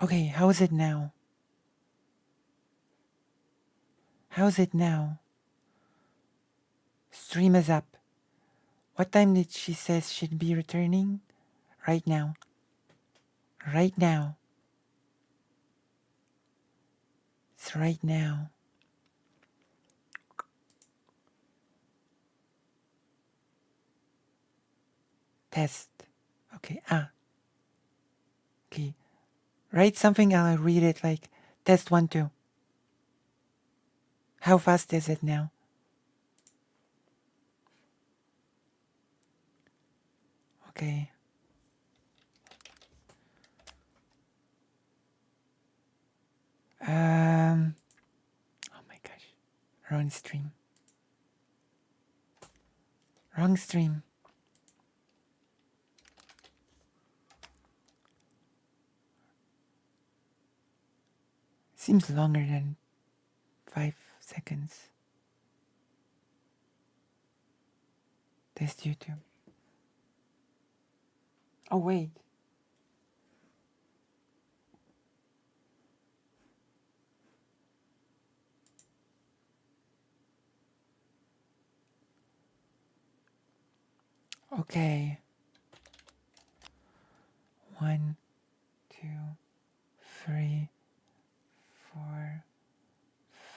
Okay, how is it now? How's it now? Stream is up. What time did she say she'd be returning? Right now. Right now. It's right now. Test. Okay, okay. Write something, I'll read it like test 1, 2. How fast is it now? Okay. Oh my gosh. Wrong stream. Wrong stream. Seems longer than 5 seconds. Test YouTube. Oh, wait. Okay. 1, 2, 3, 4,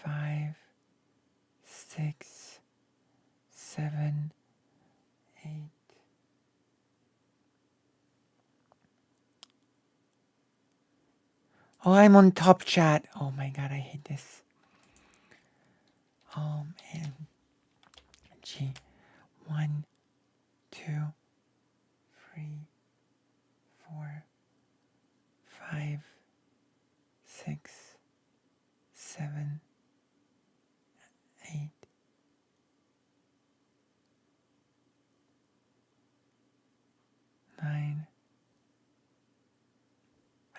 5, 6, 7, 8. Oh, I'm on top chat. Oh my god, I hate this. Man. G. 1, 2, 3, 4, 5, 6, 7, 8. 9.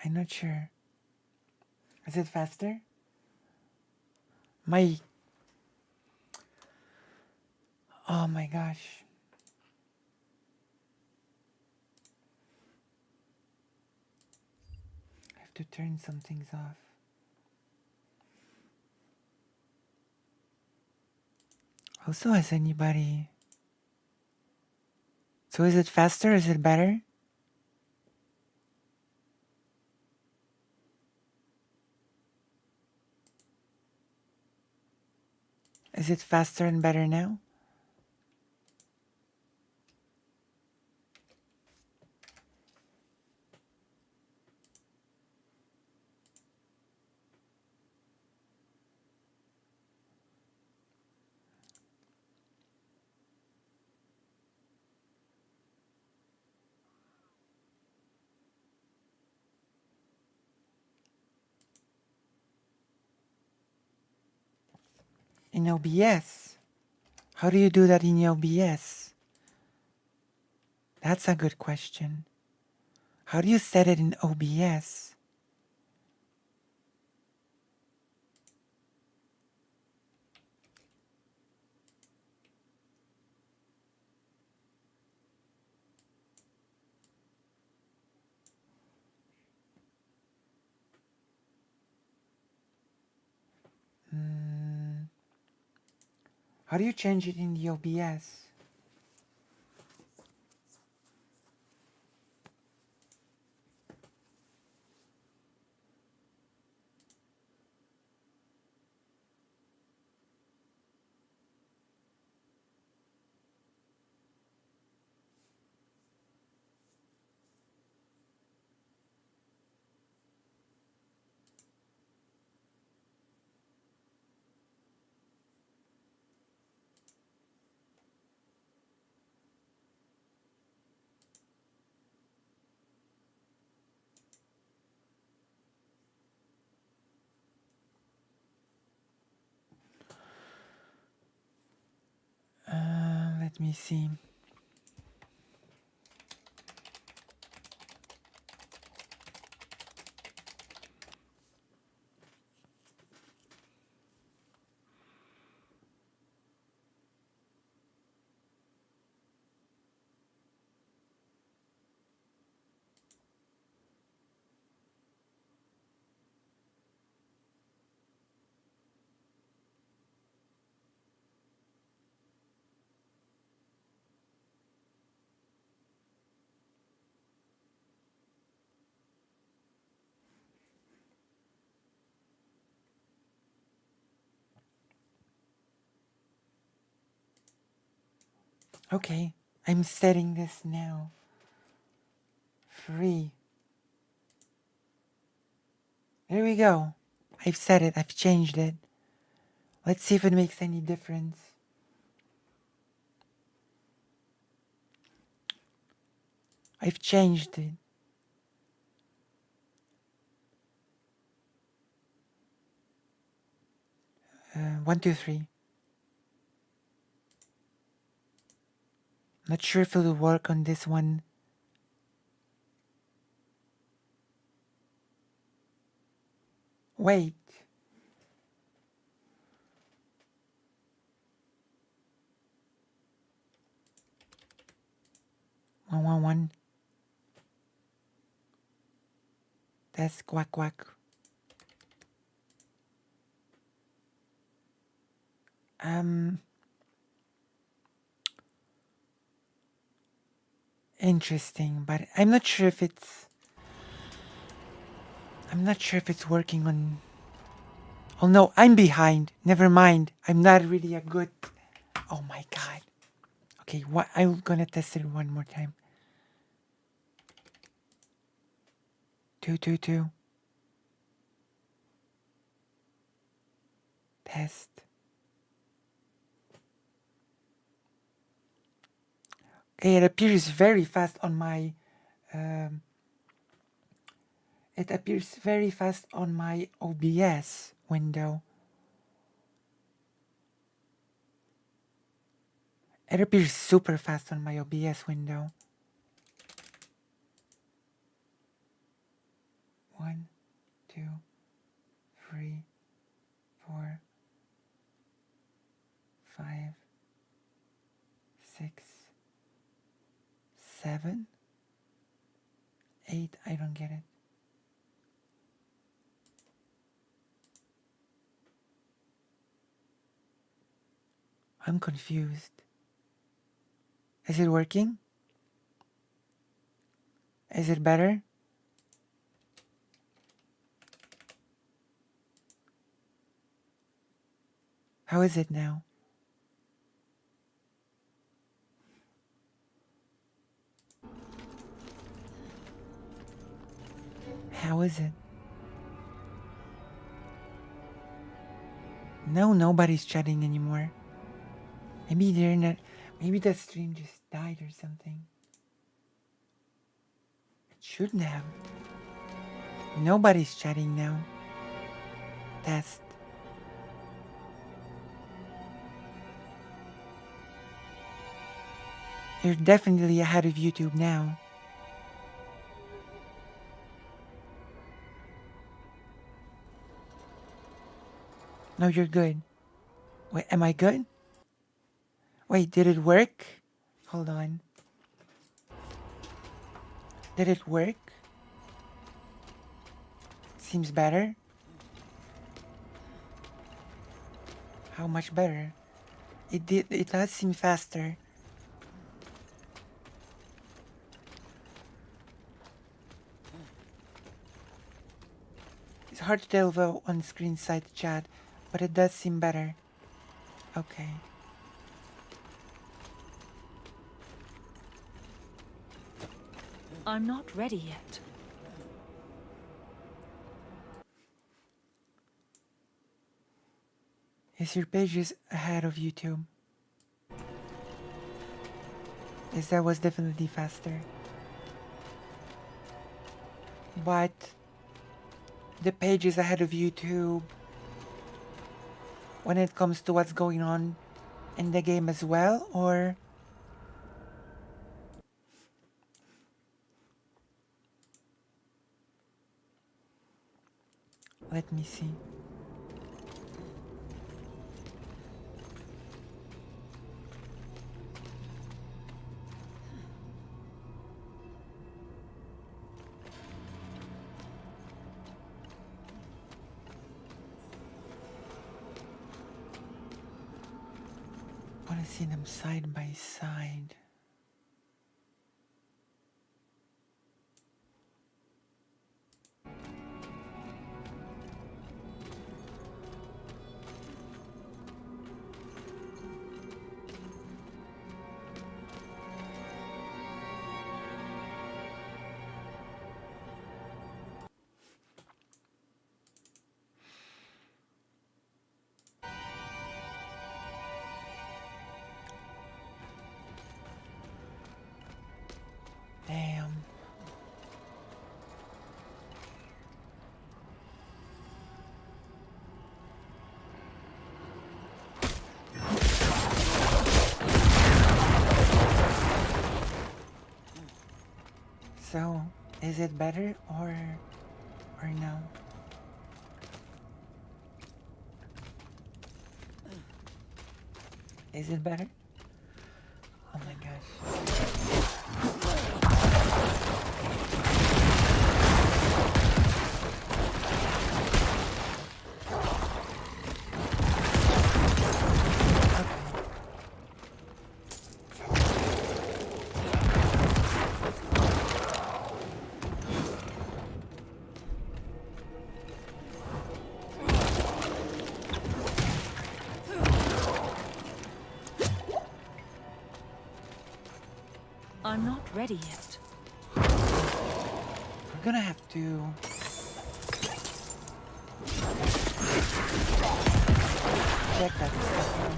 I'm not sure. Is it faster? Oh my gosh. I have to turn some things off. Also, has anybody... So is it faster? Is it better? Is it faster and better now? In OBS? How do you do that in OBS? That's a good question. How do you set it in OBS? How do you change it in the OBS? Let me see. Okay, I'm setting this now. Free. There we go. I've set it. I've changed it. Let's see if it makes any difference. I've changed it. 1, 2, 3. Not sure if it'll work on this one. Wait. 1, 1, 1. That's quack quack. Interesting, but I'm not sure if it's working on. Oh no, I'm behind. Never mind. I'm not really a good. Oh my god. Okay, what? I'm gonna test it one more time. 2, 2, 2. Test. Okay, it appears very fast on my. Um, it appears very fast on my OBS window. It appears super fast on my OBS window. 1, 2, 3, 4, 5, 6, 7, 8. I don't get it. I'm confused. Is it working? Is it better? How is it now? How is it? No, nobody's chatting anymore. Maybe they're not. Maybe the stream just died or something. It shouldn't have. Nobody's chatting now. Test. You're definitely ahead of YouTube now. No, you're good. Wait, am I good? Wait, did it work? Hold on. Did it work? Seems better. How much better? It did. It does seem faster. It's hard to tell the on-screen side chat, but it does seem better. Okay. I'm not ready yet. Is your pages ahead of YouTube? Yes, that was definitely faster. But the page is ahead of YouTube when it comes to what's going on in the game as well, or let me see. I want to see them side by side. Is it better or no? Is it better? Oh my gosh. I'm not ready yet. We're gonna have to check that stuff out.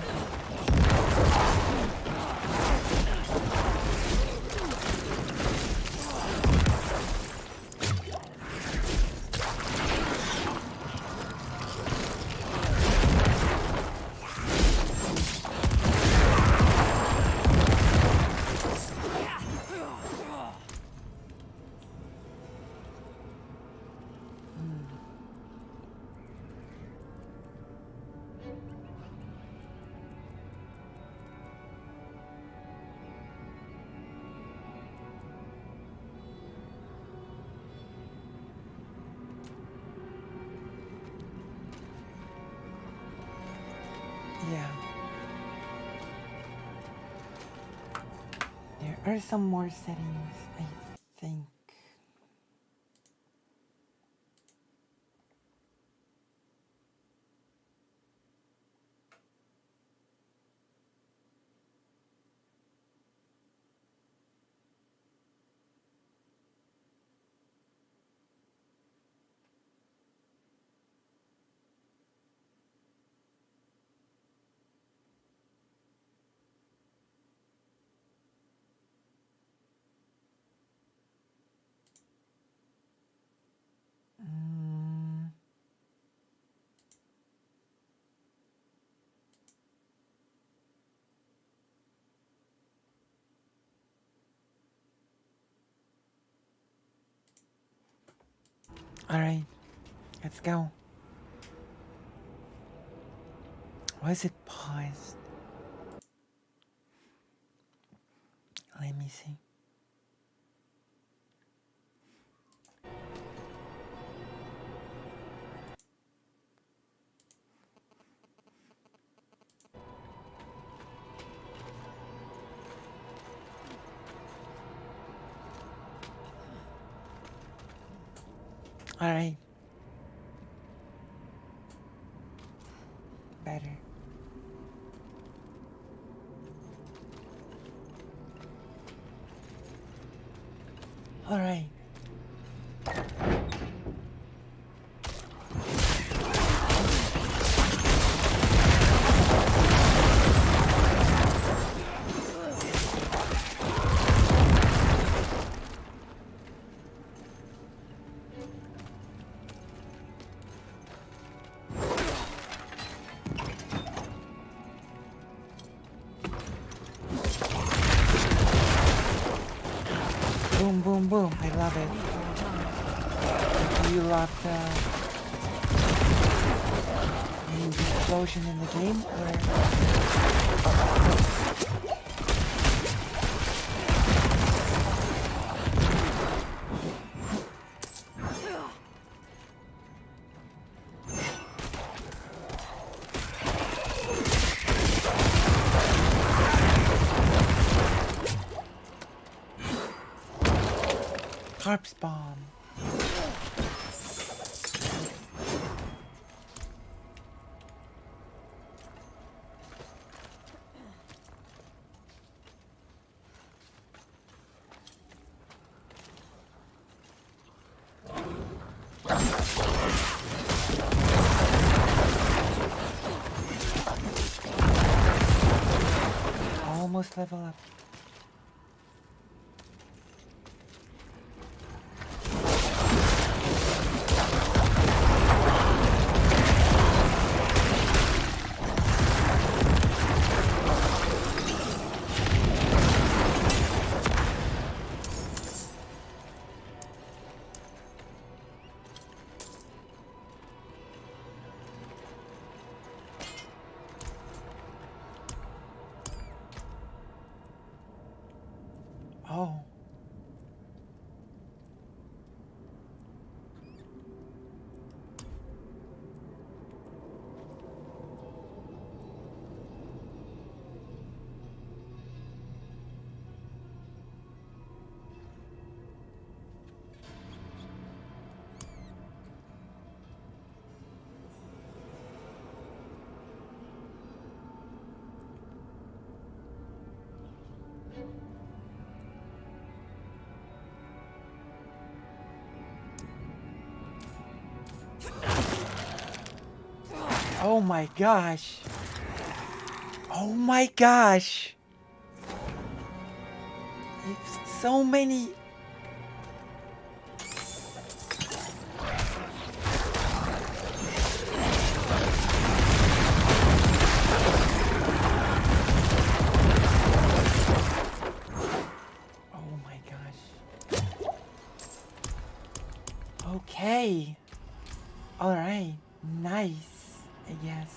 Yeah. There are some more settings, I think. Mm, all right, let's go. Why is it paused? Let me see. All right. Better. All right. Boom, boom, boom. I love it. Do you love the explosion in the game? Corpse bomb. Almost level up. Oh my gosh. Oh my gosh. It's so many. Oh my gosh. Okay. All right. Nice. I guess.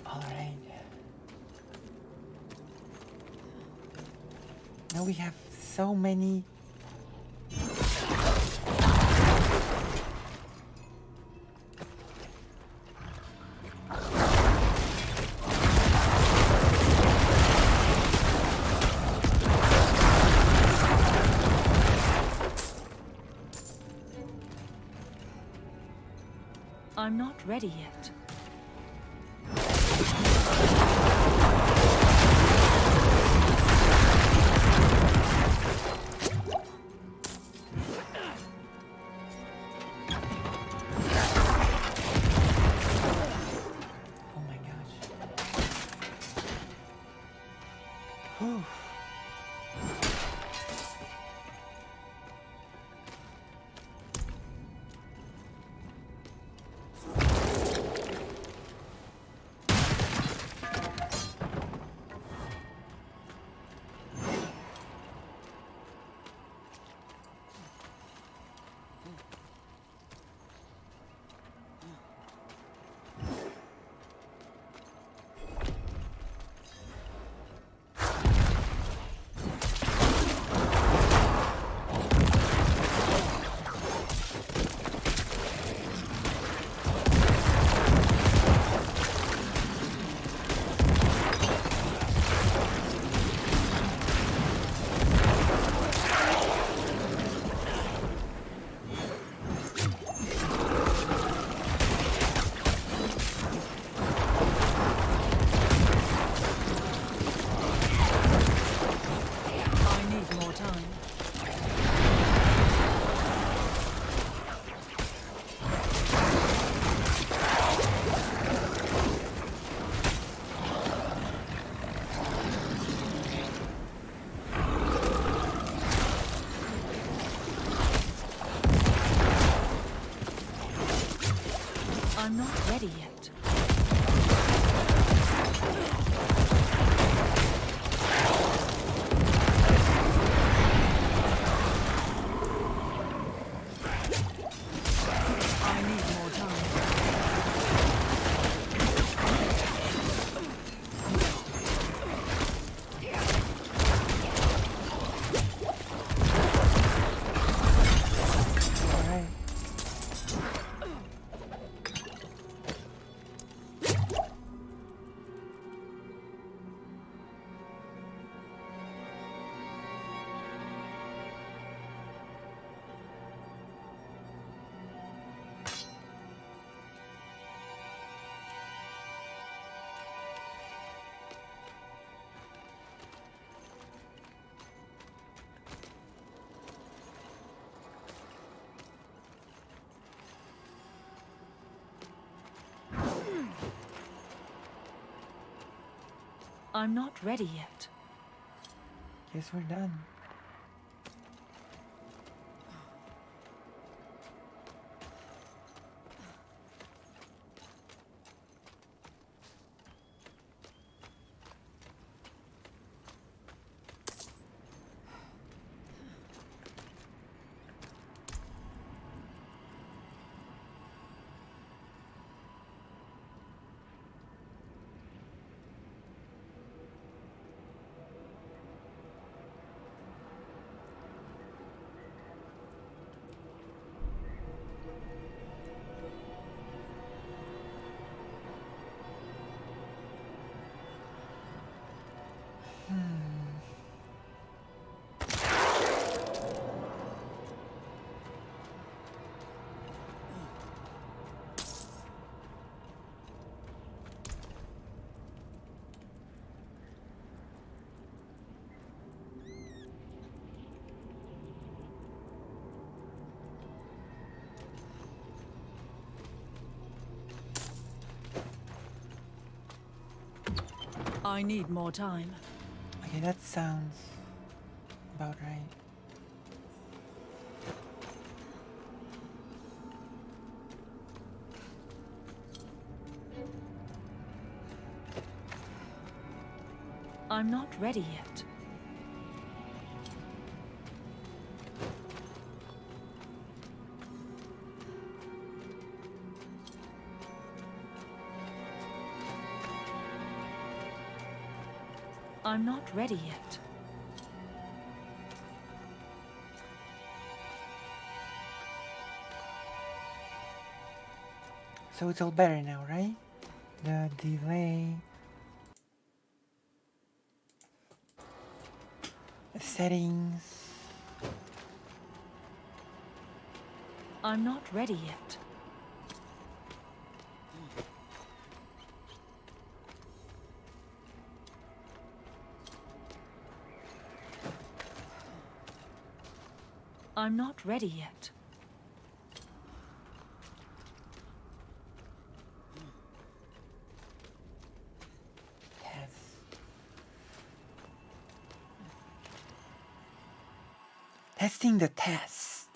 All right. Now we have so many. I'm not ready yet. Oh my gosh. Whew. I need more time. I'm not ready yet. I need more time. All right. I'm not ready yet. Guess we're done. I need more time. Okay, that sounds about right. I'm not ready yet. I'm not ready yet. So it's all better now, right? The delay, the settings. I'm not ready yet. I'm not ready yet. Test. Testing the test.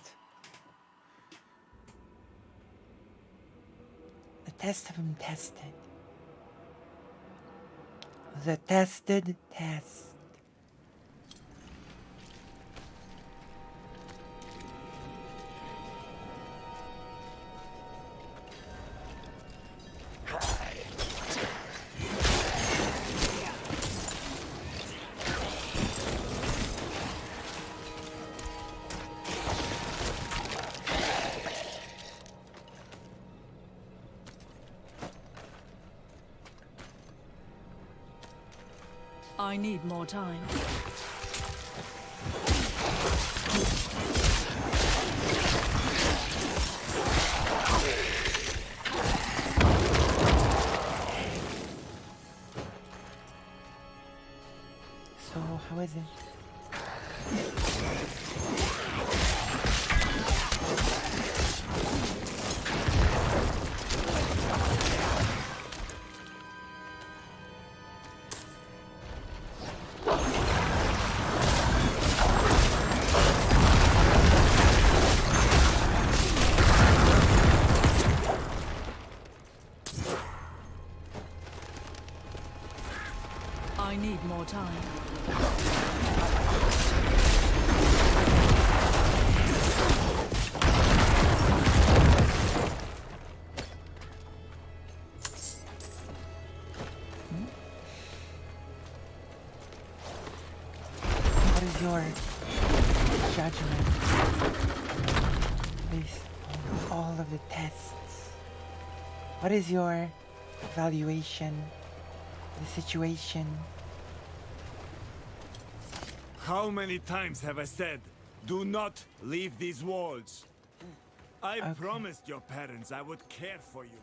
The tests have been tested. The tested test. I need more time. So how is it? I need more time. What is your judgment based on all of the tests? What is your evaluation of the situation? How many times have I said, do not leave these walls? I Okay. promised your parents I would care for you.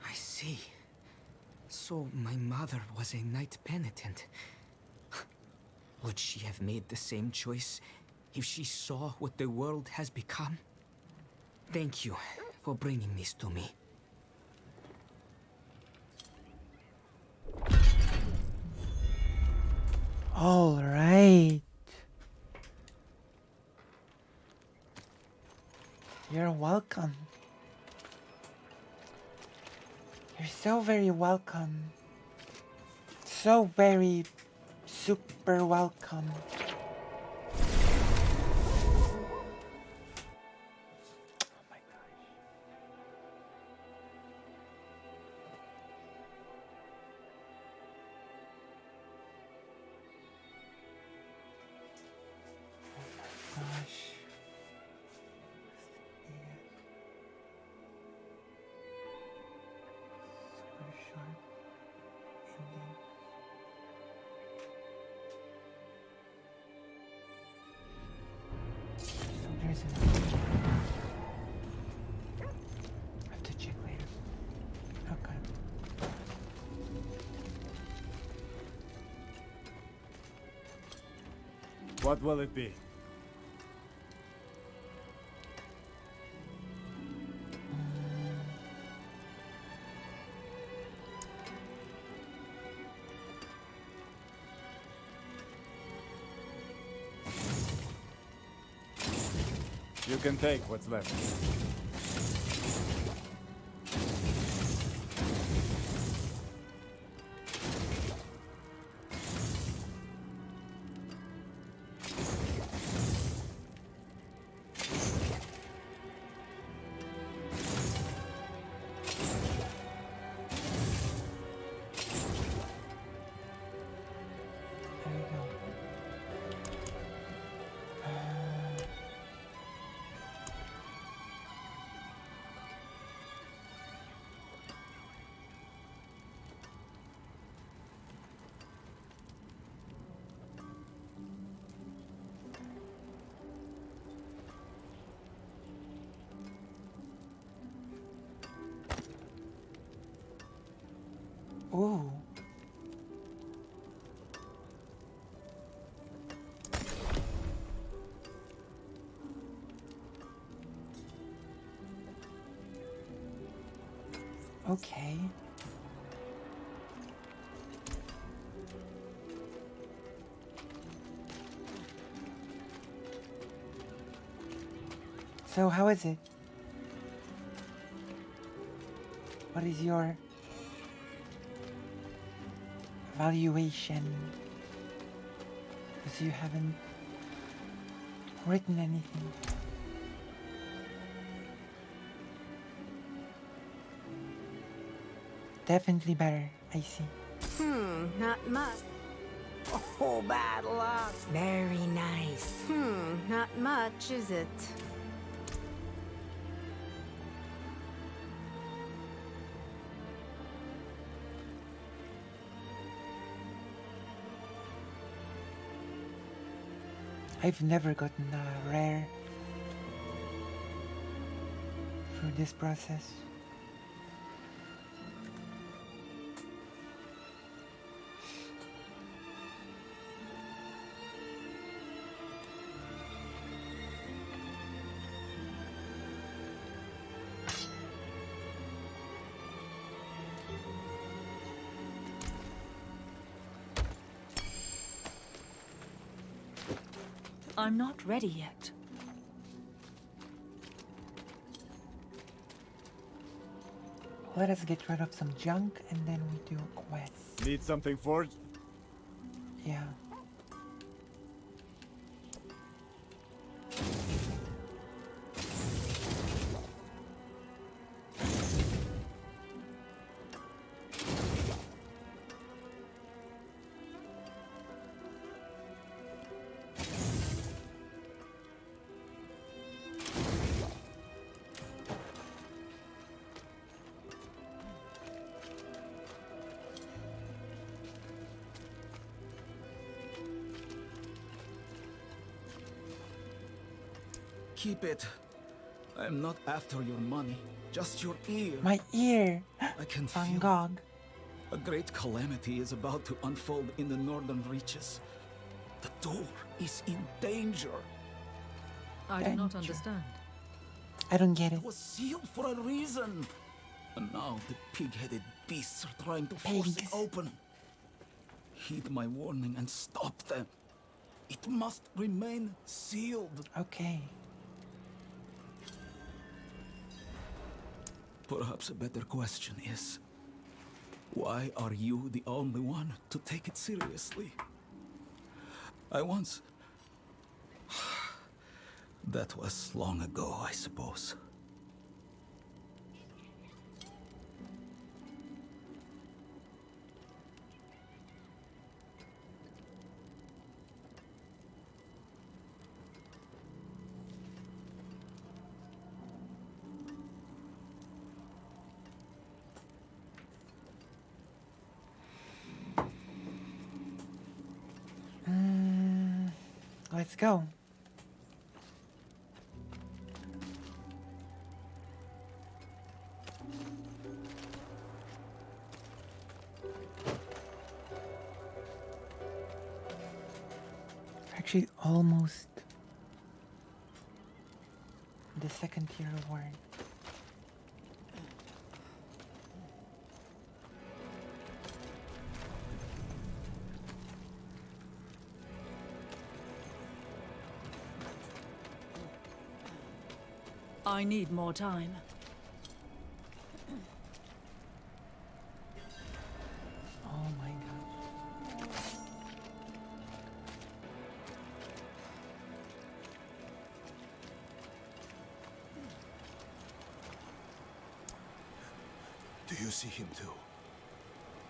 I see. So my mother was a knight penitent. Would she have made the same choice if she saw what the world has become? Thank you for bringing this to me. All right. You're welcome. You're so very welcome. So very super welcome. Oh my gosh. Oh my gosh. Super short ending. So there's another. I have to check later. Okay. What will it be? You can take what's left. There you go. Ooh. Okay. So how is it? What is your evaluation? Because you haven't written anything. Definitely better, I see. Not much. Oh, bad luck. Very nice. Not much, is it? I've never gotten a rare through this process. I'm not ready yet. Let us get rid of some junk and then we do a quest. Need something forged? Yeah. Keep it. I am not after your money, just your ear. My ear! I can Van feel Gogh. a great calamity is about to unfold in the northern reaches. The door is in danger. I do not Danger. understand. I don't get it. It was sealed for a reason. And now the pig-headed beasts are trying to force it Pigs. open. Heed my warning and stop them. It must remain sealed. Okay. Perhaps a better question is, why are you the only one to take it seriously? I once... That was long ago, I suppose. Let's go. Actually, almost the second tier reward. I need more time. Oh my god. Do you see him too?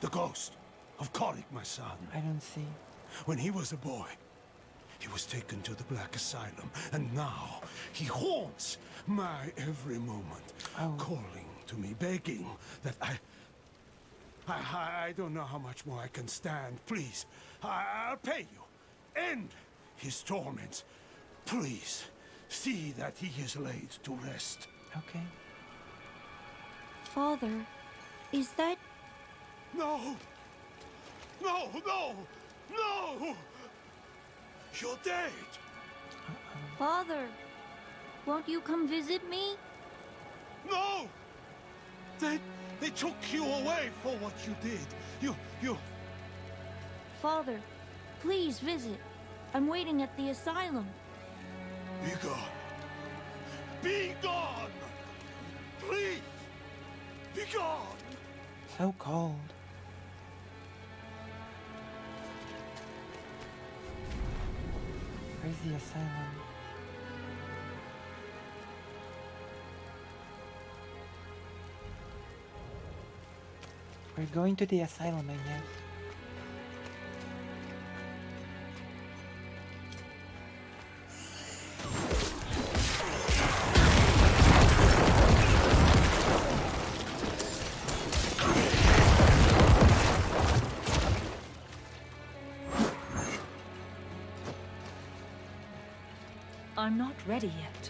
The ghost of Korik, my son. I don't see. When he was a boy, he was taken to the Black Asylum, and now he haunts my every moment, Oh. calling to me, begging that I don't know how much more I can stand. Please, I'll pay you. End his torments. Please, see that he is laid to rest. Okay. Father, is that... No! No, no, no! You're dead! Father, won't you come visit me? No! They took you away for what you did. You... Father, please visit. I'm waiting at the asylum. Be gone. Be gone! Please! Be gone! So cold. Where's the asylum? We're going to the asylum, I guess. I'm not ready yet.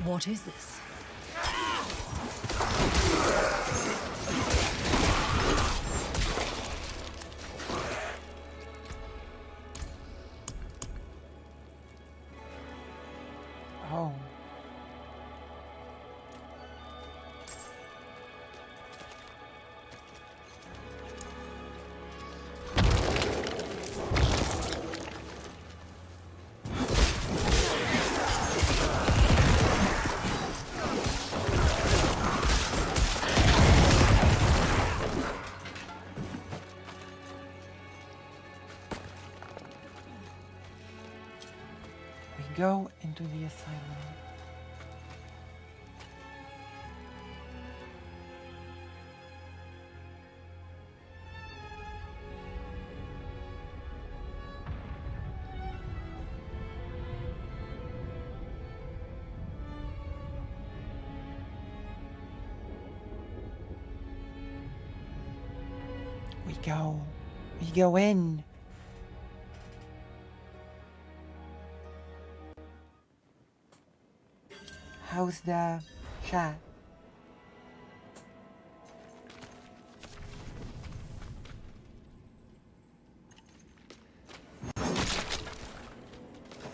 What is this? Oh. We go into the asylum. We go in. How's the shot?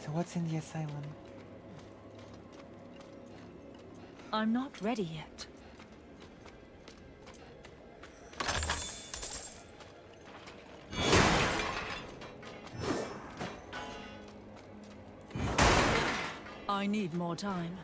So what's in the asylum? I'm not ready yet. I need more time.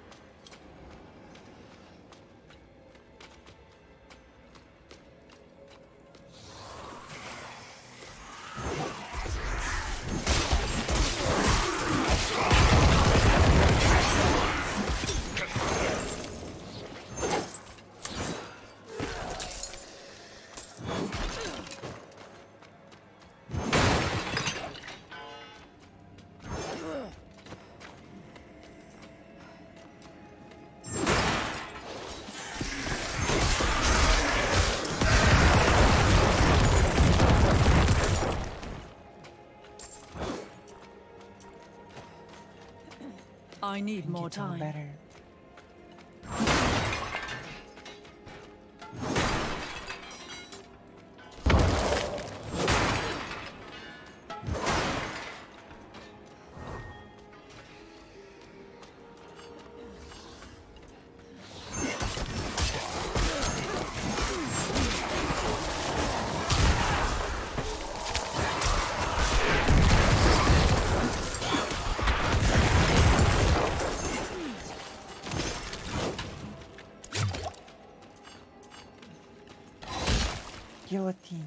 I need Think more it's all time. better. Guillotine.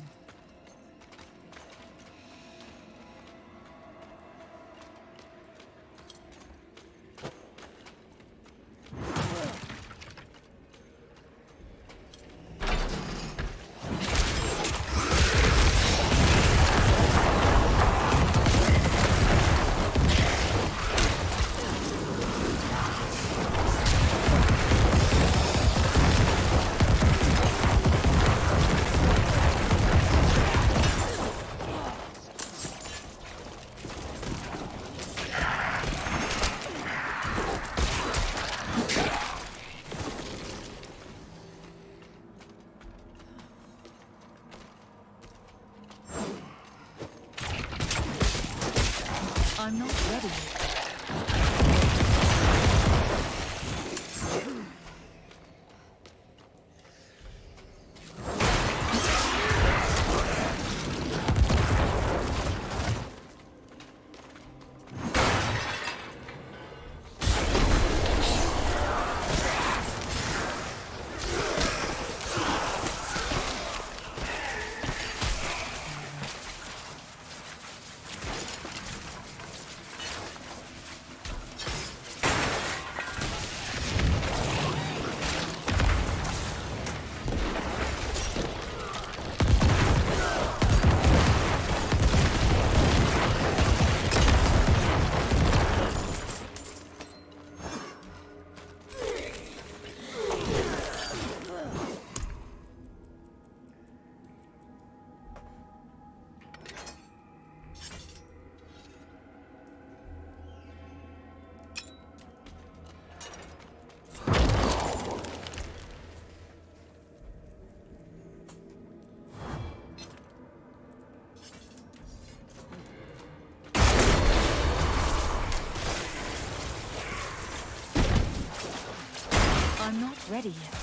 I'm not ready yet. I'm not ready yet.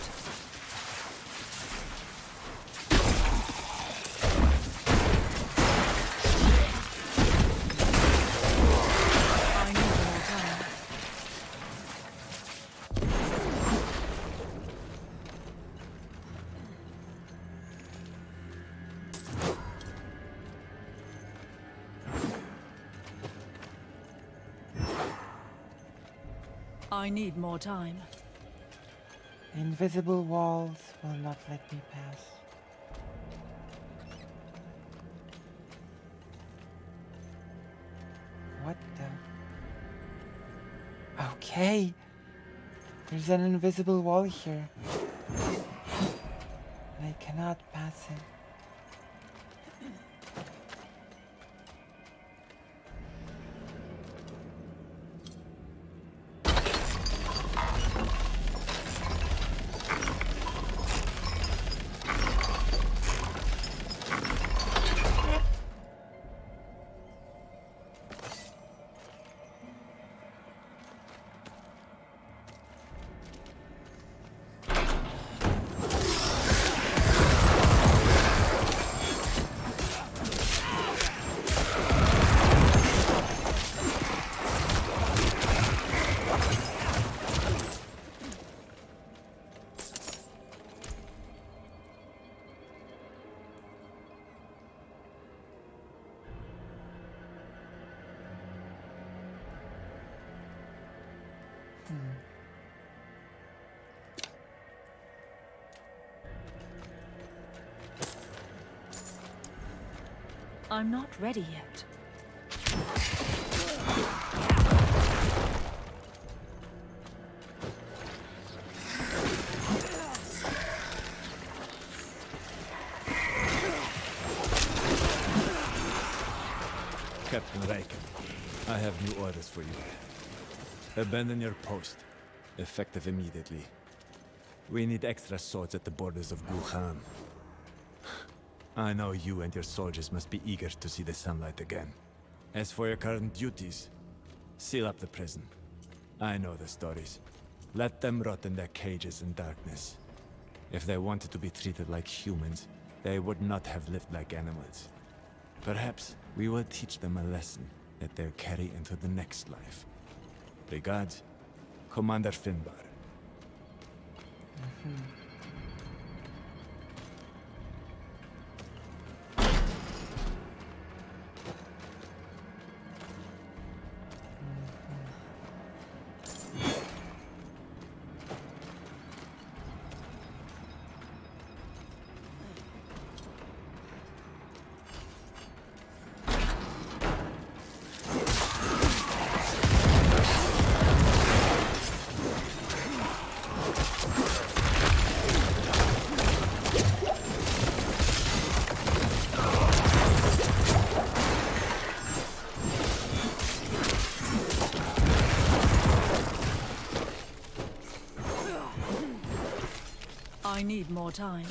I need more time. I need more time. The invisible walls will not let me pass. What the? Okay. There's an invisible wall here. And I cannot pass it. I'm not ready yet. Captain Raiken, I have new orders for you. Abandon your post. Effective immediately. We need extra swords at the borders of Gul'an. I know you and your soldiers must be eager to see the sunlight again. As for your current duties, seal up the prison. I know the stories. Let them rot in their cages in darkness. If they wanted to be treated like humans, they would not have lived like animals. Perhaps we will teach them a lesson that they'll carry into the next life. Regards, Commander Finbar. I need more time.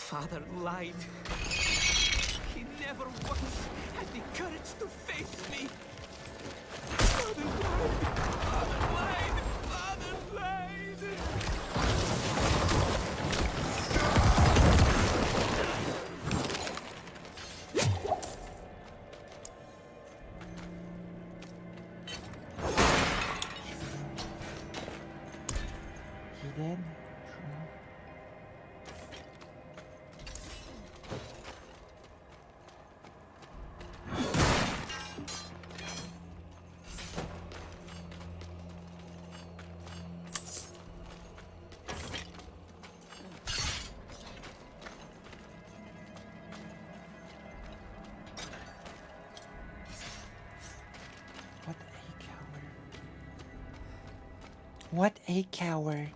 Father lied. He never once had the courage to face me. Father lied. Father lied. Father lied. He did? What a coward. What a coward.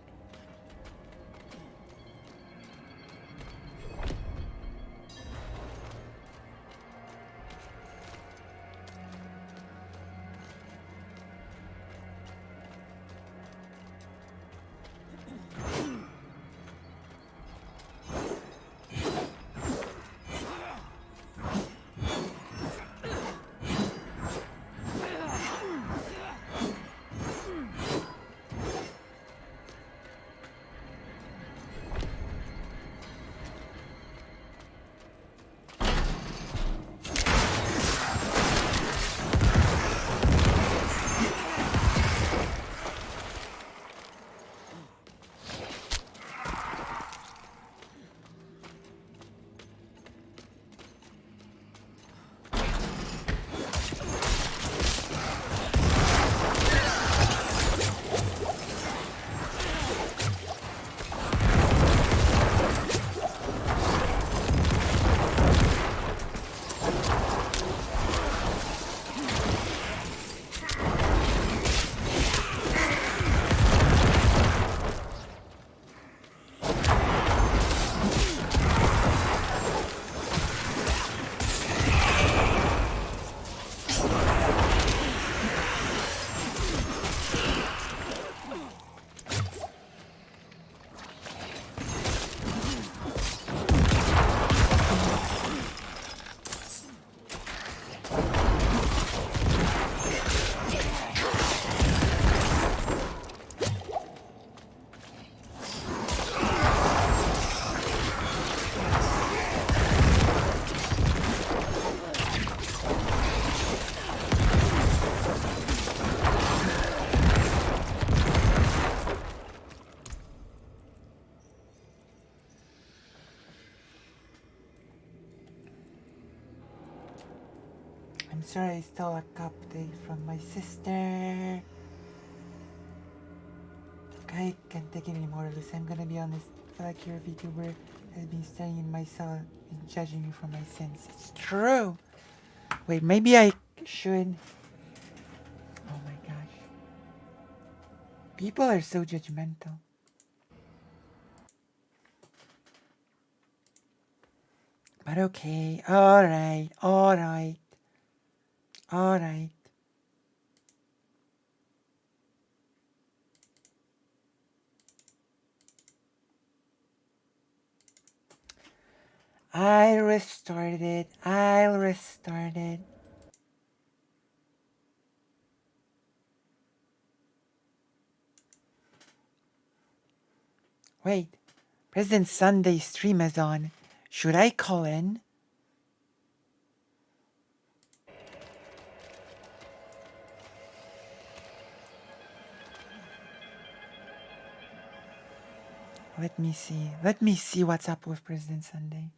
I'm sorry I stole a cupcake from my sister. I can't take it anymore, Lucy. I'm gonna be honest. I feel like your VTuber has been staring in my soul and judging me for my sins. It's true. Wait, maybe I should. Oh my gosh. People are so judgmental. But okay. Alright. Alright. Alright. I'll restart it. I'll restart it. Wait. President Sunday's stream is on. Should I call in? Let me see. Let me see what's up with President Sunday.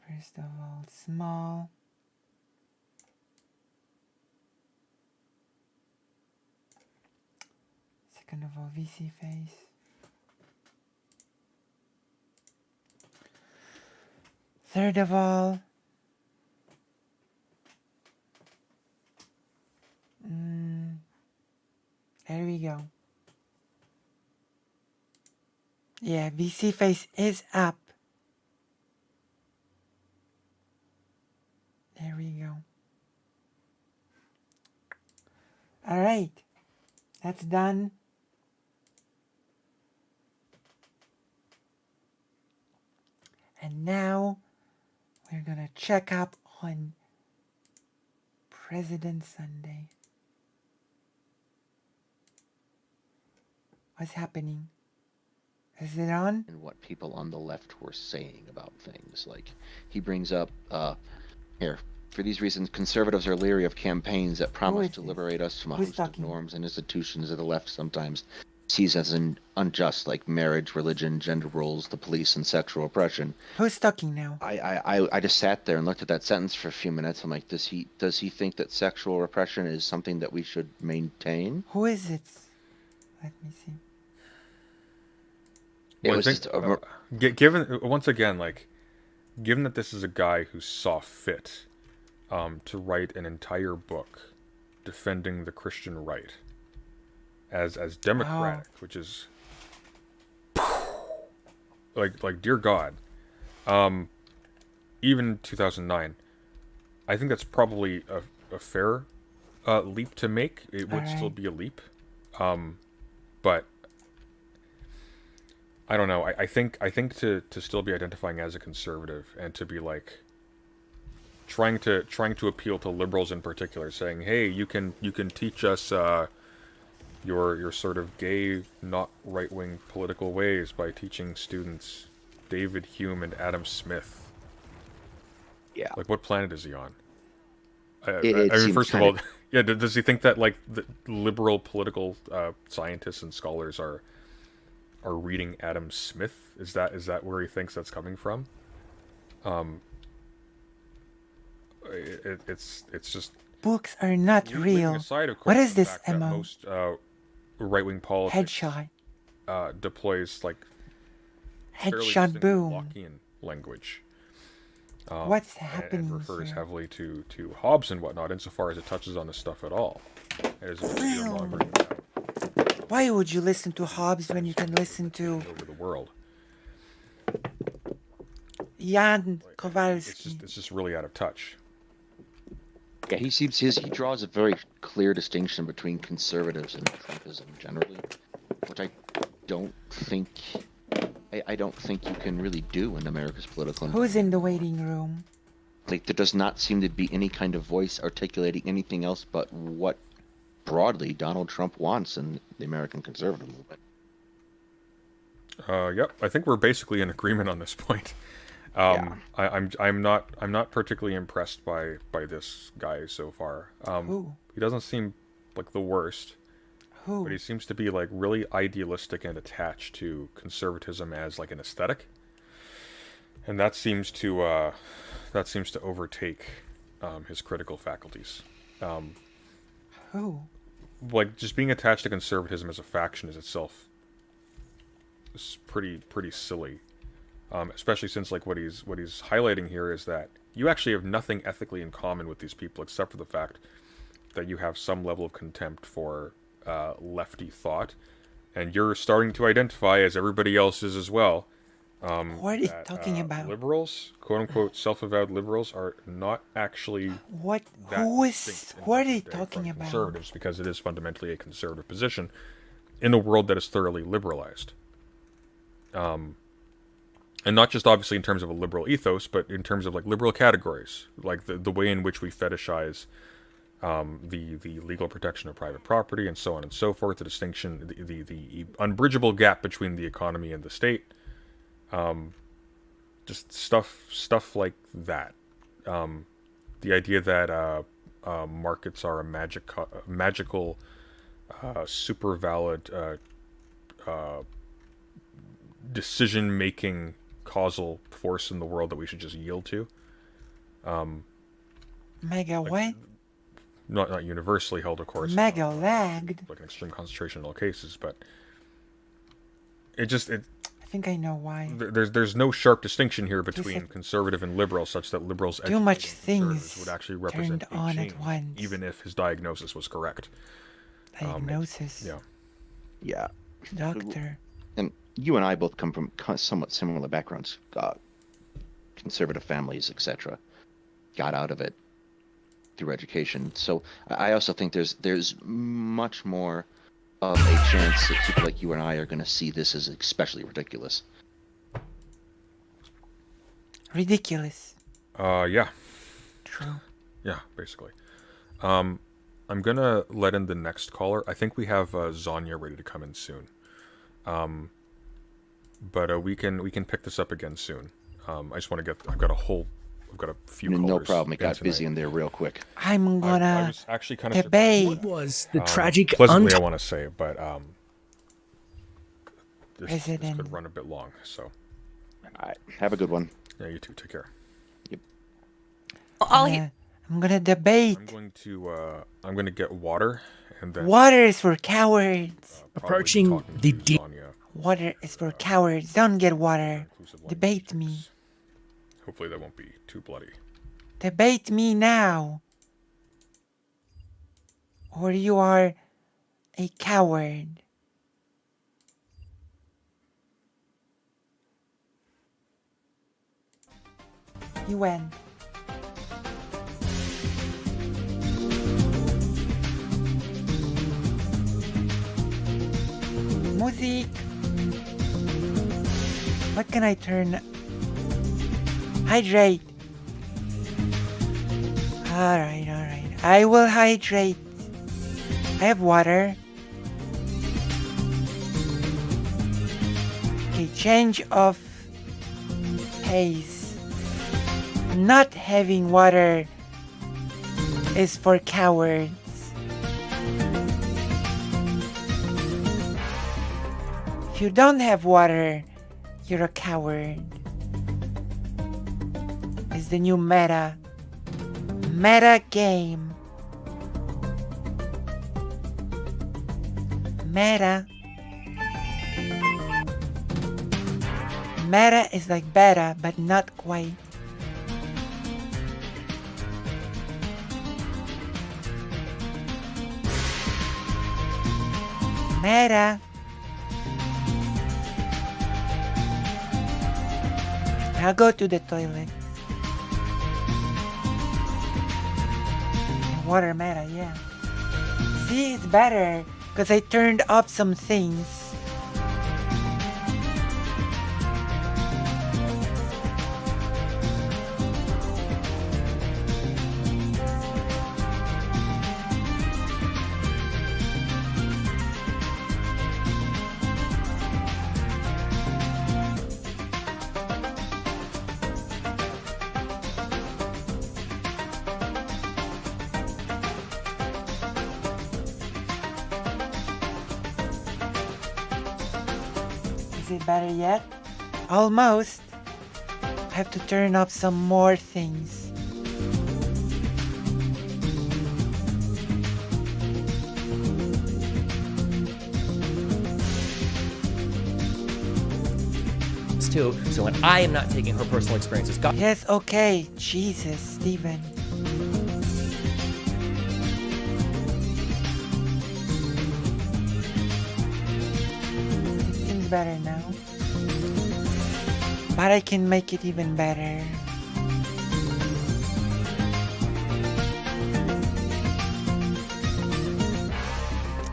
First of all, small. Second of all, VC face. Third of all, there we go. Yeah, VC face is up. There we go. All right, that's done. And now we're gonna check up on President Sunday. What's happening? Is it on? And what people on the left were saying about things. Like, he brings up, here, for these reasons, conservatives are leery of campaigns that promise to liberate us from a host of norms and institutions that the left sometimes sees as unjust, like marriage, religion, gender roles, the police, and sexual oppression. Who's talking now? I just sat there and looked at that sentence for a few minutes. I'm like, does he think that sexual repression is something that we should maintain? Who is it? Let me see. Well, I think, given once again, like, given that this is a guy who saw fit to write an entire book defending the Christian right as democratic, which is like dear God, even 2009, I think that's probably a fair leap to make. It would still be a leap, but I don't know. I think to still be identifying as a conservative and to be like trying to appeal to liberals in particular, saying, hey, you can teach us your sort of gay, not right-wing political ways by teaching students David Hume and Adam Smith. Yeah. Like, what planet is he on? I mean, first of all, yeah, does he think that like the liberal political scientists and scholars are reading Adam Smith? Is that where he thinks that's coming from? It's just books are not real. Aside, of course, what is this MO? Most right-wing politics headshot deploys like headshot boom Lockean language. What's happening and refers here? heavily to Hobbes and whatnot, insofar as it touches on this stuff at all. It is why would you listen to Hobbes when you can listen to over the world? Jan Kowalski? It's just really out of touch. Yeah, he draws a very clear distinction between conservatives and Trumpism generally, which I don't think you can really do in America's political environment. Who's in the waiting room? Like, there does not seem to be any kind of voice articulating anything else but what broadly Donald Trump wants in the American conservative movement. Yep, I think we're basically in agreement on this point. I'm not particularly impressed by this guy so far. Who? He doesn't seem like the worst, Who? but he seems to be like really idealistic and attached to conservatism as like an aesthetic, and that seems to overtake his critical faculties. Who? Like just being attached to conservatism as a faction is itself is pretty silly. Especially since like what he's highlighting here is that you actually have nothing ethically in common with these people except for the fact that you have some level of contempt for lefty thought, and you're starting to identify, as everybody else is as well. What are you talking about? Liberals, quote unquote, self-avowed liberals, are not actually What? that Who is? distinct in What are they present day talking from about? conservatives, because it is fundamentally a conservative position in a world that is thoroughly liberalized. And not just obviously in terms of a liberal ethos, but in terms of like liberal categories, like the way in which we fetishize the legal protection of private property and so on and so forth, the distinction, the unbridgeable gap between the economy and the state, just stuff like that. The idea that markets are a magical, super valid decision-making causal force in the world that we should just yield to. Mega what? Not universally held, of course. Mega lagged. Like an extreme concentration in all cases, but I think I know why. There's no sharp distinction here between conservative and liberal, such that liberals too much things would actually represent turned on change, at once. even if his diagnosis was correct. Diagnosis. Yeah. Doctor. And you and I both come from somewhat similar backgrounds, conservative families, etc. Got out of it through education. So I also think there's much more of a chance that people like you and I are going to see this as especially ridiculous. Ridiculous. Yeah. True. Yeah, basically. I'm gonna let in the next caller. I think we have Zanya ready to come in soon. But we can pick this up again soon. I just want to get. I've got a few. No callers problem. It got tonight. busy in there real quick. I'm I gonna was actually kind of debate. What was the tragic pleasantly, I want to say, but this President. could run a bit long. So, All right. Have a good one. yeah, you too. Take care. I'm gonna debate. I'm going to get water, and then Water is for cowards. probably Approaching talking the to deep. Zanya, Water is for cowards. Don't get water. inclusive language Debate me. use. Hopefully, that won't be too bloody. Debate me now. Or you are a coward. You win. Music. What can I turn? Hydrate. Alright, alright. I will hydrate. I have water. Okay, change of pace. Not having water is for cowards. If you don't have water, you're a coward. It's the new meta. Meta game. Meta. Meta is like beta, but not quite. Meta. I'll go to the toilet. Water meta, yeah. See, it's better because I turned off some things. Is it better yet? Almost. I have to turn off some more things. Too, so when I am not taking her personal experiences, God. Yes, okay. Jesus, Stephen. It seems better now. But I can make it even better.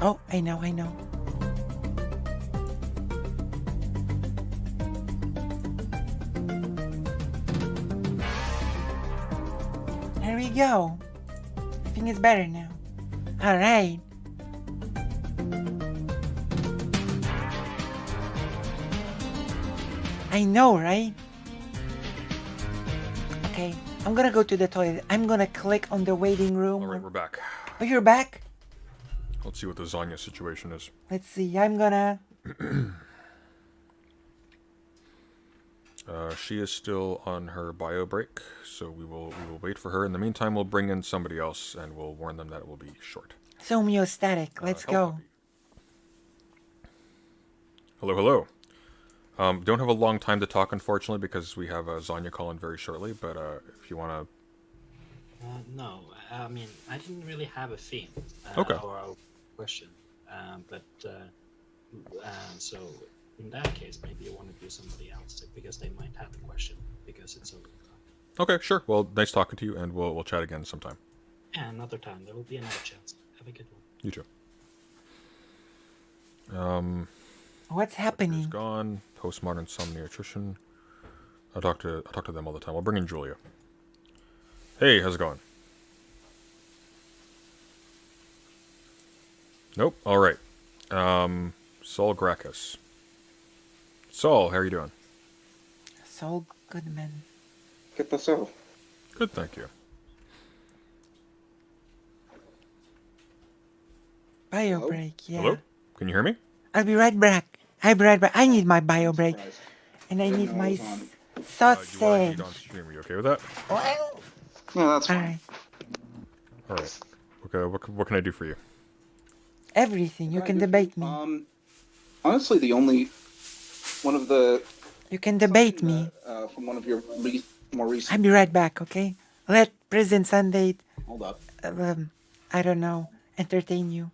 Oh, I know. There we go. I think it's better now. Alright. I know, right? Okay, I'm gonna go to the toilet. I'm gonna click on the waiting room. Alright, we're back. Oh, you're back? Let's see what the Zanya situation is. Let's see, I'm gonna... She is still on her bio break, so we will wait for her. In the meantime, we'll bring in somebody else, and we'll warn them that it will be short. So homeostatic, let's go. Hello. Don't have a long time to talk, unfortunately, because we have Zanya calling very shortly, but if you want to... No, I mean, I didn't really have a theme okay. or a question, so in that case, maybe you want to do somebody else, because they might have the question, because it's over. Okay, sure. Well, nice talking to you, and we'll chat again sometime. Yeah, another time. There will be another chance. Have a good one. You too. What's happening? Is gone. Postmodern somniatrician. I talk to them all the time. I'll bring in Julia. Hey, how's it going? Nope. All right. Saul Gracchus. Saul, how are you doing? Saul Goodman. ¿Qué pasó? Good, thank you. Bio Hello? break, yeah. Hello? Can you hear me? I'll be right back. I need my bio break. And I need my sausage. You want to eat on stream? Are you okay with that? Yeah, that's fine. Alright. All right. Okay. What can I do for you? Everything. You can debate me. Honestly, one of the... You can debate me. From one of your more recent... I'll be right back, okay? Let Prison Sunday... Hold up. I don't know. Entertain you.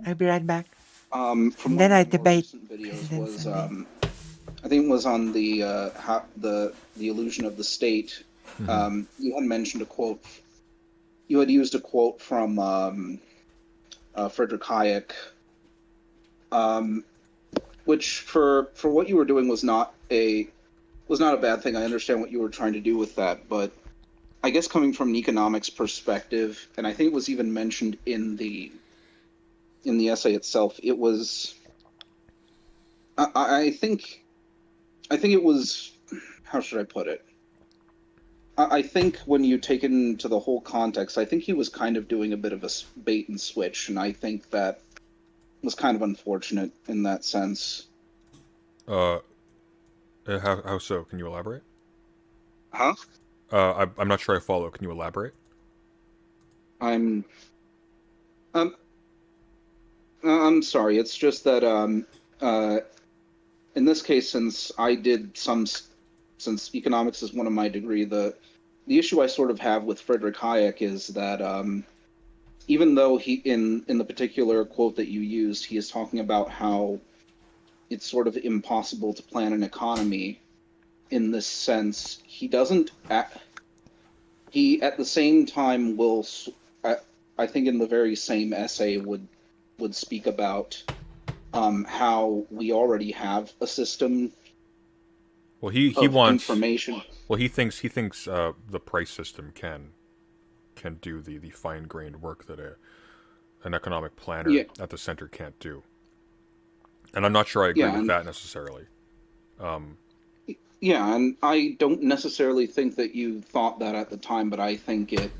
I'll be right back. From and then I debate videos was, I think it was on the illusion of the state. Mm-hmm. You had mentioned a quote. You had used a quote from Friedrich Hayek, which for what you were doing was not a bad thing. I understand what you were trying to do with that, but I guess coming from an economics perspective, and I think it was even mentioned in the essay itself, it was, I think it was, how should I put it? I think when you take it into the whole context, I think he was kind of doing a bit of a bait and switch, and I think that was kind of unfortunate in that sense. How so? Can you elaborate? Huh? I'm not sure I follow. Can you elaborate? I'm sorry. It's just that in this case, since economics is one of my degree, the issue I sort of have with Friedrich Hayek is that even though he in the particular quote that you used, he is talking about how it's sort of impossible to plan an economy. In this sense, he doesn't. He at the same time will. I think in the very same essay would speak about how we already have a system. Well, he wants information. Well, he thinks the price system can do the fine-grained work that an economic planner at the center can't do. And I'm not sure I agree with that necessarily. Yeah, and I don't necessarily think that you thought that at the time, but I think it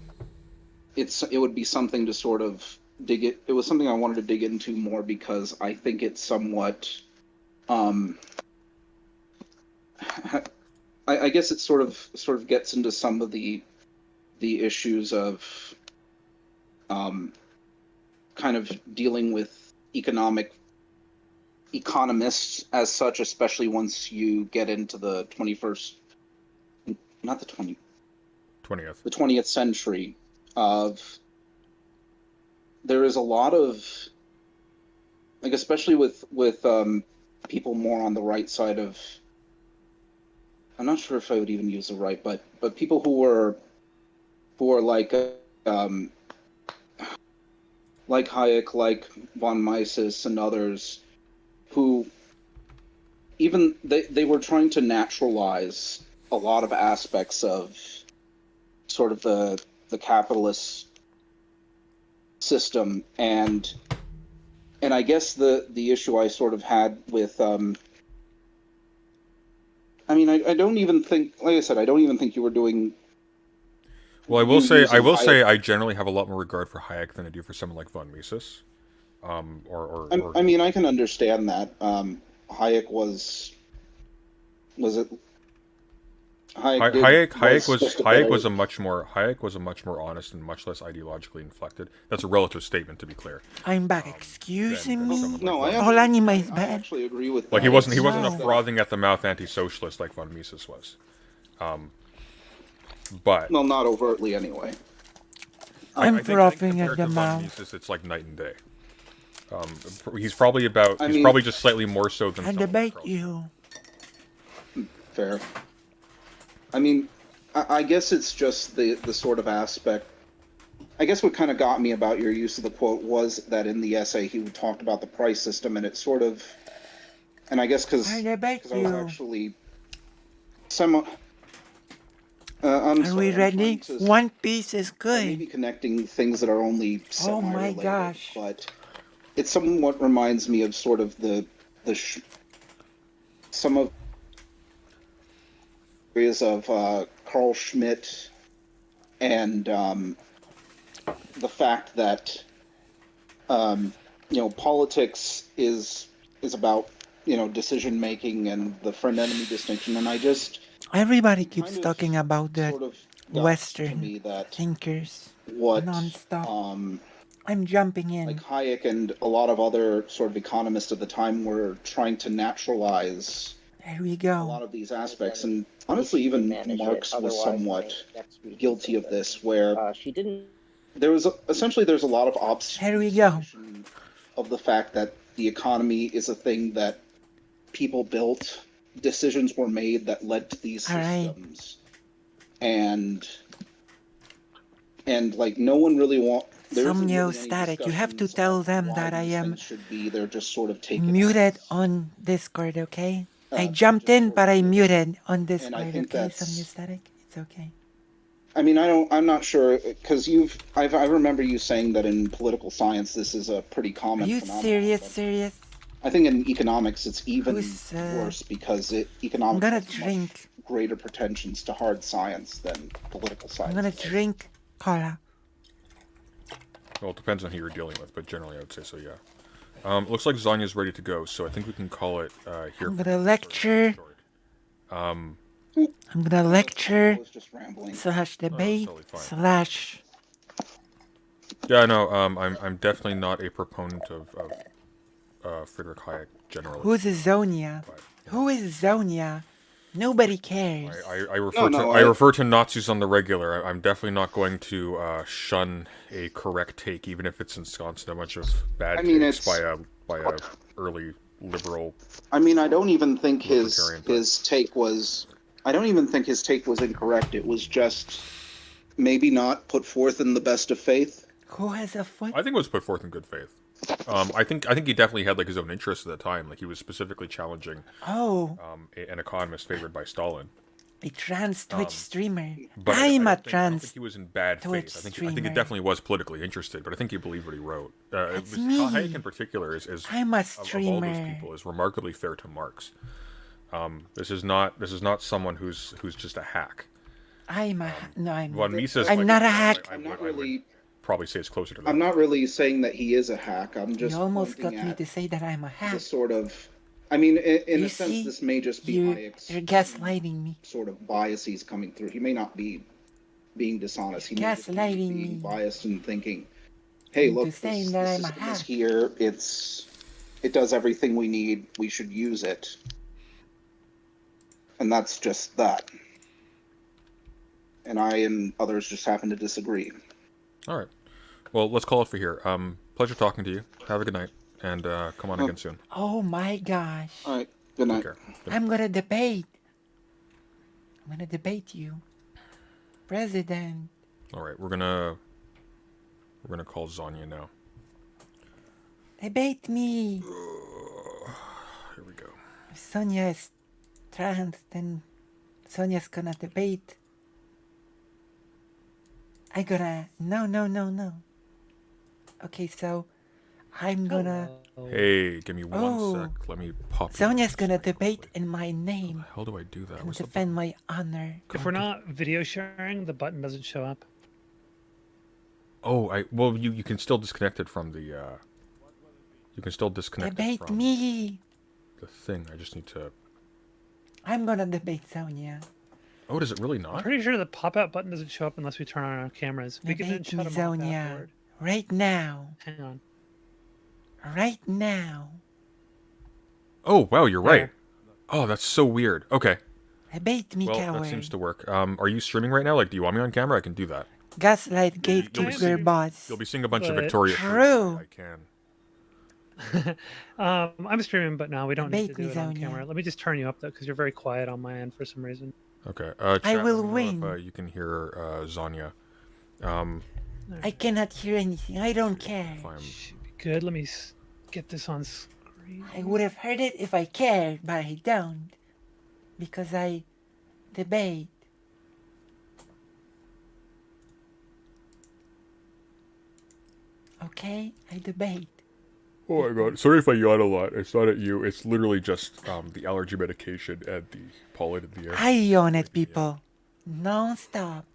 would be something to sort of dig it. It was something I wanted to dig into more because I think it's somewhat I guess it sort of gets into some of the issues of kind of dealing with economists as such, especially once you get into the 21st, not the 20th. The 20th century. There is a lot of, like, especially with people more on the right side of, I'm not sure if I would even use the right, but people who are like Hayek, like von Mises and others, who even they were trying to naturalize a lot of aspects of sort of the capitalist system, and I guess the issue I sort of had with I don't even think, like I said, I don't even think you were doing. Well, I will say I generally have a lot more regard for Hayek than I do for someone like von Mises. I mean, I can understand that. Hayek was it? Hayek was a much more honest and much less ideologically inflected. That's a relative statement, to be clear. I'm back. Excuse me. No, I actually agree with that. Like he wasn't a frothing at the mouth anti-socialist like von Mises was. But well, not overtly anyway. I'm frothing at the mouth. Mises, it's like night and day. He's probably probably just slightly more so than. I debate you. Fair. I mean, I guess it's just the sort of aspect. I guess what kind of got me about your use of the quote was that in the essay he talked about the price system, and it sort of, and I guess because I was actually Are we ready? One Piece is good. Maybe connecting things that are only oh my gosh, but it somewhat reminds me of sort of some of areas of Carl Schmitt and the fact that politics is about decision making and the friend enemy distinction, and everybody keeps talking about the sort of Western thinkers non-stop. I'm jumping in. Like Hayek and a lot of other sort of economists at the time were trying to naturalize there we go. A lot of these aspects, and honestly, even Marx was somewhat guilty of this, where she didn't. There's a lot of observation there we go. Of the fact that the economy is a thing that people built, decisions were made that led to these systems, and like no one really some static. You have to tell them that I am they're just sort of taken muted on Discord, okay? I jumped in, but I muted on Discord, okay? Some static. It's okay. I mean, I'm not sure, because I remember you saying that in political science this is a pretty common phenomenon. Are you serious? I think in economics it's even worse, because economics has much greater pretensions to hard science than political science. I'm gonna drink cola. Well, it depends on who you're dealing with, but generally I would say so, yeah. Looks like Zonya's ready to go, so I think we can call it here. I'm gonna lecture. I'm gonna lecture / debate / Yeah, no. I'm definitely not a proponent of Friedrich Hayek generally. Who's Zonia? Who is Zonia? Nobody cares. I refer to Nazis on the regular. I'm definitely not going to shun a correct take, even if it's ensconced in a bunch of bad takes by a early liberal. I mean, I don't even think his take was. I don't even think his take was incorrect. It was just maybe not put forth in the best of faith. Who has a foot? I think it was put forth in good faith. I think he definitely had like his own interests at the time. Like he was specifically challenging an economist favored by Stalin. A trans Twitch streamer. But I'm a trans. I don't think he was in bad faith. I think he definitely was politically interested, but I think he believed what he wrote. Hayek in particular is I'm a streamer. Of all those people is remarkably fair to Marx. This is not someone who's just a hack. I'm von Mises. I'm not a hack. I'm not really. Probably say it's closer to that. I'm not really saying that he is a hack. I'm just. You almost got me to say that I'm a hack. The sort of I mean, in You a sense, see, this may just be you're Hayek's gaslighting me. sort of biases coming through. He may not be being dishonest. He may just be Gaslighting being me biased and thinking, "Hey, into look, saying this that this I'm a system is hack. here. It does everything we need. We should use it." And that's just that. And I and others just happen to disagree. All right. Well, let's call it for here. Pleasure talking to you. Have a good night, and come on again soon. Oh my gosh. All right. Good night. Take care. Good night. I'm gonna debate. I'm gonna debate you, President. All right, we're gonna call Zonya now. Debate me. Here we go. If Sonia is trans, then Sonia's gonna debate. No. Okay, so I'm gonna. Hey, give me one sec. Let me pop. Sonia's gonna debate in my name. How do I do that? And Where's the defend my honor. If we're not video sharing, the button doesn't show up. Oh, well, you can still disconnect it from the. You can still disconnect it Debate from me. the thing. I just need to. I'm gonna debate Sonia. Oh, does it really I'm not? pretty sure the pop-out button doesn't show up unless we turn on our cameras. We can then Debate me, shut them off Sonia. afterward. Right now. Hang on. Right now. Oh, wow, you're right. There. Oh, that's so weird. Okay. Debate me, Well, coward. that seems to work. Are you streaming right now? Like, do you want me on camera? I can do that. Gaslight gatekeeper boss. You'll be seeing a bunch of But- Victoria. True. I can. I'm streaming, but no, we don't need to Debate do me, it on Sonia. camera. Let me just turn you up though, because you're very quiet on my end for some reason. Okay. I Chat, will let me know win. if, you can hear Zonya. I cannot hear anything. I don't care. If I'm... Should be good. Let me get this on screen. I would have heard it if I cared, but I don't. Because I debate. Okay? I debate. Oh my god. Sorry if I yawn a lot. It's not at you. It's literally just the allergy medication and the pollen in the air. I yawn at people. Non-stop.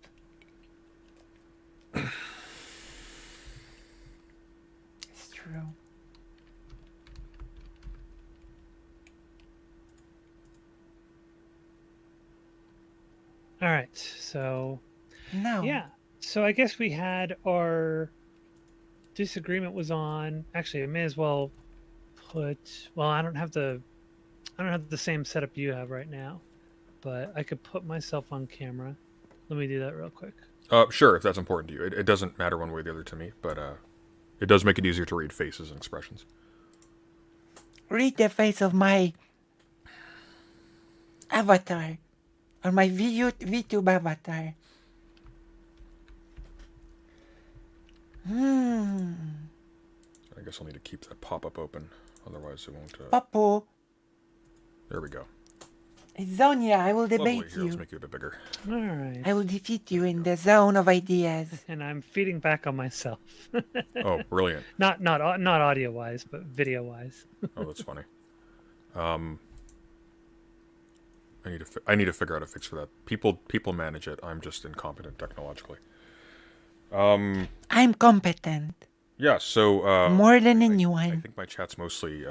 It's true. All right. So No. yeah. So I guess we had our disagreement was on. Actually, I may as well put. Well, I don't have the same setup you have right now, but I could put myself on camera. Let me do that real quick. Sure, if that's important to you. It doesn't matter one way or the other to me, but it does make it easier to read faces and expressions. Read the face of my avatar. Or my VTube avatar. I guess I'll need to keep that pop-up open, otherwise it won't... Papo. There we go. It's Zonia. I will Lovely. debate Here, let's you. make it a bit bigger. All right. I will defeat you in the zone of ideas. And I'm feeding back on myself. Oh, brilliant. Not audio wise, but video wise. Oh, that's funny. I need to figure out a fix for that. People manage it. I'm just incompetent technologically. I'm competent. Yeah. So More than I anyone. think my chat's mostly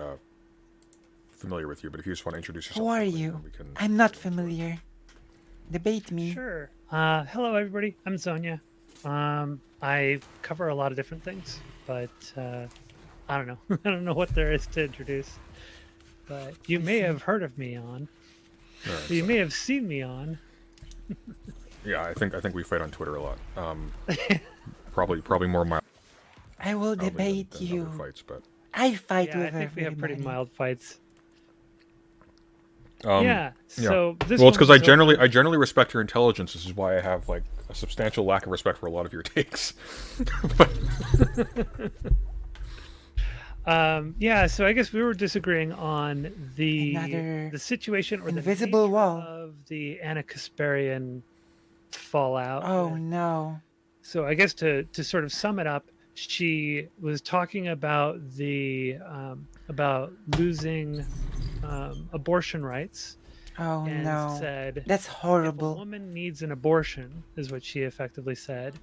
familiar with you, but if you just want to introduce yourself, Who are quickly, you? then we can I'm not familiar. Debate me. Sure. Hello, everybody. I'm Zonya. I cover a lot of different things, but I don't know. I don't know what there is to introduce. But you may have heard of me on. Alright, You so- may have seen me on. Yeah, I think we fight on Twitter a lot. Probably more mild. I will than debate other you. fights, but I fight Yeah, I with think we have pretty everybody. mild fights. yeah. Yeah. So this Well, it's one because was over- I generally respect your intelligence. This is why I have like a substantial lack of respect for a lot of your takes. Yeah, so I guess we were disagreeing on Another the situation or invisible the nature wall. of the Anna Kasparian fallout. Oh with- no. So I guess to sort of sum it up, she was talking about about losing abortion rights. Oh and no. said That's if a horrible. woman needs an abortion, is what she effectively said.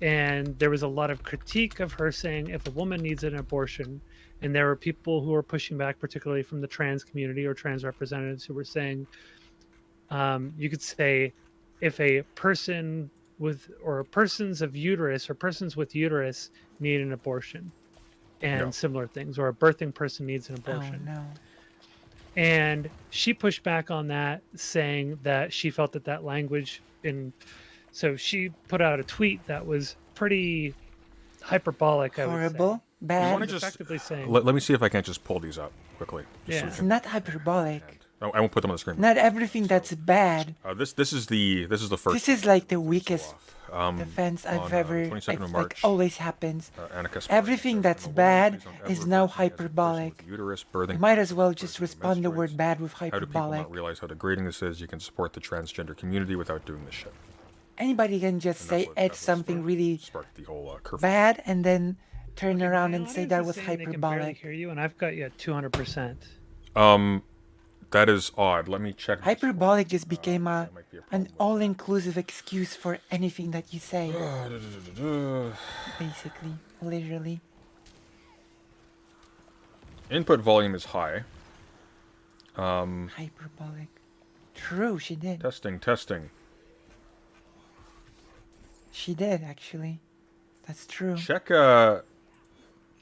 And there was a lot of critique of her saying if a woman needs an abortion And there were people who were pushing back, particularly from the trans community or trans representatives, who were saying, you could say, if a person with, or persons of uterus, or persons with uterus need an abortion, and similar things, or a birthing person needs an abortion. Oh no. And she pushed back on that, saying that she felt that that language so she put out a tweet that was pretty hyperbolic. Horrible, I bad. want to just effectively saying, let me see if I can't just pull these up quickly. Yeah. It's not hyperbolic. I won't put them on the screen. Not everything that's bad. This is the first. This is like the weakest Um, defense I've on, ever. 22nd of Like March, always happens. Annika Sparks Everything says, that's "No woman bad please don't is ever now refer to me as a person hyperbolic. with uterus, birthing You might as pains, well person just who respond the word menstruates. bad with How do people hyperbolic. not realize how degrading this is? You can support the transgender community without doing this shit." Anybody can just And say that's what something really sparked the whole kerfuffle. bad and then turn around my and say audience that is was saying they can barely hyperbolic. hear you, and I've got you at 200%. That is odd. Let me check. this. Hyperbolic just became That might be a an problem. all-inclusive excuse for anything that you say. Basically, literally. Input volume is high. Hyperbolic. True, she did. Testing. She did, actually. That's true. Check. Never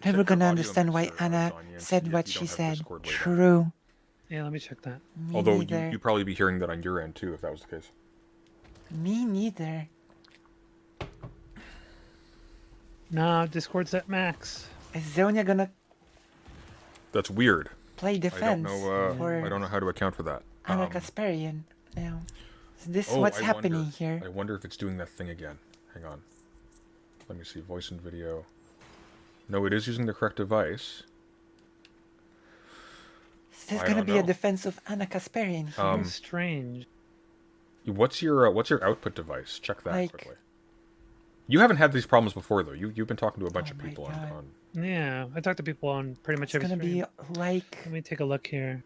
your gonna audio understand why mixer, Anna Sonia, and see said if what you she don't have said. Discord way down. True. Yeah, let me check that. Me Although neither. you'd probably be hearing that on your end too, if that was the case. Me neither. No, Discord's at max. Is Zonia gonna That's weird. play defense I don't know how to account for that. Anna Kasparian now? Is this Oh, what's I happening wonder, here? I wonder if it's doing that thing again. Hang on. Let me see. Voice and video. No, it is using the correct device. Is this I gonna don't be a know. defense of Anna Kasparian here? Strange. What's your output device? Check that Like- quickly. You haven't had these problems before though. You've been talking to a bunch Oh of my people God. on. Yeah, I talk to people on pretty much It's every gonna stream. be like Let me take a look here.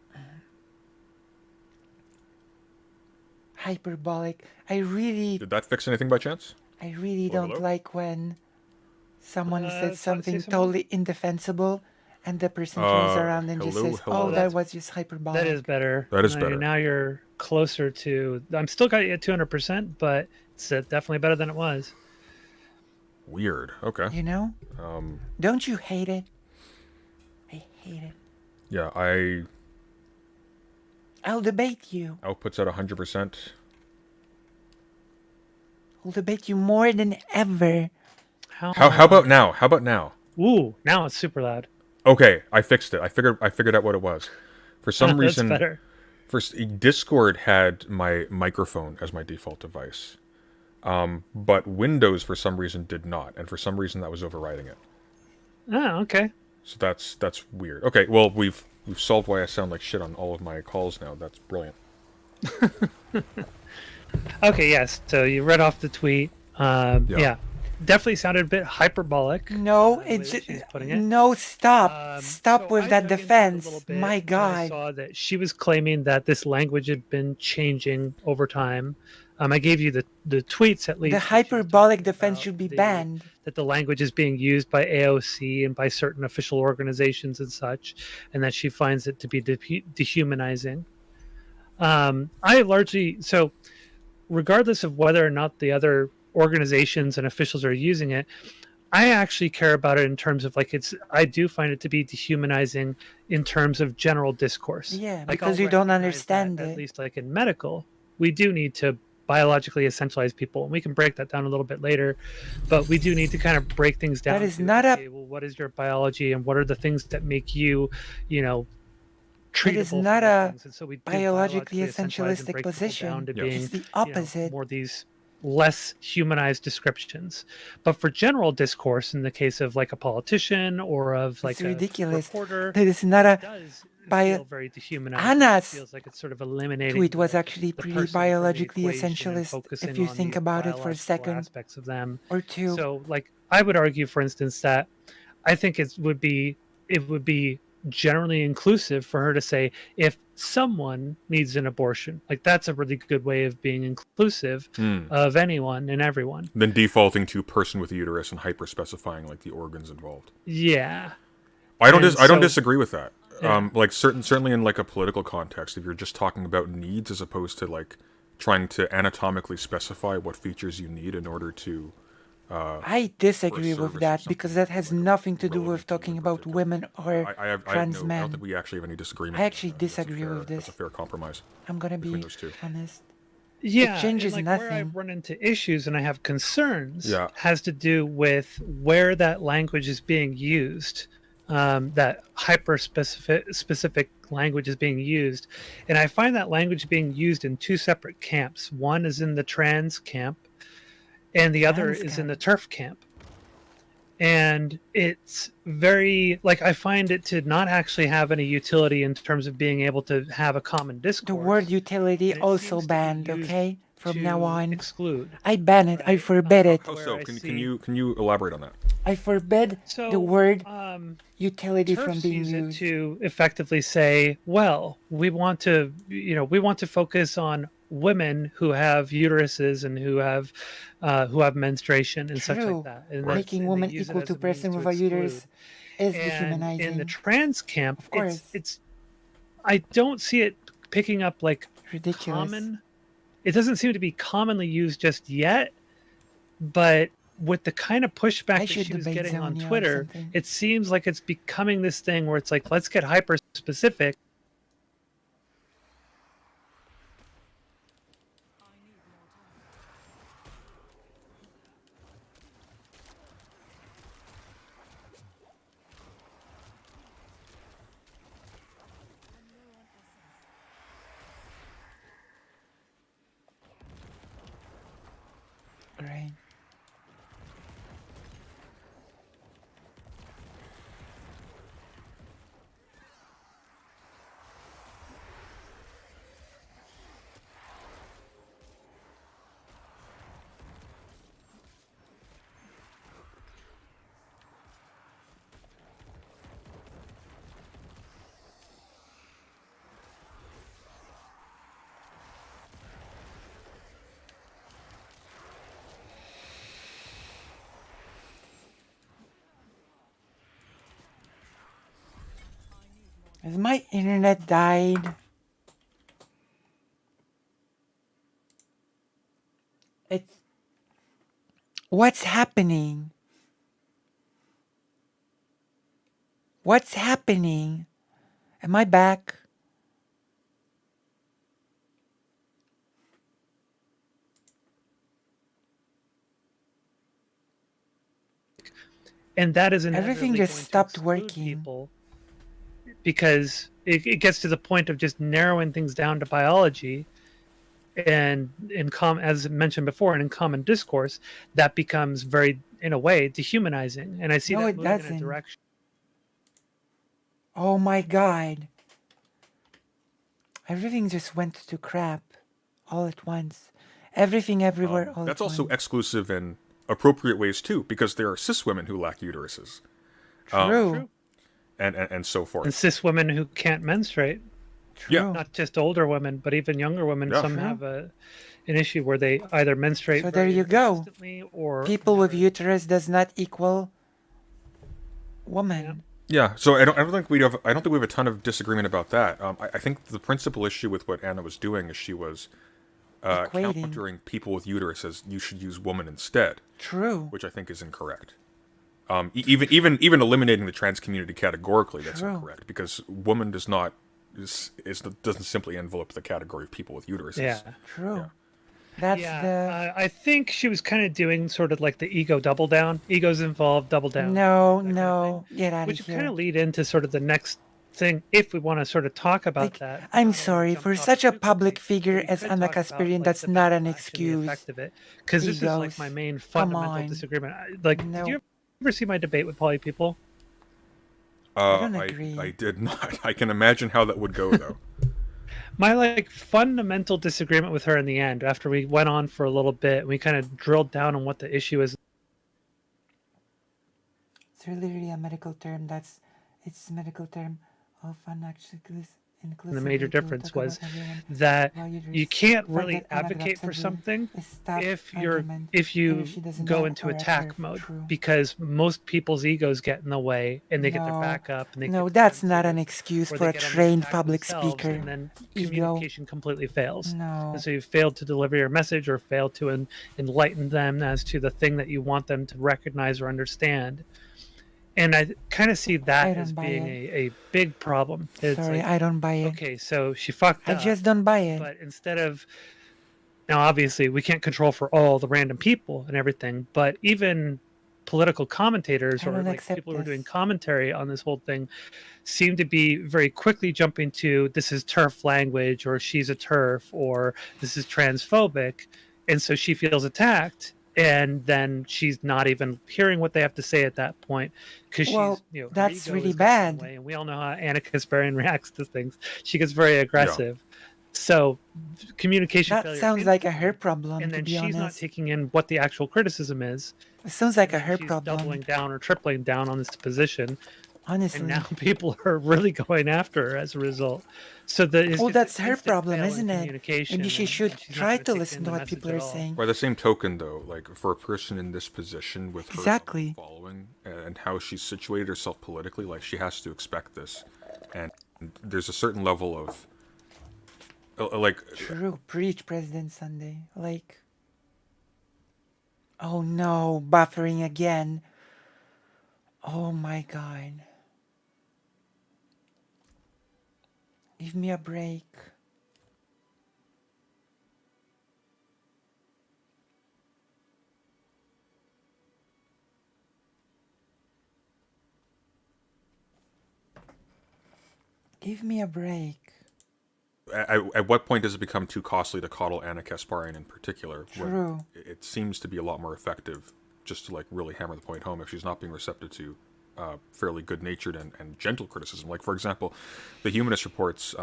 hyperbolic. I really Did that fix anything by chance? don't hello? like when someone Say says something something? totally indefensible and the person turns around and just hello, says, hello. "Oh, that That's- was just hyperbolic." That is better. That is Now- better. Now you're closer to. I'm still got you at 200%, but it's definitely better than it was. Weird. Okay. You know? Don't you hate it? I hate it. Yeah, I'll debate you. outputs at 100%. I'll debate you more than ever. How about now? How about now? Ooh, now it's super loud. Okay, I fixed it. I figured out what it was. For some That's reason, better. Discord had my microphone as my default device, but Windows for some reason did not, and for some reason that was overriding it. Oh, okay. So that's weird. Okay, well we've solved why I sound like shit on all of my calls now. That's brilliant. Okay, yes. So you read off the tweet. Yeah. Definitely sounded a bit hyperbolic. No, the way it's that she's putting it. no. Stop. Stop So with I that dug into it a defense. little bit, My and I God. saw that she was claiming that this language had been changing over time. I gave you the tweets at least. The that she was hyperbolic talking defense about should be the- banned. That the language is being used by AOC and by certain official organizations and such, and that she finds it to be dehumanizing. I largely so, regardless of whether or not the other organizations and officials are using it, I actually care about it in terms of like I do find it to be dehumanizing in terms of general discourse. Yeah, Like, because I'll you don't recognize understand that, it. At least like in medical, we do need to biologically essentialize people, and we can break that down a little bit later, but we do need to kind of break things down. That is to, not okay, well, what is your biology and what are the things that make you, treatable is for not those a things. And so we do biologically essentialize and essentialistic break people position. down to Yes. being, It's the opposite. more these less humanized descriptions. But for general discourse, in the case of like a politician or of like It's a ridiculous. reporter, That is not it a does bio- feel very dehumanizing. Anna's It feels like it's sort of eliminating. tweet was the- actually the pretty person from the biologically equation and essentialist focusing if you on think these about it for a biological second aspects of them. or two. So, like, I would argue, for instance, that I think it would be generally inclusive for her to say if someone needs an abortion. Like, that's a really good way of being inclusive of anyone and everyone. Then defaulting to person with a uterus and hyper specifying like the organs involved. Yeah. I don't And I don't so- disagree with that. Yeah. Like certainly in like a political context, if you're just talking about needs as opposed to like trying to anatomically specify what features you need in order to. I disagree with that because that has nothing to do with talking about women or trans I men. don't think we actually have any disagreement. I actually disagree with this. That's a fair compromise. I'm gonna between be those two. honest. Yeah, It changes and like where I nothing. run into issues and I have concerns Yeah. has to do with where that language is being used. That hyper specific language is being used, and I find that language being used in two separate camps. One is in the trans camp, and the other Trans is in camp. the turf camp. And it's very like I find it to not actually have any utility in terms of being able to have a common discourse. The word utility and it also seems to be banned, used okay? From now to on. exclude. I ban it. I forbid it. How so? I Can see- you elaborate on that? I forbid So the word utility Turf from being sees it used. to effectively say, well, we want to focus on women who have uteruses and who have menstruation and such True. like that. And Making and they women use it equal as to a means person to with a uterus exclude. is And dehumanizing. in the trans camp, Of course. it's I don't see it picking up like ridiculous. common. It doesn't seem to be commonly used just yet, but with the kind of pushback that should she was debate getting on Zonia or Twitter, something. it seems like it's becoming this thing where it's like, let's get hyper specific. Great. Has my internet died? It's... What's happening? What's happening? Am I back? And that is Everything inevitably just going to stopped exclude working. people because it gets to the point of just narrowing things down to biology. And as mentioned before, and in common discourse, that becomes very, in a way, dehumanizing. And I see No, that it moving in doesn't. a direction. Oh my god. Everything just went to crap all at once. Everything everywhere all That's at also once. exclusive in appropriate ways too, because there are cis women who lack uteruses. True. And so forth. And cis women who can't menstruate. True. Yeah. Not just older women, but even younger women. Yeah. Some True. have an issue where they either menstruate So there very you go. inconsistently or People with uterus does not equal woman. Yeah, so I don't think we have a ton of disagreement about that. I think the principal issue with what Anna was doing is she was Equating. countering people with uterus as you should use woman instead. True. Which I think is incorrect. Even eliminating the trans community categorically, that's True. incorrect because woman doesn't simply envelope the category of people with uteruses. Yeah. True. Yeah. That's I think she was kind of doing sort of like the ego double down. Ego's involved, double down. No, get out Which of would here. kind of lead into sort of the next thing if we want to sort of talk about that. I'm sorry, for such a public figure as Anna Kasparian, that's not an excuse. Because this is like my main fundamental disagreement. Like, did you ever see my debate with Poly People? I don't agree. I did not. I can imagine how that would go though. My like fundamental disagreement with her in the end, after we went on for a little bit, we kind of drilled down on what the issue is. It's really a medical term. It's a medical term. All fun actually. And the major difference was that you can't really advocate for something if you go into attack mode, because most people's egos get in the way and they get their back up and they No, get that's not an excuse or for they a get on the trained attack public themselves, speaker. and then Ego. communication completely fails. No. And so you failed to deliver your message or failed to enlighten them as to the thing that you want them to recognize or understand. And I kind of see that as being a big problem. It's Sorry, like, I don't buy it. okay, so she fucked up. I just don't buy it. But instead of, now obviously we can't control for all the random people and everything, but even political commentators or like people who are doing commentary on this whole thing seem to be very quickly jumping to, this is TERF language, or she's a TERF, or this is transphobic. And so she feels attacked. And then she's not even hearing what they have to say at that point, because she's, you know, that's really bad. And we all know how Anna Kasparian reacts to things. She gets very aggressive. Yeah. So communication failure sounds like a her problem. And then to be she's honest. Not taking in what the actual criticism is. It sounds like a her problem. Doubling down or tripling down on this position. Honestly. And now people are really going after her as a result. So that's her problem, isn't it? Maybe she should try to listen to what people are saying. By the same token, though, like for a person in this position with her following and how she's situated herself politically, like she has to expect this. And there's a certain level of like true, preach, President Sunday. Like, oh no, buffering again. Oh my god. Give me a break. Give me a break. At what point does it become too costly to coddle Anna Kasparian in particular? True. It seems to be a lot more effective just to like really hammer the point home if she's not being receptive to fairly good-natured and gentle criticism. Like, for example, the Humanist Report's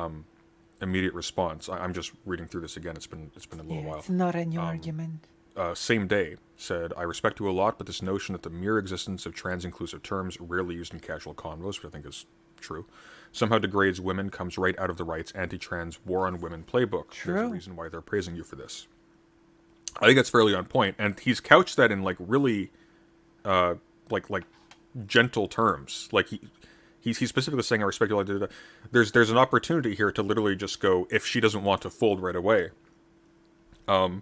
immediate response. I'm just reading through this again. It's been a little while. It's not a new argument. Same day said, I respect you a lot, but this notion that the mere existence of trans-inclusive terms, rarely used in casual convos, which I think is true, somehow degrades women, comes right out of the right's anti-trans war on women playbook. True. There's a reason why they're praising you for this. I think that's fairly on point, and he's couched that in like really, like gentle terms. Like he's specifically saying, I respect you a lot. There's an opportunity here to literally just go, if she doesn't want to fold right away. Hey,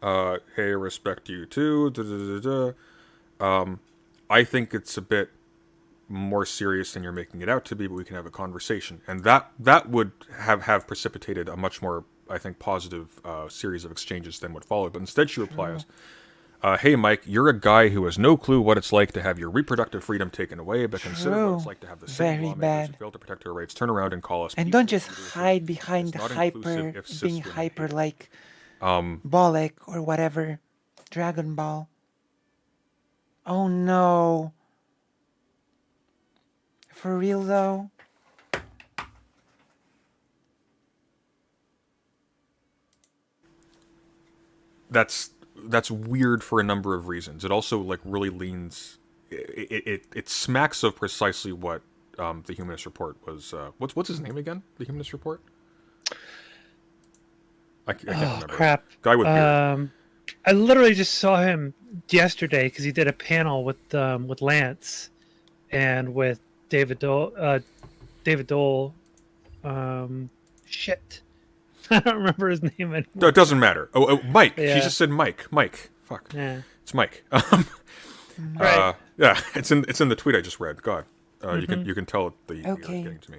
I respect you too. I think it's a bit more serious than you're making it out to be, but we can have a conversation. And that would have precipitated a much more, I think, positive series of exchanges than what followed. But instead she replies, hey, Mike, you're a guy who has no clue what it's like to have your reproductive freedom taken away, but consider what it's like to have the same lawmakers who fail to protect our rights turn around and call us and don't just hide behind being hyper like Bolek or whatever. Dragon Ball. Oh no. For real though? That's weird for a number of reasons. It also like really leans. It smacks of precisely what the Humanist Report was. What's his name again? The Humanist Report. I can't remember. Crap. Guy with beard. I literally just saw him yesterday because he did a panel with Lance and with David Dole. Shit. I don't remember his name anymore. No, it doesn't matter. Oh, Mike. Yeah. He just said Mike. Fuck. Yeah. It's Mike. Right. Yeah, it's in the tweet I just read. God, you can tell the getting to me.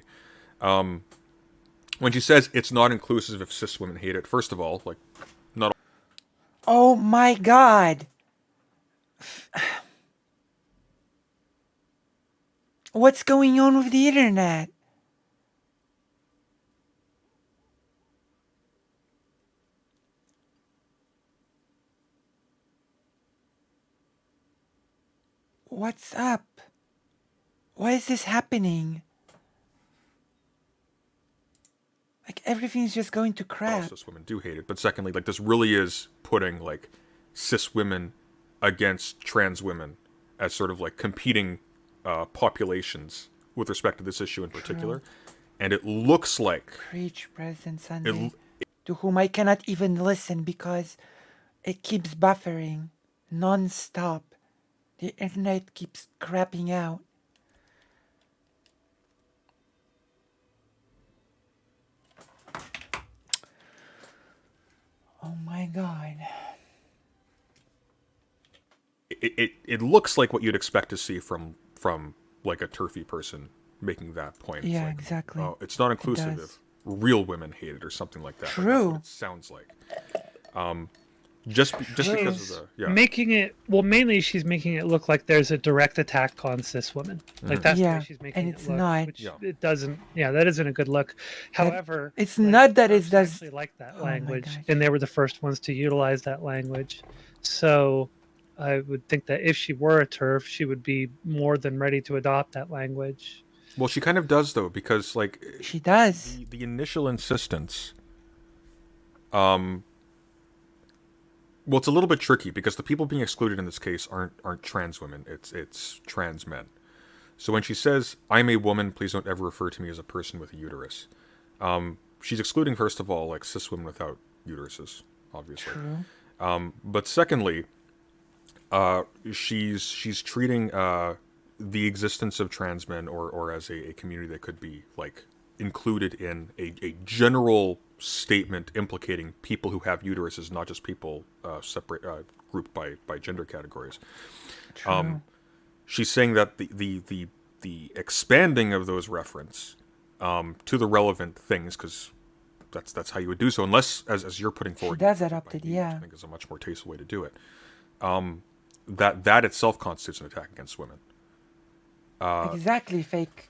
When she says it's not inclusive if cis women hate it, first of all, like not. Oh my God. What's going on with the internet? What's up? Why is this happening? Like everything's just going to crap. Cis women do hate it, but secondly, like this really is putting like cis women against trans women as sort of like competing populations with respect to this issue in particular. and it looks like Preach, President Sunday, to whom I cannot even listen because it keeps buffering non-stop. The internet keeps crapping out. Oh my god. It looks like what you'd expect to see from like a turfy person making that point. Yeah, like, exactly. Oh, it's not inclusive does. if real women hate it or something like that. Like, that's True. what it sounds like. Just because of the making it mainly she's making it look like there's a direct attack on cis women. Like that's the way she's making and it's it look. not. Which it doesn't. Yeah, that isn't a good look. However, it's not that it does. Actually like that Oh my language, gosh. and they were the first ones to utilize that language. So, I would think that if she were a TERF, she would be more than ready to adopt that language. Well, she kind of does though, because like she does. The initial insistence. Well, it's a little bit tricky because the people being excluded in this case aren't trans women. It's trans men. So when she says, "I'm a woman, please don't ever refer to me as a person with a uterus," she's excluding first of all like cis women without uteruses, obviously. True. But secondly, she's treating the existence of trans men or as a community that could be like included in a general statement implicating people who have uteruses, not just people separate grouped by gender categories. True. She's saying that the expanding of those reference to the relevant things, because that's how you would do so, unless as you're putting forward, she does adopt it, yeah. I think is a much more tasteful way to do it. That itself constitutes an attack against women. Exactly, fake.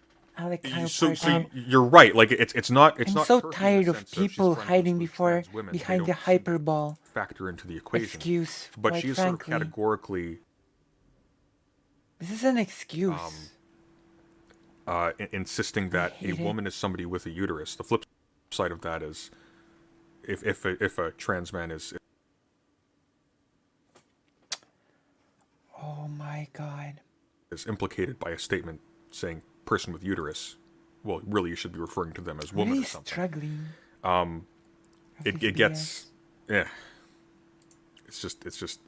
So you're right. Like it's not. I'm not so tired of people hiding behind the hyperbole. Factor into the equation. Excuse, but she is sort of frankly. categorically. This is an excuse. Insisting that a woman is somebody with a uterus. The flip side of that is, if a trans man is. Oh my god. Is implicated by a statement saying person with uterus, well, really you should be referring to them as woman really or something. Struggling. It gets, It's just,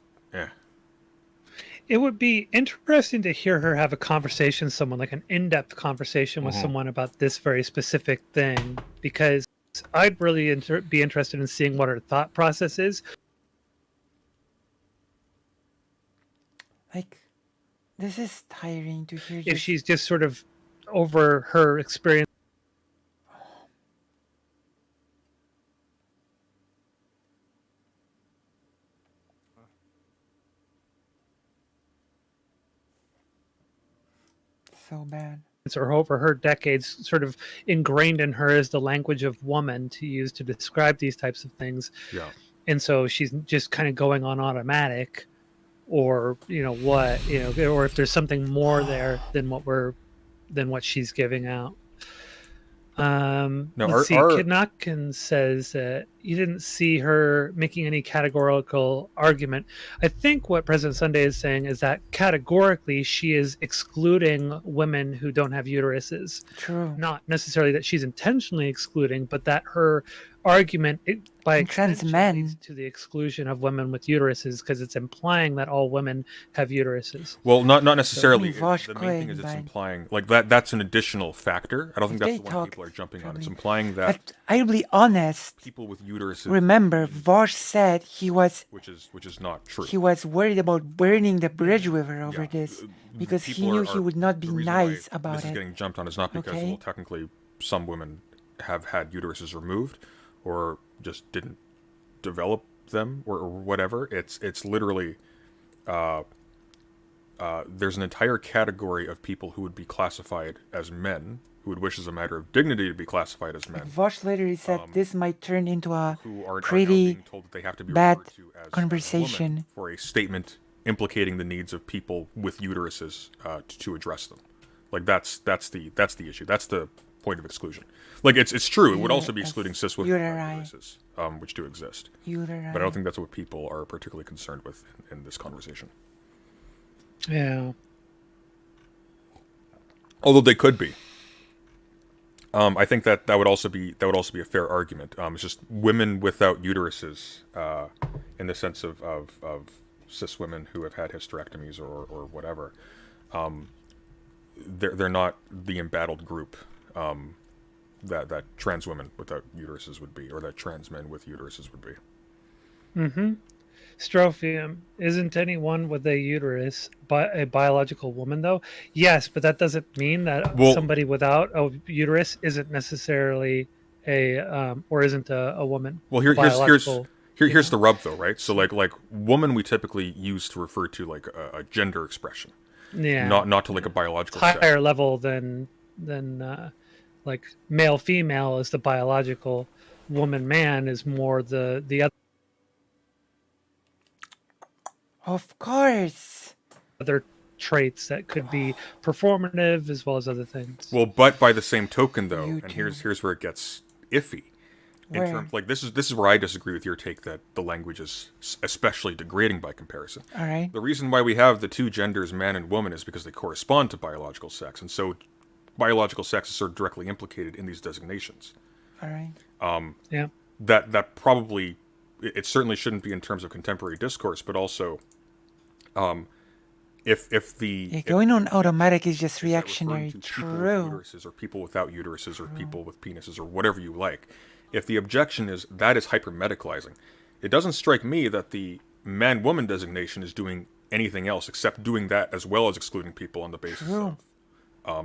It would be interesting to hear her have a conversation, someone like an in-depth conversation with someone about this very specific thing, because I'd really be interested in seeing what her thought process is. Like, this is tiring to hear. If she's just sort of over her experience. So bad. Or over her decades, sort of ingrained in her is the language of woman to use to describe these types of things. Yeah. And so she's just kind of going on automatic, or or if there's something more there than what she's giving out. Let's see. Kidnakin says that you didn't see her making any categorical argument. I think what President Sunday is saying is that categorically she is excluding women who don't have uteruses. True. Not necessarily that she's intentionally excluding, but that her argument by trans men leads to the exclusion of women with uteruses, because it's implying that all women have uteruses. Well, not necessarily. So, the main thing is it's implying like that's an additional factor. I don't think that's the one people are jumping on. It's implying that. But I'll be honest. People with uteruses. Remember, Vosh said he was. Which is not true. He was worried about burning the bridge with her over this because he knew he would not be nice about this it. Is getting jumped on is not because well, technically some women have had uteruses removed, or just didn't develop them, or whatever. It's literally there's an entire category of people who would be classified as men, who would wish as a matter of dignity to be classified as men. Vosh later said this might turn into a are pretty told that they have to be bad as conversation for a statement implicating the needs of people with uteruses to address them. Like that's the issue. That's the point of exclusion. Like it's true. It would also be excluding cis women uteruses, which do exist. But I don't think that's what people are particularly concerned with in this conversation. Yeah. Although they could be. I think that would also be a fair argument. It's just women without uteruses, in the sense of cis women who have had hysterectomies or whatever. They're not the embattled group that trans women without uteruses would be, or that trans men with uteruses would be. Mm-hmm. Strophium, isn't anyone with a uterus a biological woman, though? Yes, but that doesn't mean that somebody without a uterus isn't necessarily or isn't a woman. Well, here's the rub, though, right? So like woman we typically use to refer to like a gender expression, not to like a biological higher sex. level than like male female is the biological, woman man is more the other. Of course. Other traits that could be performative as well as other things. Well, but by the same token, though, and here's where it gets iffy. In terms, like this is where I disagree with your take that the language is especially degrading by comparison. All right. The reason why we have the two genders, man and woman, is because they correspond to biological sex, and so biological sex is sort of directly implicated in these designations. All right. Yeah. That probably it certainly shouldn't be in terms of contemporary discourse, but also. If going on automatic is just reactionary. True. People with uteruses or people without uteruses or people with penises or whatever you like. If the objection is that is hypermedicalizing, it doesn't strike me that the man-woman designation is doing anything else except doing that as well as excluding people on the basis of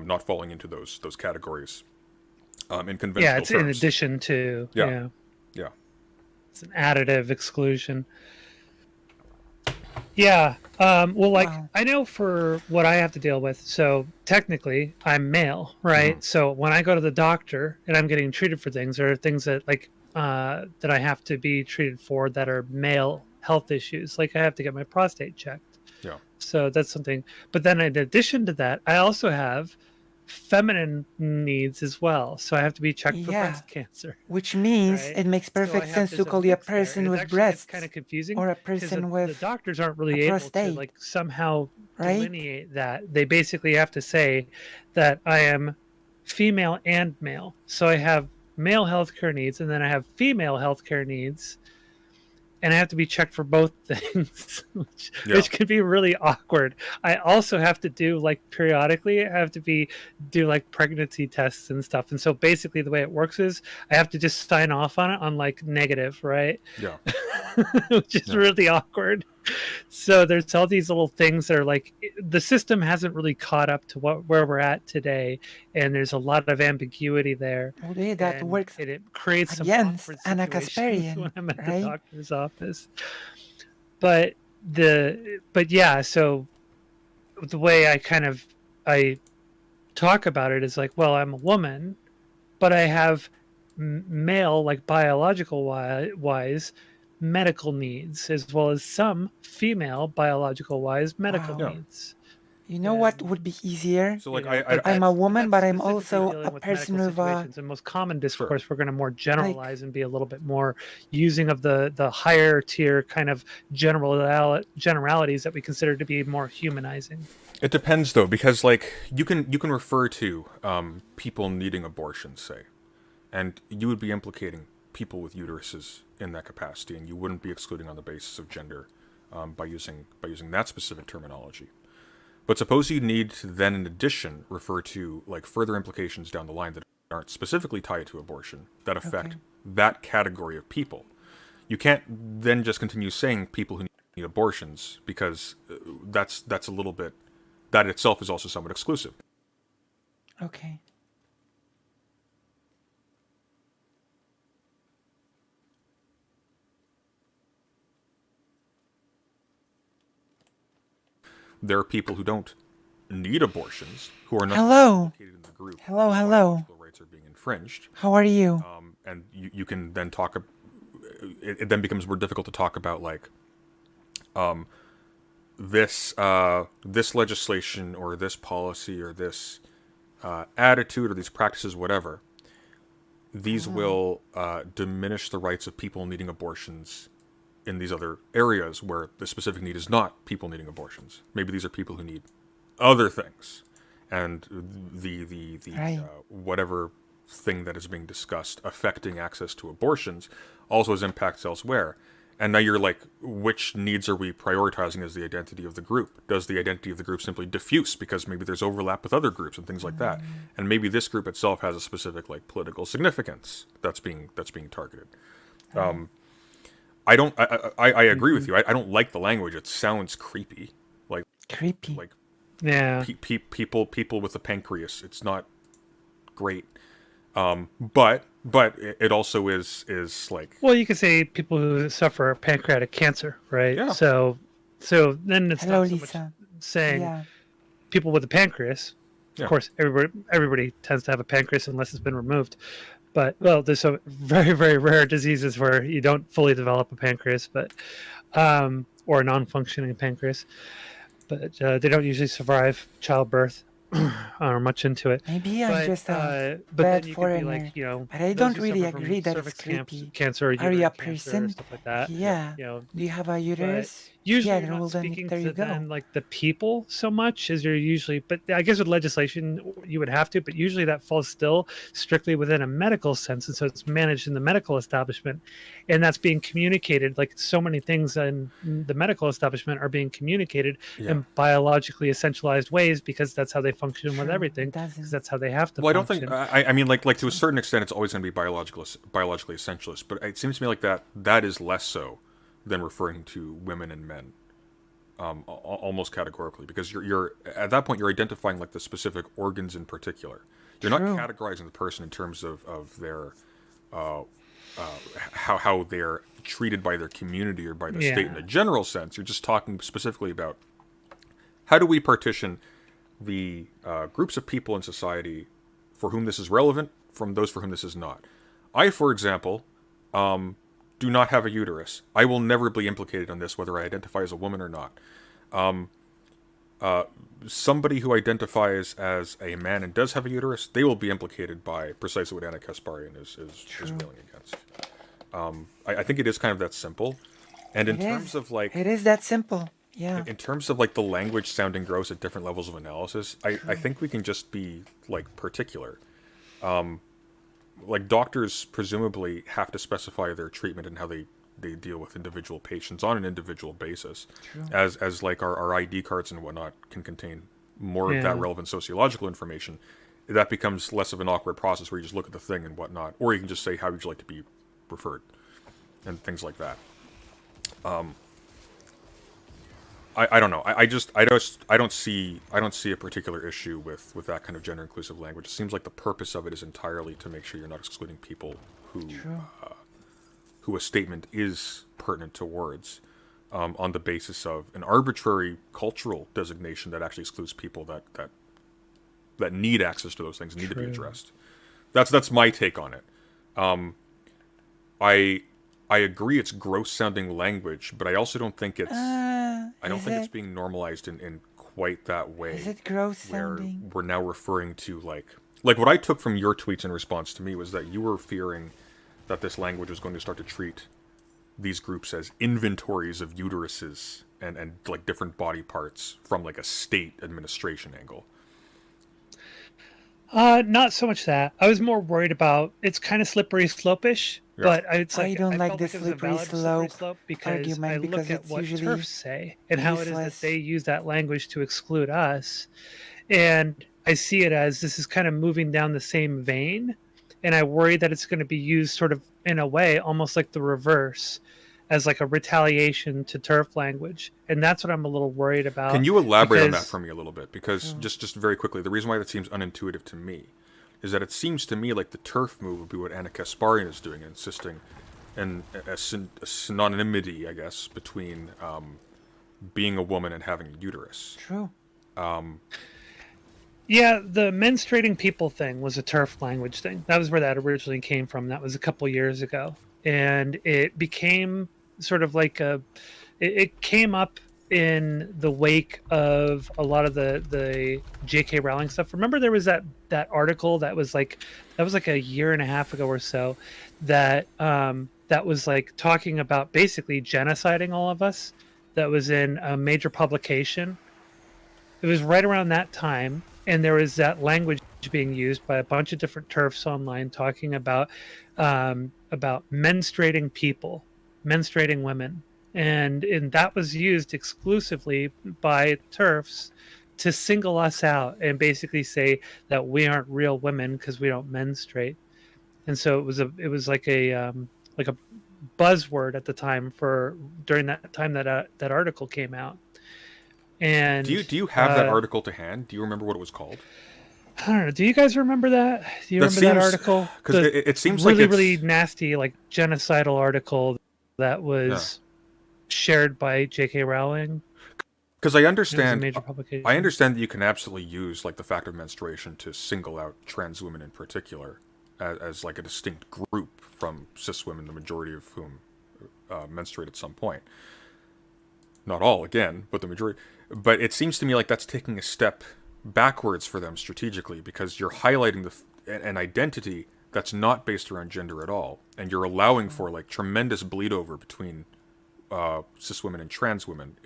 not falling into those categories in conventional Yeah, it's terms. in addition to Yeah. It's an additive exclusion. Yeah. Well, I know for what I have to deal with, so technically I'm male, right? Mm-hmm. So when I go to the doctor and I'm getting treated for things, there are things that that I have to be treated for that are male health issues. Like I have to get my prostate checked. Yeah. So that's something. But then in addition to that, I also have feminine needs as well. So I have to be checked for breast cancer. Which means it makes perfect sense to call you a person with breasts. Kind of confusing. Or a person with the doctors aren't really able to like somehow delineate that. They basically have to say that I am female and male. So I have male healthcare needs and then I have female healthcare needs. And I have to be checked for both things, which can be really awkward. I also have to do like periodically, I have to do like pregnancy tests and stuff. And so basically the way it works is I have to just sign off on it on like negative, right? Yeah. Which is really awkward. So there's all these little things that are like the system hasn't really caught up to where we're at today, and there's a lot of ambiguity there. Oh, yeah, that works. It creates some against awkward Anna situations Kasparian, when I'm at right? the doctor's office. But yeah, so the way I talk about it is like, well, I'm a woman, but I have male, like biological wise medical needs, as well as some female biological wise medical needs. You know what would be easier? So like I'm a woman, but I'm also dealing a with person medical with situations. In most common discourse, we're going to more generalize and be a little bit more using of the higher tier kind of generalities that we consider to be more humanizing. It depends though, because like you can refer to people needing abortions, say, and you would be implicating people with uteruses in that capacity, and you wouldn't be excluding on the basis of gender by using that specific terminology. But suppose you need to then, in addition, refer to like further implications down the line that aren't specifically tied to abortion that affect that category of people. You can't then just continue saying people who need abortions, because that's a little bit, that itself is also somewhat exclusive. Okay. There are people who don't need abortions, who are not located in the group. Hello. Biological rights are being infringed. How are you? And you can then talk. It then becomes more difficult to talk about like this legislation or this policy or this attitude or these practices, whatever. These will diminish the rights of people needing abortions in these other areas where the specific need is not people needing abortions. Maybe these are people who need other things, and the whatever thing that is being discussed affecting access to abortions also has impacts elsewhere. And now you're like, which needs are we prioritizing as the identity of the group? Does the identity of the group simply diffuse because maybe there's overlap with other groups and things like that? And maybe this group itself has a specific like political significance that's being targeted. I agree with you. I don't like the language. It sounds creepy. Like creepy. Like yeah. People with a pancreas. It's not great. But it also is like, well, you could say people who suffer pancreatic cancer, right? Yeah. So then it's Hello, not so Lisa. much saying Yeah. people with a pancreas. Yeah. Of course, everybody tends to have a pancreas unless it's been removed. But well, there's some very, very rare diseases where you don't fully develop a pancreas, but or a non-functioning pancreas. But they don't usually survive childbirth or much into it. Maybe I'm just a but bad then you could be foreigner. like, you know, But I those don't who really suffer from agree that it's cervix creepy. cancer, or Are you uterine a cancer, person? stuff like that. Yeah. You know, Do you have a uterus? usually Yeah, you're not well then speaking there to you go. then like the people so much as you're usually, but I guess with legislation you would have to, but usually that falls still strictly within a medical sense, and so it's managed in the medical establishment, and that's being communicated. Like so many things in the medical establishment are being communicated in biologically essentialized ways because that's how they function with everything, because that's how they have to well, I don't function. think. I mean, like to a certain extent, it's always going to be biologically essentialist. But it seems to me like that is less so than referring to women and men, almost categorically, because you're at that point you're identifying like the specific organs in particular. You're not categorizing the person in terms of their how they're treated by their community or by the state in a general sense. You're just talking specifically about how do we partition the groups of people in society for whom this is relevant from those for whom this is not. I, for example, do not have a uterus. I will never be implicated on this, whether I identify as a woman or not. Somebody who identifies as a man and does have a uterus, they will be implicated by precisely what Anna Kasparian is railing against. I think it is kind of that simple. And in terms of like... It is that simple. Yeah. In terms of like the language sounding gross at different levels of analysis, I think we can just be like particular. Like doctors presumably have to specify their treatment and how they deal with individual patients on an individual basis. As like our ID cards and whatnot can contain more of that relevant sociological information, that becomes less of an awkward process where you just look at the thing and whatnot, or you can just say how would you like to be referred and things like that. I don't know. I don't see a particular issue with that kind of gender inclusive language. It seems like the purpose of it is entirely to make sure you're not excluding people who a statement is pertinent towards, on the basis of an arbitrary cultural designation that actually excludes people that need access to those things and need to be addressed. That's my take on it. I agree it's gross sounding language, but I also don't think it's it's being normalized in quite that way. Is it gross sounding? Where we're now referring to like what I took from your tweets in response to me was that you were fearing that this language was going to start to treat these groups as inventories of uteruses and like different body parts from like a state administration angle. Not so much that. I was more worried about it's kind of slippery slope-ish, but it's like I don't like the it was a slippery valid slope because argument I look because at it's what usually TERFs say and how it is useless. that they use that language to exclude us, and I see it as this is kind of moving down the same vein, and I worry that it's going to be used sort of in a way almost like the reverse, as like a retaliation to TERF language, and that's what I'm a little worried about. Can you elaborate on that for me a little bit? Because just very quickly, the reason why that seems unintuitive to me is that it seems to me like the TERF move would be what Anna Kasparian is doing, insisting in a synonymity, I guess, between being a woman and having a uterus. True. Yeah, the menstruating people thing was a TERF language thing. That was where that originally came from. That was a couple years ago. And it became sort of like it came up in the wake of a lot of the J.K. Rowling stuff. Remember there was that article that was like a year and a half ago or so that was like talking about basically genociding all of us. That was in a major publication. It was right around that time. And there was that language being used by a bunch of different turfs online talking about menstruating people, menstruating women, and that was used exclusively by turfs to single us out and basically say that we aren't real women because we don't menstruate. And so it was like a buzzword at the time for during that time that article came out. And do you have that article to hand? Do you remember what it was called? I don't know. Do you guys remember that? Do you remember that article? Because it seems really, like really nasty, like genocidal article that was shared by J.K. Rowling. Because I understand, major publication. I understand that you can absolutely use like the fact of menstruation to single out trans women in particular as like a distinct group from cis women, the majority of whom menstruate at some point. Not all, again, but the majority. But it seems to me like that's taking a step backwards for them strategically, because you're highlighting an identity that's not based around gender at all, and you're allowing for like tremendous bleed over between cis women and trans women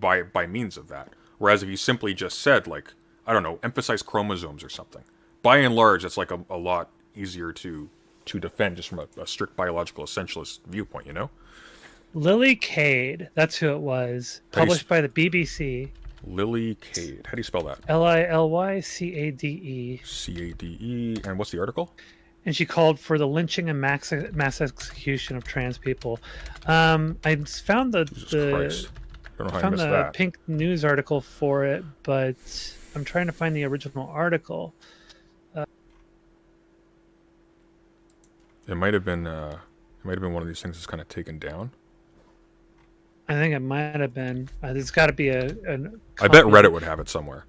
by means of that. Whereas if you simply just said, like, I don't know, emphasize chromosomes or something, by and large, that's like a lot easier to defend just from a strict biological essentialist viewpoint, you know? Lily Cade, that's who it was, published by the BBC. Lily Cade. How do you spell that? Lilycade. Cade. And what's the article? And she called for the lynching and mass execution of trans people. I found the Pink News article for it, but I'm trying to find the original article. It might have been one of these things that's kind of taken down. I think it might have been. There's got to be a I bet Reddit would have it somewhere.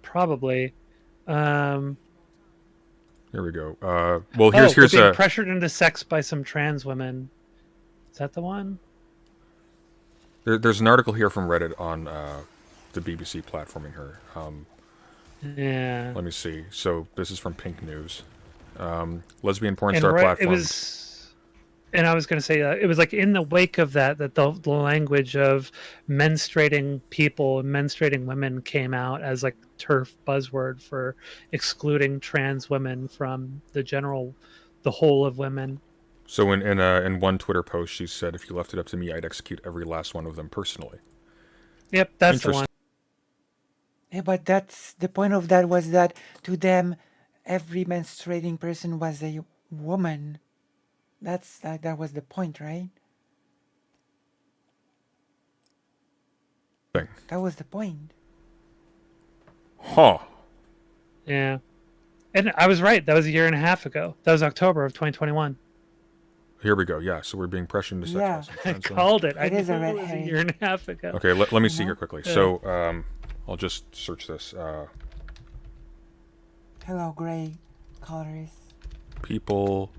Probably. Here we go. Well, here's being pressured into sex by some trans women. Is that the one? There's an article here from Reddit on the BBC platforming her. Yeah. Let me see. So this is from Pink News. Lesbian porn star platform. It was. And I was going to say it was like in the wake of that the language of menstruating people and menstruating women came out as like turf buzzword for excluding trans women from the whole of women. So in one Twitter post, she said, "If you left it up to me, I'd execute every last one of them personally." Yep, that's the one. Yeah, but that's the point of that was that to them, every menstruating person was a woman. That was the point, right? That was the point. Huh. Yeah. And I was right. That was a year and a half ago. That was October of 2021. Here we go. Yeah, so we're being pressured into sexualizing. I called it. It is a red herring. A year and a half ago. Okay, let me see here quickly. So I'll just search this. Hello, gray colors. People.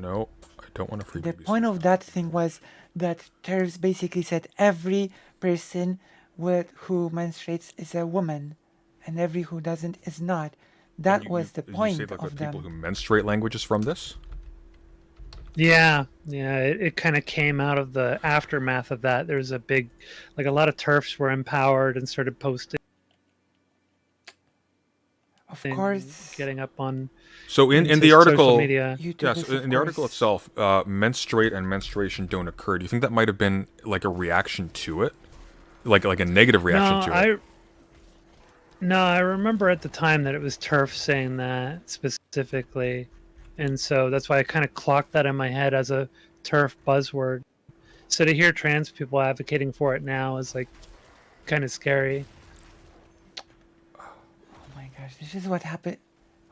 No, I don't want to free. The point of that thing was that TERFs basically said every person who menstruates is a woman, and every who doesn't is not. That was the point you say, like, of the them. people who menstruate languages from this? Yeah. It kind of came out of the aftermath of that. There's a big, like a lot of TERFs were empowered and started posting. Of course, getting up on. So in the article, yes, in the article itself, menstruate and menstruation don't occur. Do you think that might have been like a reaction to it, like a negative reaction to it? No, I remember at the time that it was TERF saying that specifically, and so that's why I kind of clocked that in my head as a TERF buzzword. So to hear trans people advocating for it now is like kind of scary. This is what happened.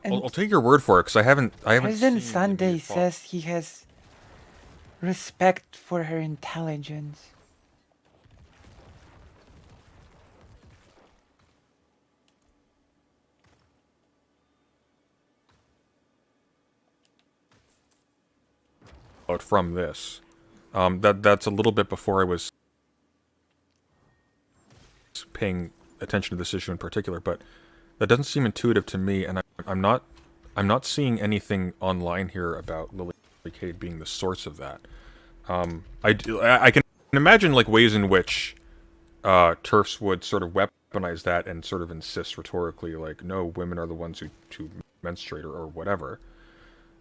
I'll take your word for it because I haven't. President Sunday says he has respect for her intelligence. From this, that's a little bit before I was paying attention to this issue in particular, but. That doesn't seem intuitive to me, and I'm not seeing anything online here about Lily Cade being the source of that. I can imagine like ways in which TERFs would sort of weaponize that and sort of insist rhetorically, like, no, women are the ones who menstruate or whatever.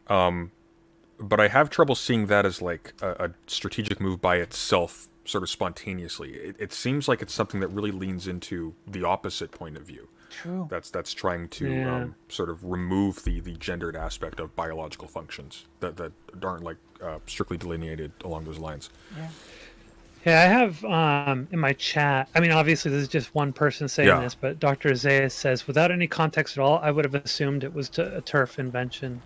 But I have trouble seeing that as like a strategic move by itself, sort of spontaneously. It seems like it's something that really leans into the opposite point of view. True. That's trying to sort of remove the gendered aspect of biological functions that aren't like strictly delineated along those lines. Yeah. Yeah, I have in my chat. I mean, obviously, this is just one person saying this, but Dr. Zayas says, without any context at all, I would have assumed it was a turf invention.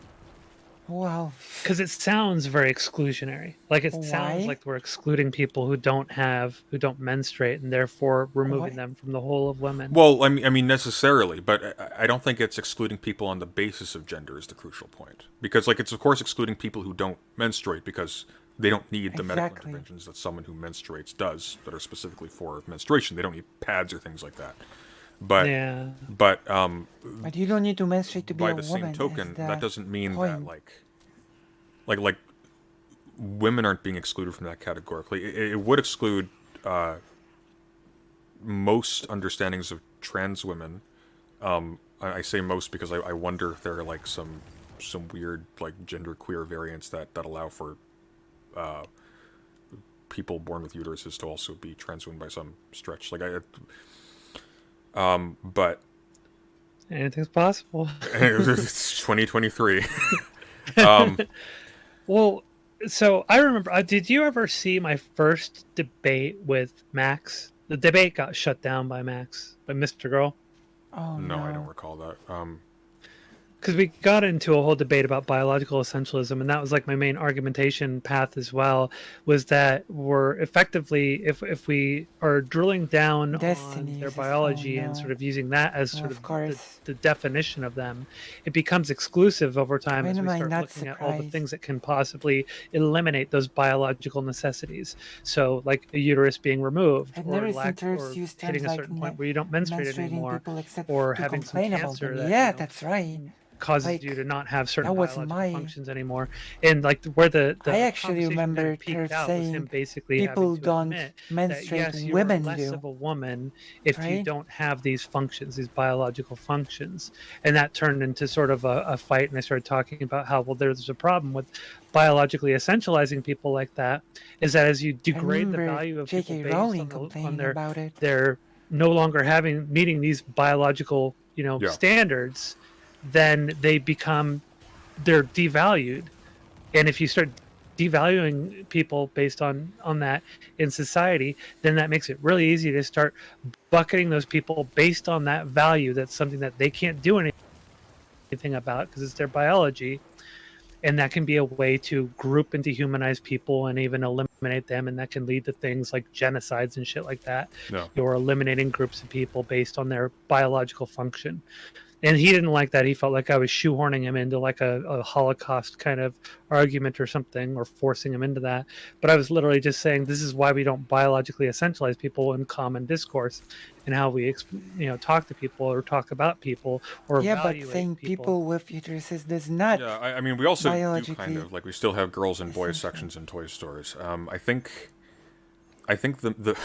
Wow. Because it sounds very exclusionary. Like it sounds like we're excluding people who don't menstruate, and therefore removing them from the whole of women. Well, I mean necessarily, but I don't think it's excluding people on the basis of gender is the crucial point. Because like it's of course excluding people who don't menstruate because they don't need the medical interventions that someone who menstruates does that are specifically for menstruation. They don't need pads or things like that. But but you don't need to menstruate to be a woman. By the same token, that doesn't mean that like women aren't being excluded from that categorically. It would exclude most understandings of trans women. I say most because I wonder if there are like some weird like gender queer variants that allow for people born with uteruses to also be trans women by some stretch. Like but anything's possible. It's 2023. Well, so I remember. Did you ever see my first debate with Max? The debate got shut down by Max, by Mr. Girl. Oh no, I don't recall that. Because we got into a whole debate about biological essentialism, and that was like my main argumentation path as well, was that we're effectively, if we are drilling down on their biology and sort of using that as sort of the definition of them, it becomes exclusive over time as we start looking at all the things that can possibly eliminate those biological necessities. So like a uterus being removed, or hitting a certain point where you don't menstruate anymore, or having some cancer that, that's right, causes you to not have certain biological functions anymore. And like where the I actually remember her saying people don't menstruate, yes, women less do. of a woman if you don't have these functions, these biological functions. And that turned into sort of a fight, and I started talking about how, well, there's a problem with biologically essentializing people like that, is that as you degrade the value of people based on their no longer meeting these biological standards, then they're devalued. And if you start devaluing people based on that in society, then that makes it really easy to start bucketing those people based on that value. That's something that they can't do anything about because it's their biology. And that can be a way to group and dehumanize people and even eliminate them. And that can lead to things like genocides and shit like that. You're eliminating groups of people based on their biological function. And he didn't like that. He felt like I was shoehorning him into like a Holocaust kind of argument or something, or forcing him into that. But I was literally just saying this is why we don't biologically essentialize people in common discourse and how we talk to people or talk about people or evaluate but saying people with uteruses does not. Yeah, I mean we also do kind of like we still have girls and boys sections in toy stores. I think the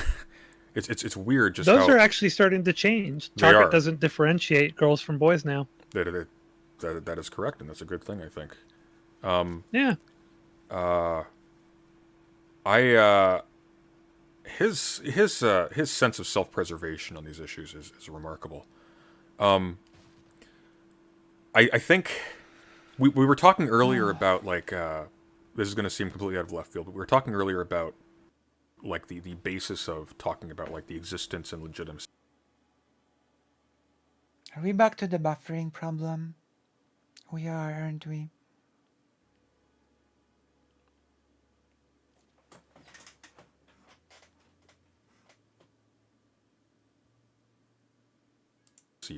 It's weird. Just those are actually starting to change. Target doesn't differentiate girls from boys now. That is correct, and that's a good thing, I think. His sense of self-preservation on these issues is remarkable. I think we were talking earlier about like this is going to seem completely out of left field, but we were talking earlier about like the basis of talking about like the existence and legitimacy. Are we back to the buffering problem? We are, aren't we?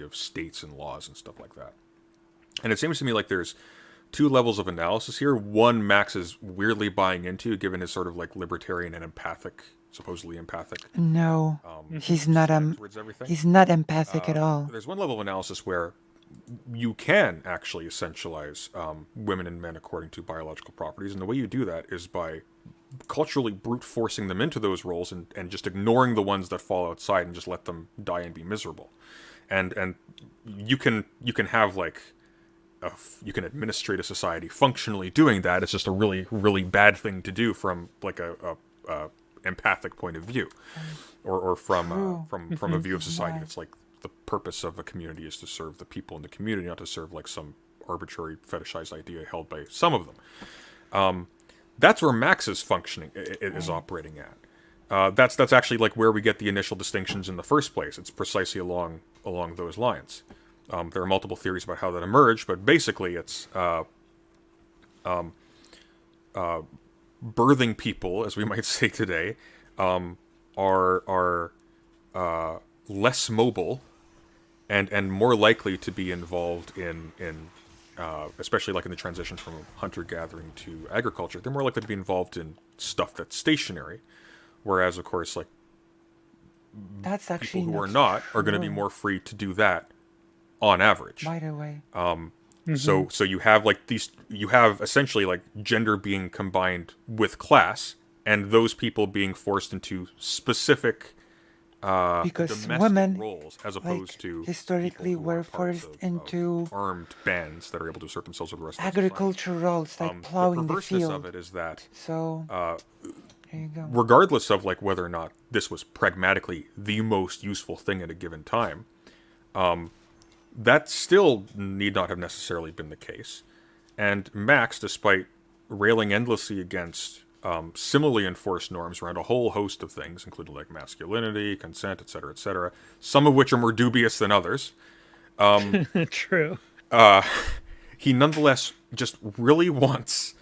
Of states and laws and stuff like that. And it seems to me like there's two levels of analysis here. One Max is weirdly buying into, given his sort of like libertarian and empathic, supposedly empathic. No, he's not. He's not empathic at all. There's one level of analysis where you can actually essentialize women and men according to biological properties, and the way you do that is by culturally brute forcing them into those roles and just ignoring the ones that fall outside and just let them die and be miserable. And you can have like you can administrate a society functionally doing that. It's just a really, really bad thing to do from like a empathic point of view, or from a view of society. It's like the purpose of a community is to serve the people in the community, not to serve like some arbitrary fetishized idea held by some of them. That's where Max's functioning is operating at. That's actually like where we get the initial distinctions in the first place. It's precisely along those lines. There are multiple theories about how that emerged, but basically it's birthing people, as we might say today, are less mobile and more likely to be involved in especially like in the transition from hunter-gathering to agriculture. They're more likely to be involved in stuff that's stationary, whereas, of course, like that's actually people who are not are going to be more free to do that on average. By the way. So you have like you have essentially like gender being combined with class, and those people being forced into specific because domestic women roles, as opposed to historically were forced into armed bands that are able to assert themselves with the rest agriculture roles, like plowing the field. The perverseness of it is that there you go. Regardless of like whether or not this was pragmatically the most useful thing at a given time, that still need not have necessarily been the case. And Max, despite railing endlessly against similarly enforced norms around a whole host of things, including like masculinity, consent, etc., some of which are more dubious than others. True. He nonetheless just really wants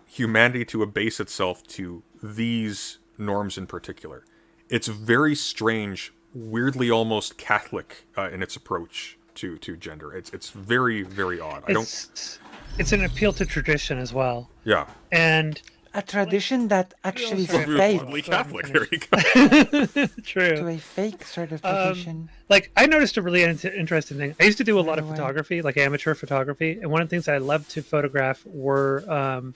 humanity to abase itself to these norms in particular. It's very strange, weirdly almost Catholic in its approach to gender. It's very, very odd. It's an appeal to tradition as well. Yeah. And a tradition that actually is fake. Catholic. There you go. True. To a fake sort of tradition. Like I noticed a really interesting thing. I used to do a lot of photography, like amateur photography, and one of the things I loved to photograph were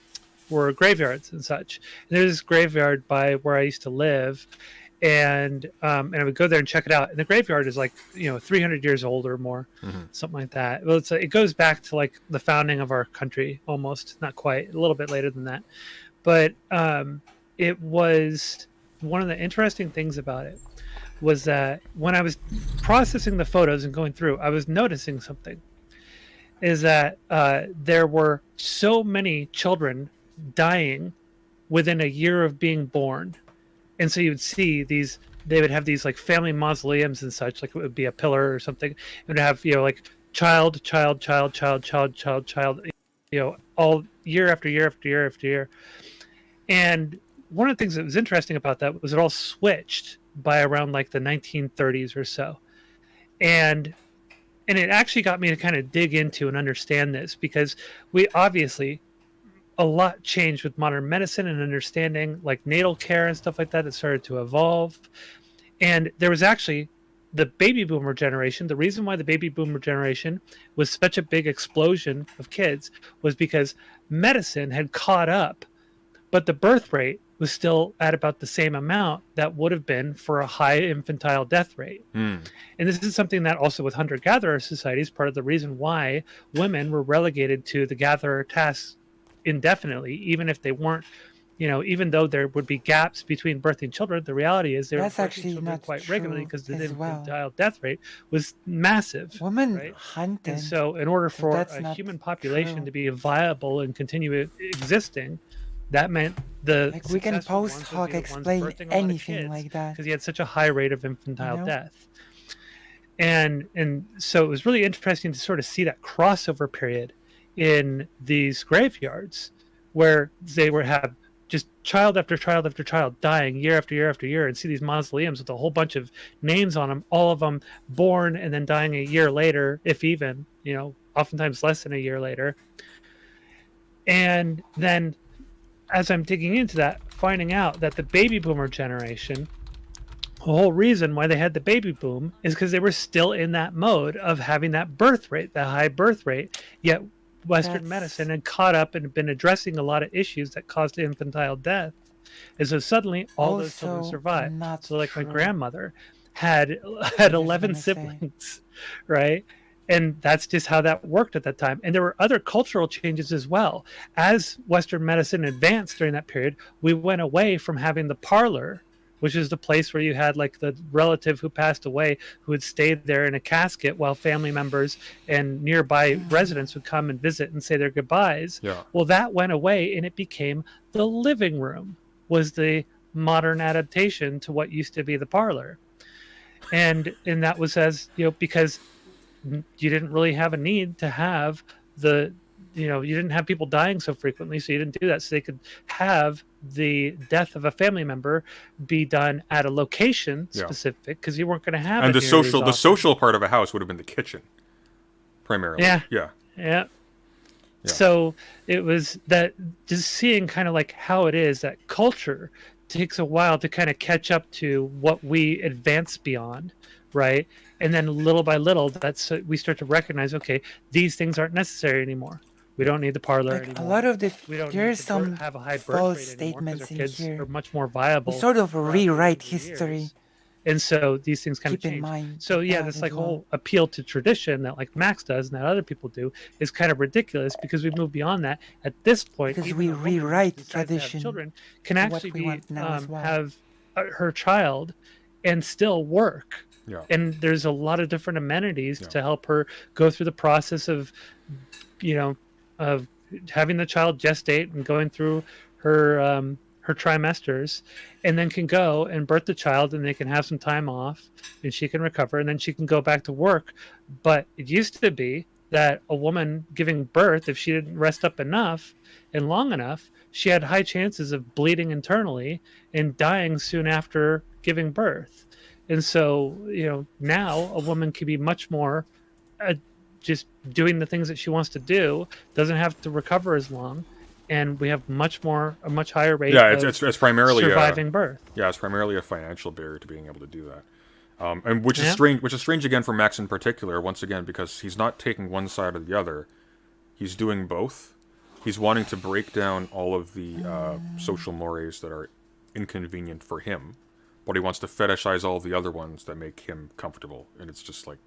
graveyards and such. And there's this graveyard by where I used to live, and I would go there and check it out. And the graveyard is like 300 years old or more, something like that. Well, it goes back to like the founding of our country, almost, not quite, a little bit later than that. But it was one of the interesting things about it was that when I was processing the photos and going through, I was noticing something. Is that there were so many children dying within a year of being born. And so you would see they would have these like family mausoleums and such, like it would be a pillar or something. It would have, like child, all year after year after year after year. And one of the things that was interesting about that was it all switched by around like the 1930s or so. And it actually got me to kind of dig into and understand this, because we obviously a lot changed with modern medicine and understanding like natal care and stuff like that. It started to evolve. And there was actually the baby boomer generation. The reason why the baby boomer generation was such a big explosion of kids was because medicine had caught up, but the birth rate was still at about the same amount that would have been for a high infantile death rate. And this is something that also with hunter-gatherer societies, part of the reason why women were relegated to the gatherer tasks indefinitely, even if they weren't, even though there would be gaps between birthing children, the reality is they were birthing children quite regularly because the infantile death rate was massive. Women hunted. And so in order for a human population to be viable and continue existing, that meant we can post hoc explain anything like that because he had such a high rate of infantile death. And so it was really interesting to sort of see that crossover period in these graveyards where they would have just child after child after child dying year after year after year, and see these mausoleums with a whole bunch of names on them, all of them born and then dying a year later, if even, oftentimes less than a year later. And then as I'm digging into that, finding out that the baby boomer generation, the whole reason why they had the baby boom is because they were still in that mode of having that birth rate, that high birth rate, yet Western medicine and caught up and been addressing a lot of issues that caused infantile death. And so suddenly all those children Also survived. not So like my true. grandmother had just 11 gonna say. siblings, right? And that's just how that worked at that time. And there were other cultural changes as well. As Western medicine advanced during that period, we went away from having the parlor, which is the place where you had like the relative who passed away who would stay there in a casket while family members and nearby residents would come and visit and say their goodbyes. Yeah. Well, that went away and it became the living room was the modern adaptation to what used to be the parlor. And that was as, because you didn't really have a need to have you didn't have people dying so frequently, so you didn't do that. So they could have the death of a family member be done at a location specific because you weren't going to have. And it the social part of a house would have been the kitchen, primarily. Yeah. So it was that just seeing kind of like how it is that culture takes a while to kind of catch up to what we advance beyond, right? And then little by little, we start to recognize, okay, these things aren't necessary anymore. We don't need the parlor anymore. A lot of there's some have a high false birth rate statements in kids here. are much more viable. We sort of rewrite history. And so these things kind of Keep in change. mind So yeah, that this as like well. whole appeal to tradition that like Max does and that other people do is kind of ridiculous because we've moved beyond that. At this point, Because even we a woman who rewrite decides to have tradition children can to what actually we want now as well. have her child and still work. Yeah. And there's a lot of different amenities to help her go through the process of, of having the child gestate and going through her trimesters, and then can go and birth the child, and they can have some time off, and she can recover, and then she can go back to work. But it used to be that a woman giving birth, if she didn't rest up enough and long enough, she had high chances of bleeding internally and dying soon after giving birth. And so, now a woman can be much more just doing the things that she wants to do, doesn't have to recover as long, and we have a much higher rate of it's primarily surviving birth. Yeah, it's primarily a financial barrier to being able to do that. And which is strange again for Max in particular, once again, because he's not taking one side or the other. He's doing both. He's wanting to break down all of the social mores that are inconvenient for him, but he wants to fetishize all the other ones that make him comfortable. And it's just like,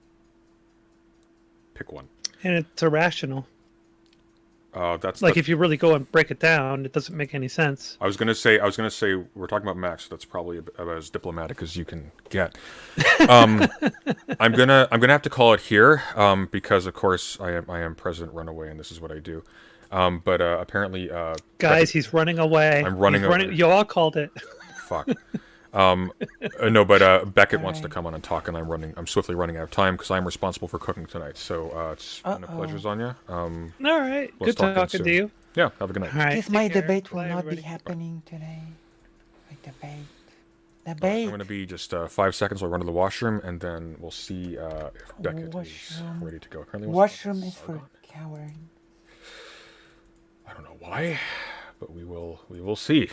pick one. And it's irrational. That's if you really go and break it down, it doesn't make any sense. I was gonna say we're talking about Max. So that's probably about as diplomatic as you can get. I'm gonna have to call it here because of course I am President Runaway and this is what I do. But apparently, guys, he's running away. I'm running away. You all called it. Fuck. No, but Beckett wants to come on and talk, and I'm swiftly running out of time because I'm responsible for cooking tonight. So it's been a pleasure, Zanya. All right, good talking to you. Yeah, have a good night. All right, Guess my care. debate will Bye, not everybody. be happening today. My I'm debate. going to be just 5 seconds. I'll run to the washroom, and then we'll see if Beckett is ready to go. Apparently Washroom is for cowards. I don't know why, but we will see.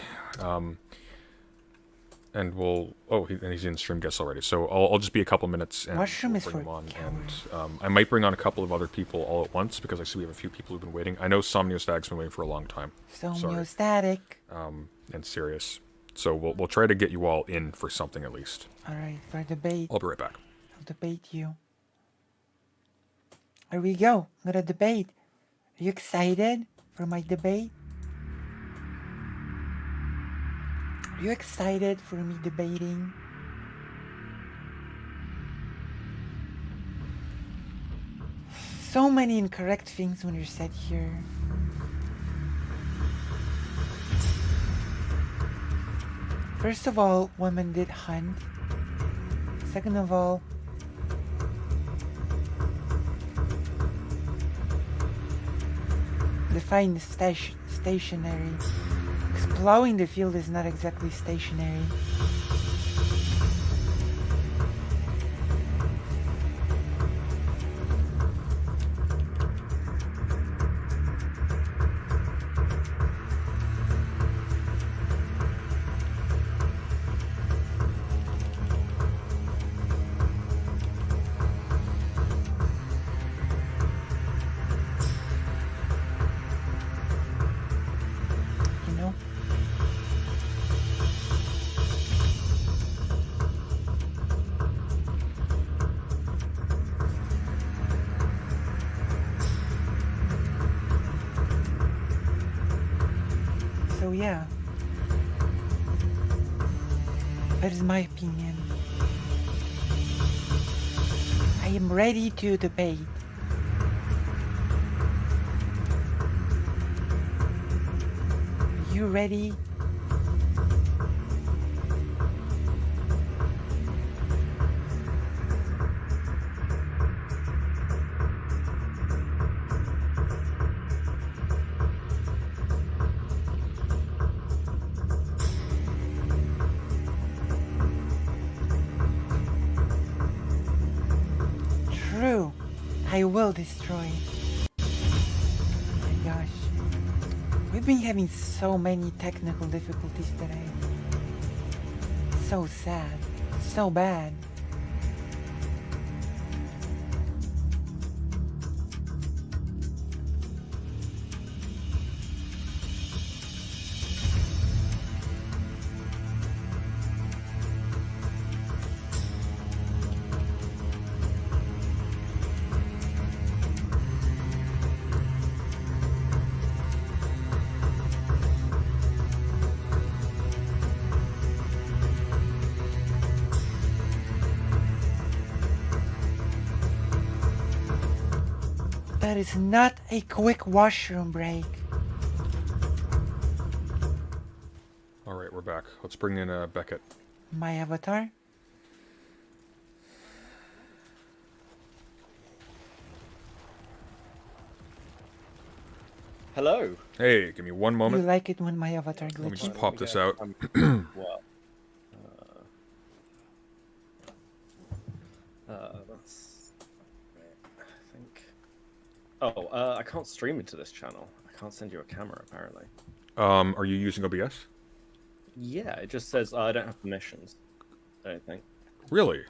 And he's in stream guests already, so I'll just be a couple minutes and Washroom is bring for him on. cowards. And I might bring on a couple of other people all at once because I see we have a few people who've been waiting. I know Somniostag's been waiting for a long time. Somniostatic. And Sirius. So we'll try to get you all in for something at least. All right, for debate. I'll be right back. I'll debate you. Here we go. I'm gonna debate. Are you excited for my debate? Are you excited for me debating? So many incorrect things when you're said here. First of all, women did hunt. Second of all, define stationary. Because plowing the field is not exactly stationary. That is my opinion. I am ready to debate. Are you ready? True. I will destroy. Oh my gosh. We've been having so many technical difficulties today. So sad. So bad. That is not a quick washroom break. Alright, we're back. Let's bring in Beckett. My avatar? Hello. Hey, give me one You moment. like it when my avatar glitches? Let me just pop this out. Well, that's. I think. Oh, I can't stream into this channel. I can't send you a camera, apparently. Are you using OBS? Yeah, it just says I don't have permissions. I don't think. Really?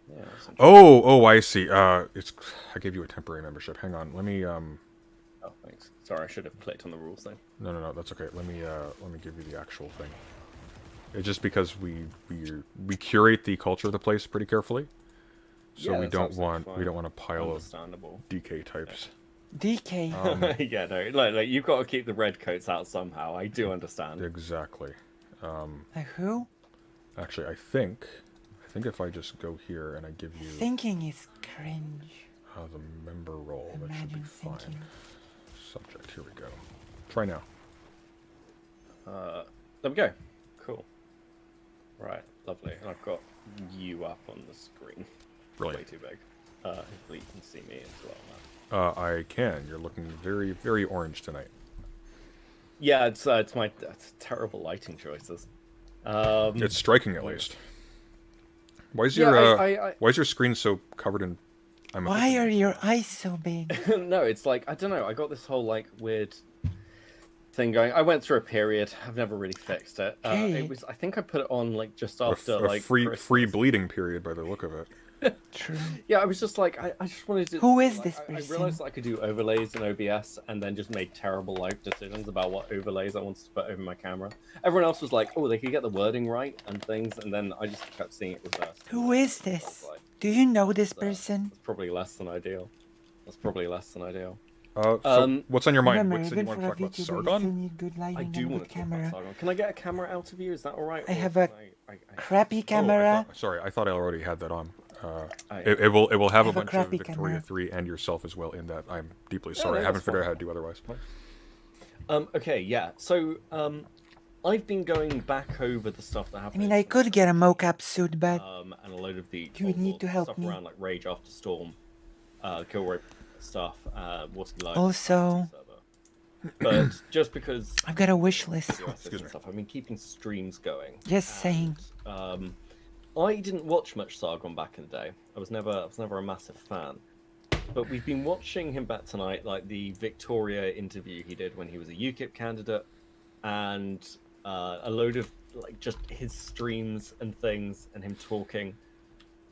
Yeah. Oh, I see. It's. I gave you a temporary membership. Hang on. Let me. Oh, thanks. Sorry, I should have clicked on the rules thing. No, that's okay. Let me give you the actual thing. It's just because we curate the culture of the place pretty carefully, so Yeah, we that's don't absolutely want fine. we don't want a pile of Understandable. DK types. DK. Yeah, no, like you've got to keep the red coats out somehow. I do understand. Exactly. Who? Actually, I think if I just go here and I give you Thinking is cringe. the member role, that should be Imagine fine. thinking. Subject. Here we go. Try now. There we go. Cool. Right, lovely. And I've got you up on the screen. Brilliant. Way too big. Hopefully you can see me as well now. I can. You're looking very, very orange tonight. Yeah, it's terrible lighting choices. It's striking, at least. Why is Yeah, your why is your screen so covered in? Why are your eyes so big? No, it's like I don't know. I got this whole like weird thing going. I went through a period. I've never really fixed it. It was. I think I put it on like just after a free bleeding period by the look of it. True. Yeah, I was just like, I just wanted to. Who is like, this I person? realized that I could do overlays in OBS, and then just made terrible life decisions about what overlays I wanted to put over my camera. Everyone else was like, oh, they could get the wording right and things, and then I just kept seeing it reversed. Who is this? Do you know this person? That's probably less than ideal. So what's on your mind? Remember, What's, you even want for to a talk about VTuber, you still Sargon? need good lighting I do and want good to talk about camera. Sargon. Can I get a camera out of you? Is that all right? I Or have a can crappy camera. Sorry, I thought I already had that on. I It will have a have a bunch of crappy Victoria camera. 3 and yourself as well in that. I'm deeply Yeah, sorry. no, I haven't that's figured out fine. how to do otherwise. Okay, yeah. So, I've been going back over the stuff that I happened. mean, I could get a mocap suit, but And a load of the you would need to help stuff me. around like Rage After Storm, Kilroy stuff, Water Live. Also, But just because I've got a wish list. Excuse me. Stuff, I've been keeping streams going. Just saying. I didn't watch much Sargon back in the day. I was never a massive fan. But we've been watching him back tonight, like the Victoria interview he did when he was a UKIP candidate, and a load of like just his streams and things, and him talking.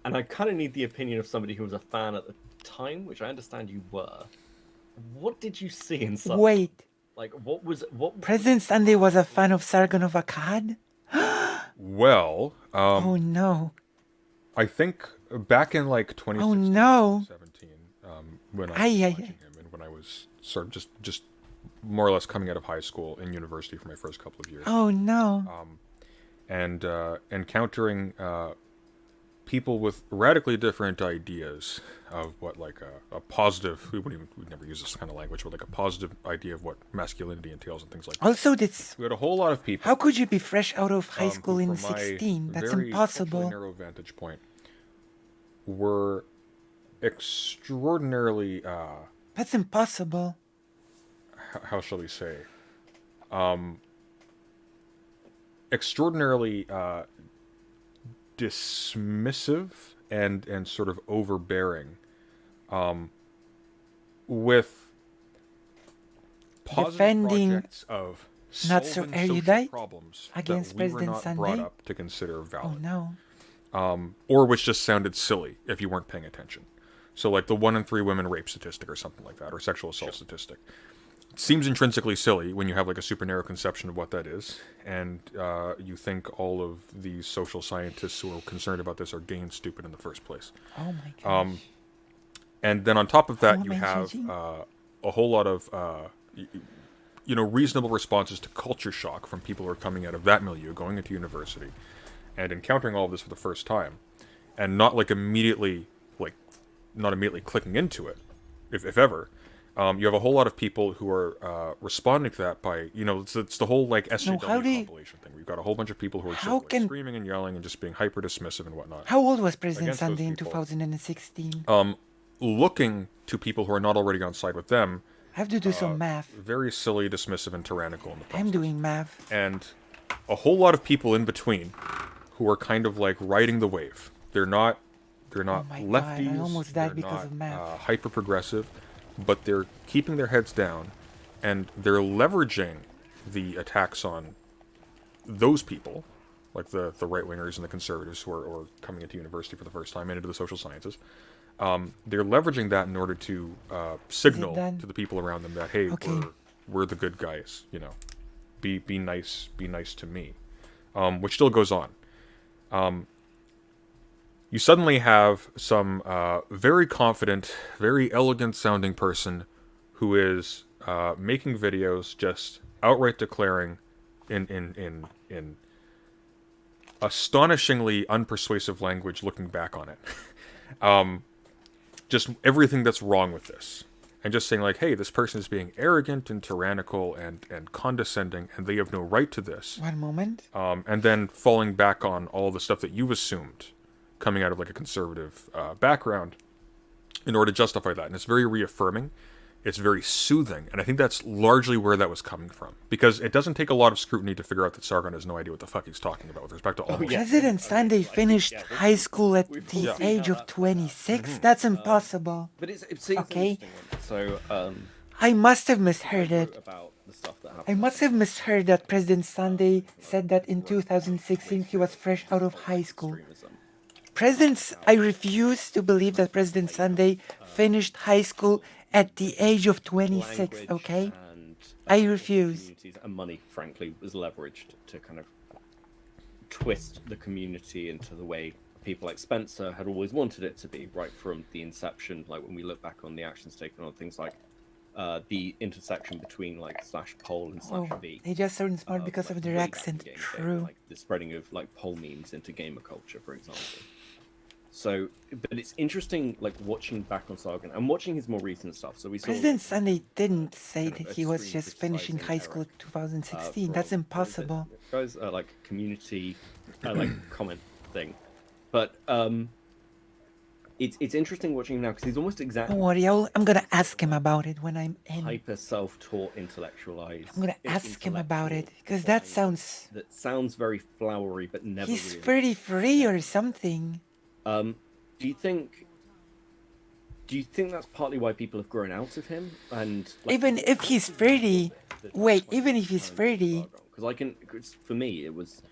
And I kind of need the opinion of somebody who was a fan at the time, which I understand you were. What did you see in Sargon? Wait. Like, what? President Sunday was a fan of Sargon of Akkad? Well, oh no. I think back in like 2016, oh no. 2017, when I was watching him and when I was sort of just more or less coming out of high school and university for my first couple of years. Oh no. and encountering people with radically different ideas of what like a positive, we'd never use this kind of language, but like a positive idea of what masculinity entails and things like that. Also, that's... We had a whole lot of people. How could you be fresh out of high school who, in from my 16? That's very impossible. narrow vantage point, were extraordinarily That's impossible. how shall we say, extraordinarily dismissive and sort of overbearing, with positive defending projects of not so solving social erudite problems against that we were President not Sunday. brought up to consider valid. Oh no. Or which just sounded silly if you weren't paying attention. So like the 1 in 3 women rape statistic or something like that, or sexual assault statistic. It seems intrinsically silly when you have like a super narrow conception of what that is, and you think all of these social scientists who are concerned about this are gay and stupid in the first place. Oh my gosh. And then on top of that, How you am I have judging? a whole lot of reasonable responses to culture shock from people who are coming out of that milieu, going into university, and encountering all of this for the first time, and not immediately clicking into it, if ever. You have a whole lot of people who are responding to that by, it's the whole like SJW compilation thing. We've got a whole bunch of people who are just screaming and yelling and just being hyper dismissive and whatnot. How old was President Against those Sunday in people. 2016? Looking to people who are not already on side with them. I have to do some math. Very silly, dismissive, and tyrannical in the process. I'm doing math. And a whole lot of people in between who are kind of like riding the wave. They're not lefties. God, I almost died they're because not, of math. hyper progressive, but they're keeping their heads down, and they're leveraging the attacks on those people, like the right wingers and the conservatives who are coming into university for the first time and into the social sciences. They're leveraging that in order to signal to the people around them that, hey, we're the good guys. Be nice to me, which still goes on. You suddenly have some very confident, very elegant-sounding person who is making videos, just outright declaring, in astonishingly unpersuasive language, looking back on it, just everything that's wrong with this, and just saying like, hey, this person is being arrogant and tyrannical and condescending, and they have no right to this. One moment. And then falling back on all the stuff that you've assumed coming out of like a conservative background in order to justify that. And it's very reaffirming. It's very soothing. And I think that's largely where that was coming from. Because it doesn't take a lot of scrutiny to figure out that Sargon has no idea what the fuck he's talking about with respect to all of President Sunday finished high school at the age of 26? That's impossible. But it's okay. So, I must have misheard it. about the stuff that happened. I must have misheard that President Sunday said that in 2016 he was fresh out of high school. I refuse to believe that President Sunday finished high school at the age of 26, okay? I refuse. And money, frankly, was leveraged to kind of twist the community into the way people like Spencer had always wanted it to be, right from the inception. Like when we look back on the actions taken on things like the intersection between like /pol and /v. They just aren't smart because of their accent. True. Like the spreading of like pol memes into gamer culture, for example. So, but it's interesting, like watching back on Sargon and watching his more recent stuff. So we saw President Sunday didn't say that he was just finishing high school in 2016. That's impossible. Guys, like community, like comment thing, but it's interesting watching him now because he's almost exactly. Don't worry, I'm gonna ask him about it when I'm in. Hyper self-taught, intellectualized. I'm gonna ask him about it because that sounds very flowery, but never. He's really 33 or something. Do you think that's partly why people have grown out of him? And like, even if he's 30, even if he's 30, because for me it was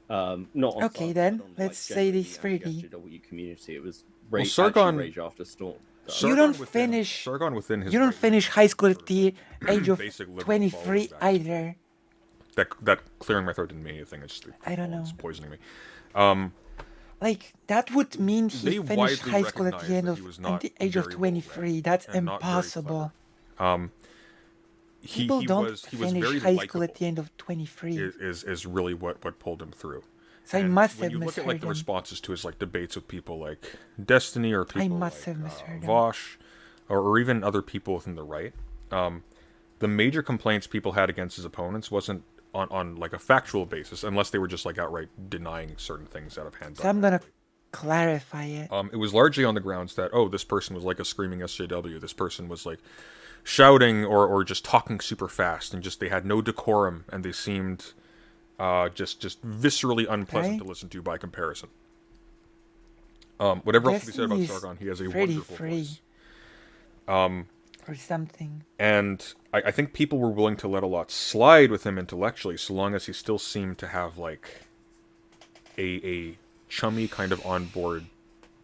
not on okay. Then let's say he's 30. Community. It was Sargon, Rage After Storm. You don't finish. Sargon within his. You don't finish high school at the age of 23 either. That clearing my throat didn't mean anything. I don't know. It's poisoning me. Like that would mean he finished high school at the age of 23. That's impossible. People don't finish high school at the end of 23. Is really what pulled him through. So I And must when have you look at like misheard the him. responses to his like debates with people like Destiny or people must like have misheard him. Vosh, or even other people within the right, the major complaints people had against his opponents wasn't on like a factual basis, unless they were just like outright denying certain things out of hand. So I'm gonna clarify it. It was largely on the grounds that, oh, this person was like a screaming SJW. This person was like shouting or just talking super fast, and just they had no decorum, and they seemed just viscerally unpleasant to listen to by comparison. Whatever else to be said about Destiny's Sargon, he has a pretty wonderful free. voice. Or something. And I think people were willing to let a lot slide with him intellectually, so long as he still seemed to have like a chummy kind of on-board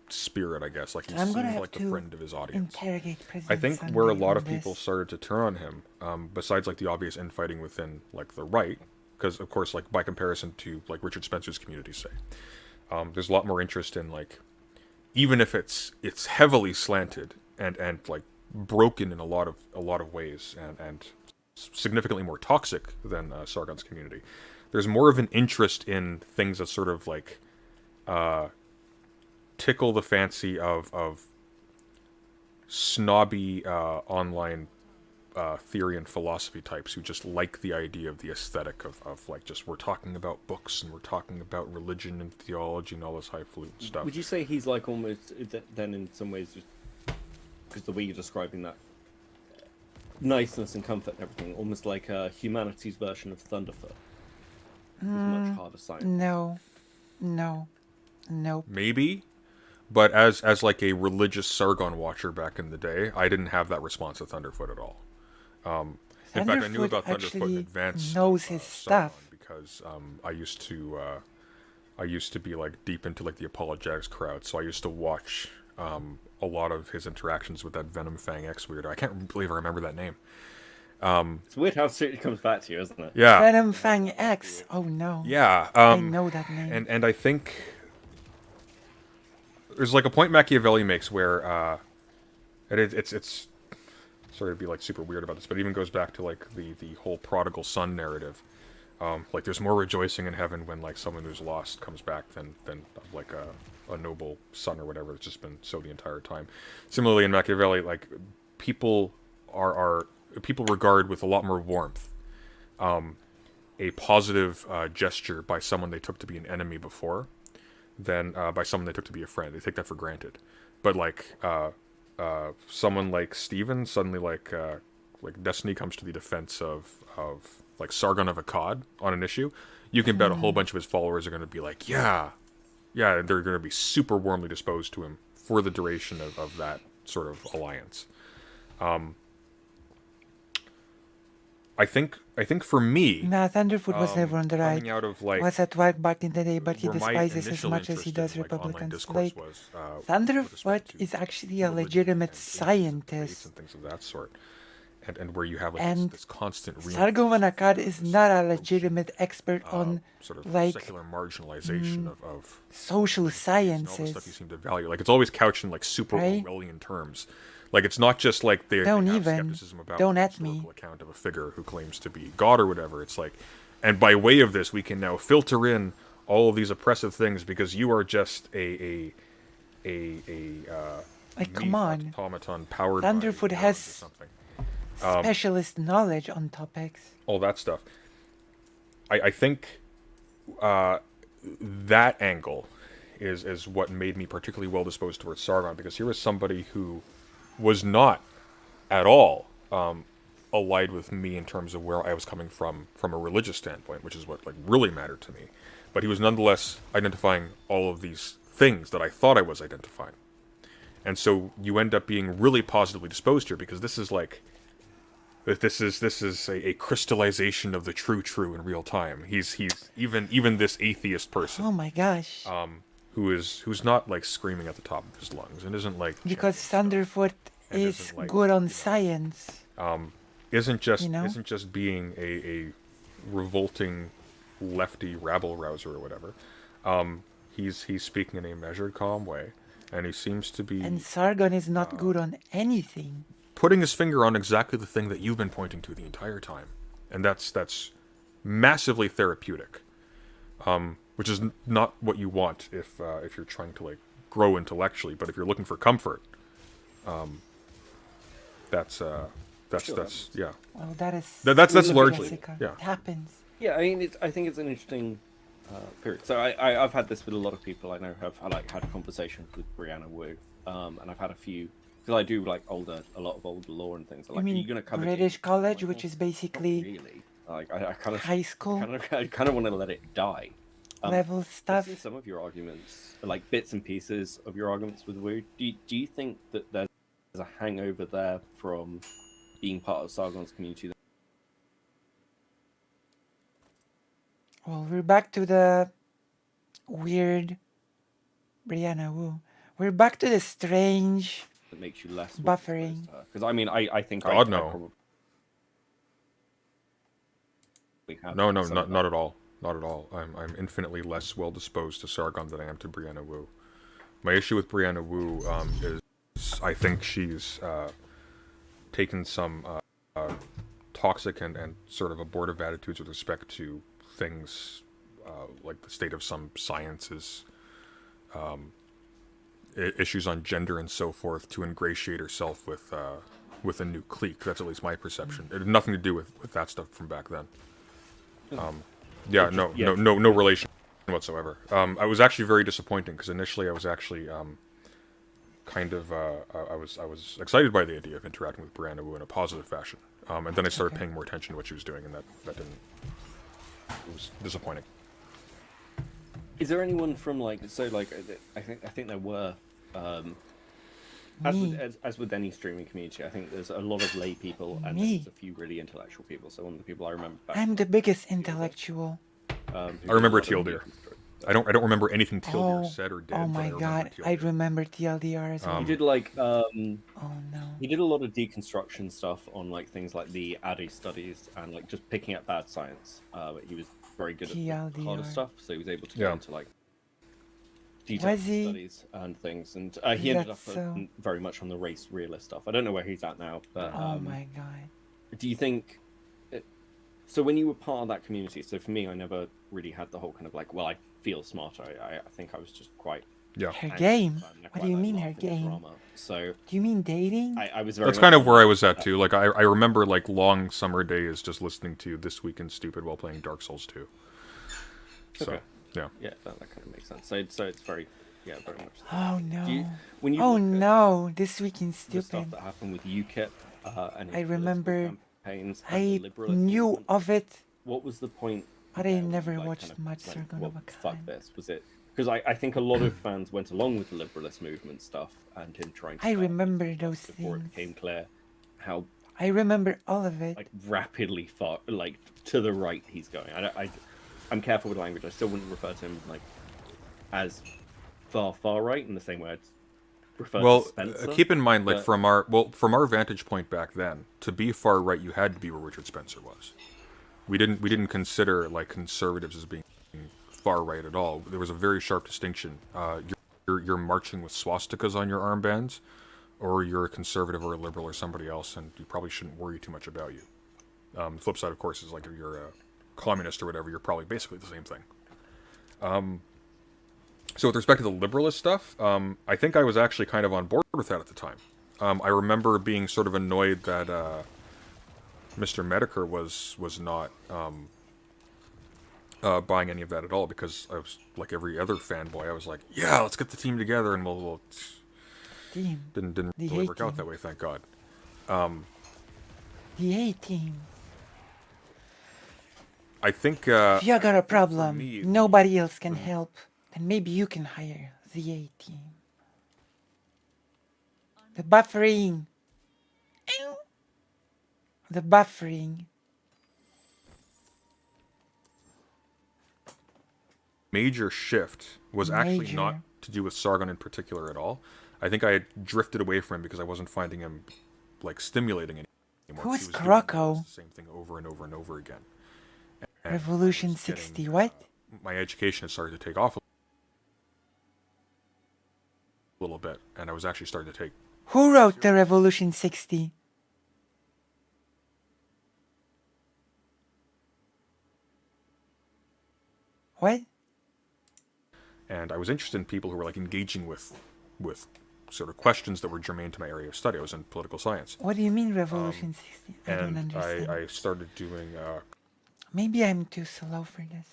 spirit, I guess. Like he I'm gonna seemed have like the to friend of his audience. interrogate President I think Sunday where a lot on of people this. started to turn on him, besides like the obvious infighting within like the right, because of course, like by comparison to like Richard Spencer's community, say, there's a lot more interest in like, even if it's heavily slanted and like broken in a lot of ways and significantly more toxic than Sargon's community. There's more of an interest in things that sort of like tickle the fancy of snobby online theory and philosophy types who just like the idea of the aesthetic of like just we're talking about books and we're talking about religion and theology and all this highfalutin stuff. Would you say he's like almost then in some ways, because the way you're describing that niceness and comfort and everything, almost like a humanity's version of Thunderfoot? It's much harder science. No. Maybe, but as like a religious Sargon watcher back in the day, I didn't have that response to Thunderfoot at all. In fact, I knew about Thunderfoot in advance. Knows his Sargon, stuff because I used to be like deep into like the apologetics crowd, so I used to watch a lot of his interactions with that Venom Fang X weirdo. I can't believe I remember that name. It's weird how soon it comes back to you, isn't it? Yeah. Venom Fang X. Oh no. Yeah. I know that name. And I think there's like a point Machiavelli makes where it's sorry to be like super weird about this, but it even goes back to like the whole prodigal son narrative. Like there's more rejoicing in heaven when like someone who's lost comes back than of like a noble son or whatever that's just been so the entire time. Similarly in Machiavelli, like people people regard with a lot more warmth a positive gesture by someone they took to be an enemy before than by someone they took to be a friend. They take that for granted. But like someone like Stephen, suddenly like Destiny comes to the defense of like Sargon of Akkad on an issue, you can bet a whole bunch of his followers are going to be like, yeah, they're going to be super warmly disposed to him for the duration of that sort of alliance. I think for me, Nah, Thunderfoot was never on the right. coming out of, like, was at work back in the day, but he where my despises as initial much as he interest does in, like, online Republicans. discourse Like, was, Thunderfoot is actually a legitimate scientist. and things of that sort, and where you have like And this constant Sargon of Akkad is not a legitimate expert on sort of like secular marginalization of social all the stuff you sciences. seem to value. Like it's always couched in like super Right? Orwellian terms. Like it's not just like they Don't have even. skepticism about Don't the at me. historical account of a figure who claims to be God or whatever. It's like, and by way of this, we can now filter in all of these oppressive things because you are just a Like, come meat on. automaton powered Thunderfoot by has neurons or something. specialist knowledge on topics. All that stuff. I think that angle is what made me particularly well disposed towards Sargon, because here was somebody who was not at all allied with me in terms of where I was coming from a religious standpoint, which is what like really mattered to me. But he was nonetheless identifying all of these things that I thought I was identifying. And so you end up being really positively disposed here, because this is like this is a crystallization of the true in real time. He's even this atheist person. Oh my gosh. Who's not like screaming at the top of his lungs and isn't like Because Thunderfoot and is isn't, like, good on science. isn't just You know? isn't just being a revolting lefty rabble rouser or whatever. He's speaking in a measured, calm way, and he seems to be And Sargon is not good on anything. putting his finger on exactly the thing that you've been pointing to the entire time, and that's massively therapeutic. which is not what you want if you're trying to like grow intellectually. But if you're looking for comfort, that's yeah. Well, that is. That's largely Jessica. yeah. It happens. Yeah, I mean, I think it's an interesting period. So I've had this with a lot of people I know have had conversations with Brianna Wu, and I've had a few because I do like a lot of older lore and things. You Like, mean are you going to cover British college, like, which is basically really? Like, I kind of high school I kind of want to let it die. level I've stuff? seen some of your arguments, like bits and pieces of your arguments with Wu. Do you think that there's a hangover there from being part of Sargon's community? Well, we're back to the weird Brianna Wu. We're back to the strange That makes you less buffering. Because I mean, I think God, I no. probably have No, some of that. not at all. Not at all. I'm infinitely less well disposed to Sargon than I am to Brianna Wu. My issue with Brianna Wu is I think she's taken some toxic and sort of abortive attitudes with respect to things like the state of some sciences, issues on gender and so forth, to ingratiate herself with a new clique. That's at least my perception. It had nothing to do with that stuff from back then. No relation whatsoever. I was actually very disappointing because initially I was actually kind of I was excited by the idea of interacting with Brianna Wu in a positive fashion, and then I started paying more attention to what she was doing, and that didn't. It was disappointing. Is there anyone from like I think there were as with any streaming community, I think there's a lot of lay people and there's a few really intellectual people. So one of the people I remember back I'm the biggest intellectual. I remember TLDR. I don't remember anything TLDR said or did. Oh my god, I remember TLDR as well. He did like oh no. He did a lot of deconstruction stuff on like things like the ADDIE studies and like just picking up bad science. But he was very good at the harder stuff, so he was able to get into like detailed studies and things. And he ended up very much on the race realist stuff. I don't know where he's at now, but oh my god. Do you think? So when you were part of that community, so for me, I never really had the whole kind of like, well, I feel smarter. I think I was just quite. Yeah. Her game? What do you mean her game? So. Do you mean dating? I was very. That's kind of where I was at too. Like I remember like long summer days just listening to This Week in Stupid while playing Dark Souls 2. So okay. yeah. Yeah, that kind of makes sense. So it's very, very much. Oh no. When you oh no, This Week in Stupid. The stuff that happened with UKIP and I remember. Campaigns, I knew of it. What was the point? But I never watched much Sargon of Akkad. Fuck this. Was it? Because I think a lot of fans went along with the liberalist movement stuff and him trying to. I remember those before things. It became clear how. I remember all of it. Like rapidly far, like to the right he's going. I'm careful with language. I still wouldn't refer to him like as far right in the same way I'd refer to Spencer. Keep in mind, like from our vantage point back then, to be far right, you had to be where Richard Spencer was. We didn't consider like conservatives as being far right at all. There was a very sharp distinction. You're marching with swastikas on your armbands, or you're a conservative or a liberal or somebody else, and you probably shouldn't worry too much about you. The flip side, of course, is like if you're a communist or whatever, you're probably basically the same thing. So with respect to the liberalist stuff, I think I was actually kind of on board with that at the time. I remember being sort of annoyed that Mr. Medicare was not buying any of that at all, because I was like every other fanboy. I was like, yeah, let's get the team together, and we'll didn't really work out that way, thank God. The A-team. I think if you got a problem, nobody else can help, then maybe you can hire the A-team. The buffering. The buffering. Major shift was actually not to do with Sargon in particular at all. I think I had drifted away from him because I wasn't finding him like stimulating anymore. Who's Kroko? The same thing over and over and over again. And Revolution 60, what? My education had started to take off a little bit, and I was actually starting to take... Who wrote the Revolution 60? What? and I was interested in people who were like engaging with sort of questions that were germane to my area of study. I was in political science. What do you mean Revolution 16? I don't And understand. I started doing Maybe I'm too slow for this.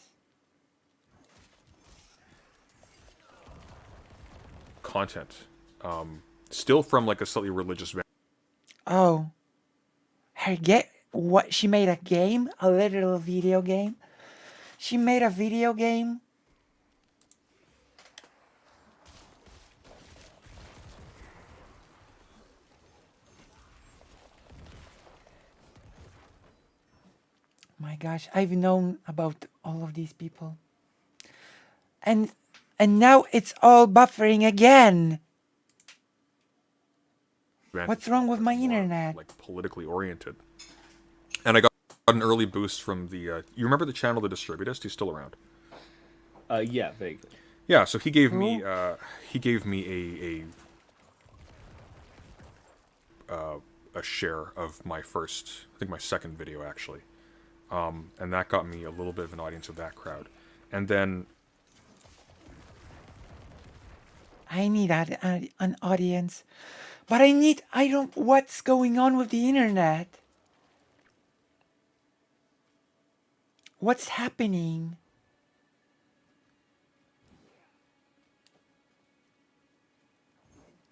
content, still from like a slightly religious. Oh, what? She made a game, a literal video game. She made a video game. My gosh, I've known about all of these people. And now it's all buffering again. What's wrong with my internet? Like politically oriented. And I got an early boost from the you remember the channel The Distributist? He's still around. Yeah, vaguely. Yeah, so he gave me a share of my first, I think my second video actually. And that got me a little bit of an audience of that crowd. And then I need an audience. But what's going on with the internet? What's happening?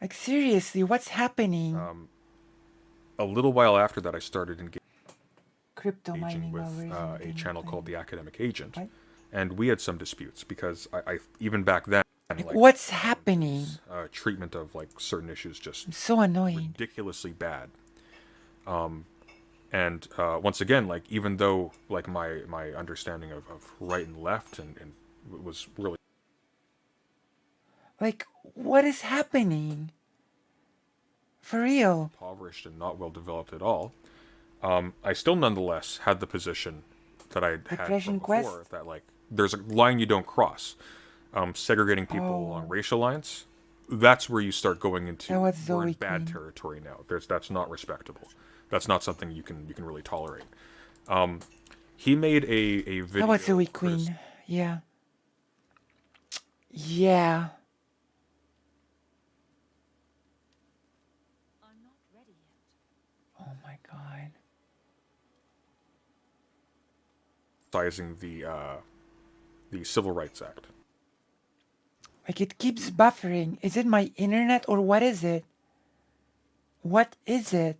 Like seriously, what's happening? a little while after that I started engaging Crypto mining with a channel called The Academic Agent. What? And we had some disputes because I even back then, like what's happening? Treatment of like certain issues just I'm so annoying, ridiculously bad. And once again, like even though like my understanding of right and left and was really like what is happening? For real. impoverished and not well developed at all. I still nonetheless had the position that I had from before, that like there's a line you don't cross. Segregating people along racial lines, that's where you start going into we're in bad territory now. That's not respectable. That's not something you can really tolerate. He made a video. How about Zoe Queen? Yeah. Yeah. I'm not ready yet. Oh my god. Sizing the Civil Rights Act. Like it keeps buffering. Is it my internet or what is it? What is it?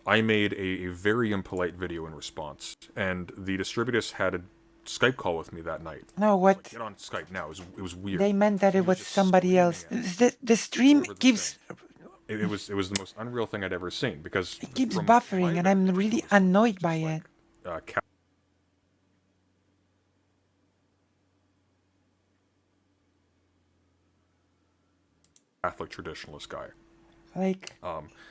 I made a very impolite video in response, and the Distributist had a Skype call with me that night. No, what? Like, get on Skype now. It was weird. They meant that it was somebody else. The stream keeps... It was the most unreal thing I'd ever seen, because it keeps buffering, and I'm really annoyed by it. Catholic traditionalist guy. Like,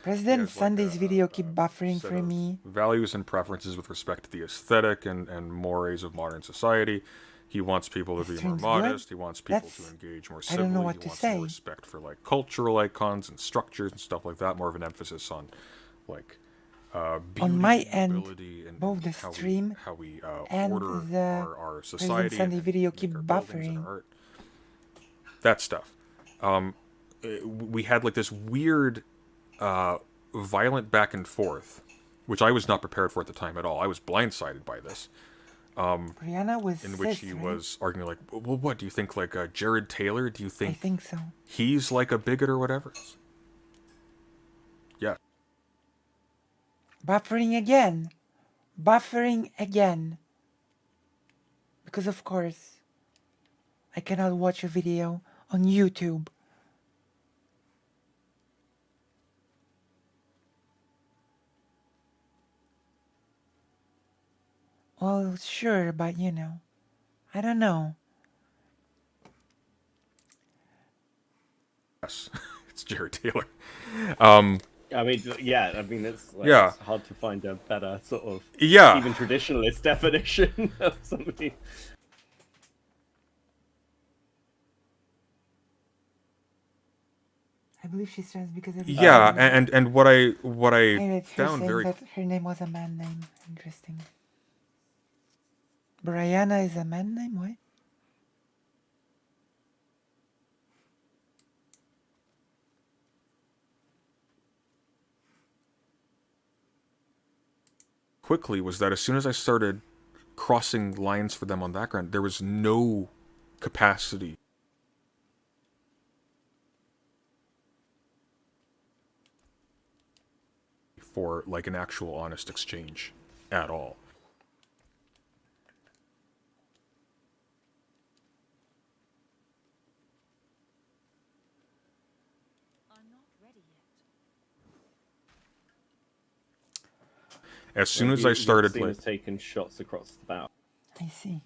President Sunday's video keep buffering for me. Values and preferences with respect to the aesthetic and mores of modern society. He wants people to be more modest. He wants people to engage more civilly. I don't know what he to say. More respect for like cultural icons and structures and stuff like that. More of an emphasis on like beauty, on my end, and both the stream how we and order the our society. President Sunday video keep buffering. That stuff. We had like this weird, violent back and forth, which I was not prepared for at the time at all. I was blindsided by this. Brianna was in which he was arguing like, well, what do you think? Like Jared Taylor? Do you think? I think so. He's like a bigot or whatever. Yeah. Buffering again. Buffering again. Because of course, I cannot watch a video on YouTube. Well, sure, but you know, I don't know. Yes, it's Jared Taylor. I mean, yeah, I mean, it's hard to find a better sort of even traditionalist definition of somebody. I believe she's trans because of Yeah, and what I read her found saying very that her name was a man name. Interesting. Brianna is a man name? What? quickly was that as soon as I started crossing lines for them on that ground, there was no capacity for like an actual honest exchange at all. I'm not ready yet. As soon as I started like taking shots across the bow. I see.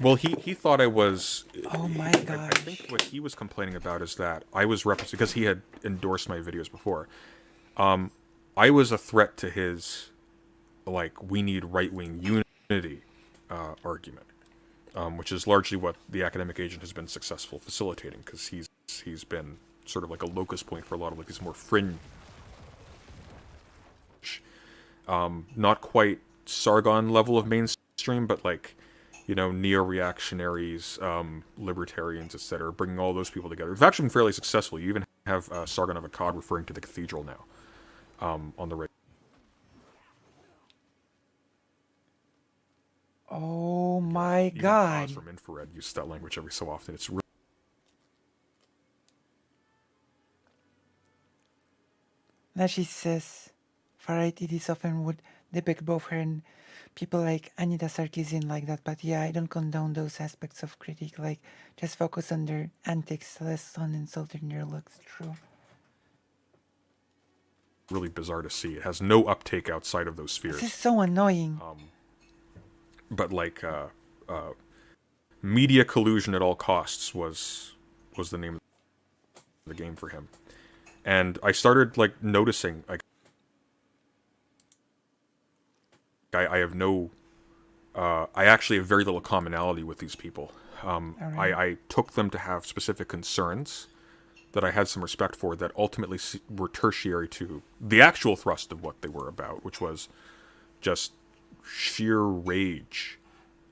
well, he thought I was. Oh my gosh. I think what he was complaining about is that I was representing because he had endorsed my videos before. I was a threat to his, like, we need right-wing unity argument, which is largely what the academic agent has been successful facilitating, because he's been sort of like a locus point for a lot of like these more fringe, not quite Sargon level of mainstream, but like, you know, neo-reactionaries, libertarians, etc., bringing all those people together. It's actually been fairly successful. You even have Sargon of Akkad referring to the cathedral now on the radio. Oh my Even god. Paz from Infrared uses that language every so often. It's really Now she says, variety this often would depict both her and people like Anita Sarkeesian like that, but yeah, I don't condone those aspects of critique, like just focus on their antics, less on insulting their looks. True. really bizarre to see. It has no uptake outside of those spheres. This is so annoying. But like media collusion at all costs was the name of the game for him. And I started like noticing, like, I have no I actually have very little commonality with these people. I took them to have specific concerns that I had some respect for that ultimately were tertiary to the actual thrust of what they were about, which was just sheer rage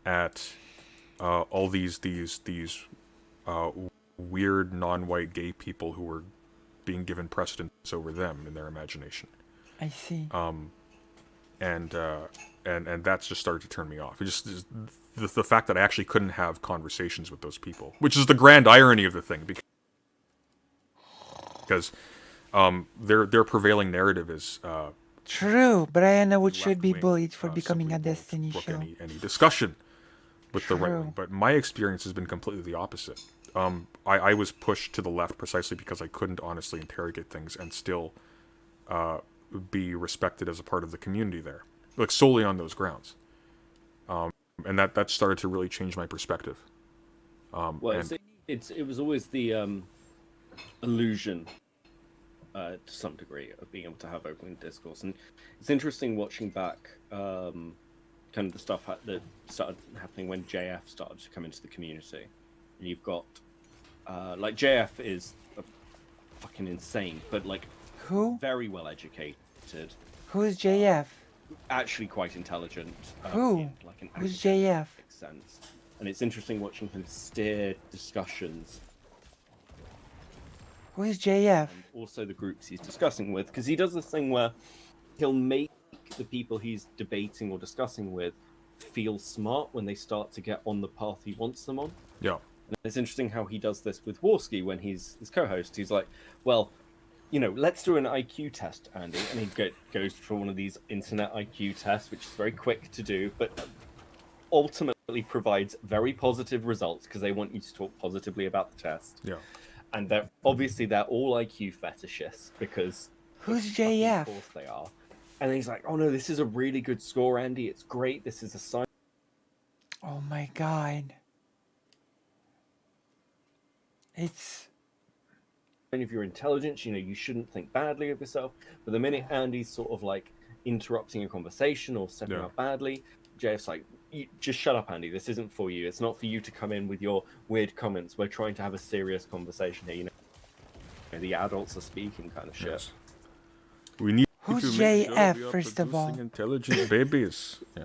at all these weird non-white gay people who were being given precedence over them in their imagination. I see. And that's just started to turn me off. It just the fact that I actually couldn't have conversations with those people, which is the grand irony of the thing, because their prevailing narrative is true. Brianna would should be bullied for becoming a Destiny show. Any discussion with True. the right wing, but my experience has been completely the opposite. I was pushed to the left precisely because I couldn't honestly interrogate things and still be respected as a part of the community there, like solely on those grounds. And that started to really change my perspective. Well, it was always the illusion, to some degree, of being able to have open discourse, and it's interesting watching back kind of the stuff that started happening when JF started to come into the community. And you've got like JF is fucking insane, but like who? Very well educated. Who's JF? Actually quite intelligent. Who? Like an Who's JF? Sense. And it's interesting watching him steer discussions. Who is JF? And also the groups he's discussing with, because he does this thing where he'll make the people he's debating or discussing with feel smart when they start to get on the path he wants them on. Yeah. And it's interesting how he does this with Warski when he's his co-host. He's like, well, you know, let's do an IQ test, Andy. And he goes for one of these internet IQ tests, which is very quick to do, but ultimately provides very positive results because they want you to talk positively about the test. Yeah. And they're all IQ fetishists because who's JF? Of course they are. And then he's like, oh no, this is a really good score, Andy. It's great. This is a sign. Oh my god. It's of your intelligence, you know, you shouldn't think badly of yourself. But the minute Andy's sort of like interrupting a conversation or stepping out badly, JF's like, just shut up, Andy. This isn't for you. It's not for you to come in with your weird comments. We're trying to have a serious conversation here. You know, the adults are speaking kind of shit. Yes. We need who's to make sure JF we are first of all? producing intelligent babies. Yeah.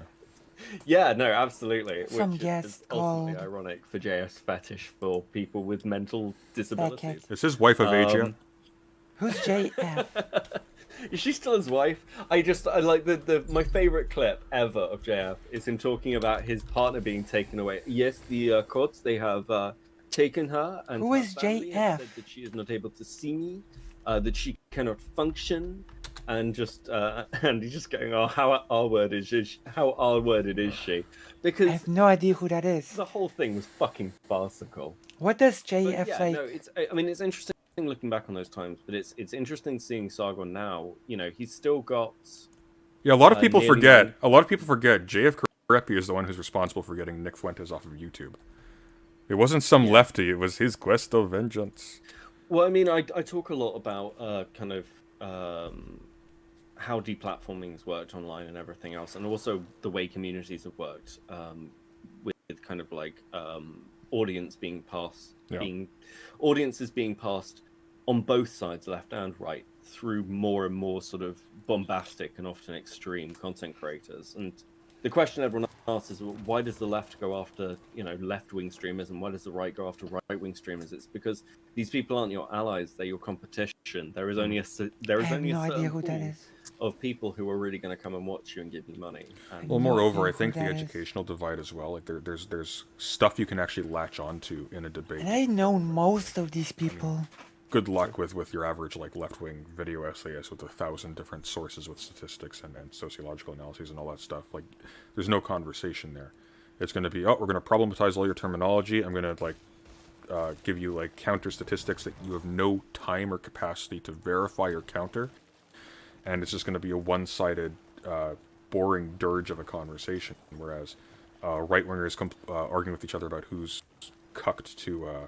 Yeah, no, absolutely. Some Which guest is ultimately called ironic for JF's fetish for people with mental disabilities. Is his wife of age yet? Who's JF? Is she still his wife? I like my favorite clip ever of JF is him talking about his partner being taken away. Yes, the courts, they have taken her and Who her is family and JF? said that she is not able to see me, that she cannot function, and he's just going, oh, how R-worded is she? Because I have no idea who that is. the whole thing was fucking farcical. What does But JF yeah, like? no, it's interesting looking back on those times, but it's interesting seeing Sargon now. You know, he's still got. Yeah, a lot of people nearly forget. A lot of people forget. JF Creppy is the one who's responsible for getting Nick Fuentes off of YouTube. It wasn't some lefty. It was his quest of vengeance. Well, I mean, I talk a lot about kind of how deplatforming's worked online and everything else, and also the way communities have worked with kind of like audiences being passed on both sides, left and right, through more and more sort of bombastic and often extreme content creators. And the question everyone asks is, well, why does the left go after, you know, left-wing streamers, and why does the right go after right-wing streamers? It's because these people aren't your allies; they're your competition. There is only a certain pool of people who are really going to come and watch you and give you money. And well, moreover, I think the educational divide as well. Like there's stuff you can actually latch onto in a debate. And I know most of these people. Good luck with your average like left-wing video essayist with 1,000 different sources with statistics and sociological analyses and all that stuff. Like, there's no conversation there. It's going to be, oh, we're going to problematize all your terminology. I'm going to like give you like counter statistics that you have no time or capacity to verify or counter, and it's just going to be a one-sided, boring dirge of a conversation. Whereas right-wingers arguing with each other about who's cucked to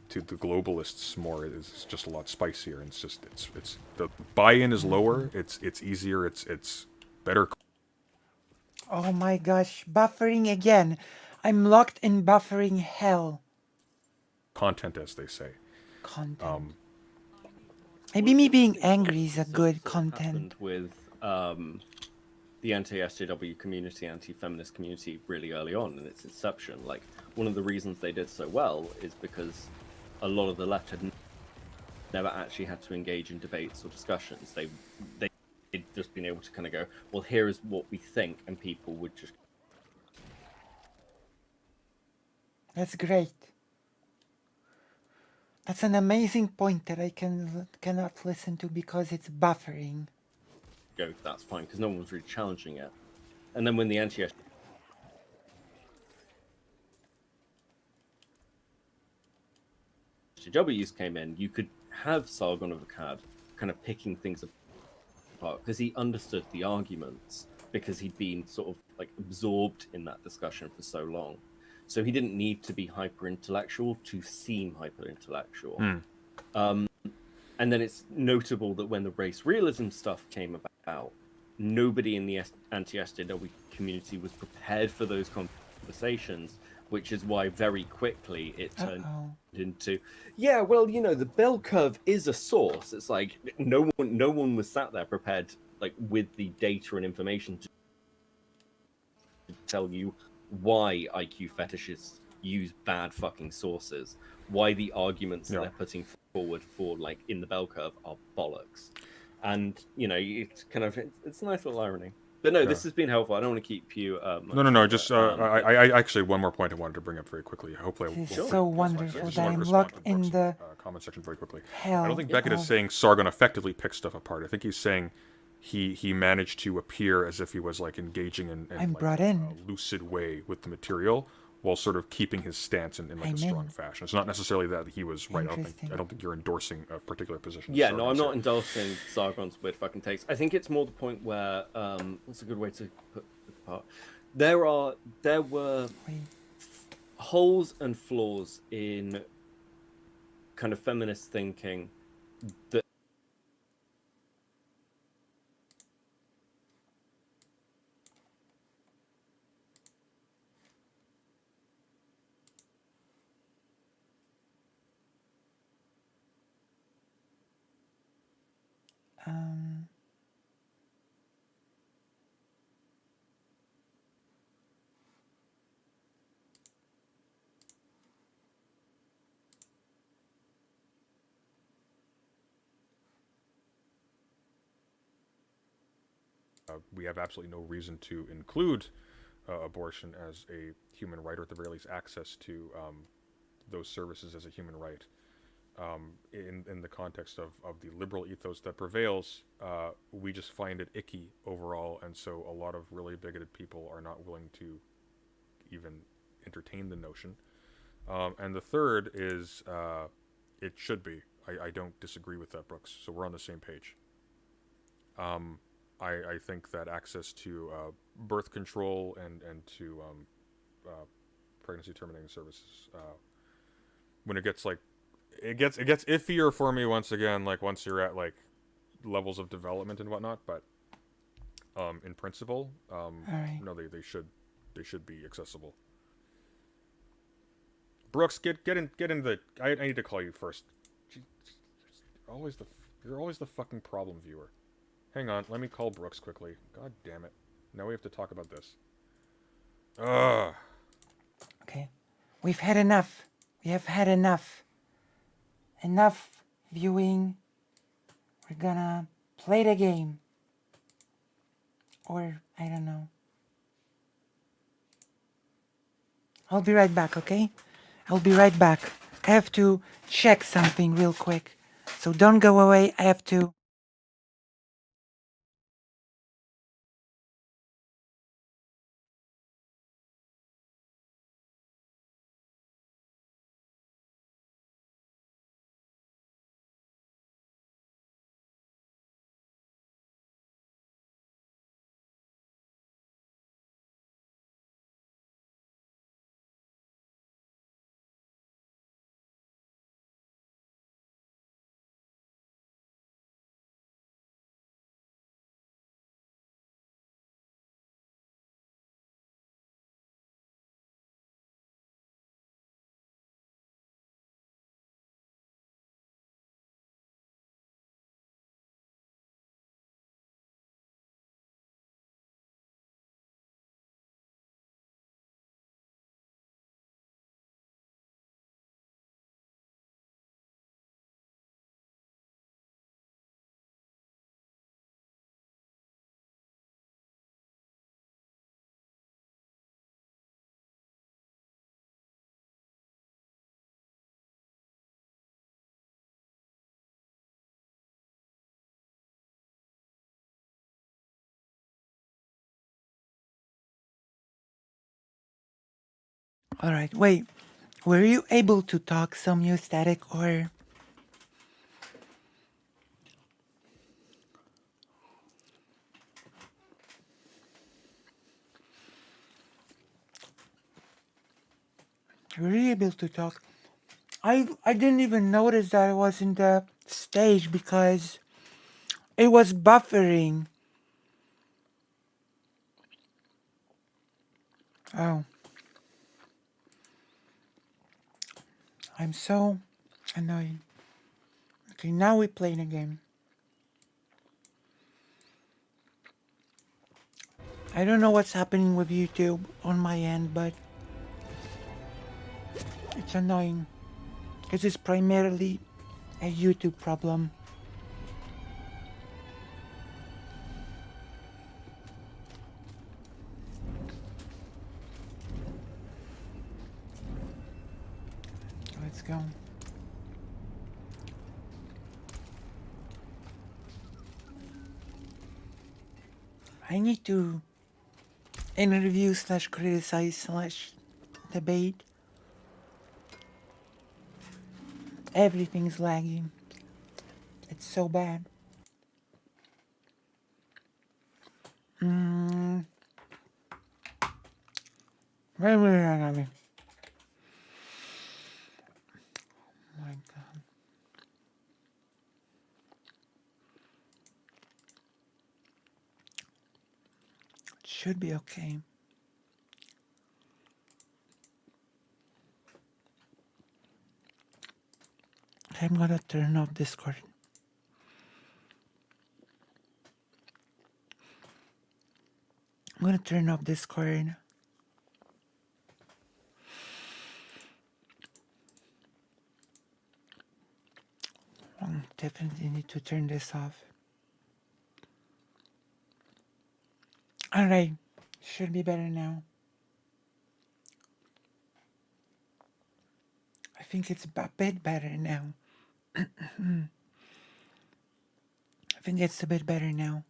the globalists more is just a lot spicier, and it's the buy-in is lower, it's easier, it's better. Oh my gosh, buffering again. I'm locked in buffering hell. Content, as they say. Content. Maybe me being angry is a good content. With the anti-SJW community, anti-feminist community really early on in its inception. Like, one of the reasons they did so well is because a lot of the left had never actually had to engage in debates or discussions. They'd just been able to kind of go, well, here is what we think, and people would just... That's great. That's an amazing point that I cannot listen to because it's buffering. Go, that's fine, because no one was really challenging it. And then when the anti-SJWs came in, you could have Sargon of Akkad kind of picking things apart, because he understood the arguments, because he'd been sort of like absorbed in that discussion for so long. So he didn't need to be hyper-intellectual to seem hyper-intellectual. And then it's notable that when the race realism stuff came about, nobody in the anti-SJW community was prepared for those conversations, which is why very quickly it turned into, yeah, well, you know, the bell curve is a source. It's like no one was sat there prepared, like, with the data and information to tell you why IQ fetishists use bad fucking sources, why the arguments that they're putting forward for, like, in the bell curve are bollocks. And, you know, it's kind of, it's a nice little irony. But no, this has been helpful. I don't want to keep you... No, just, I actually, one more point I wanted to bring up very quickly. Hopefully This is so wonderful that I'm locked in the comment section very quickly. hell. I don't think Beckett is saying Sargon effectively picked stuff apart. I think he's saying he managed to appear as if he was like engaging in like, a lucid way with the material, while sort of keeping his stance in like a strong fashion. It's not necessarily that he was right. I don't think you're endorsing a particular position. Yeah, no, I'm not endorsing Sargon's weird fucking takes. I think it's more the point where what's a good way to put it apart? There were holes and flaws in kind of feminist thinking that Um, we have absolutely no reason to include abortion as a human right, or at the very least access to those services as a human right. In the context of the liberal ethos that prevails, we just find it icky overall, and so a lot of really bigoted people are not willing to even entertain the notion. And the third is it should be. I don't disagree with that, Brooks, so we're on the same page. I think that access to birth control and to pregnancy terminating services, when it gets like it gets iffier for me once again, like once you're at like levels of development and whatnot, but in principle, right. no, they should be accessible. Brooks, get in the. I need to call you first. You're always the fucking problem viewer. Hang on, let me call Brooks quickly. God damn it! Now we have to talk about this. Ugh. Okay. We've had enough. We have had enough. Enough viewing. We're gonna play the game. Or, I don't know. I'll be right back, okay? I'll be right back. I have to check something real quick. So don't go away. I have to. Alright, wait. Were you able to talk some new static or... Were you able to talk? I didn't even notice that I was in the stage because it was buffering. Oh. I'm so annoyed. Okay, now we're playing a game. I don't know what's happening with YouTube on my end, but it's annoying. Because it's primarily a YouTube problem. Let's go. I need to interview slash criticize slash debate. Everything's lagging. It's so bad. Wait, oh my god. should be okay. I'm gonna turn off Discord. I'm gonna turn off Discord. Definitely need to turn this off. Alright, should be better now. I think it's a bit better now. I think it's a bit better now.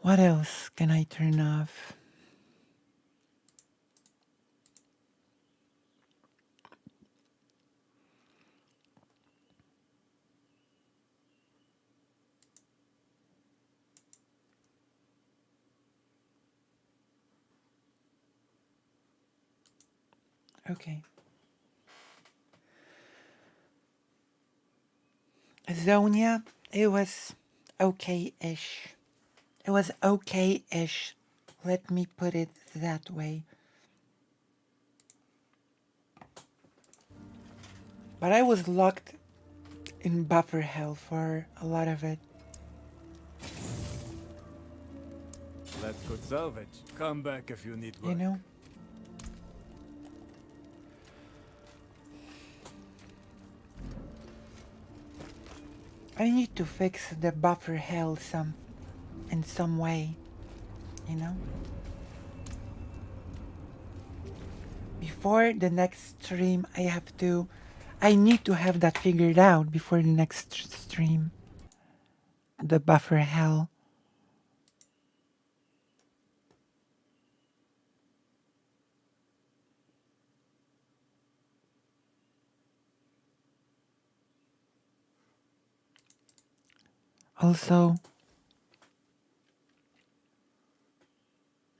What else can I turn off? Okay. Zonia, it was okay-ish. It was okay-ish. Let me put it that way. But I was locked in buffer hell for a lot of it. Let's go salvage. Come back if you need work. You know? I need to fix the buffer hell in some way, you know? Before the next stream, I need to have that figured out before the next stream. The buffer hell. Also,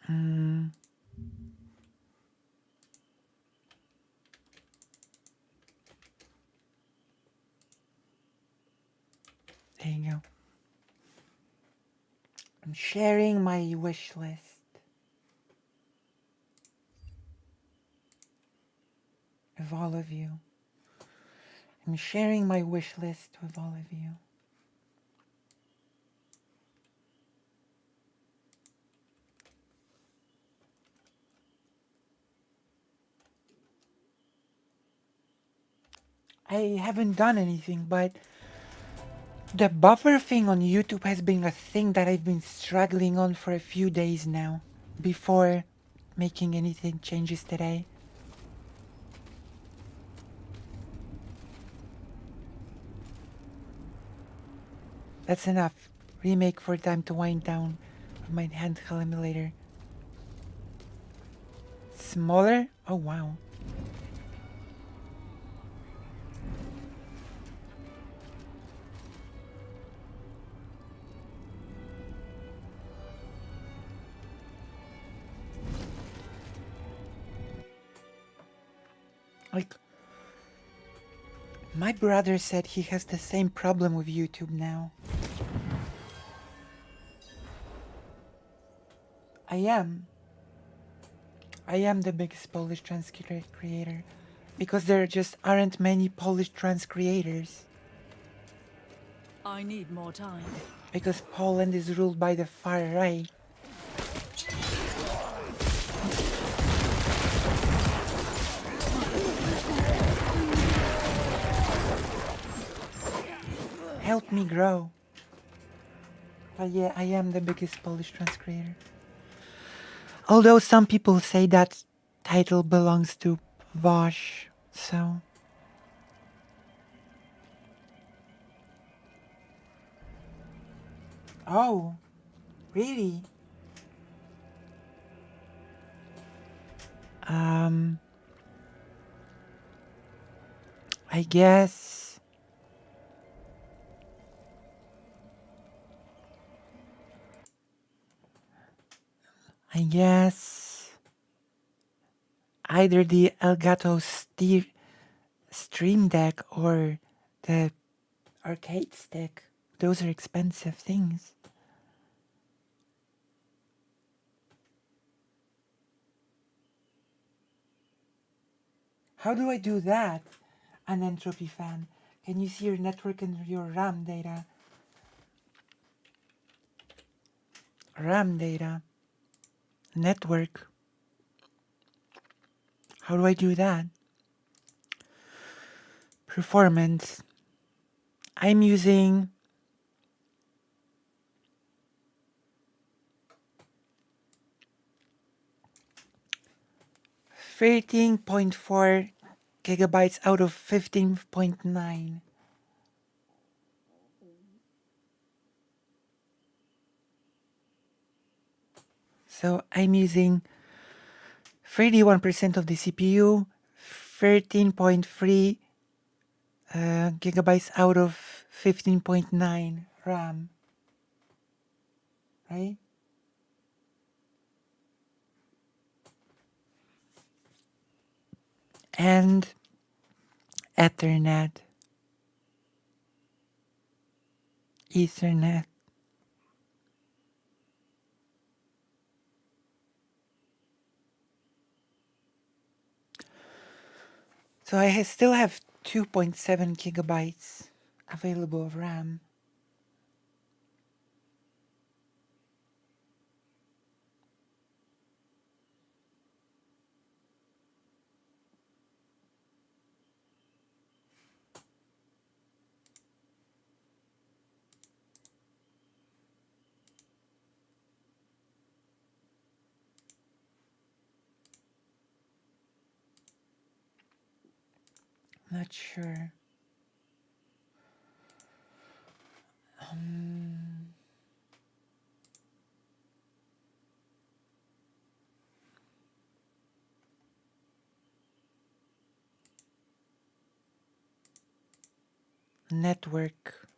there you go. I'm sharing my wish list with all of you. I'm sharing my wish list with all of you. I haven't done anything, but the buffer thing on YouTube has been a thing that I've been struggling on for a few days now, before making anything changes today. That's enough. Remake for time to wind down with my handheld emulator. Smaller? Oh wow. Like, my brother said he has the same problem with YouTube now. I am the biggest Polish trans creator because there just aren't many Polish trans creators. I need more time. Because Poland is ruled by the far right. Help me grow. But yeah, I am the biggest Polish trans creator. Although some people say that title belongs to Vosh, so... Oh, really? I guess either the Elgato Stream Deck or the arcade stick. Those are expensive things. How do I do that? An entropy fan. Can you see your network and your RAM data? RAM data. Network. How do I do that? Performance. I'm using 13.4 gigabytes out of 15.9. So I'm using 31% of the CPU, 13.3 gigabytes out of 15.9 RAM. Right? And Ethernet. Ethernet. So I still have 2.7 gigabytes available of RAM. Not sure. Network.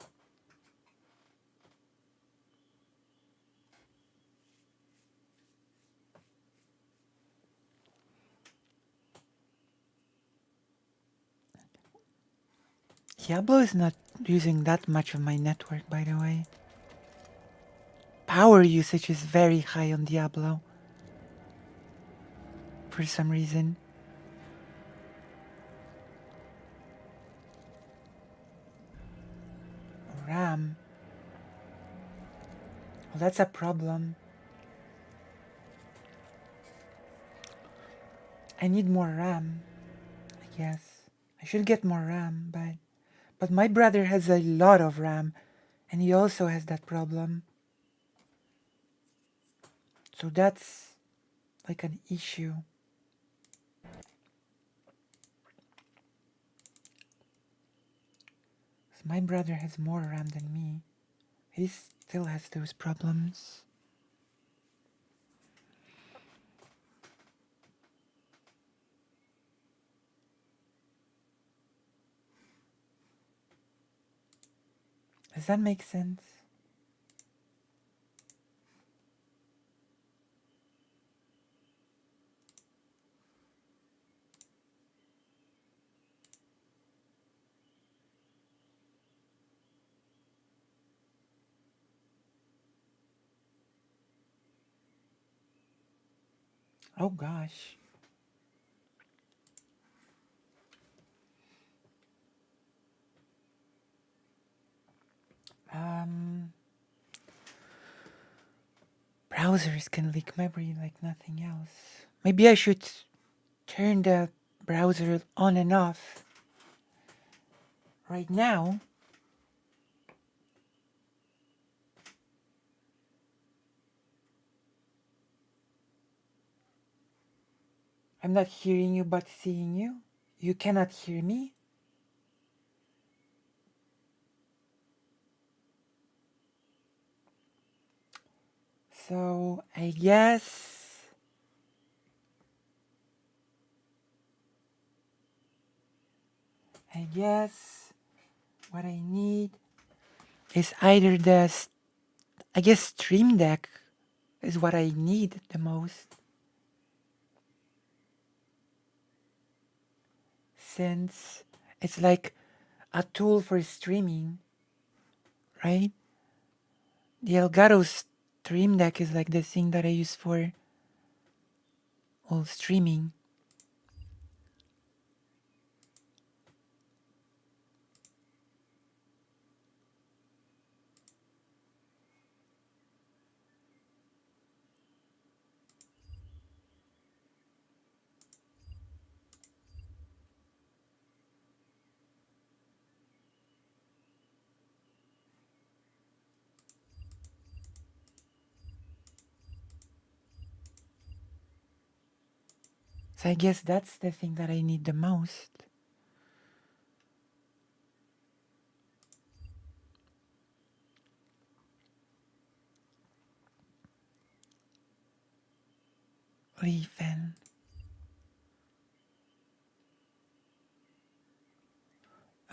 Diablo is not using that much of my network, by the way. Power usage is very high on Diablo. For some reason. RAM. Well, that's a problem. I need more RAM, I guess. I should get more RAM, but my brother has a lot of RAM, and he also has that problem. So that's like an issue. So my brother has more RAM than me. He still has those problems. Does that make sense? Oh gosh. Browsers can leak memory like nothing else. Maybe I should turn the browser on and off right now. I'm not hearing you but seeing you. You cannot hear me. So I guess I guess what I need is either I guess Stream Deck is what I need the most. Since it's like a tool for streaming, right? The Elgato Stream Deck is like the thing that I use for all streaming. So I guess that's the thing that I need the most. Leafen.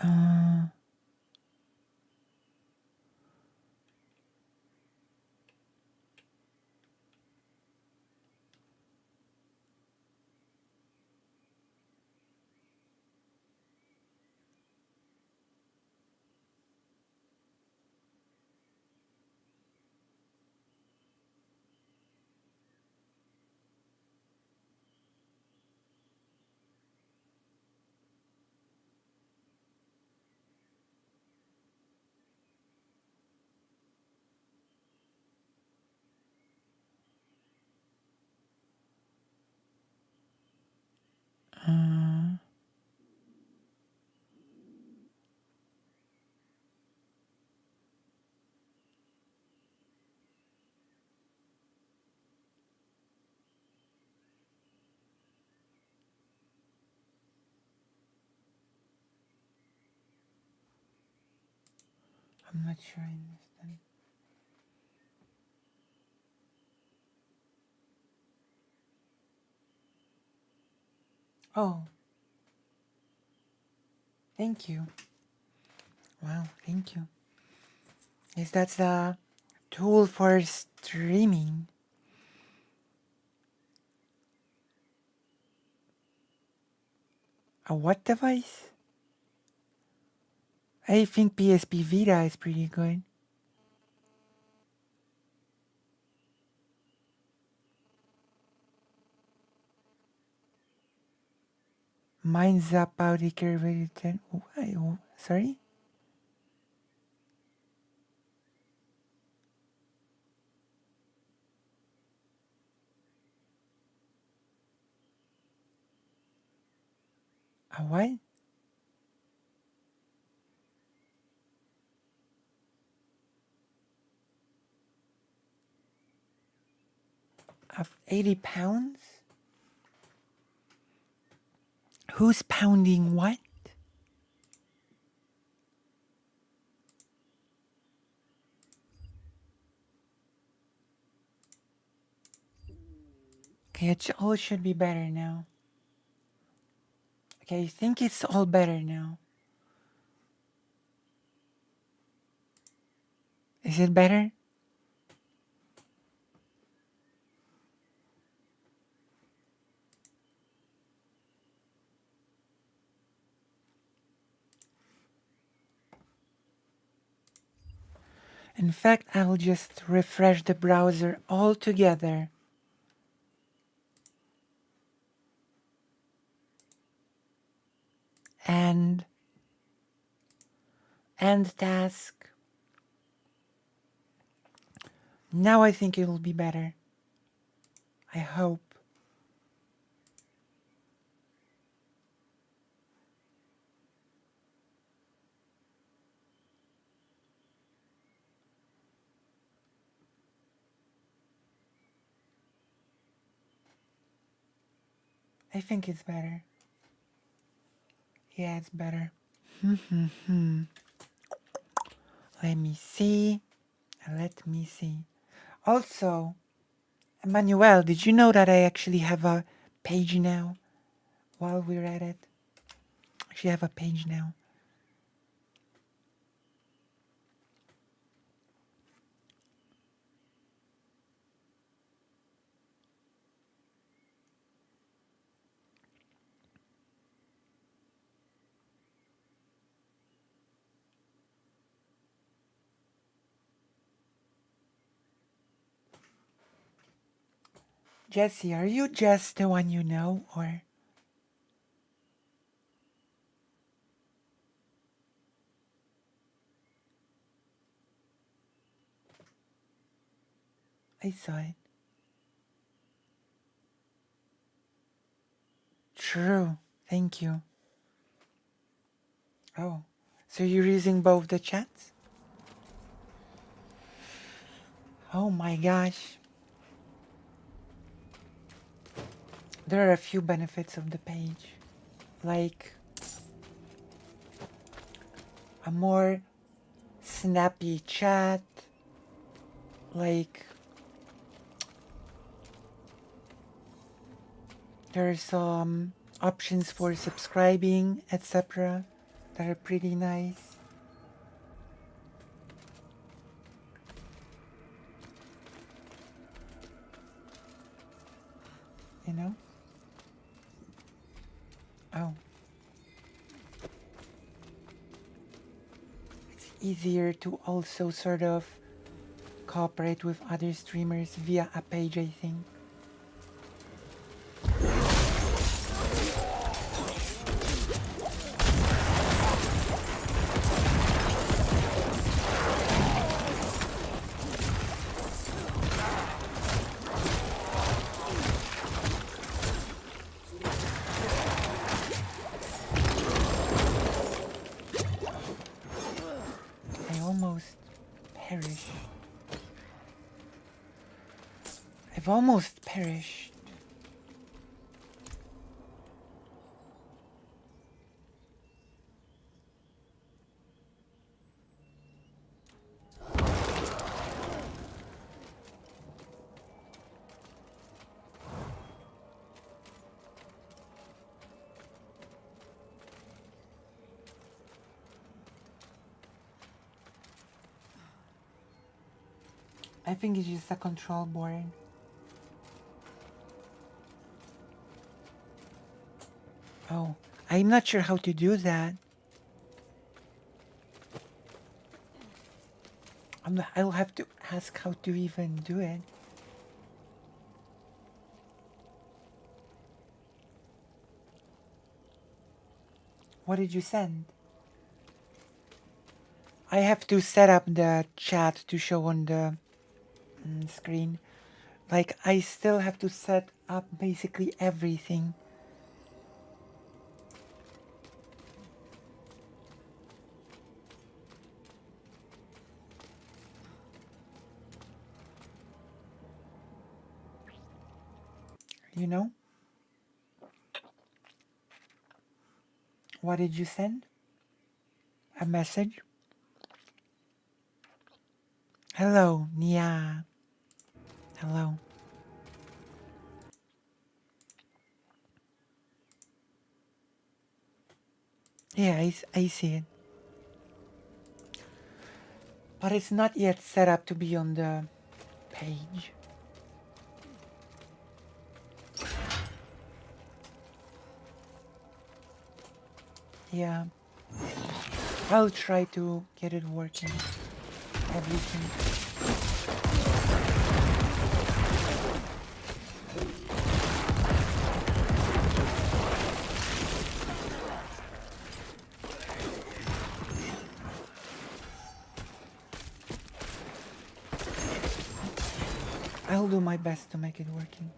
Uh, uh, I'm not sure I understand. Oh, thank you. Wow, thank you. Yes, that's the tool for streaming. A what device? I think PSP Vita is pretty good. Mine's about the curvature. Sorry? A what? Of 80 pounds? Who's pounding what? Okay, it all should be better now. Okay, I think it's all better now. Is it better? In fact, I'll just refresh the browser altogether. And end task. Now I think it'll be better. I hope. I think it's better. Yeah, it's better. Let me see. Let me see. Also, Emmanuel, did you know that I actually have a page now? While we're at it, actually have a page now. Jesse, are you just the one you know, or? I saw it. True. Thank you. Oh, so you're using both the chats? Oh my gosh. There are a few benefits of the page. Like a more snappy chat. Like there are some options for subscribing, etc. that are pretty nice. You know? Oh. It's easier to also sort of cooperate with other streamers via a page, I think. I almost perished. I've almost perished. I think it's just a control board. Oh, I'm not sure how to do that. I'll have to ask how to even do it. What did you send? I have to set up the chat to show on the screen. Like, I still have to set up basically everything. You know? What did you send? A message? Hello, Nia. Hello. Yeah, I see it. But it's not yet set up to be on the page. Yeah. I'll try to get it working. Everything. I'll do my best to make it working.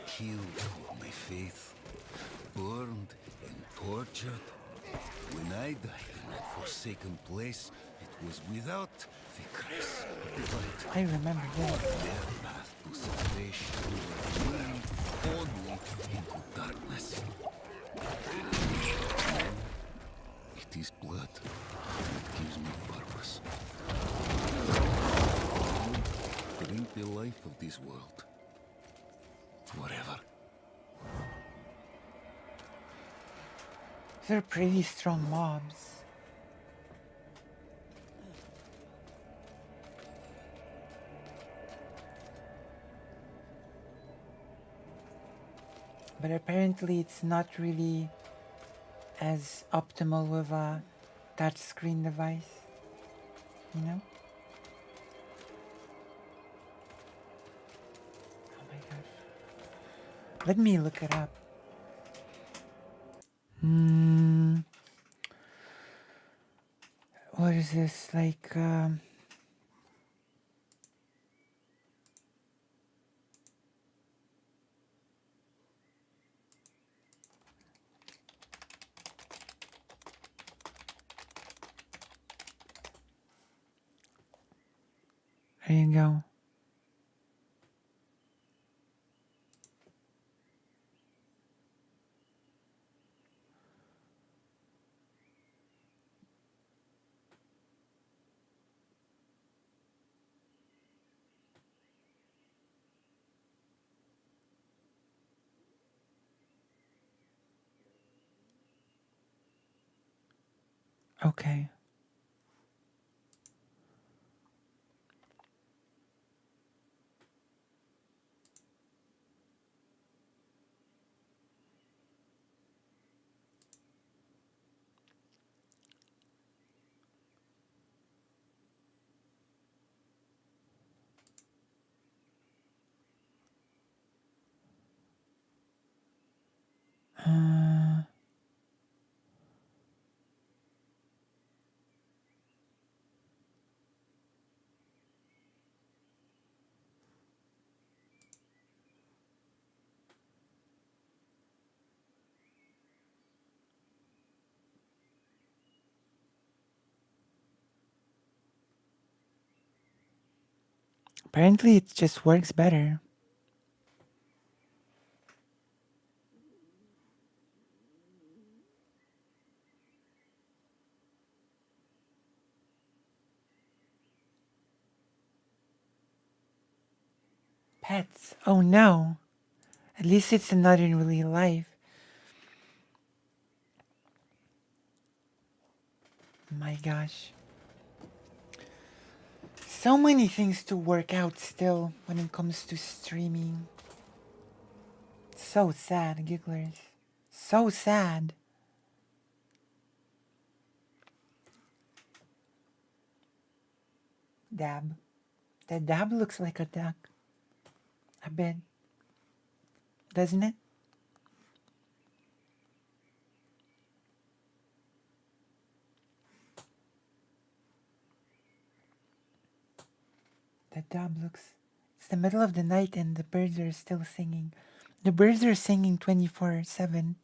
Killed for my faith, burned and tortured. When I die in that forsaken place, it was without the grace of the light. I remember that. Their path to salvation will lead only into darkness. It is blood that gives me purpose. Drink the life of this world. Forever. They're pretty strong mobs. But apparently it's not really as optimal with a touchscreen device, you know? Oh my gosh. Let me look it up. What is this, like, there you go. Okay. Apparently it just works better. Pets. Oh no. At least it's not in real life. My gosh. So many things to work out still when it comes to streaming. So sad, gigglers. So sad. Dab. That dab looks like a duck. A bit. Doesn't it? That dab looks... It's the middle of the night and the birds are still singing. The birds are singing 24/7.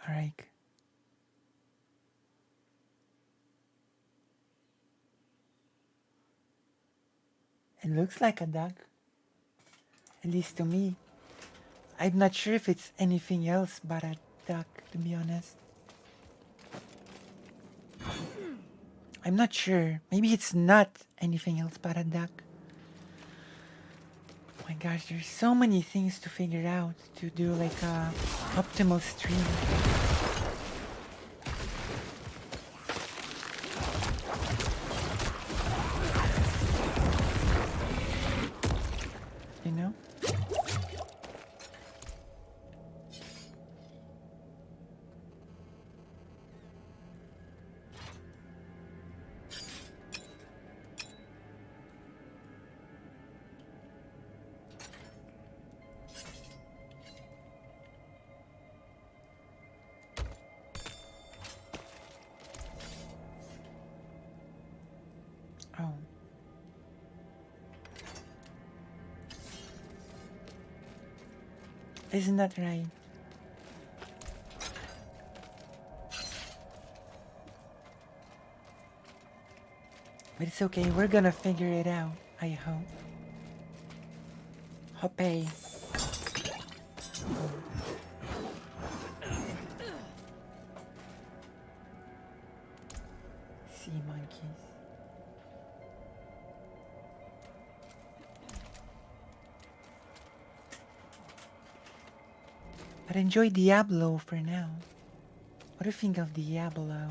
Alright. It looks like a duck. At least to me. I'm not sure if it's anything else but a duck, to be honest. I'm not sure. Maybe it's not anything else but a duck. Oh my gosh, there's so many things to figure out to do like a optimal stream. You know? Oh. Isn't that right? But it's okay, we're gonna figure it out, I hope. Hope. Sea monkeys. But enjoy Diablo for now. What do you think of Diablo?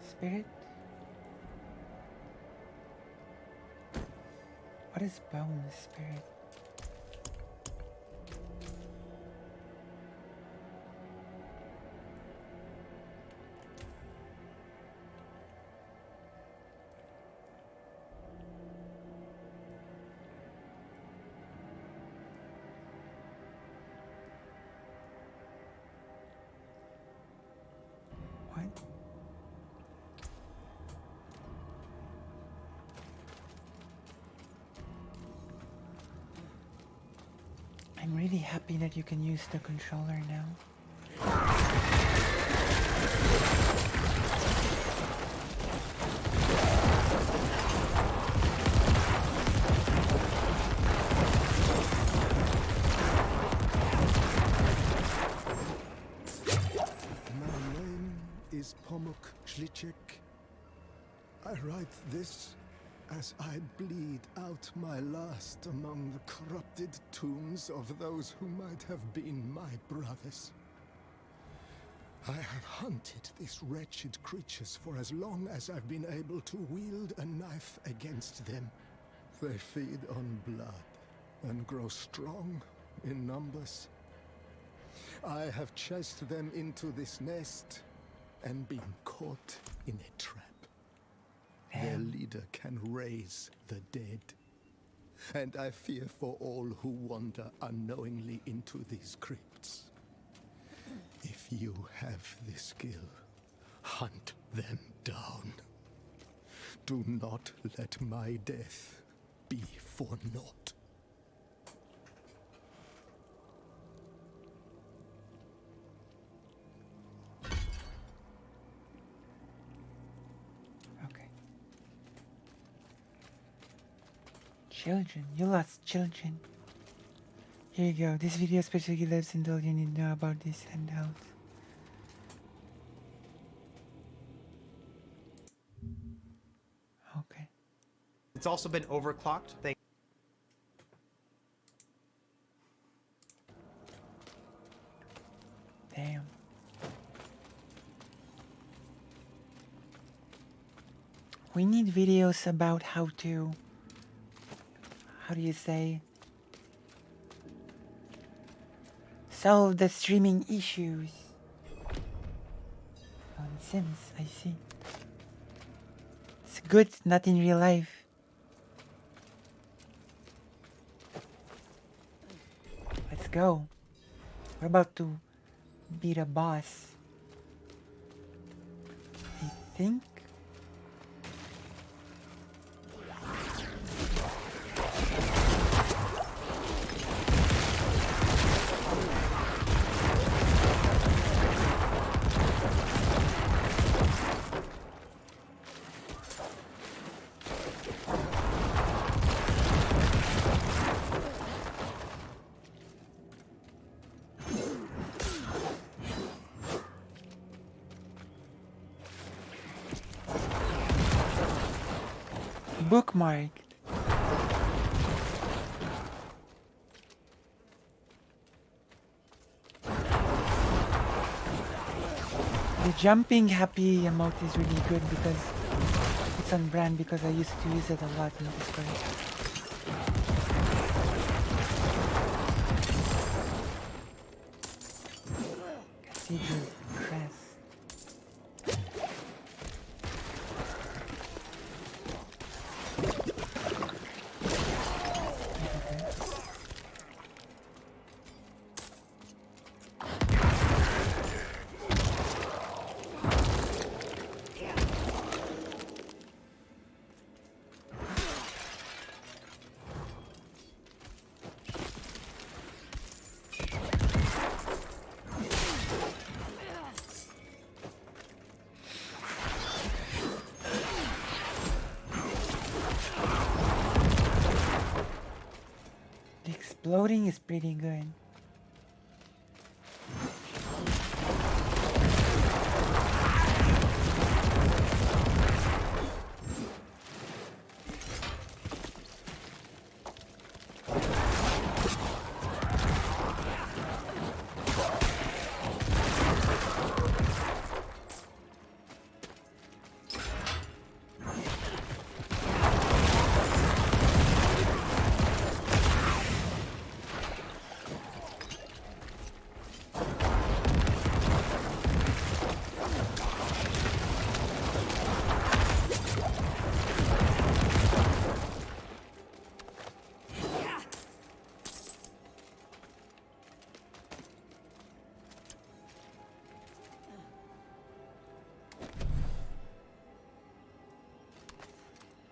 Spirit? What is bone spirit? What? I'm really happy that you can use the controller now. My name is Pomuk Shlichek. I write this as I bleed out my last among the corrupted tombs of those who might have been my brothers. I have hunted these wretched creatures for as long as I've been able to wield a knife against them. They feed on blood and grow strong in numbers. I have chased them into this nest and been caught in a trap. Their leader can raise the dead. And I fear for all who wander unknowingly into these crypts. If you have the skill, hunt them down. Do not let my death be for naught. Children, you lost children. Here you go. This video especially lives in all you need to know about this handheld. Okay. It's also been overclocked. Damn. We need videos about how to... How do you say? Solve the streaming issues. On Sims, I see. It's good, not in real life. Let's go. We're about to beat a boss. I think. Bookmarked. The jumping happy emote is really good because it's it's on brand because I used to use it a lot in Discord. Cathedral Crest. Exploding is pretty good.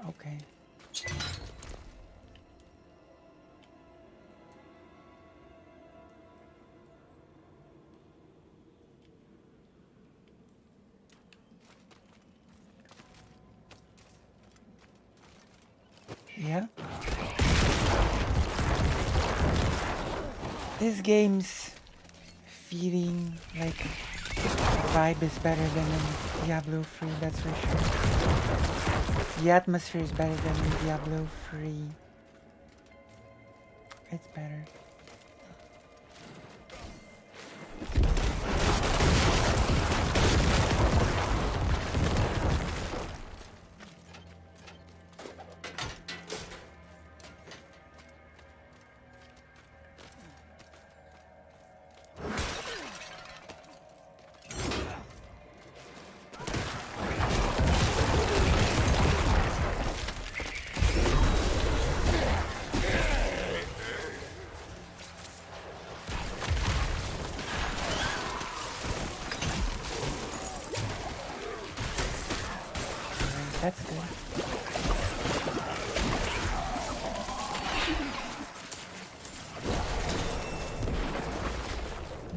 Okay. Yeah. This game's feeling like vibe is better than in Diablo 3, that's for sure. The atmosphere is better than in Diablo 3. It's better. That's good.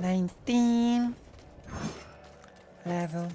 $19 level.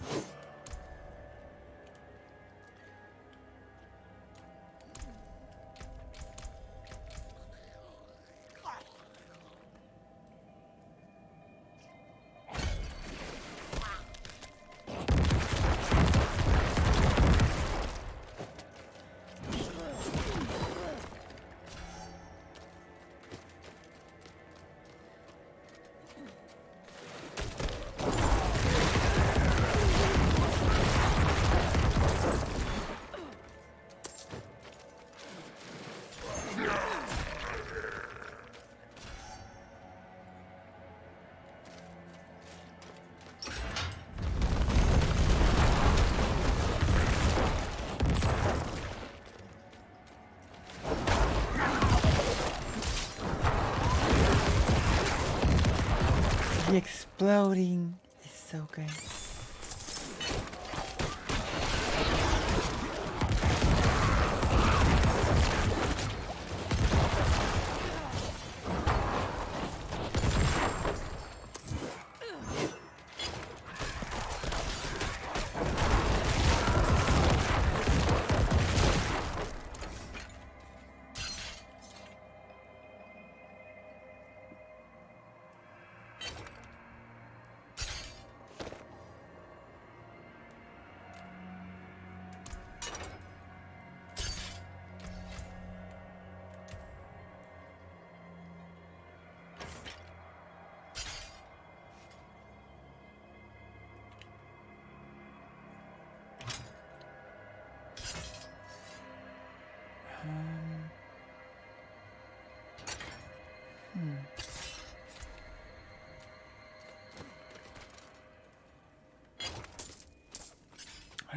The exploding is so good.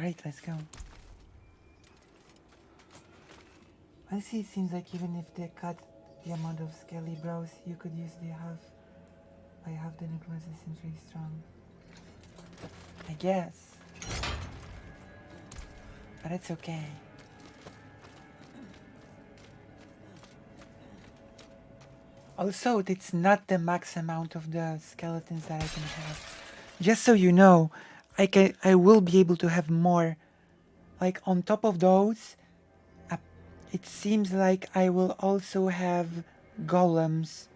Alright, let's go. Honestly, it seems like even if they cut the amount of scaly brows, you could use the half. By half the nucleus, it seems really strong. I guess. But it's okay. Also, it's not the max amount of the skeletons that I can have. Just so you know, I will be able to have more. Like on top of those, it seems like I will also have golems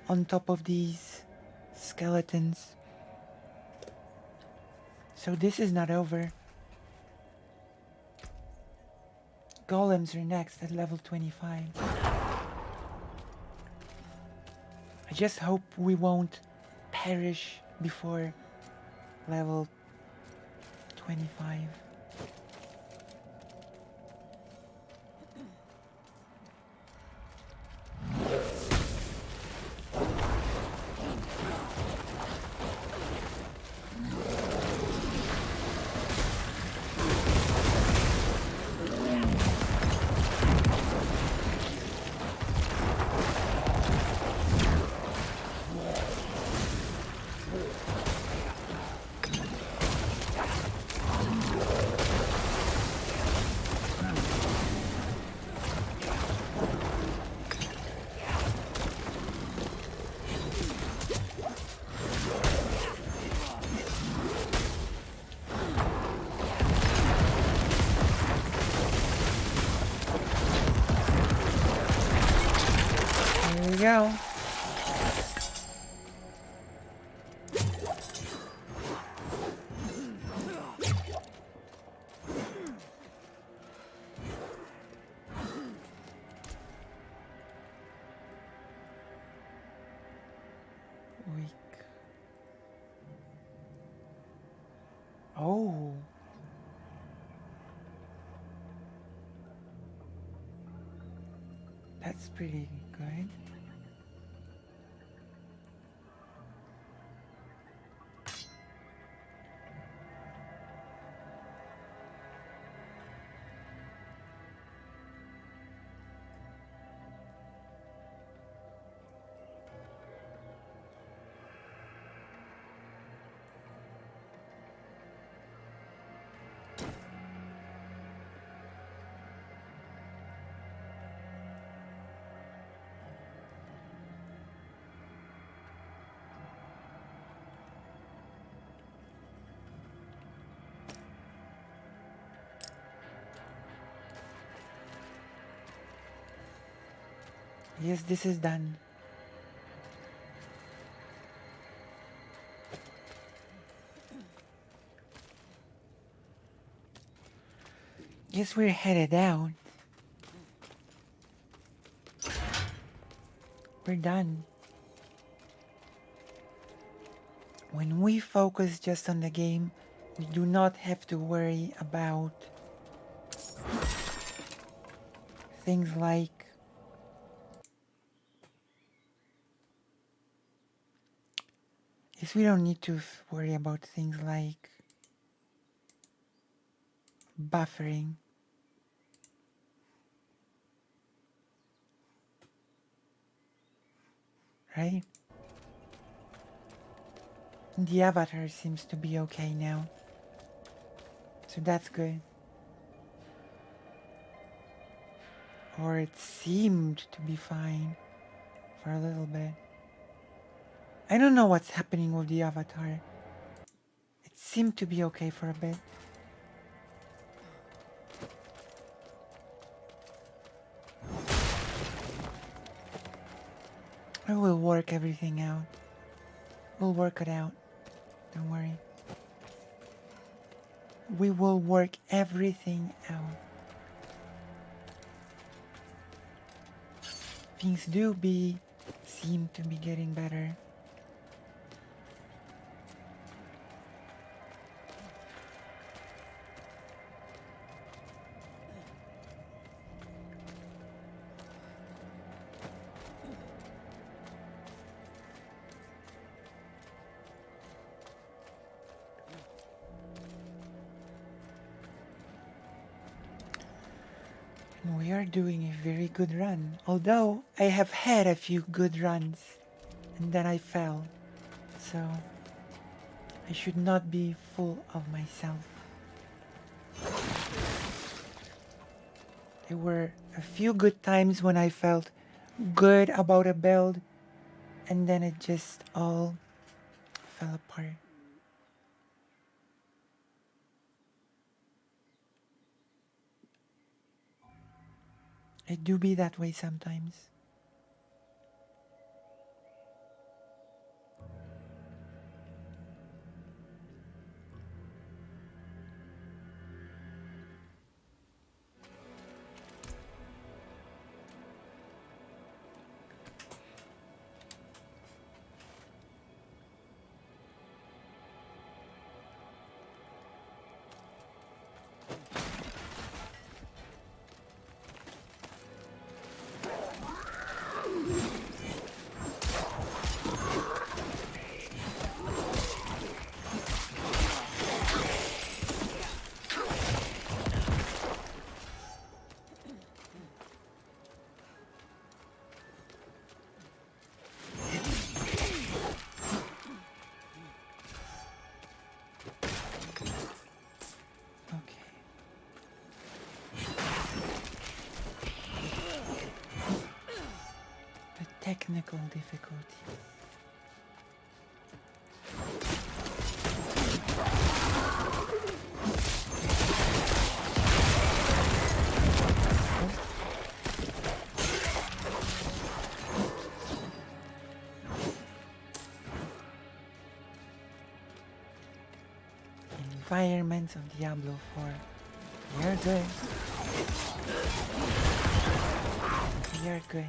on top of these skeletons. So this is not over. Golems are next at level 25. I just hope we won't perish before level 25. There we go. Weak. Oh. That's pretty good. Yes, this is done. Yes, we're headed out. We're done. When we focus just on the game, we do not have to worry about things like we don't need to worry about things like buffering. Right? The avatar seems to be okay now. So that's good. Or it seemed to be fine for a little bit. I don't know what's happening with the avatar. It seemed to be okay for a bit. I will work everything out. We'll work it out. Don't worry. We will work everything out. Things seem to be getting better. We are doing a very good run. Although I have had a few good runs and then I fell. So I should not be full of myself. There were a few good times when I felt good about a build and then it just all fell apart. I do be that way sometimes. Technical difficulty. Environments of Diablo 4. We are good. We are good.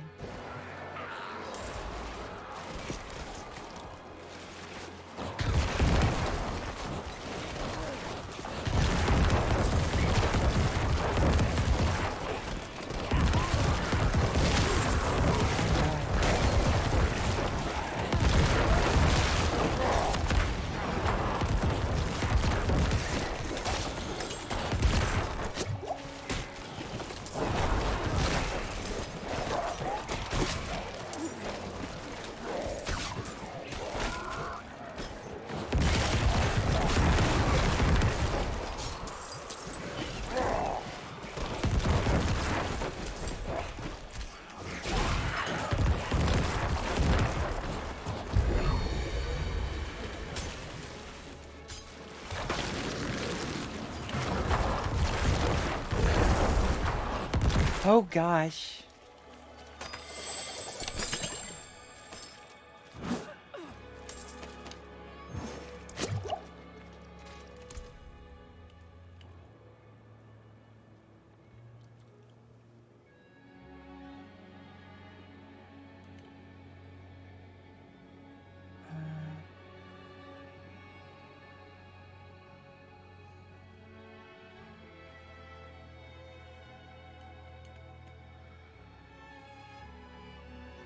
Oh gosh.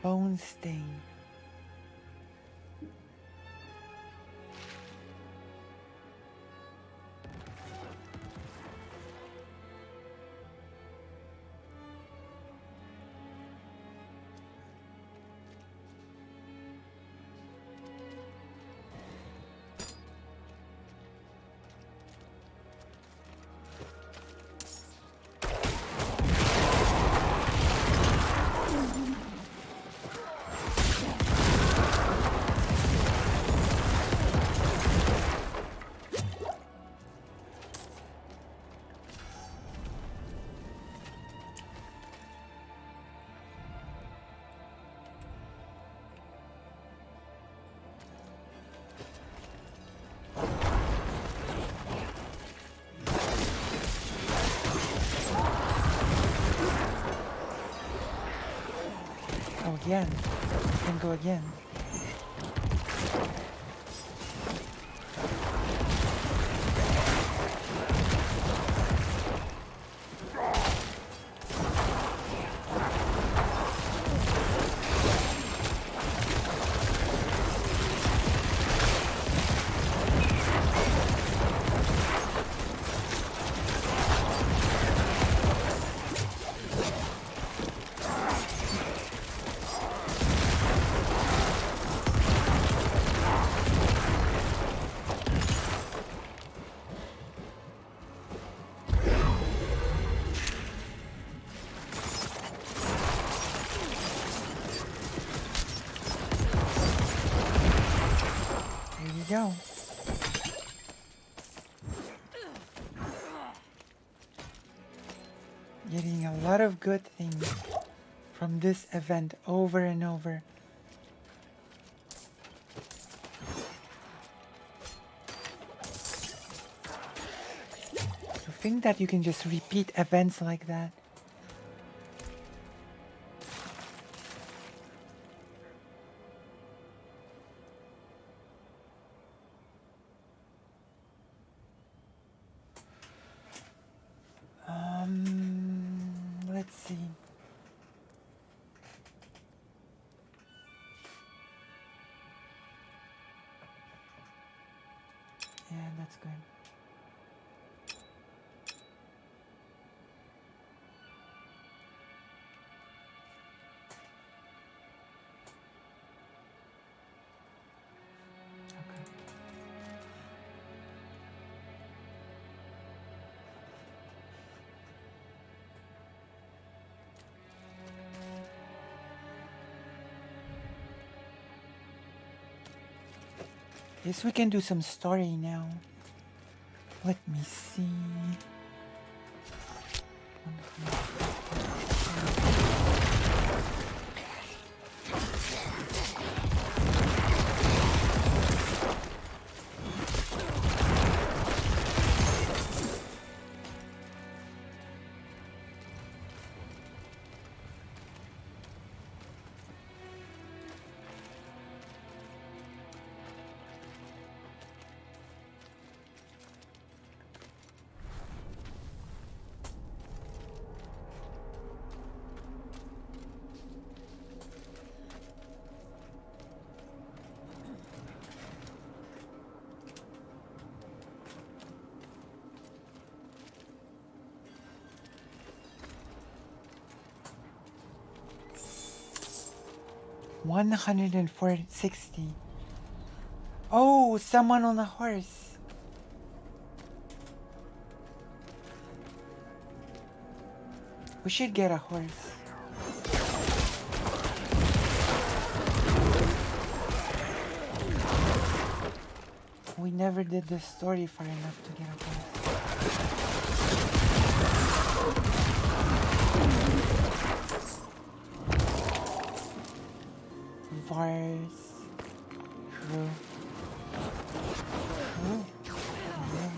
Bone stain. Oh, again. Can go again. go. Getting a lot of good things from this event over and over. To think that you can just repeat events like that. Let's see. Yeah, that's good. Yes, we can do some story now. Let me see. $160. Oh, someone on a horse. We should get a horse. We never did the story far enough to get a horse. Vars. True. True. Yeah.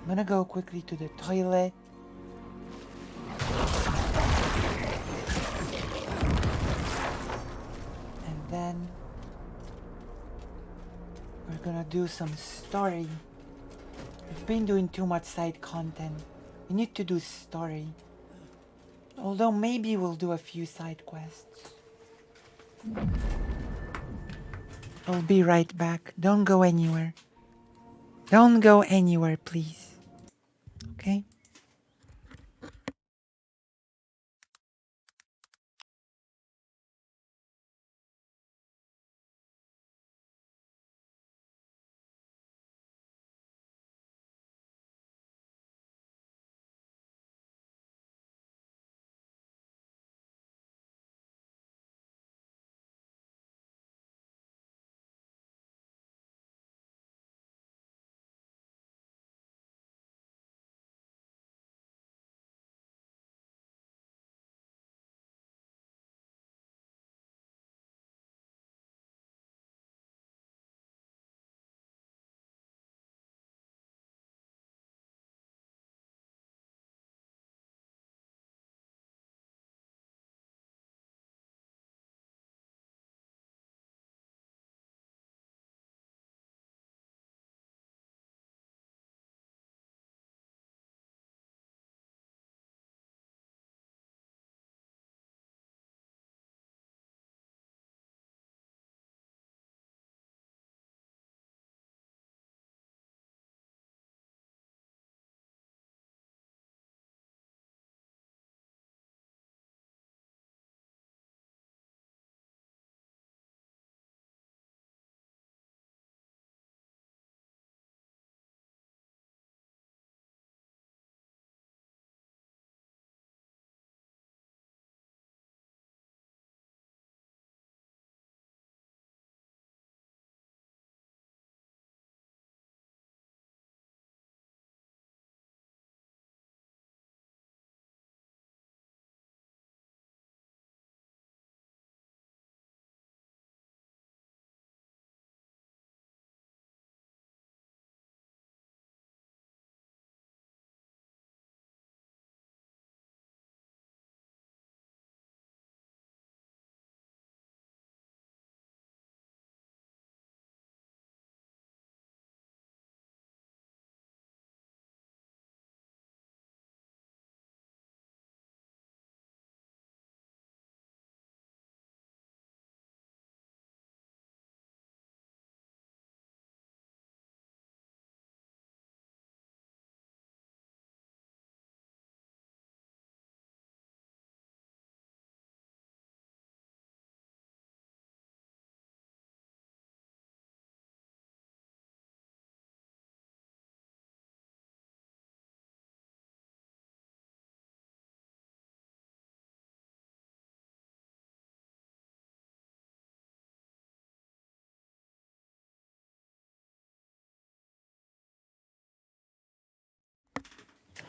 I'm gonna go quickly to the toilet. And then we're gonna do some story. We've been doing too much side content. We need to do story. Although maybe we'll do a few side quests. I'll be right back. Don't go anywhere. Don't go anywhere, please. Okay?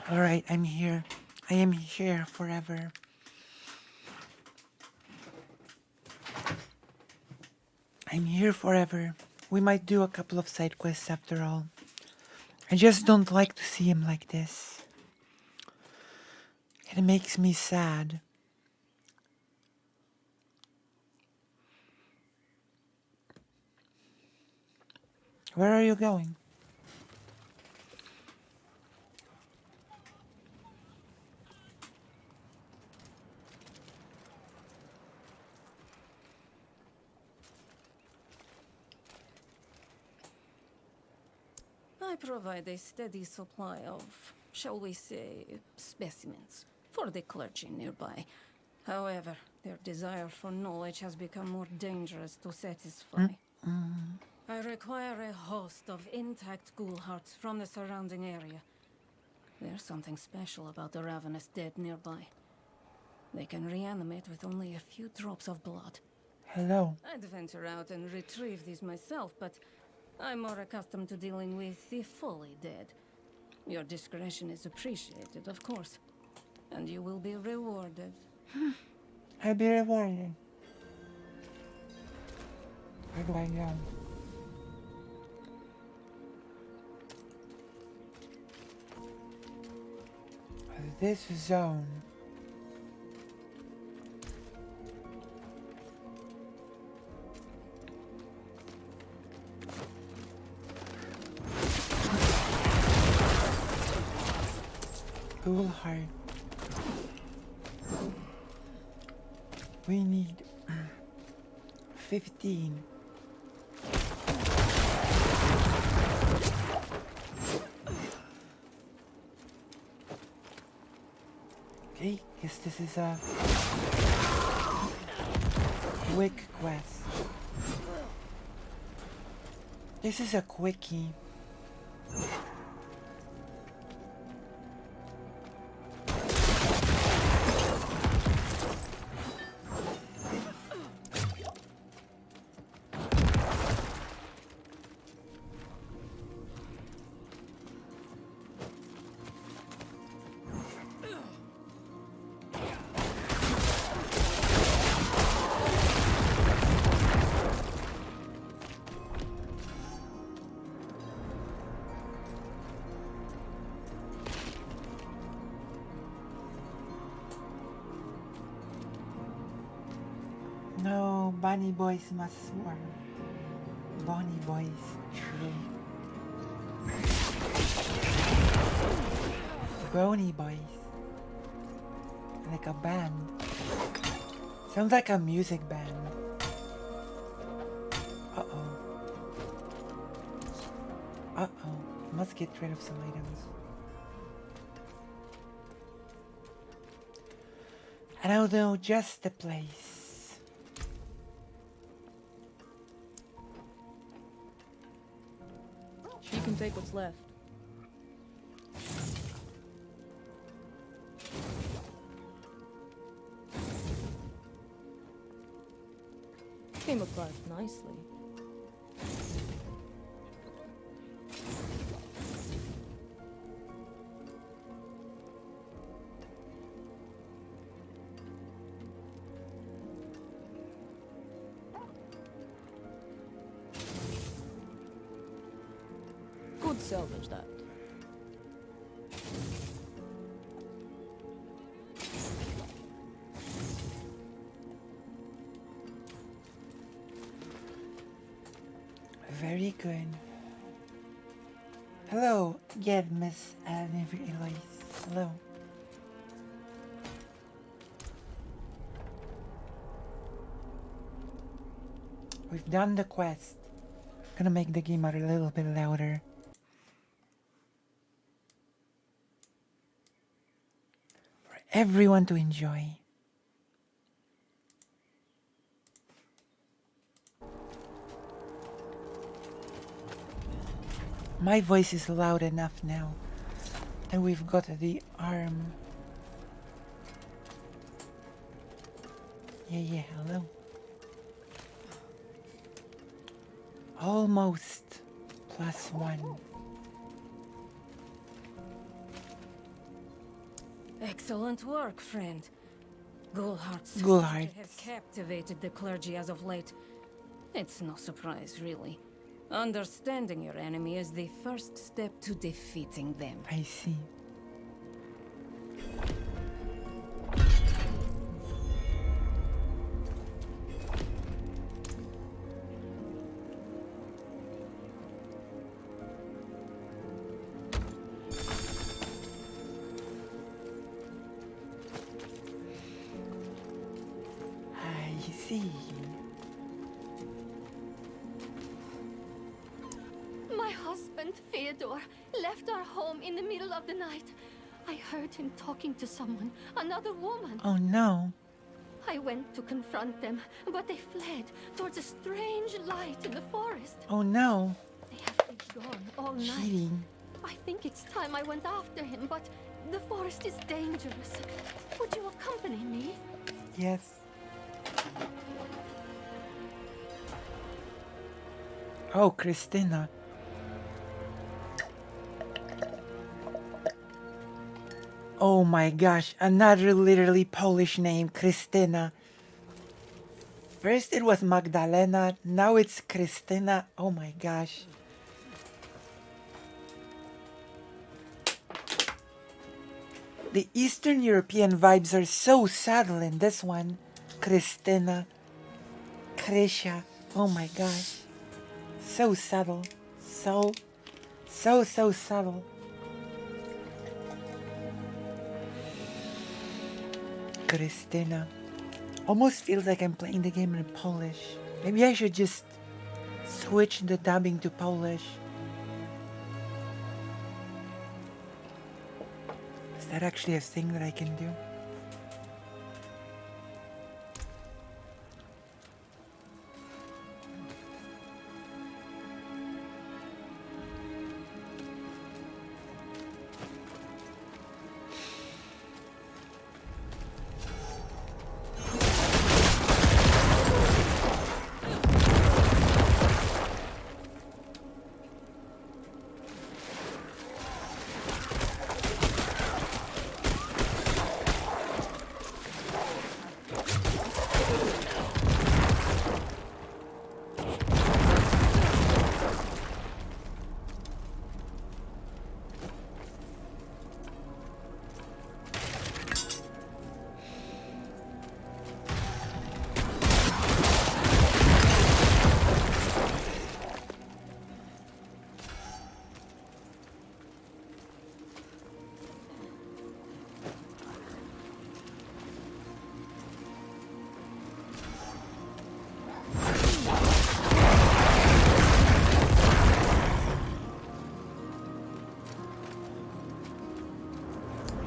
Alright, I'm here. I am here forever. I'm here forever. We might do a couple of side quests after all. I just don't like to see him like this. It makes me sad. Where are you going? I provide a steady supply of, shall we say, specimens for the clergy nearby. However, their desire for knowledge has become more dangerous to satisfy. I require a host of intact ghoul hearts from the surrounding area. There's something special about the ravenous dead nearby. They can reanimate with only a few drops of blood. Hello. I'd venture out and retrieve these myself, but I'm more accustomed to dealing with the fully dead. Your discretion is appreciated, of course, and you will be rewarded. I'll be rewarded. Where do I go? This zone. Ghoul heart. We need 15. Okay, guess this is a quick quest. This is a quickie. No, bunny boys must swarm. Bunny boys, true. Bony boys. Like a band. Sounds like a music band. Uh-oh. Uh-oh. Must get rid of some items. I don't know, just the place. You can take what's left. Came across nicely. Could salvage that. Very good. Hello, yeah, Miss Eloise. Hello. We've done the quest. Gonna make the game a little bit louder. For everyone to enjoy. My voice is loud enough now. And we've got the arm. Yeah, hello. Almost +1. Excellent work, friend. Gulhart's Gulhart. has captivated the clergy as of late. It's no surprise, really. Understanding your enemy is the first step to defeating them. I see. I see. My husband, Fyodor, left our home in the middle of the night. I heard him talking to someone, another woman. Oh no. I went to confront them, but they fled towards a strange light in the forest. Oh no. They have been gone all night. Cheating. I think it's time I went after him, but the forest is dangerous. Would you accompany me? Yes. Oh, Christina. Oh my gosh, another literally Polish name, Krystyna. First it was Magdalena, now it's Krystyna. Oh my gosh. The Eastern European vibes are so subtle in this one. Krystyna, Krysia. Oh my gosh. So subtle. So subtle. Krystyna. Almost feels like I'm playing the game in Polish. Maybe I should just switch the dubbing to Polish. Is that actually a thing that I can do?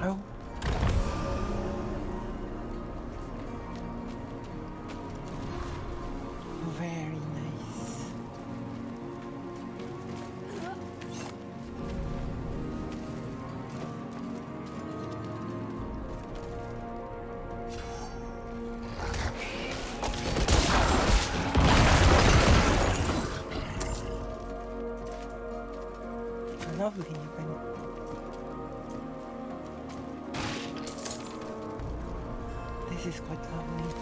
Oh. Very nice. Lovely even. This is quite lovely.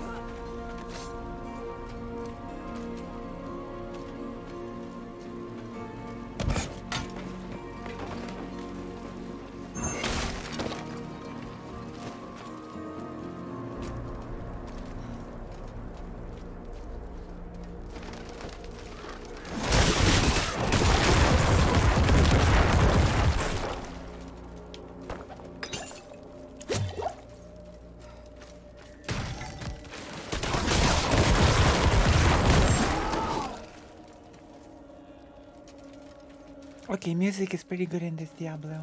Okay, music is pretty good in this Diablo.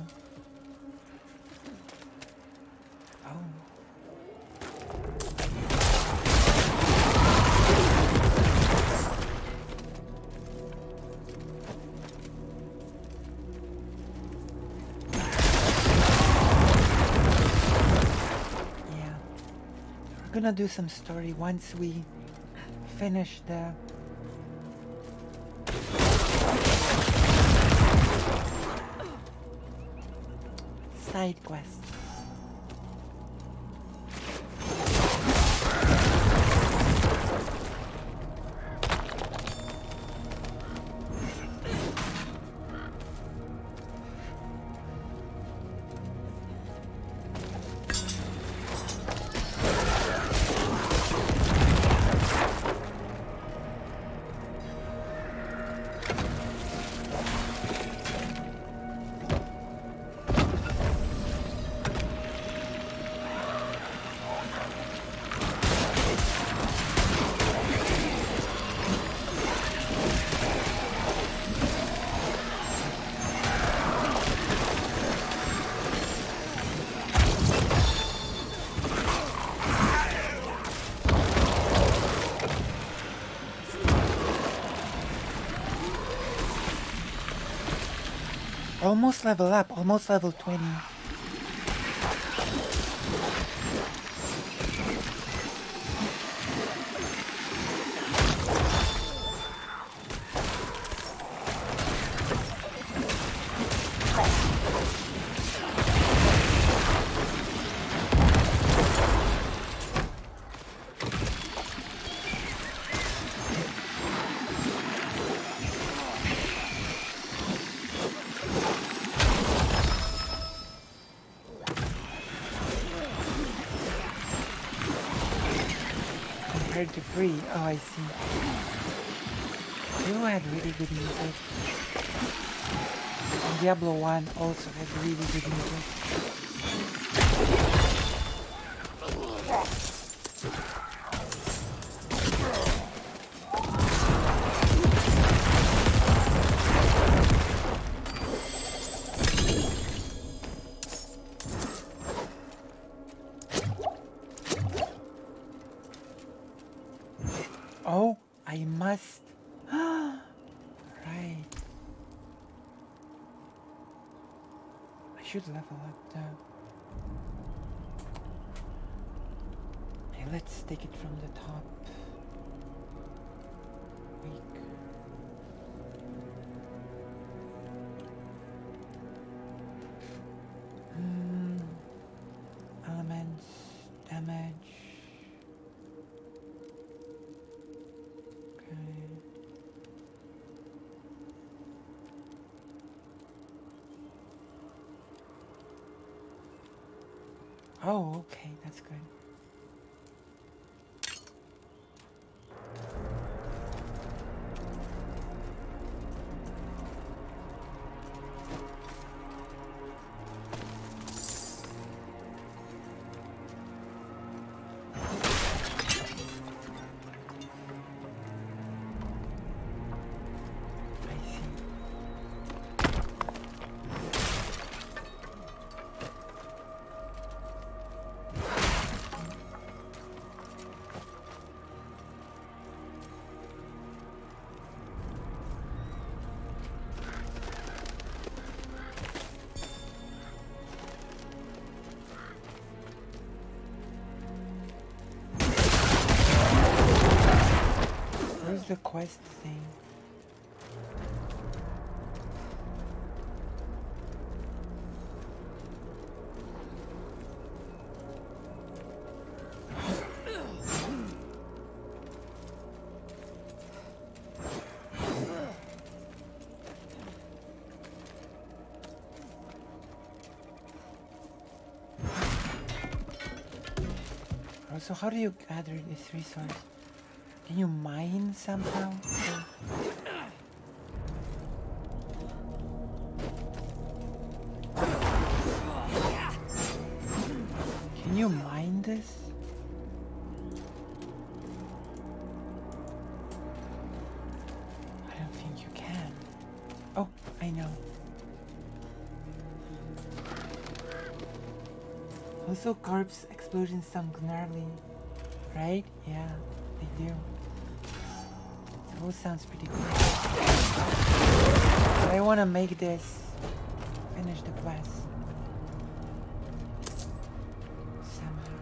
Oh. Yeah. We're gonna do some story once we finish the side quest. almost level up, almost level 20. Compared to 3, oh I see. 2 had really good music. And Diablo 1 also had really good music. Oh, I must. Right. I should level up though. Hey, let's take it from the top. Weak. Elements, damage. Okay. Oh, okay, that's good. Where's the quest thing? Also, how do you gather this resource? Can you mine somehow? Can you mine this? I don't think you can. Oh, I know. Also, corpse explosions sound gnarly, right? Yeah, they do. It all sounds pretty cool. But I want to make this finish the quest somehow.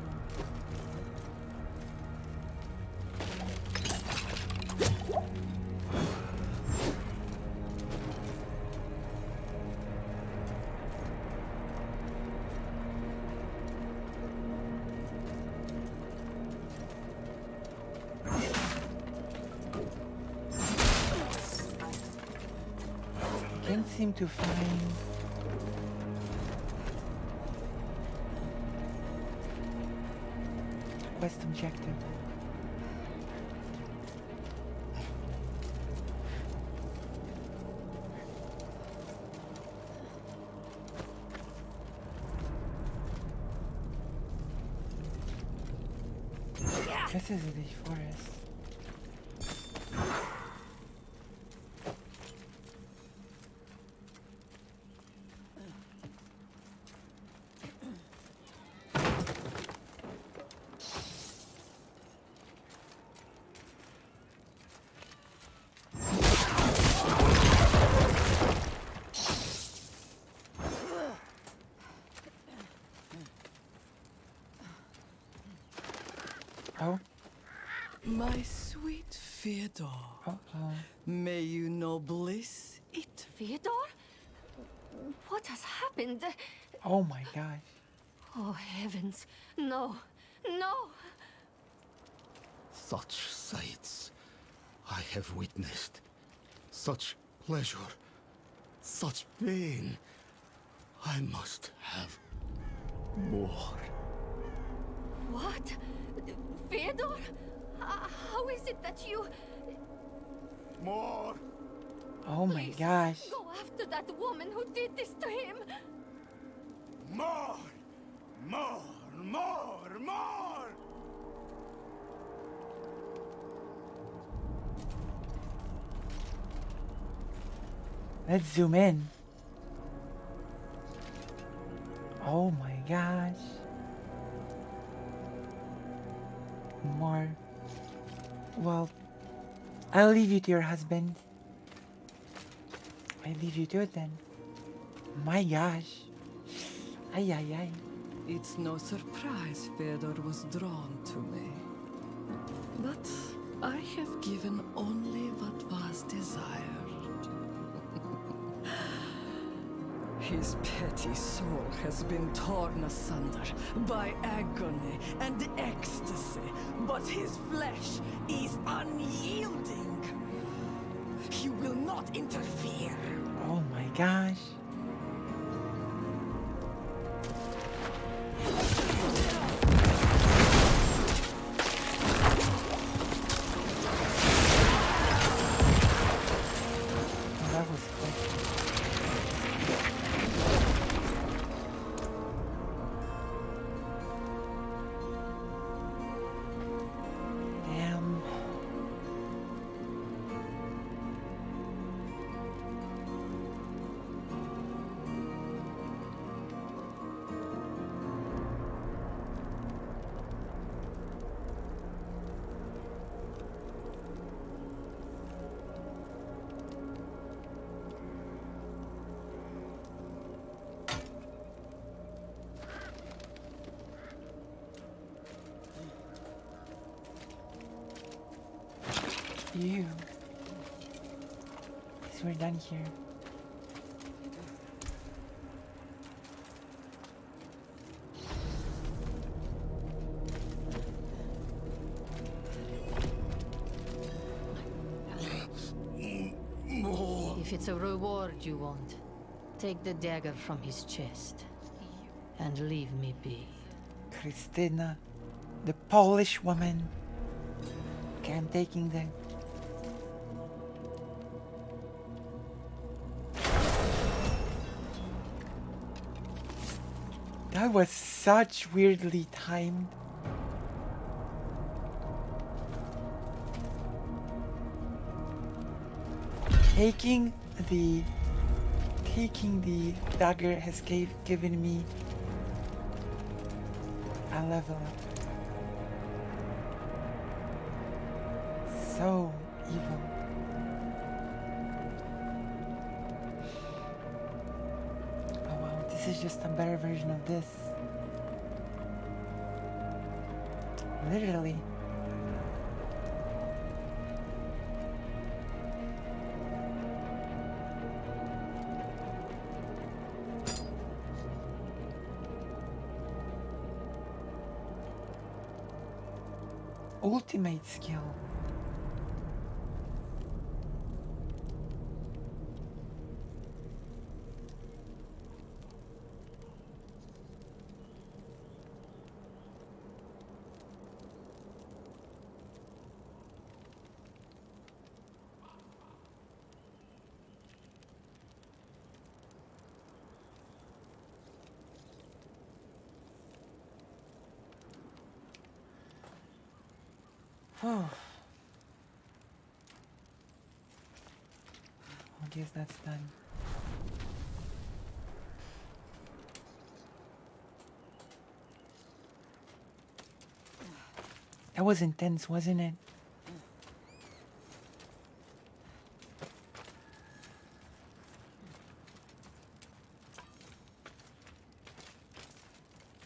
Can't seem to find the quest objective. This is the forest. Oh. My sweet Fyodor. May you know bliss it. Fyodor? What has happened? Oh my gosh. Oh heavens. No. No. Such sights I have witnessed. Such pleasure. Such pain. I must have more. What? Fyodor? How is it that you... More! Oh my gosh. Go after that woman who did this to him! More! More! More! More! Let's zoom in. Oh my gosh. More. Well, I'll leave you to your husband. I leave you to it then. My gosh. Ay, ay, ay. It's no surprise Fyodor was drawn to me. But I have given only what was desired. His petty soul has been torn asunder by agony and ecstasy, but his flesh is unyielding. You will not interfere. Oh my gosh. Oh, that was quick. Damn. You. Guess we're done here. If it's a reward you want, take the dagger from his chest and leave me be. Christina, the Polish woman. Okay, I'm taking the... That was such weirdly timed. Taking the dagger has given me a level up. So evil. Oh wow, this is just a better version of this. Literally. Ultimate skill. Oh. I guess that's done. That was intense, wasn't it?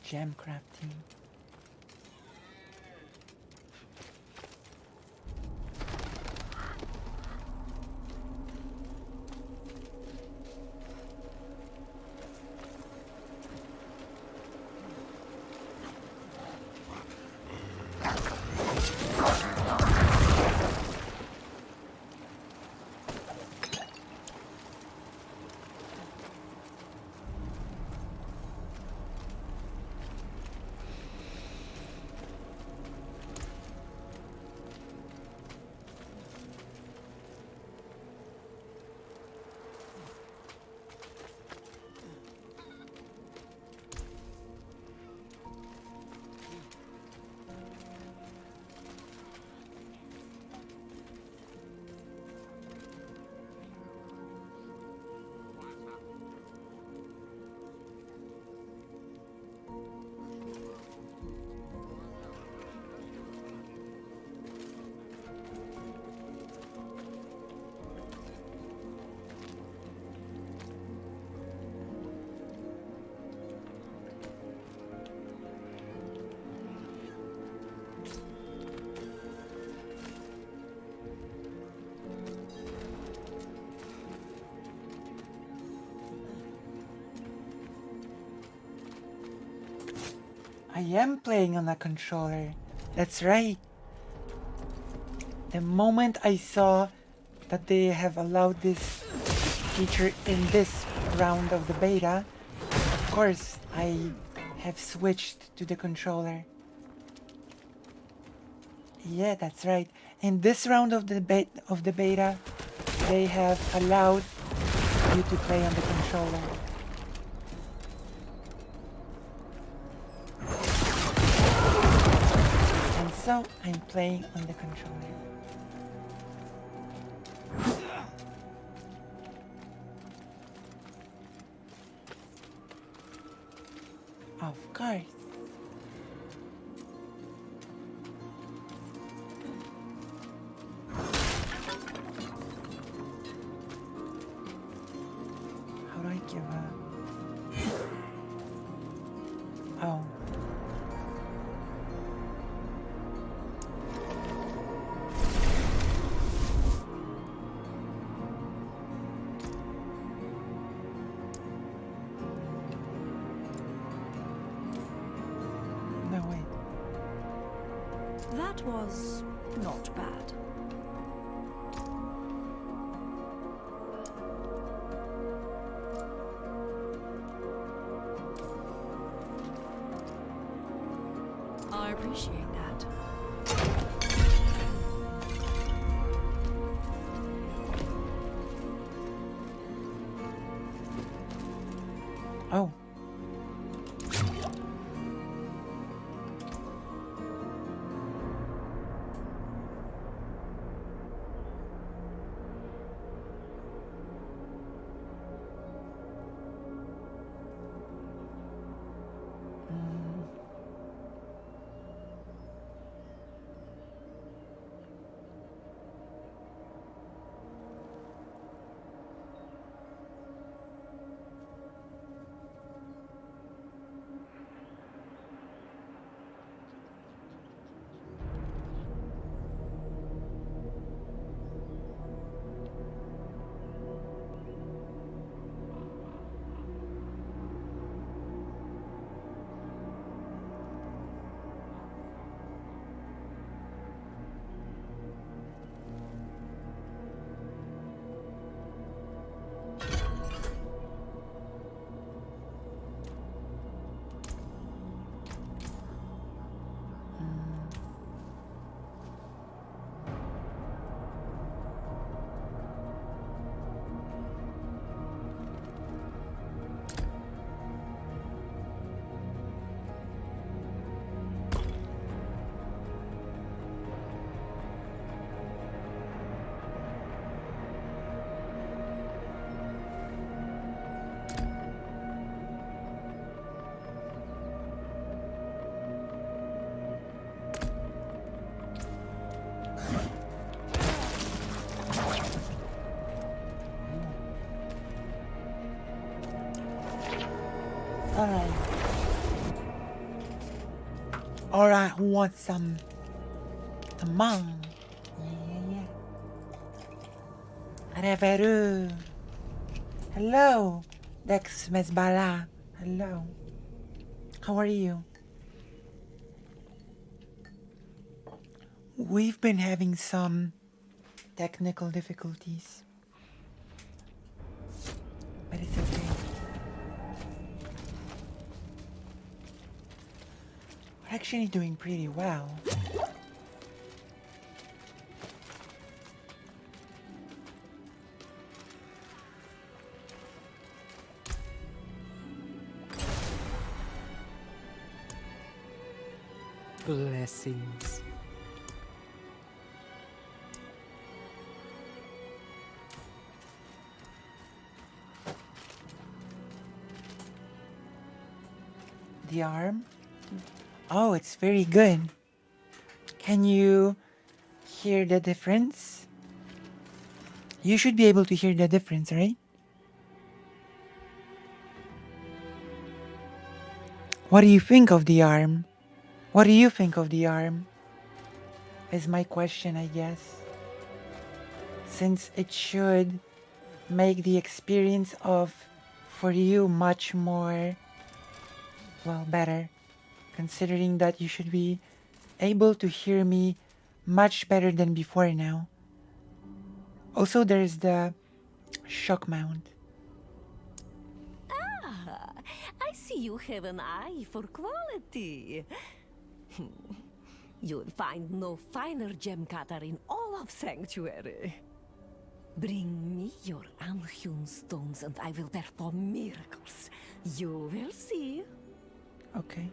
Gem crafting. I am playing on a controller. That's right. The moment I saw that they have allowed this feature in this round of the beta, of course I have switched to the controller. Yeah, that's right. In this round of the beta, they have allowed you to play on the controller. And so I'm playing on the controller. Of course. How do I give up? Oh. No, wait. That was not bad. I appreciate that. Oh. Alright. Alright, who wants some? Among. Yeah. Reveru. Hello. Dex Mesbala. Hello. How are you? We've been having some technical difficulties. But it's okay. We're actually doing pretty well. Blessings. The arm? Oh, it's very good. Can you hear the difference? You should be able to hear the difference, right? What do you think of the arm? What do you think of the arm? Is my question, I guess. Since it should make the experience of for you much more, well, better. considering that you should be able to hear me much better than before now. Also, there's the shock mount. Ah, I see you have an eye for quality. You'll find no finer gem cutter in all of Sanctuary. Bring me your unhewn stones and I will perform miracles. You will see. Okay.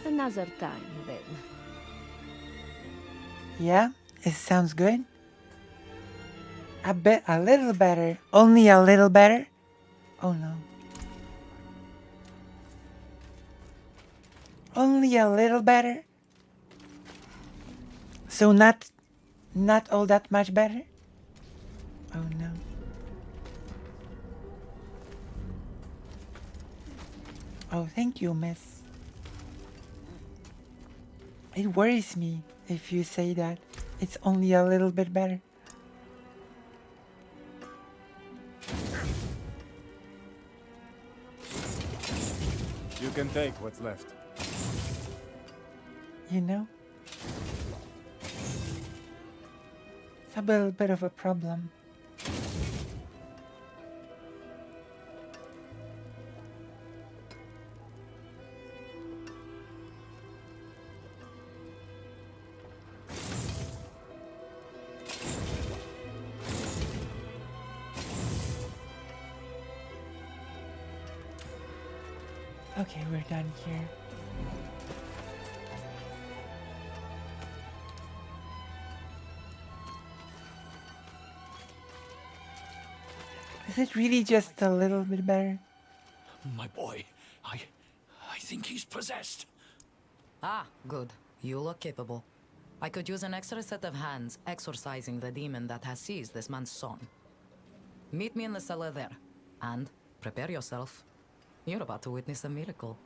Another time, then. Yeah, it sounds good. I bet a little better. Only a little better? Oh no. Only a little better? So not all that much better? Oh no. Oh, thank you, miss. It worries me if you say that. It's only a little bit better. You can take what's left. You know? It's a little bit of a problem. Okay, we're done here. Is it really just a little bit better? My boy, I think he's possessed. Ah, good. You look capable. I could use an extra set of hands exorcising the demon that has seized this man's son. Meet me in the cellar there, and prepare yourself. You're about to witness a miracle.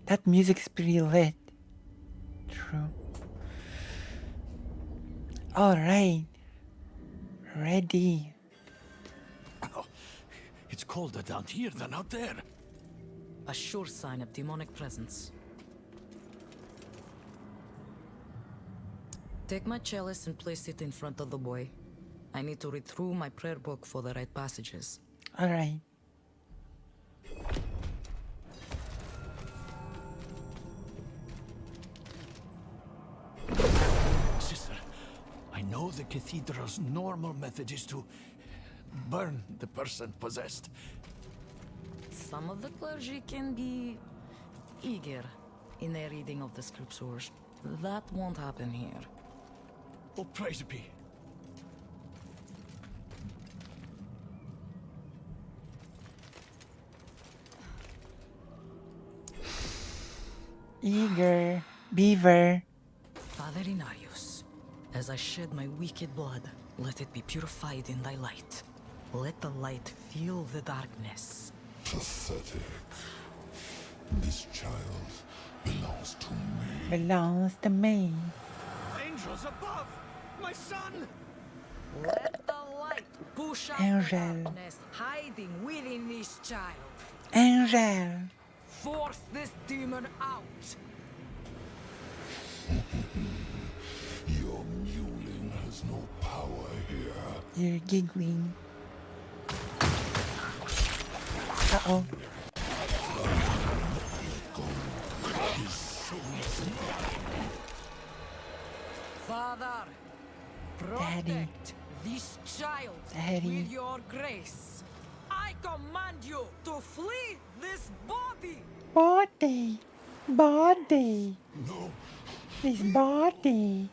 That music's pretty lit. True. Alright. Ready. Oh, it's colder down here than out there. A sure sign of demonic presence. Take my chalice and place it in front of the boy. I need to read through my prayer book for the right passages. Alright. Sister, I know the cathedral's normal method is to burn the person possessed. Some of the clergy can be eager in their reading of the scriptures. That won't happen here. Oh, praise be. Eager. Beaver. Father Inarius, as I shed my wicked blood, let it be purified in thy light. Let the light fill the darkness. Pathetic. This child belongs to me. Belongs to me. Angels above! My son! Let the light push out the Angel. darkness hiding within this child. Angel. Force this demon out. Your mewling has no power here. You're giggling. Uh-oh. Father, Daddy. protect this child Daddy. with your grace. I command you to flee this body. Body. Body. No. This body.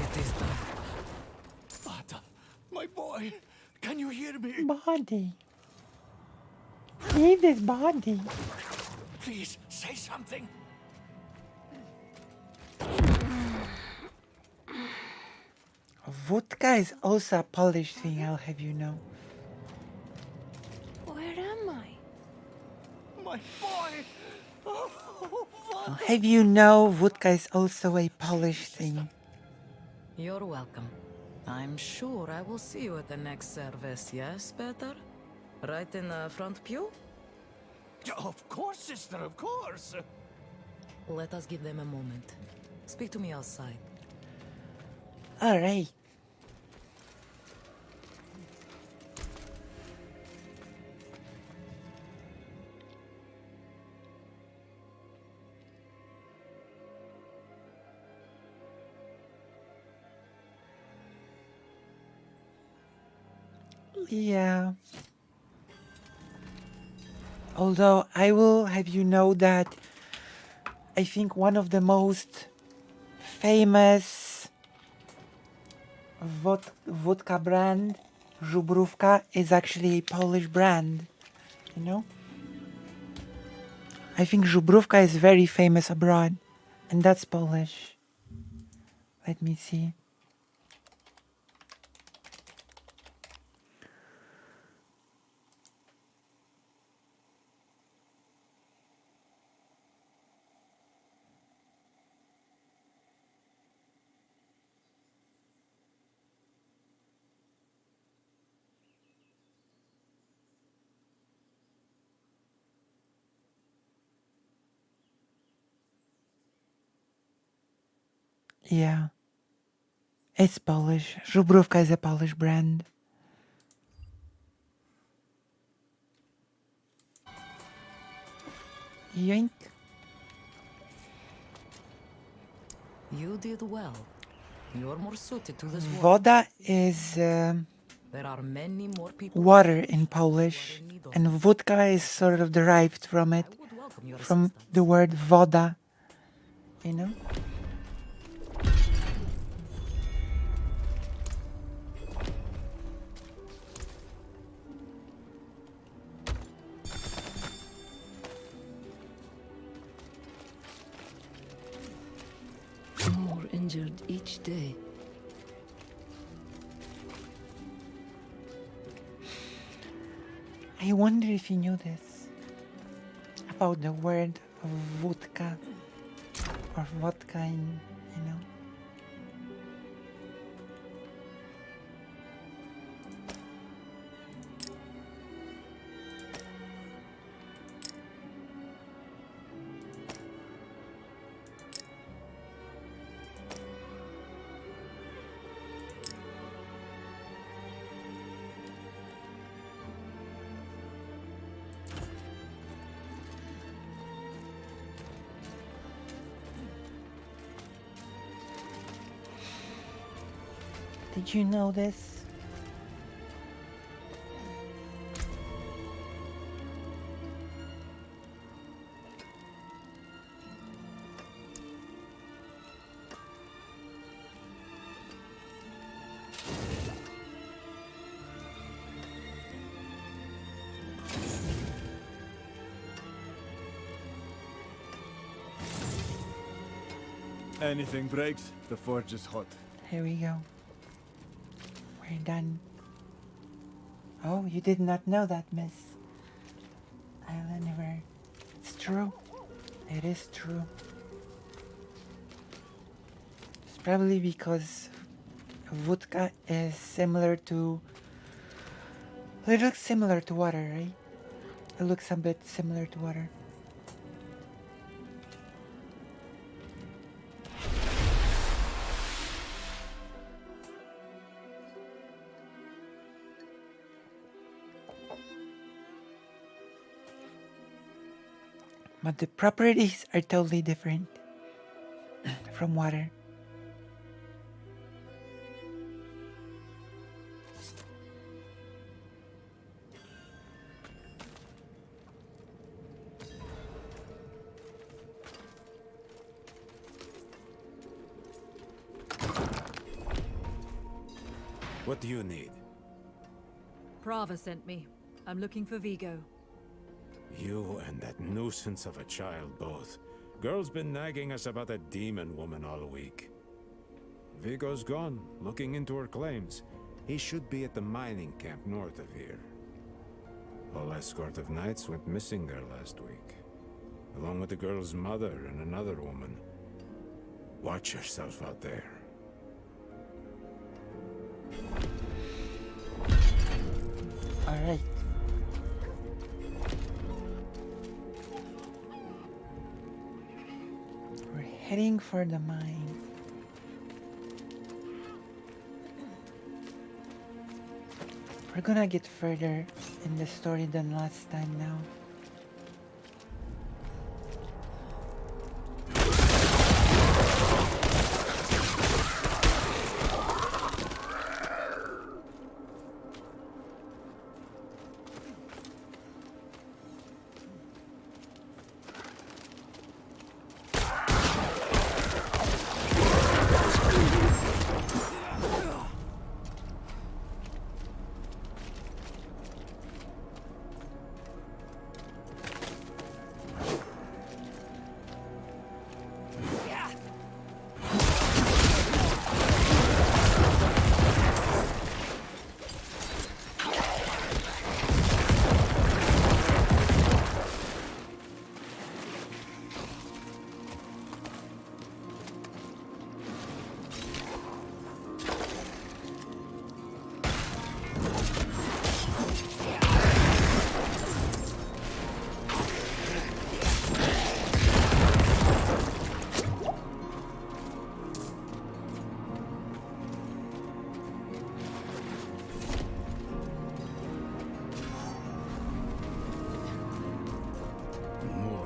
It is done. Father, my boy, can you hear me? Body. Leave this body. Please, say something. Vodka is also a Polish thing, I'll have you know. Where am I? My boy! Oh, I'll Father! have you know, vodka is also a Polish thing. You're welcome. I'm sure I will see you at the next service, yes, Peter? Right in the front pew? Of course, sister, of course. Let us give them a moment. Speak to me outside. Alright. Yeah. Although I will have you know that I think one of the most famous vodka brand, Żubrówka, is actually a Polish brand. You know? I think Żubrówka is very famous abroad, and that's Polish. Let me see. Yeah. It's Polish. Żubrówka is a Polish brand. Yoink. You did well. You're more suited to this work. Woda is There are many more people water in Polish, and vodka is sort of derived from it, from the word woda, you know? More injured each day. I wonder if you knew this about the word vodka or vodka in, you know? Did you know this? Anything breaks, the forge is hot. Here we go. We're done. Oh, you did not know that, miss. I'll never true. It is true. It's probably because vodka is similar to... It looks similar to water, right? It looks a bit similar to water. But the properties are totally different from water. What do you need? Prava sent me. I'm looking for Vigo. You and that nuisance of a child both. Girl's been nagging us about that demon woman all week. Vigo's gone, looking into her claims. He should be at the mining camp north of here. Whole escort of knights went missing there last week, along with the girl's mother and another woman. Watch yourself out there. All right. We're heading for the mine. We're gonna get further in the story than last time now.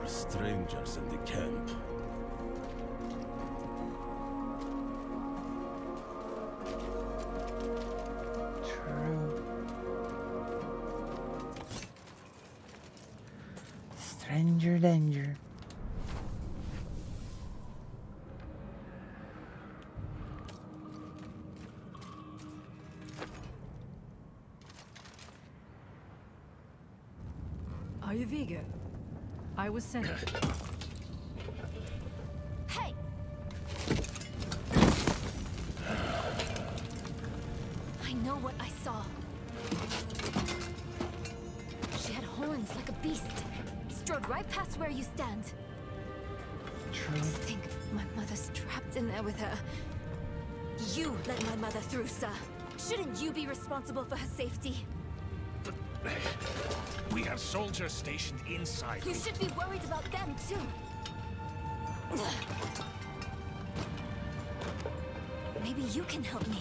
Strangers in the camp. True. Stranger danger. Are you Vigo? I was sent. Hey! I know what I saw. She had horns like a beast. Strode right past where you stand. True. I think my mother's trapped in there with her. You let my mother through, sir. Shouldn't you be responsible for her safety? We have soldiers stationed inside. You should be worried about them, too. Maybe you can help me.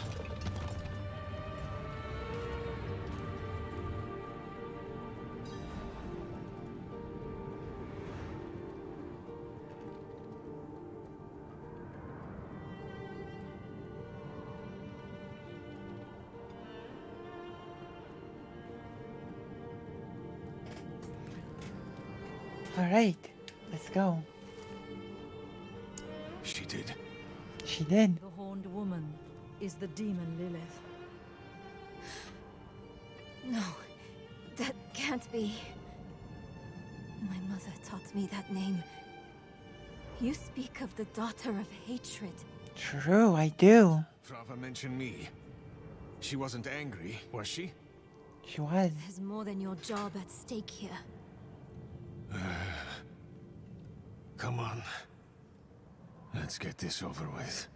All right, let's go. She did. She did. The horned woman is the demon Lilith. No, that can't be. My mother taught me that name. You speak of the daughter of hatred. True, I do. Frava mentioned me. She wasn't angry, was she? She was. There's more than your job at stake here. Come on. Let's get this over with.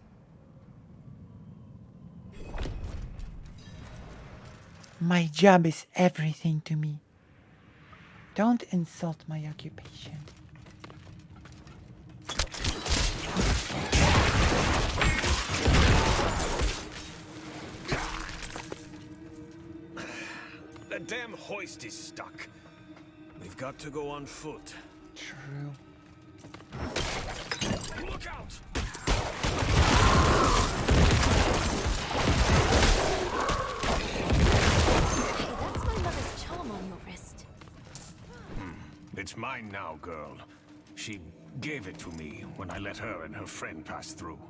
My job is everything to me. Don't insult my occupation. The damn hoist is stuck. We've got to go on foot. True. Look out! Hey, that's my mother's charm on your wrist. It's mine now, girl. She gave it to me when I let her and her friend pass through.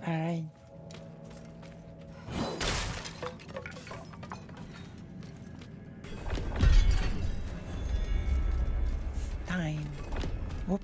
All right. It's time. Whoop.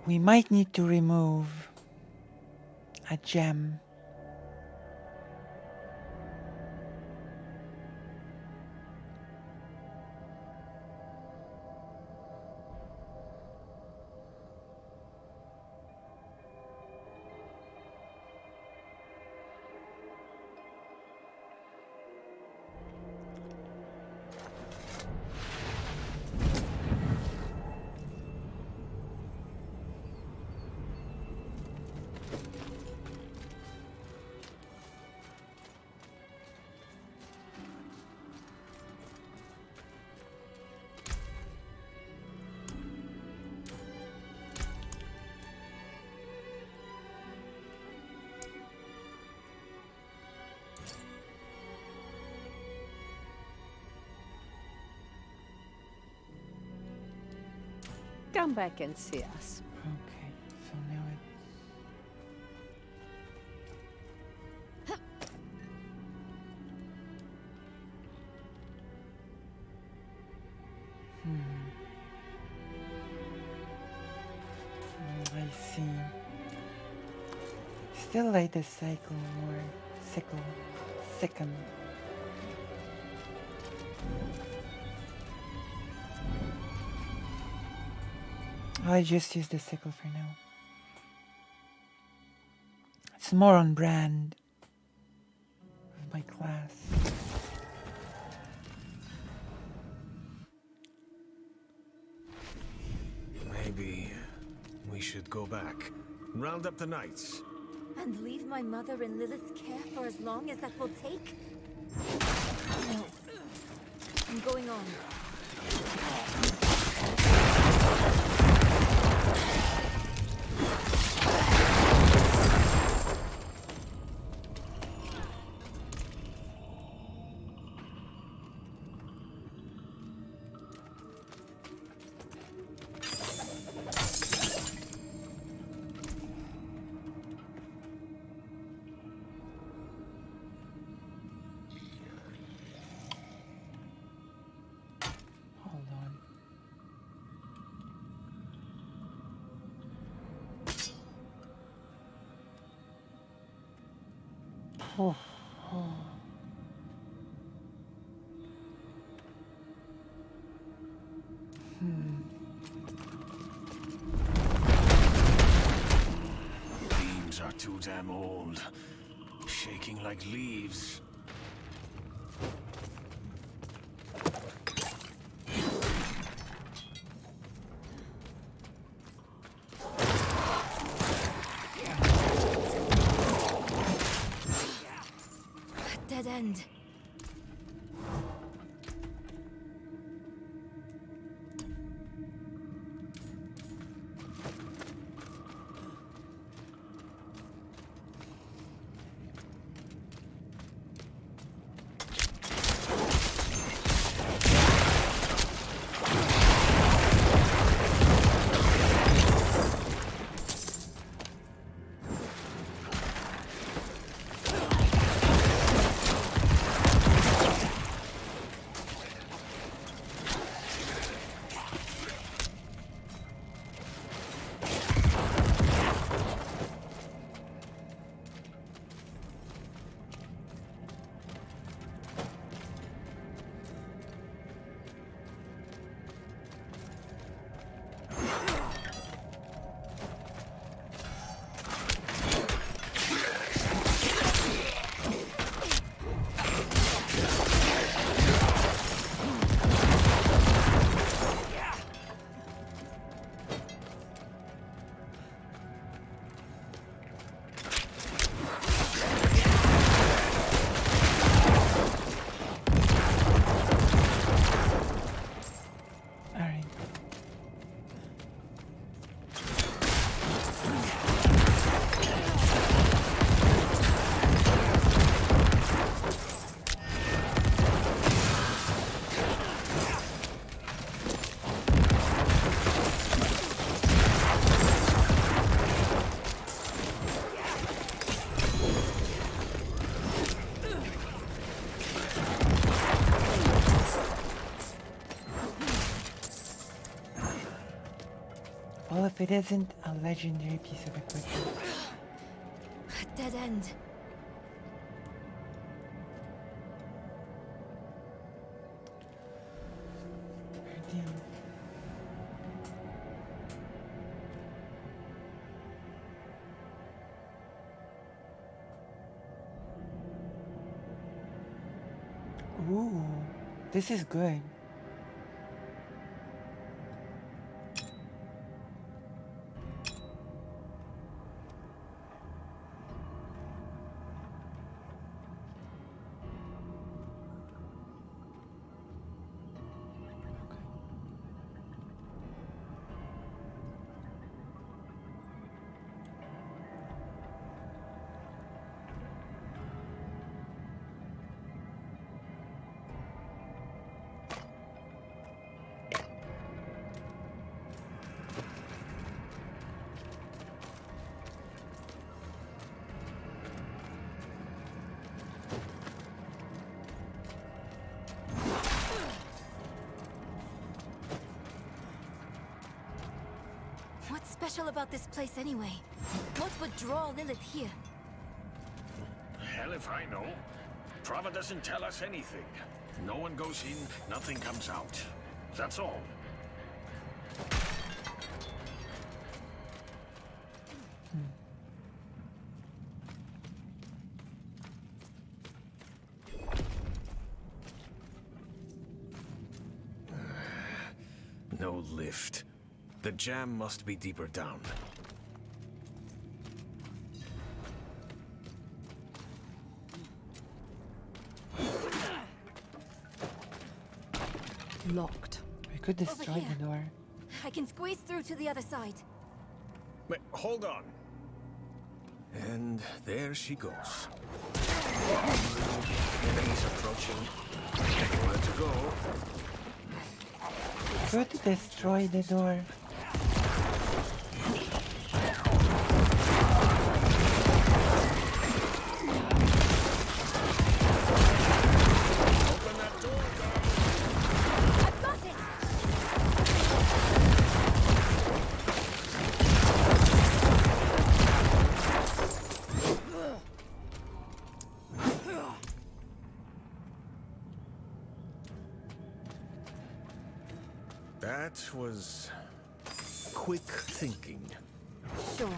We might need to remove a gem. Come back and see us. Okay, so now it's... I see. Still like the cycle or sickle. I just use the sickle for now. It's more on brand with my class. Maybe we should go back. Round up the knights. And leave my mother in Lilith's care for as long as that will take? No. I'm going on. Oh, oh. Beams are too damn old. Shaking like leaves. Dead end. Alright. Well, if it isn't a legendary piece of equipment. Dead end. Damn. Ooh, this is good. What's special about this place anyway? What would draw Lilith here? Hell if I know. Prava doesn't tell us anything. No one goes in, nothing comes out. That's all. No lift. The jam must be deeper down. Locked. We could destroy here. the door. I can squeeze through to the other side. Wait, hold on. And there she goes. Enemies approaching. Nowhere to go. Could destroy the door. Open that door, girl. I've got it! was quick thinking. Sure.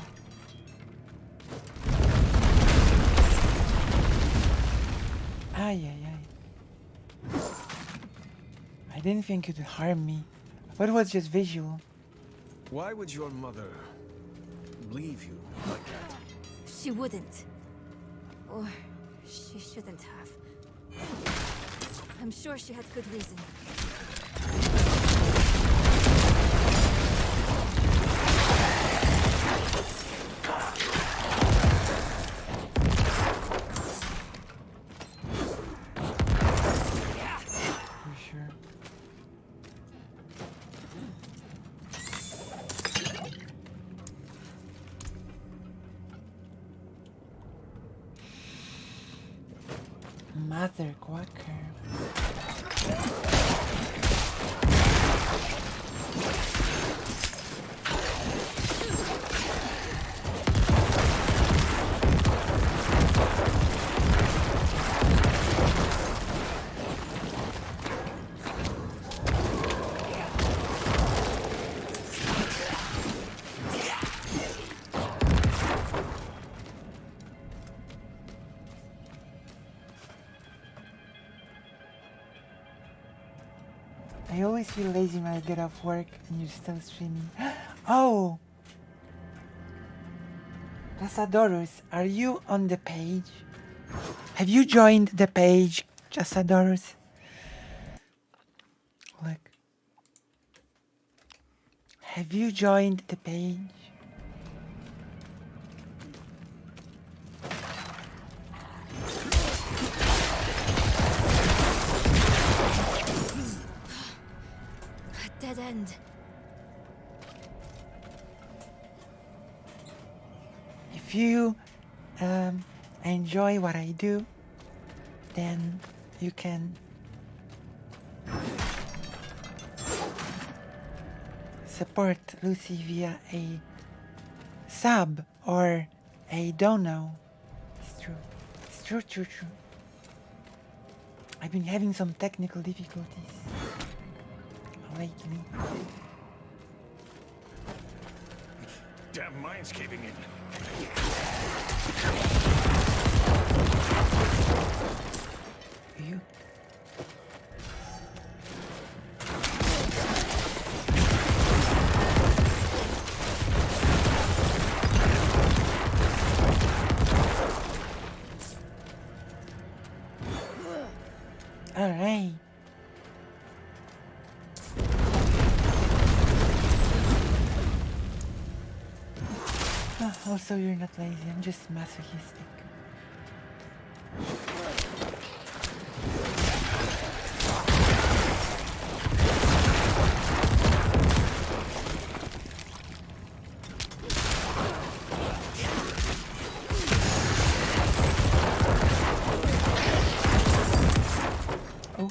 Ay, ay, ay. I didn't think it would harm me. But it was just visual. Why would your mother leave you like that? She wouldn't. Or she shouldn't have. I'm sure she had good reason. For sure. Mother Quacker. I always feel lazy when I get off work and you're still streaming. Oh! Casadorus, are you on the page? Have you joined the page, Casadorus? Look. Have you joined the page? A dead end. If you enjoy what I do, then you can support Lucy via a sub or a dono. It's true. It's true, true, true. I've been having some technical difficulties lately. Damn mine's caving in. You? All right. Also, you're not lazy. I'm just masochistic. Oh.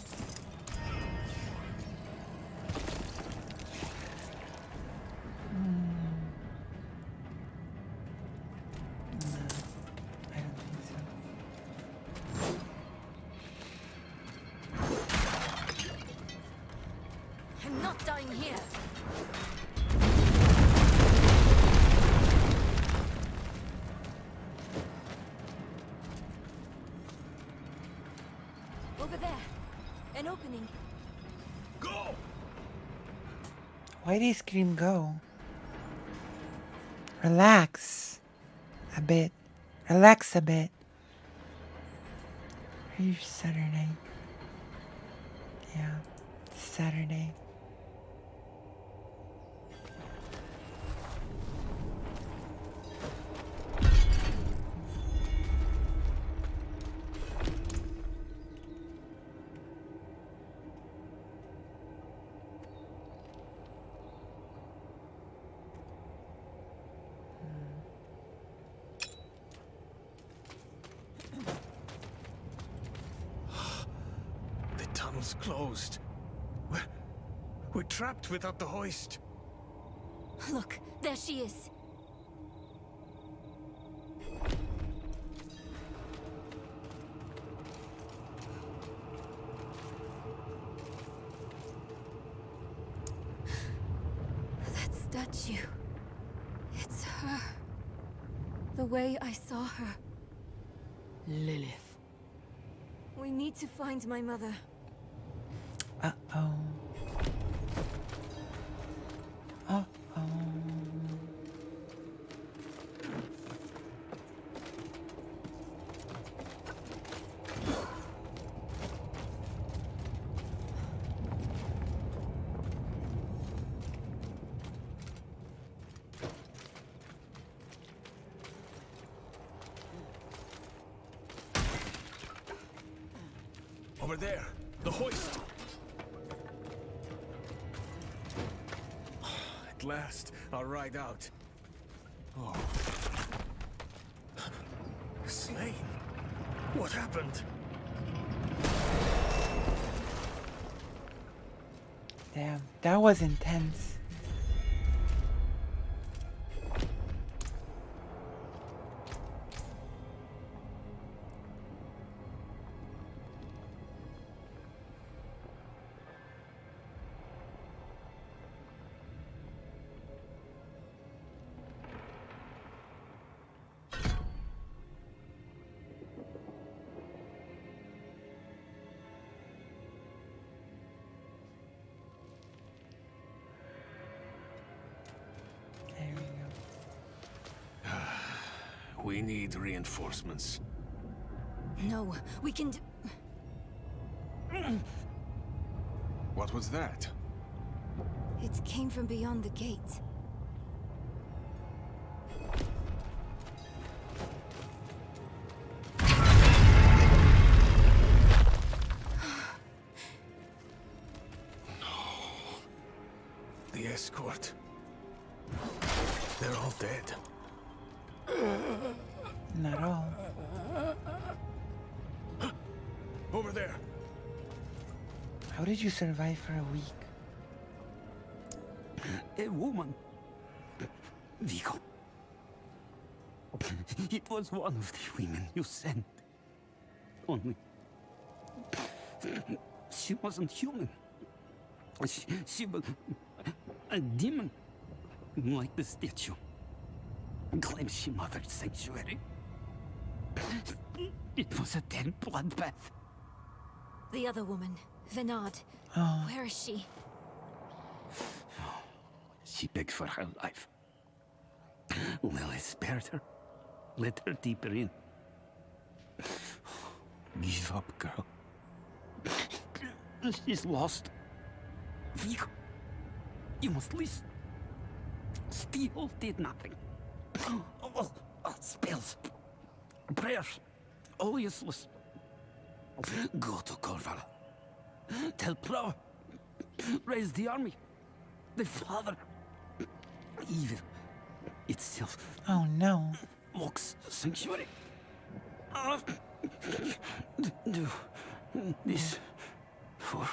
I don't think so. I'm not dying here. Over there. An opening. Go! Why did Scream go? Relax a bit. Relax a bit. Here's Saturday. Yeah, Saturday. The tunnel's closed. We're trapped without the hoist. Look, there she is. It's her. The way I saw her. Lilith. We need to find my mother. Uh-oh. Uh-oh. Over there, the hoist. At last, I'll ride out. Oh. Slain? What happened? Damn, that was intense. We need reinforcements. No, we can What was that? It came from beyond the gate. The escort. They're all dead. Not all. Over there. How did you survive for a week? A woman. Vigo. It was one of the women you sent. Only... she wasn't human. She was... a demon. Like the statue. Claims she mothered sanctuary. It was a dead bloodbath. The other woman, Venard. Oh. Where is she? She begged for her life. Lilith spared her. Let her deeper in. Give up, girl. She's lost. Vigo, you must listen. Steel did nothing. Spells. Prayers. All useless. Go to Corval. Tell Plow. Raise the army. The father. Evil itself. Oh no. Mocks sanctuary. Do this for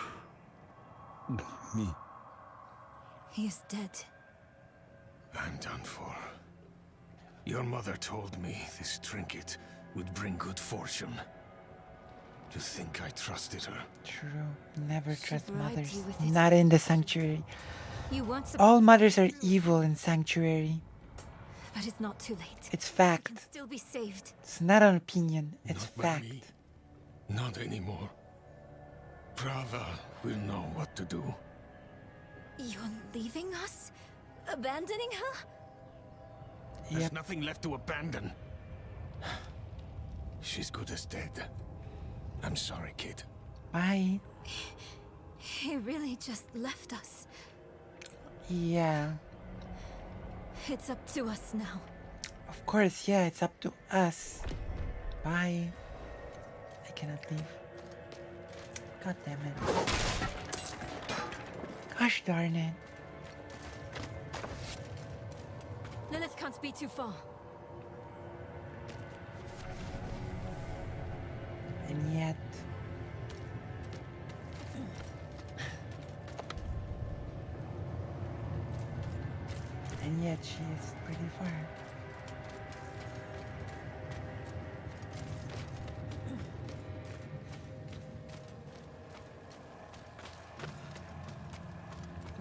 me. He is dead. I'm done for. Your mother told me this trinket would bring good fortune. To think I trusted her. True. Never trust bribed mothers. you with it. Not in the sanctuary. You want to... All mothers are evil in sanctuary. But it's not too late. It's fact. You can still be saved. It's not an opinion. It's Not by fact. me. Not anymore. Prava will know what to do. You're leaving us? Abandoning her? There's nothing left to abandon. She's good as dead. I'm sorry, kid. Bye. He really just left us. Yeah. It's up to us now. Of course, yeah, it's up to us. Bye. I cannot leave. God damn it. Gosh darn it. Lilith can't be too far. And yet... And yet she is pretty far.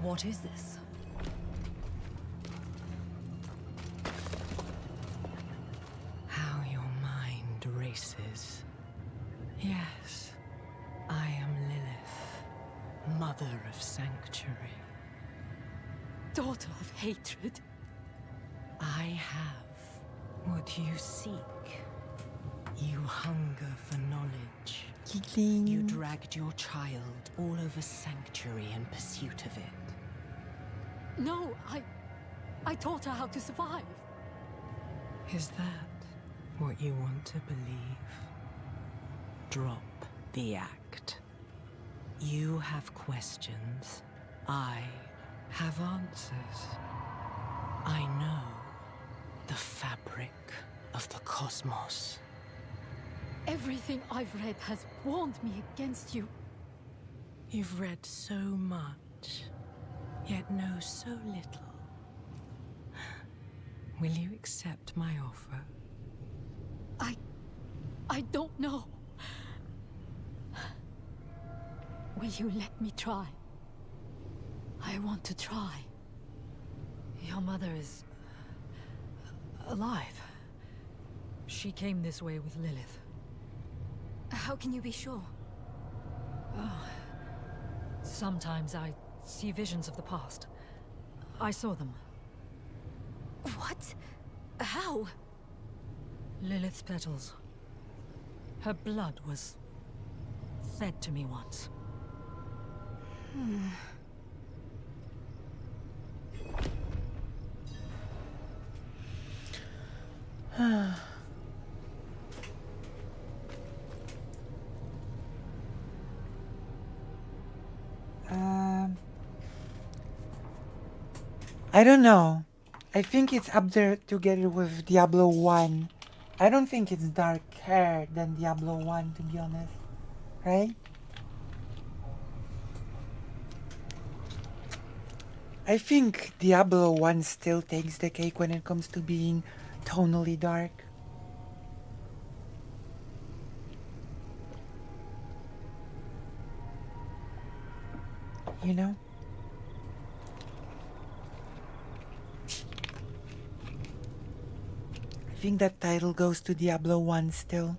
What is this? Mother of Sanctuary. Daughter of Hatred. I have what you seek. You hunger for knowledge. Giggling. You dragged your child all over Sanctuary in pursuit of it. No, I taught her how to survive. Is that what you want to believe? Drop the act. You have questions. I have answers. I know the fabric of the cosmos. Everything I've read has warned me against you. You've read so much, yet know so little. Will you accept my offer? I don't know. Will you let me try? I want to try. Your mother is alive. She came this way with Lilith. How can you be sure? Sometimes I see visions of the past. I saw them. What? How? Lilith's petals. Her blood was fed to me once. I don't know. I think it's up there together with Diablo 1. I don't think it's darker than Diablo 1, to be honest. Right? I think Diablo 1 still takes the cake when it comes to being tonally dark. You know? I think that title goes to Diablo 1 still.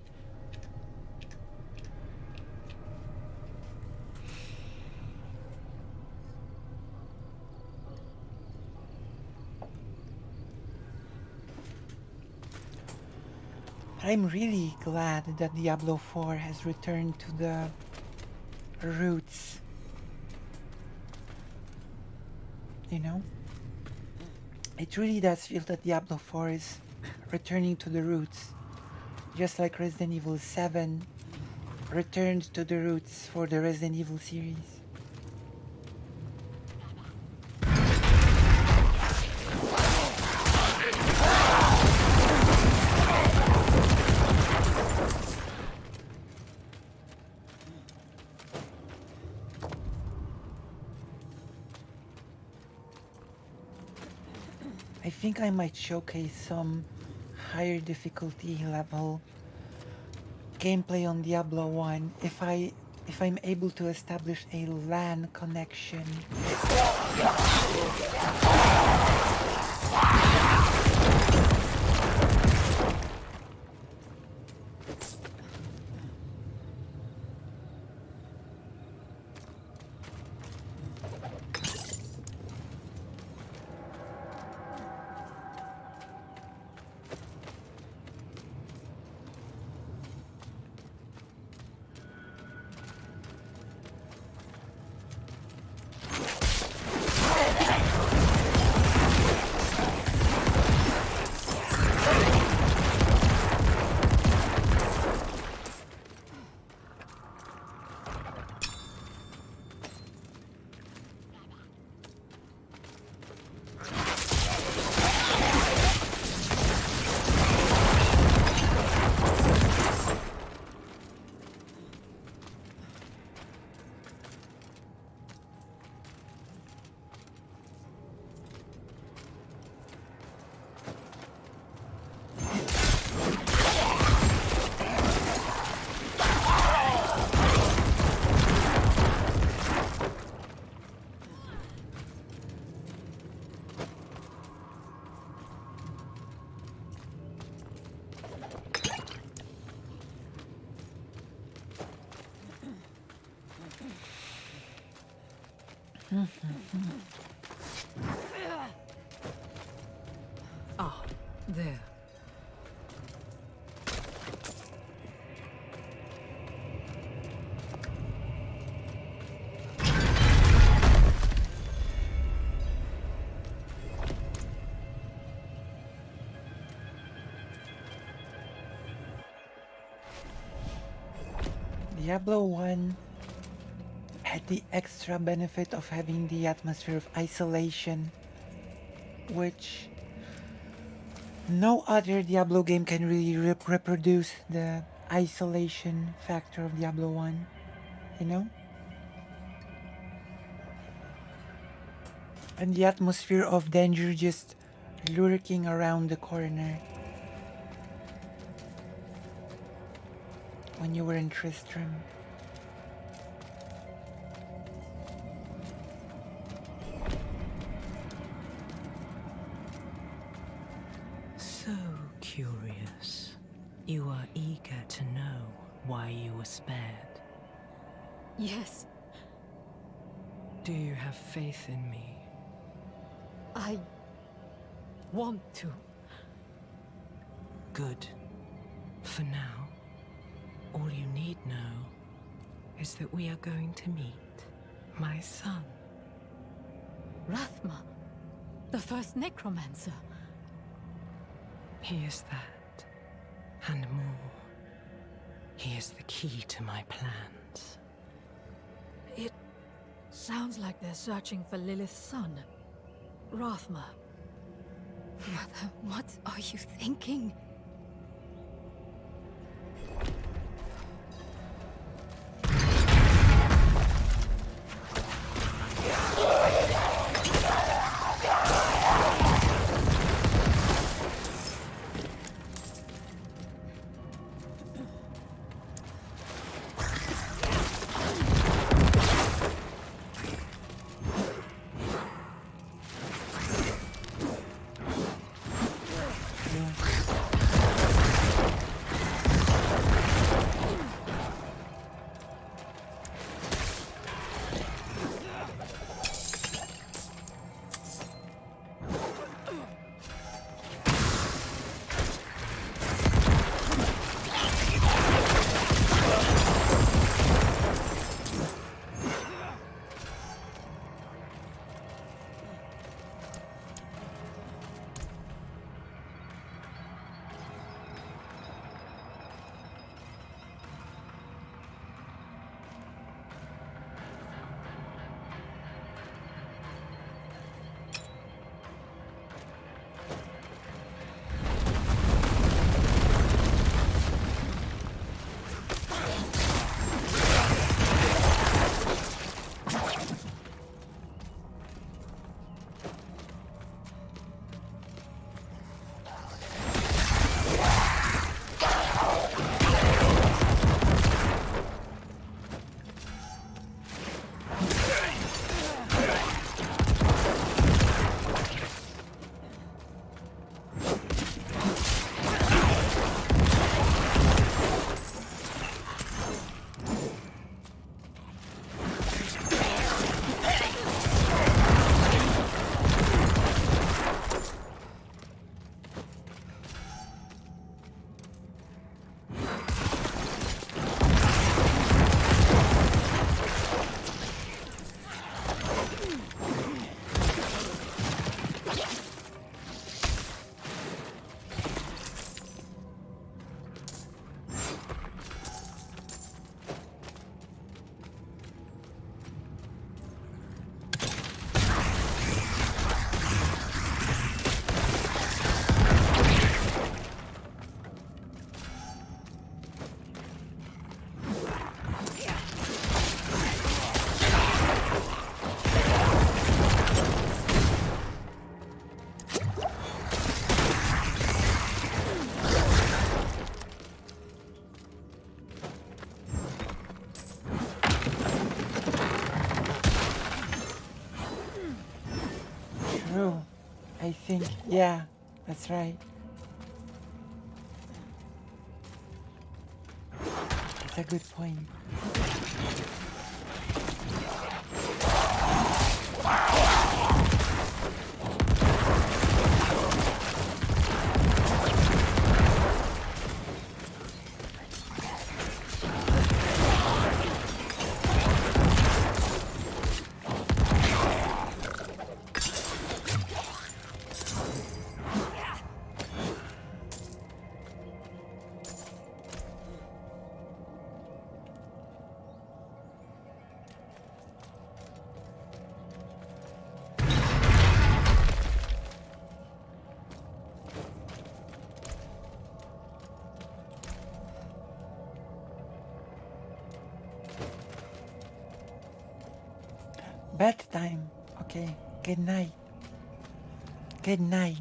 I'm really glad that Diablo 4 has returned to the roots. You know? It really does feel that Diablo 4 is returning to the roots. Just like Resident Evil 7 returned to the roots for the Resident Evil series. I think I might showcase some higher difficulty level gameplay on Diablo 1 if I'm able to establish a LAN connection. Ah, there. Diablo 1 had the extra benefit of having the atmosphere of isolation, which no other Diablo game can really reproduce the isolation factor of Diablo 1, you know? And the atmosphere of danger just lurking around the corner when you were in Tristram. So curious. You are eager to know why you were spared. Yes, Do you have faith in me? I want to. Good. For now, all you need know is that we are going to meet my son. Rathma, the first necromancer. He is that, and more. He is the key to my plans. It sounds like they're searching for Lilith's son, Rathma. Mother, what are you thinking? True. I think, yeah, that's right. That's a good point. Bedtime. Okay. Good night. Good night.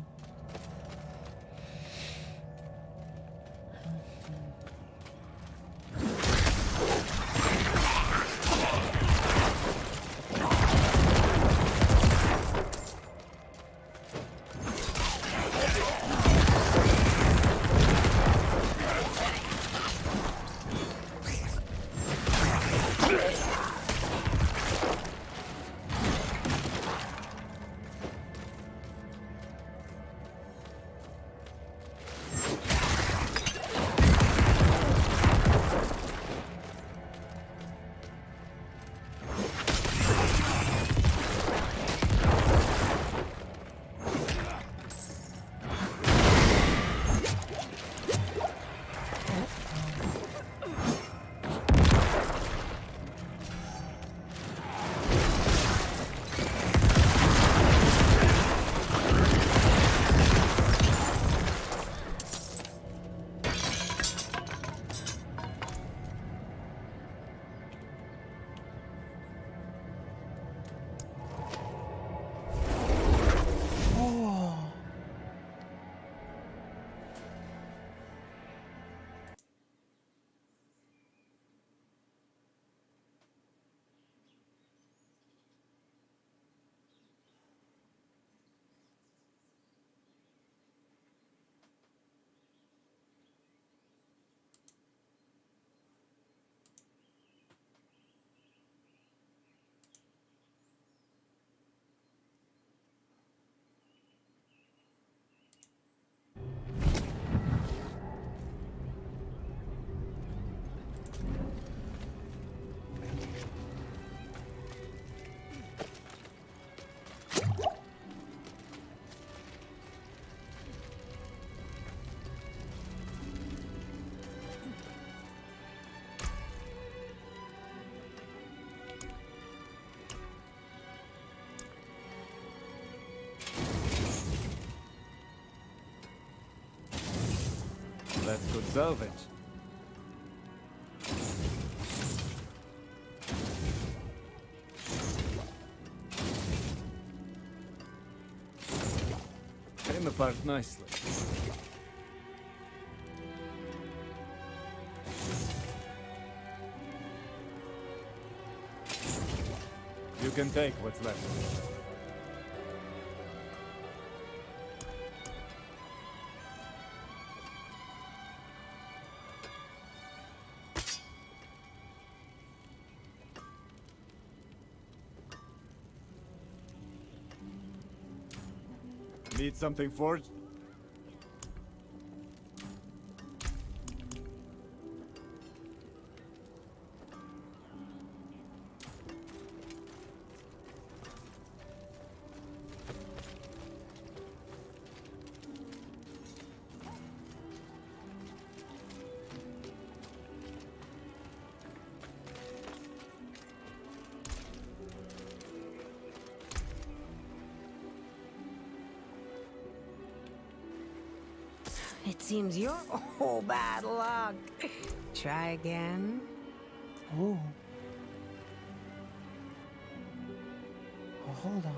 That's good salvage. Came apart nicely. You can take what's left. Need something forged? It seems you're all bad luck. Try again. Ooh. Oh, hold on.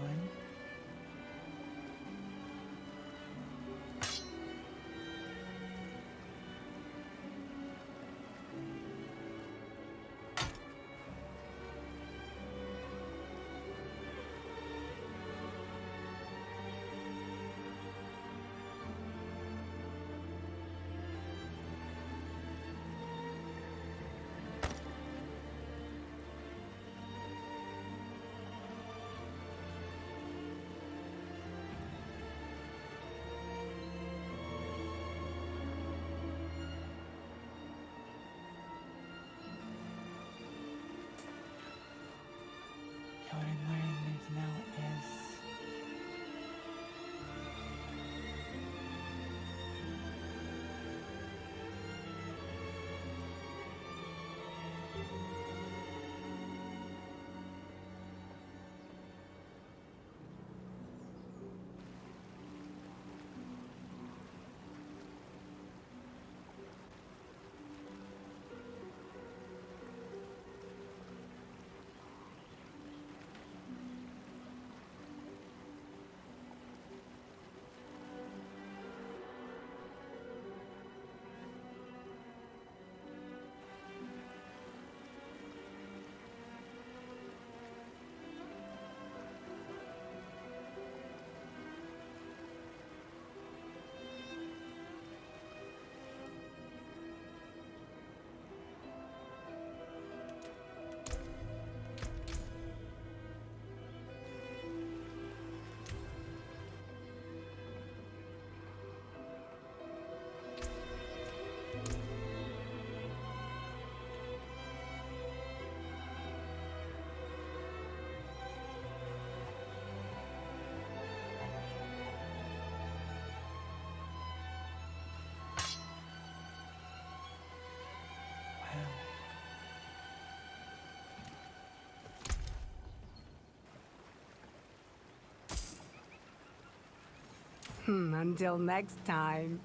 Until next time.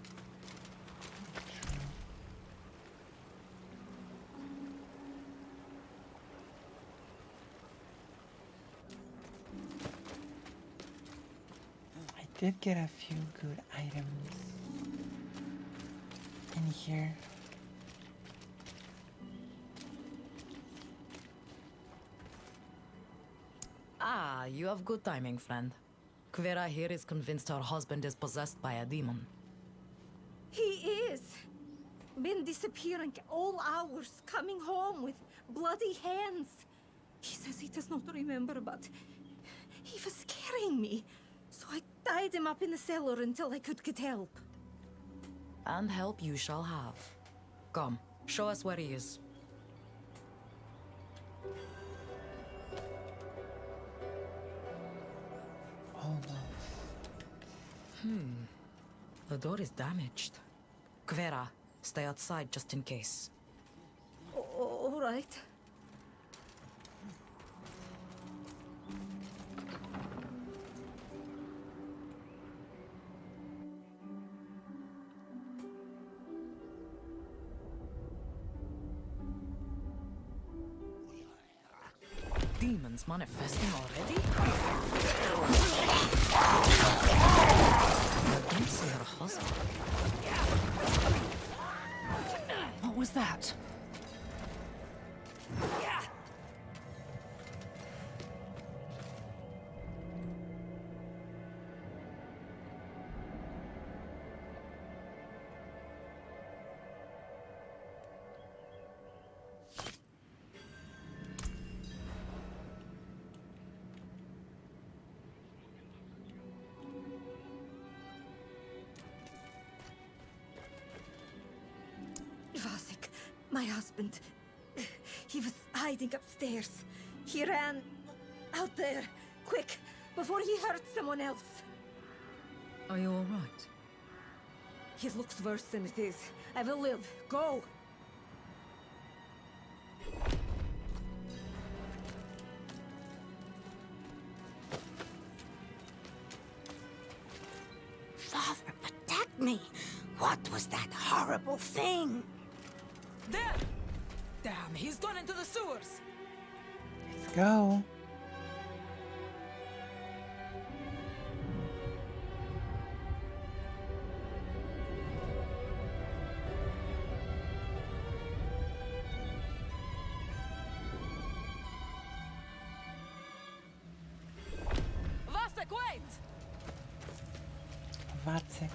I did get a few good items in here. Ah, you have good timing, friend. Kvera here is convinced her husband is possessed by a demon. He is. Been disappearing all hours, coming home with bloody hands. He says he does not remember, but he was scaring me. So I tied him up in the cellar until I could get help. And help you shall have. Come, show us where he is. The door is damaged. Kvera, stay outside just in case. All right. Demons manifesting already? Don't see her husband. What was that? Vasek, my husband. He was hiding upstairs. He ran out there, quick, before he hurt someone else. Are you all right? He looks worse than it is. I will live. Go! Father, protect me! What was that horrible thing? There! Damn, he's gone into the sewers! Let's go. Vasek, wait! Wacek.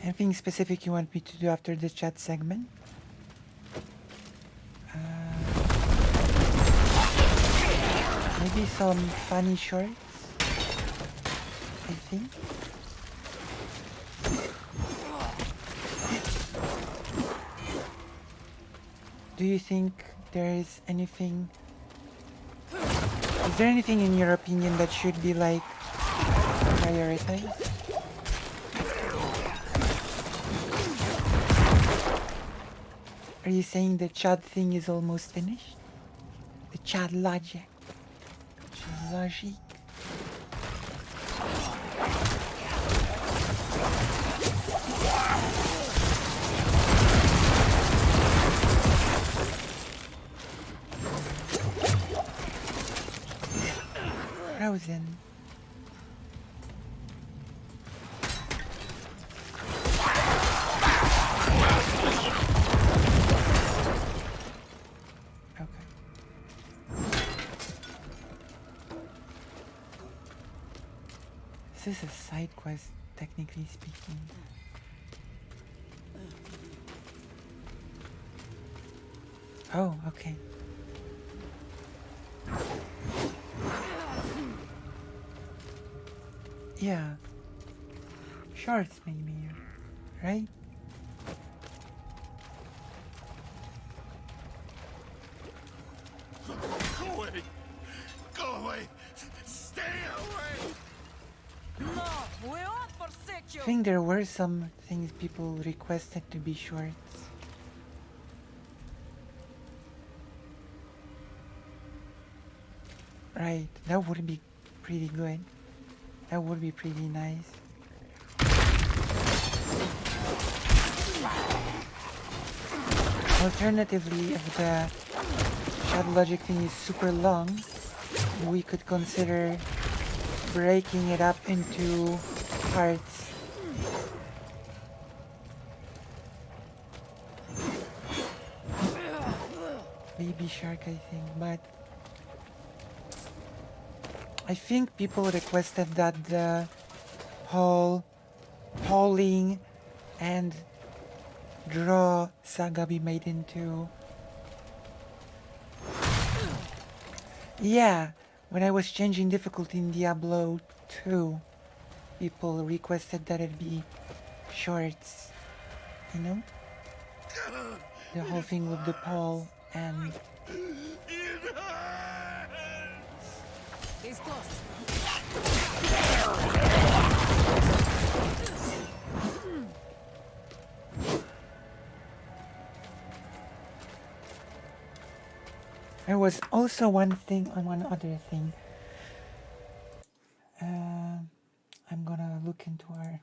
Anything specific you want me to do after the chat segment? Maybe some funny shorts, I think. Do you think there is anything... Is there anything in your opinion that should be like prioritized? Are you saying the chat thing is almost finished? The chat logic. Logic. Frozen. This is a side quest, technically speaking. Oh, okay. Yeah. Shorts maybe, right? Go away! Go away! Stay away! No, we won't forsake I you. think there were some things people requested to be shorts. Right, that would be pretty good. That would be pretty nice. Alternatively, if the chat logic thing is super long, we could consider breaking it up into parts. Baby shark, I think, but I think people requested that the whole hauling and draw saga be made into... Yeah, when I was changing difficulty in Diablo 2, people requested that it be shorts, you know? The whole thing with the Paul and... He's close. There was also one other thing. I'm gonna look into our...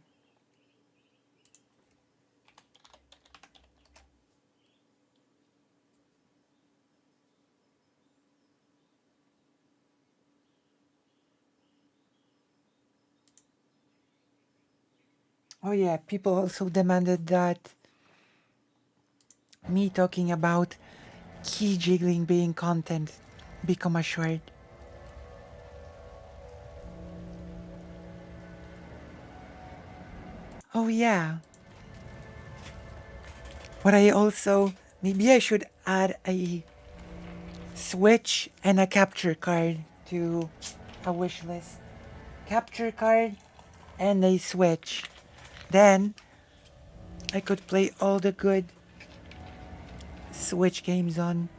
Oh yeah, people also demanded that me talking about key jiggling being content become a short. Oh yeah. But I also... Maybe I should add a Switch and a capture card to a wish list. Capture card and a Switch. Then I could play all the good Switch games on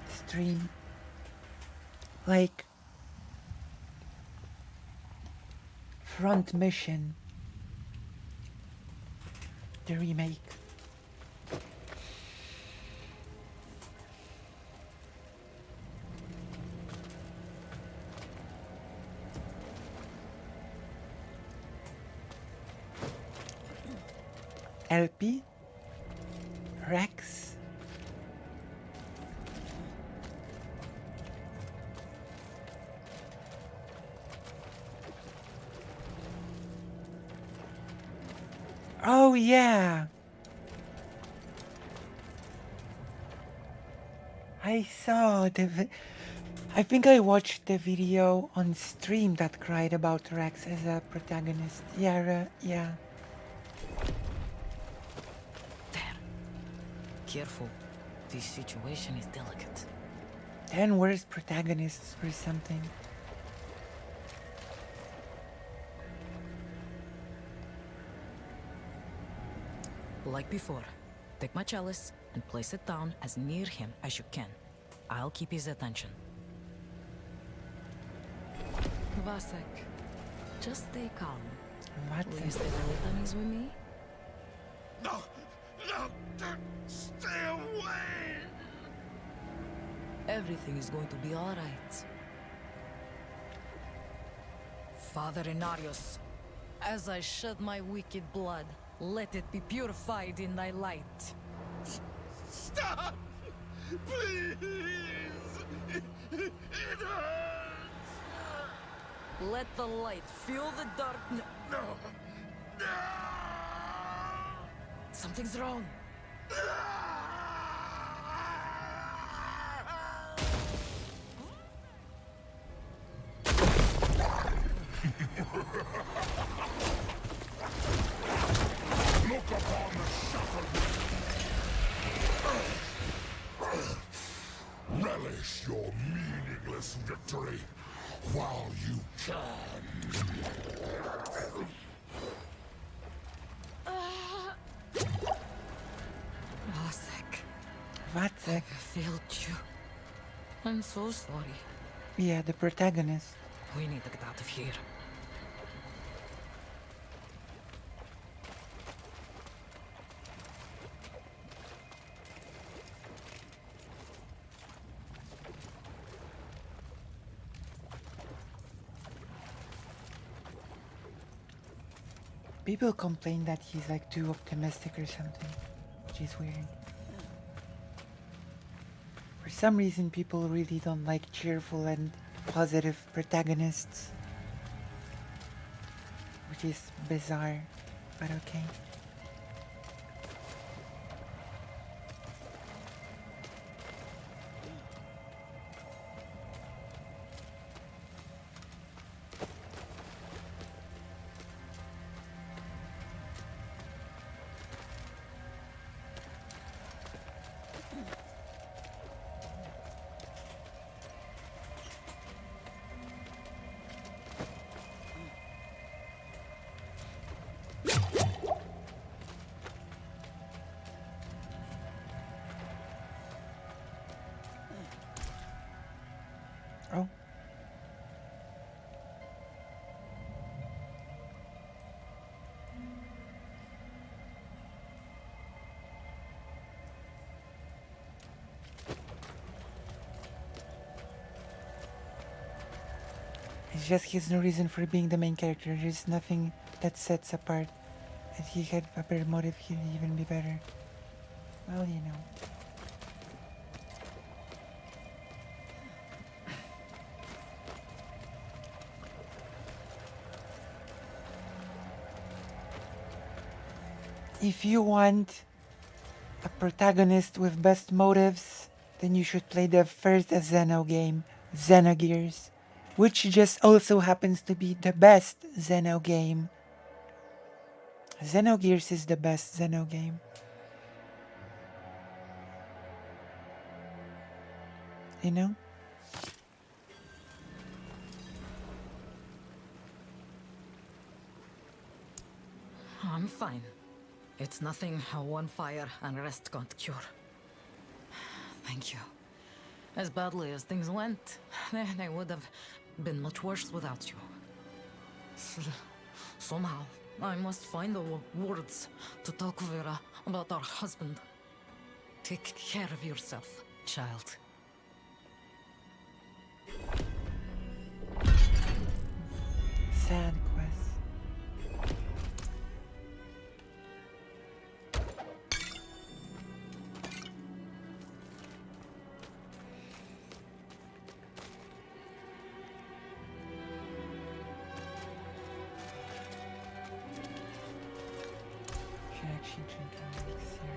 stream. Like Front Mission, the remake. LP, Rex, oh yeah, I saw I think I watched the video on stream that cried about Rex as a protagonist. Yeah, yeah. Careful. This situation is delicate. 10 worst protagonists or something. Like before, take my chalice and place it down as near him as you can. I'll keep his attention. Vasek, just stay calm. What? Will you stay the litanies with me? No! Stay away! Everything is going to be all right. Father Inarius, as I shed my wicked blood, let it be purified in thy light. Stop! Please! It hurts! Let the light fill the darkness. No! No! Something's wrong. Look upon the shattered. Relish your meaningless victory while you can. Vasek, Vatsek. I failed you. I'm so sorry. Yeah, the protagonist. We need to get out of here. People complain that he's like too optimistic or something, which is weird. For some reason, people really don't like cheerful and positive protagonists, which is bizarre, but okay. Oh. It's just he has no reason for being the main character. There's nothing that sets apart. If he had a better motive, he'd even be better. Well, you know. If you want a protagonist with best motives, then you should play the first Xeno game, Xenogears, which just also happens to be the best Xeno game. Xenogears is the best Xeno game. You know? I'm fine. It's nothing one fire and rest can't cure. Thank you. As badly as things went, they would have been much worse without you. Somehow, I must find the words to talk to Vera about our husband. Take care of yourself, child. Sad quest. Should actually drink an elixir.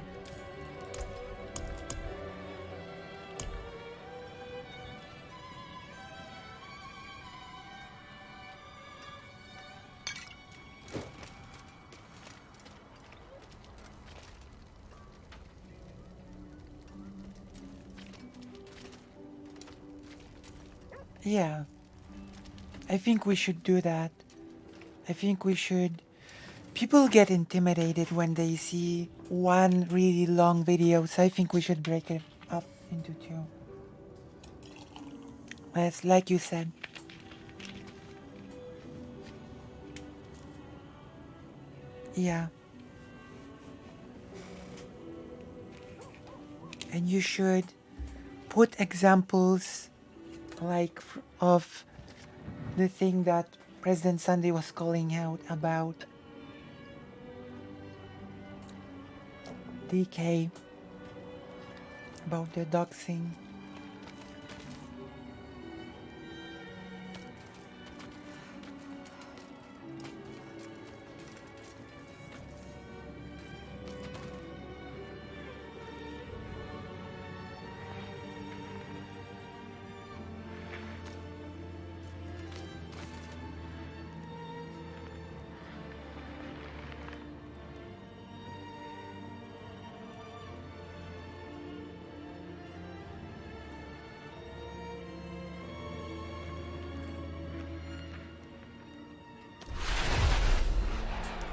Yeah. I think we should do that. I think we should. People get intimidated when they see one really long video, so I think we should break it up into two. Let's, like you said. Yeah. And you should put examples like of the thing that President Sunday was calling out about DK, about the doxing.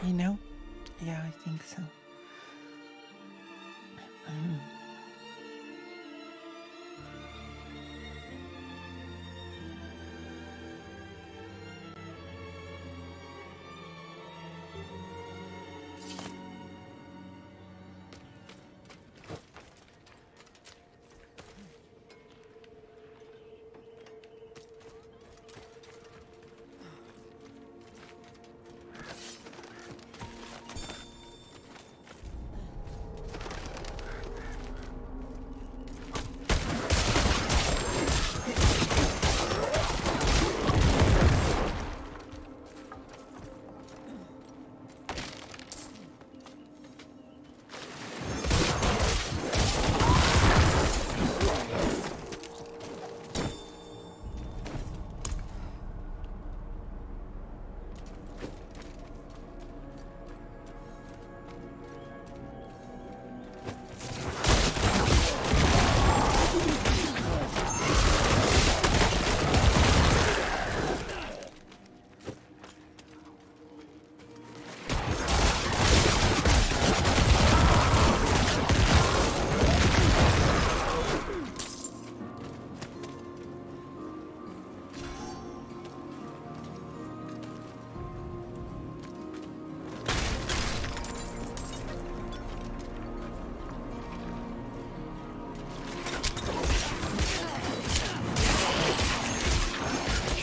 You know? Yeah, I think so.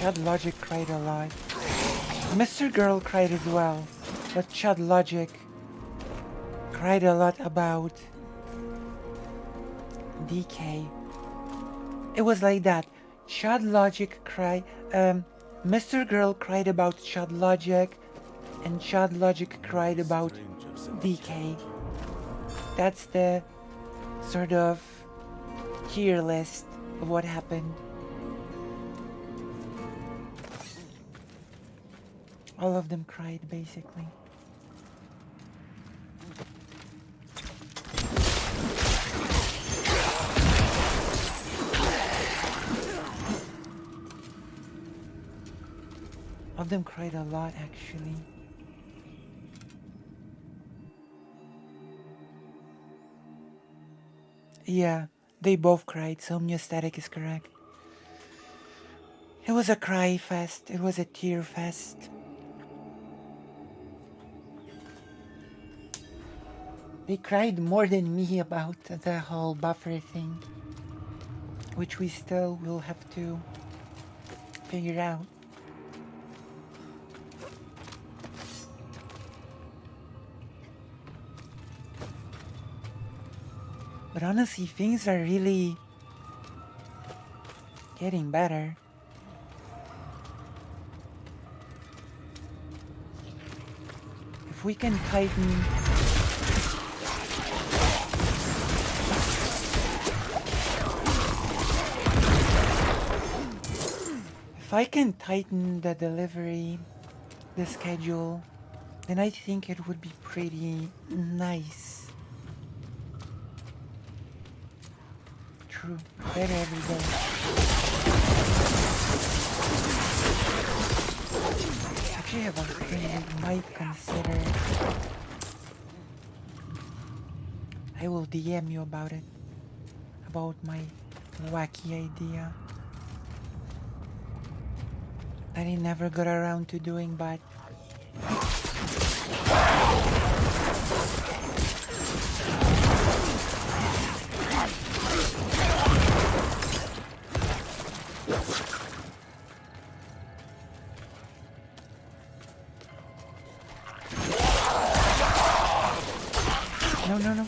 Chad Logic cried a lot. Mr. Girl cried as well, but Chad Logic cried a lot about DK. It was like that. Chad Logic cried. Mr. Girl cried about Chad Logic, and Chad Logic cried about DK. That's the sort of tier list of what happened. All of them cried, basically. All of them cried a lot, actually. Yeah, they both cried. Somniostatic is correct. It was a cry fest. It was a tear fest. They cried more than me about the whole buffer thing, which we still will have to figure out. But honestly, things are really getting better. If we can tighten if I can tighten the delivery, the schedule, then I think it would be pretty nice. True, better every day. Actually, I have a thing we might consider. I will DM you about it. About my wacky idea that I never got around to doing, but no, no, no.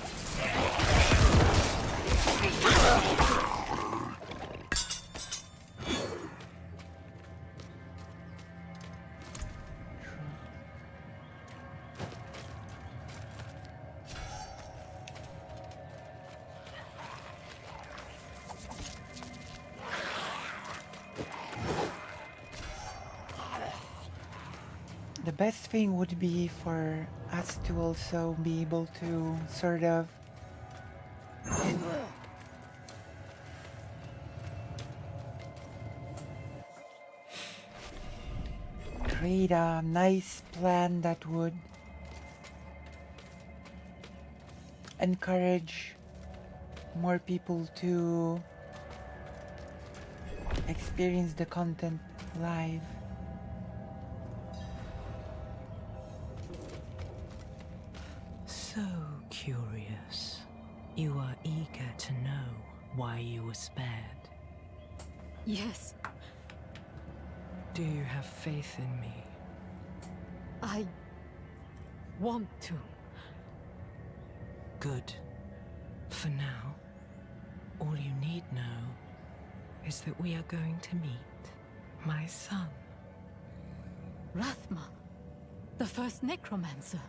The best thing would be for us to also be able to sort of create a nice plan that would encourage more people to experience the content live. So curious. You are eager to know why you were spared. Yes, Do you have faith in me? I want to. Good. For now, all you need know is that we are going to meet my son. Rathma, the first necromancer.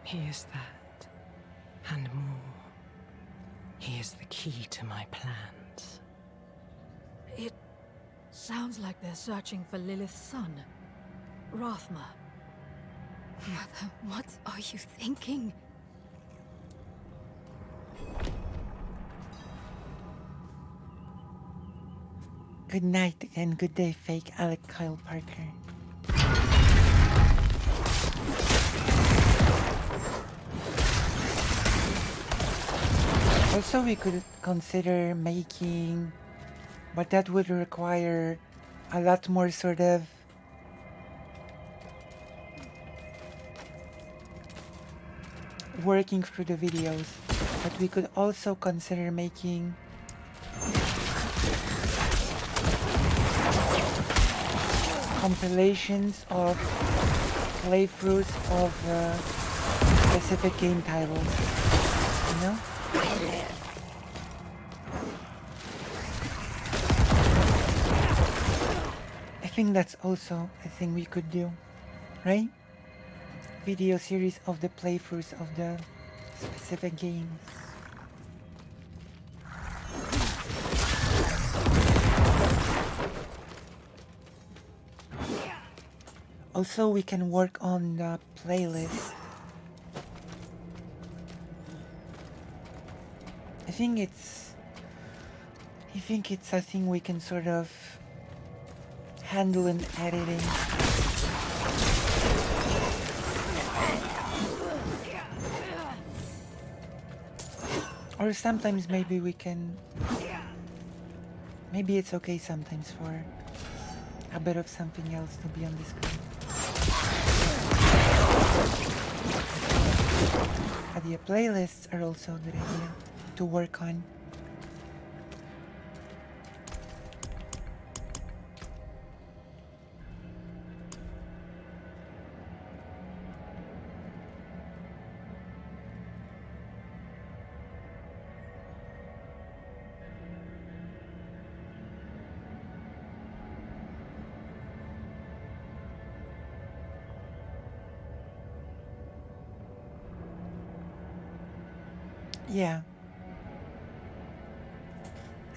He is that, and more. He is the key to my plans. It sounds like they're searching for Lilith's son, Rathma. Mother, what are you thinking? Good night and good day, fake Alec Kyle Parker. Also, we could consider making, but that would require a lot more sort of working through the videos. But we could also consider making compilations of playthroughs of specific game titles, you know? I think that's also a thing we could do, right? Video series of the playthroughs of the specific games. Also, we can work on the playlist. I think it's a thing we can sort of handle in editing. Or sometimes maybe we can, maybe it's okay sometimes for a bit of something else to be on the screen. The playlists are also a good idea to work on. Yeah.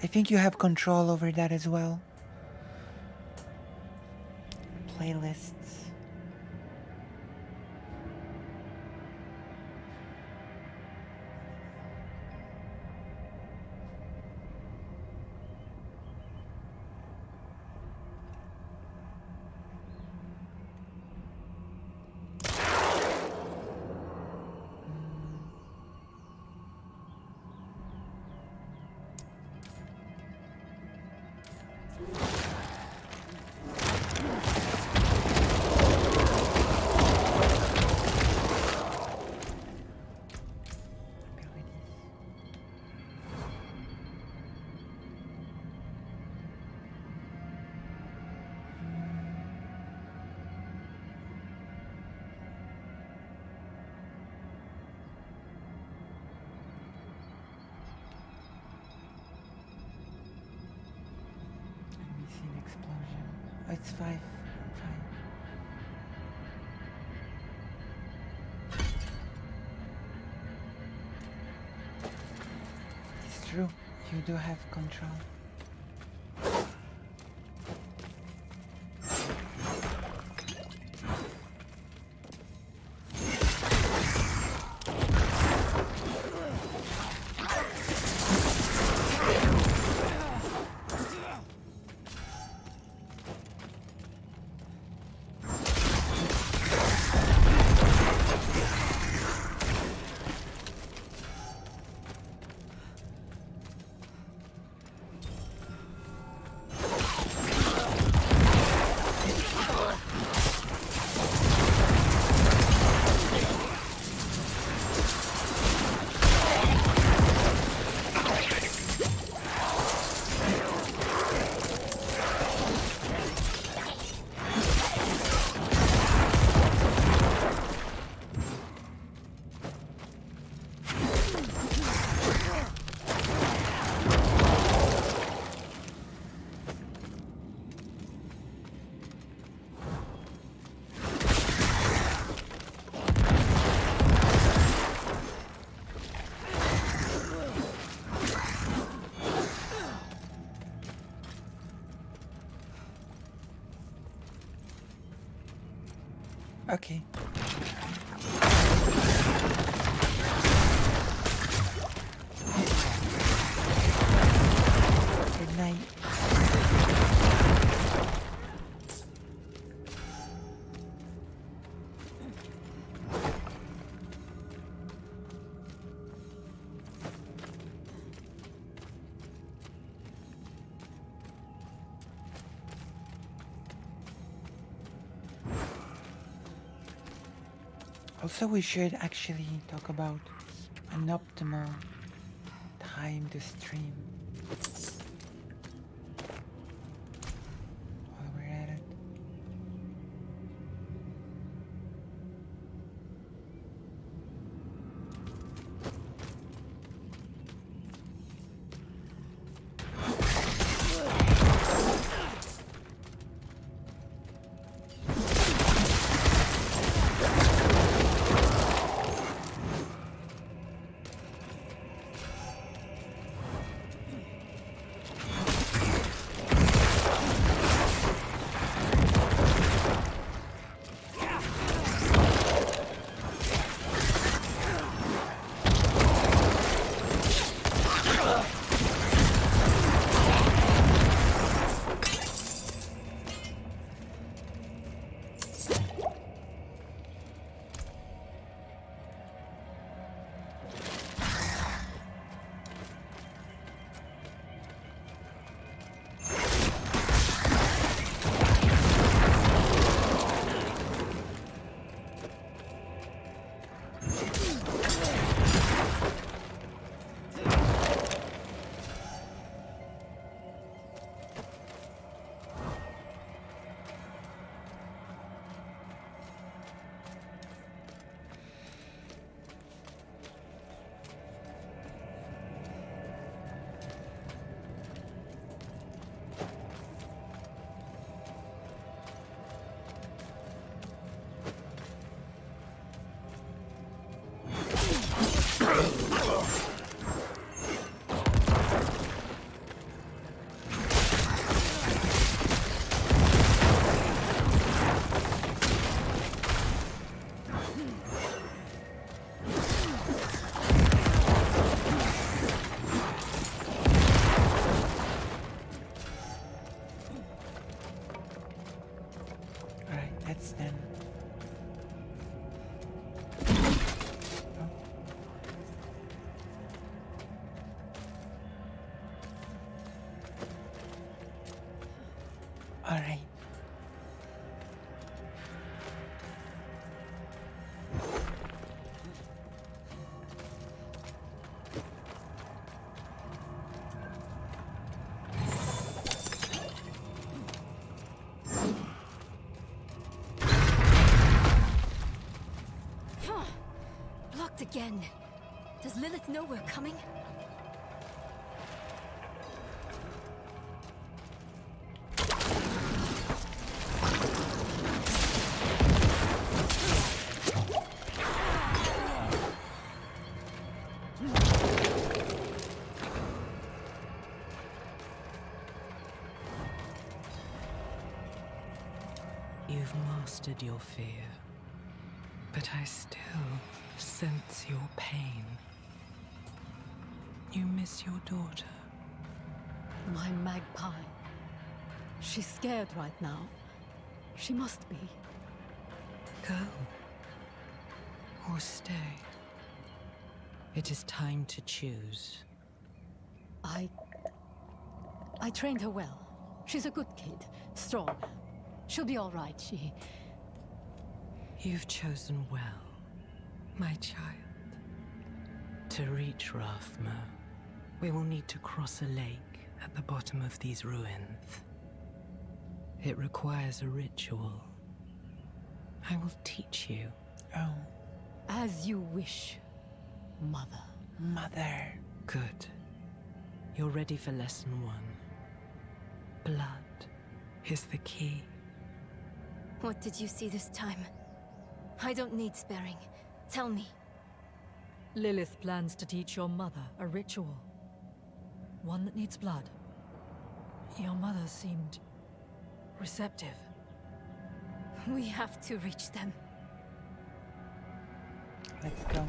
I think you have control over that as well. Playlists. an explosion. Oh, it's 5. I'm fine. It's true. You do have control. Okay. Good night. Also, we should actually talk about an optimal time to stream. While we're at it. That's them. All right. Blocked again. Does Lilith know we're coming? You've mastered your fear, but I still sense your pain. You miss your daughter. My magpie. She's scared right now. She must be. Go. Or stay. It is time to choose. I trained her well. She's a good kid. Strong. She'll be all right, You've chosen well, my child. To reach Rathma, we will need to cross a lake at the bottom of these ruins. It requires a ritual. I will teach you. Oh. As you wish, Mother. Mother. Good. You're ready for lesson 1. Blood is the key. What did you see this time? I don't need sparing. Tell me. Lilith plans to teach your mother a ritual. One that needs blood. Your mother seemed receptive. We have to reach them. Let's go.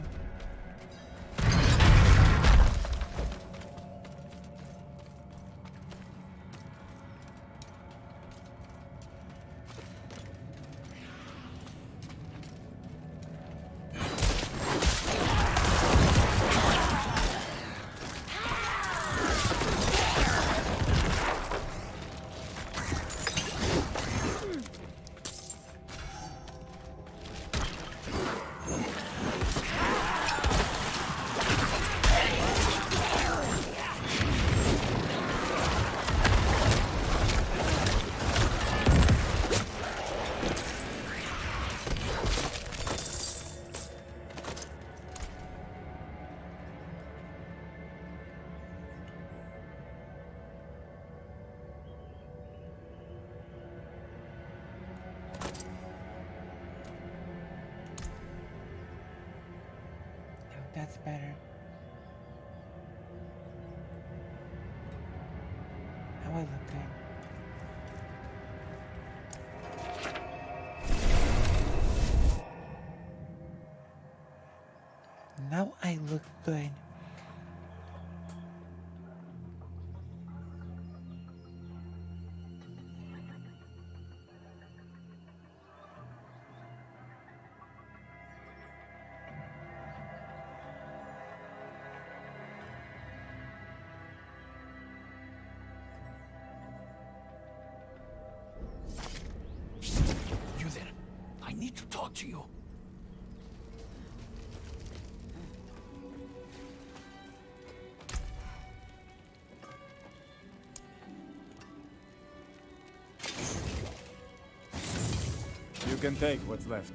That's better. How I look good. Now I look good. You there? I need to talk to you. You can take what's left.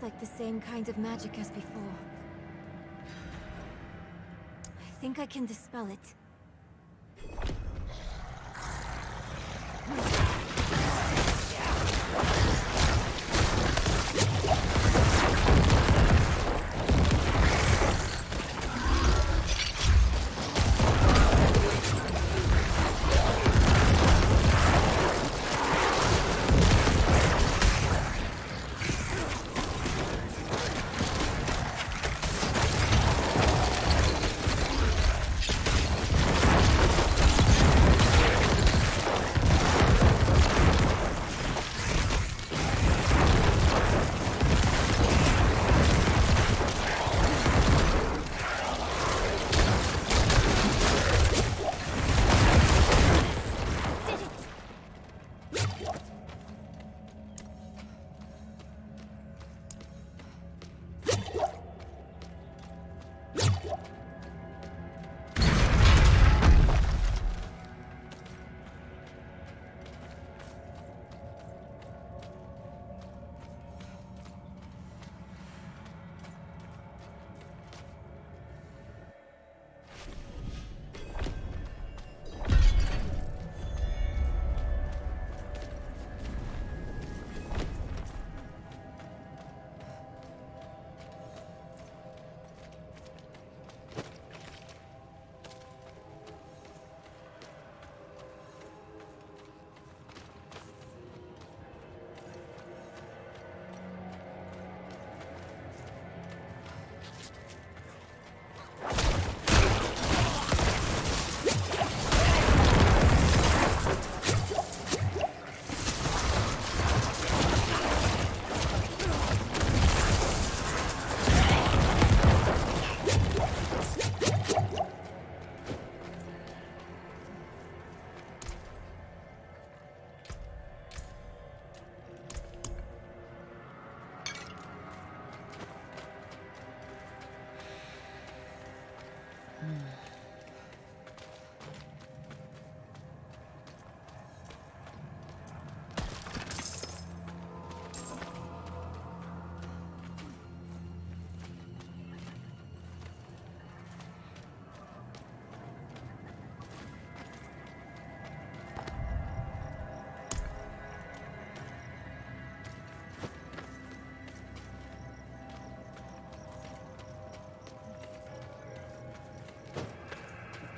like the same kind of magic as before. I think I can dispel it.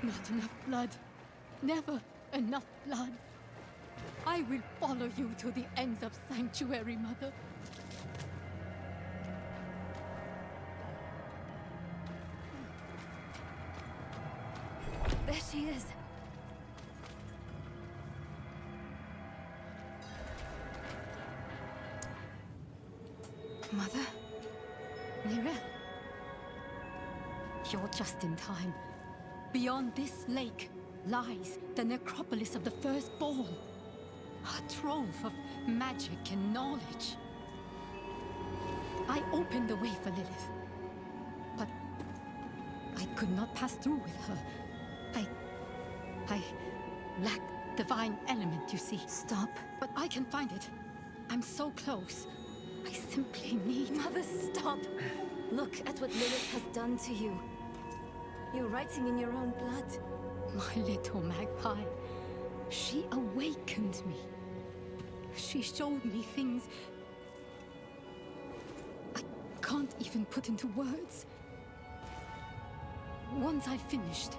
Not enough blood. Never enough blood. I will follow you to the ends of Sanctuary, Mother. There she is. Mother? Mirel. You're just in time. Beyond this lake lies the necropolis of the Firstborn. A trove of magic and knowledge. I opened the way for Lilith, but I could not pass through with her. I lack divine element, you see. Stop. But I can find it. I'm so close. I simply need... Mother, stop! Look at what Lilith has done to you. You're writing in your own blood. My little magpie. She awakened me. She showed me things I can't even put into words. Once I've finished,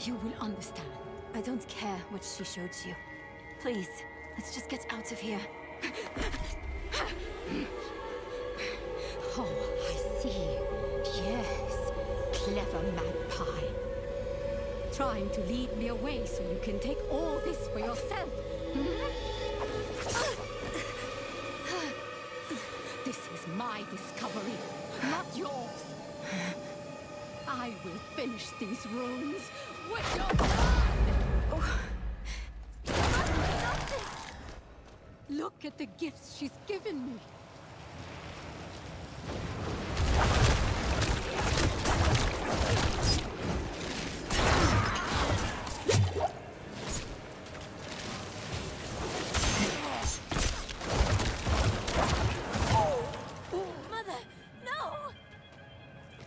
you will understand. I don't care what she showed you. Please, let's just get out of here. Oh, I see. Yes, clever magpie. Trying to lead me away so you can take all this for yourself. This is my discovery, not yours. I will finish these runes with your blood! Look at the gifts she's given me. Mother, no!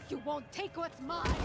You won't take what's mine.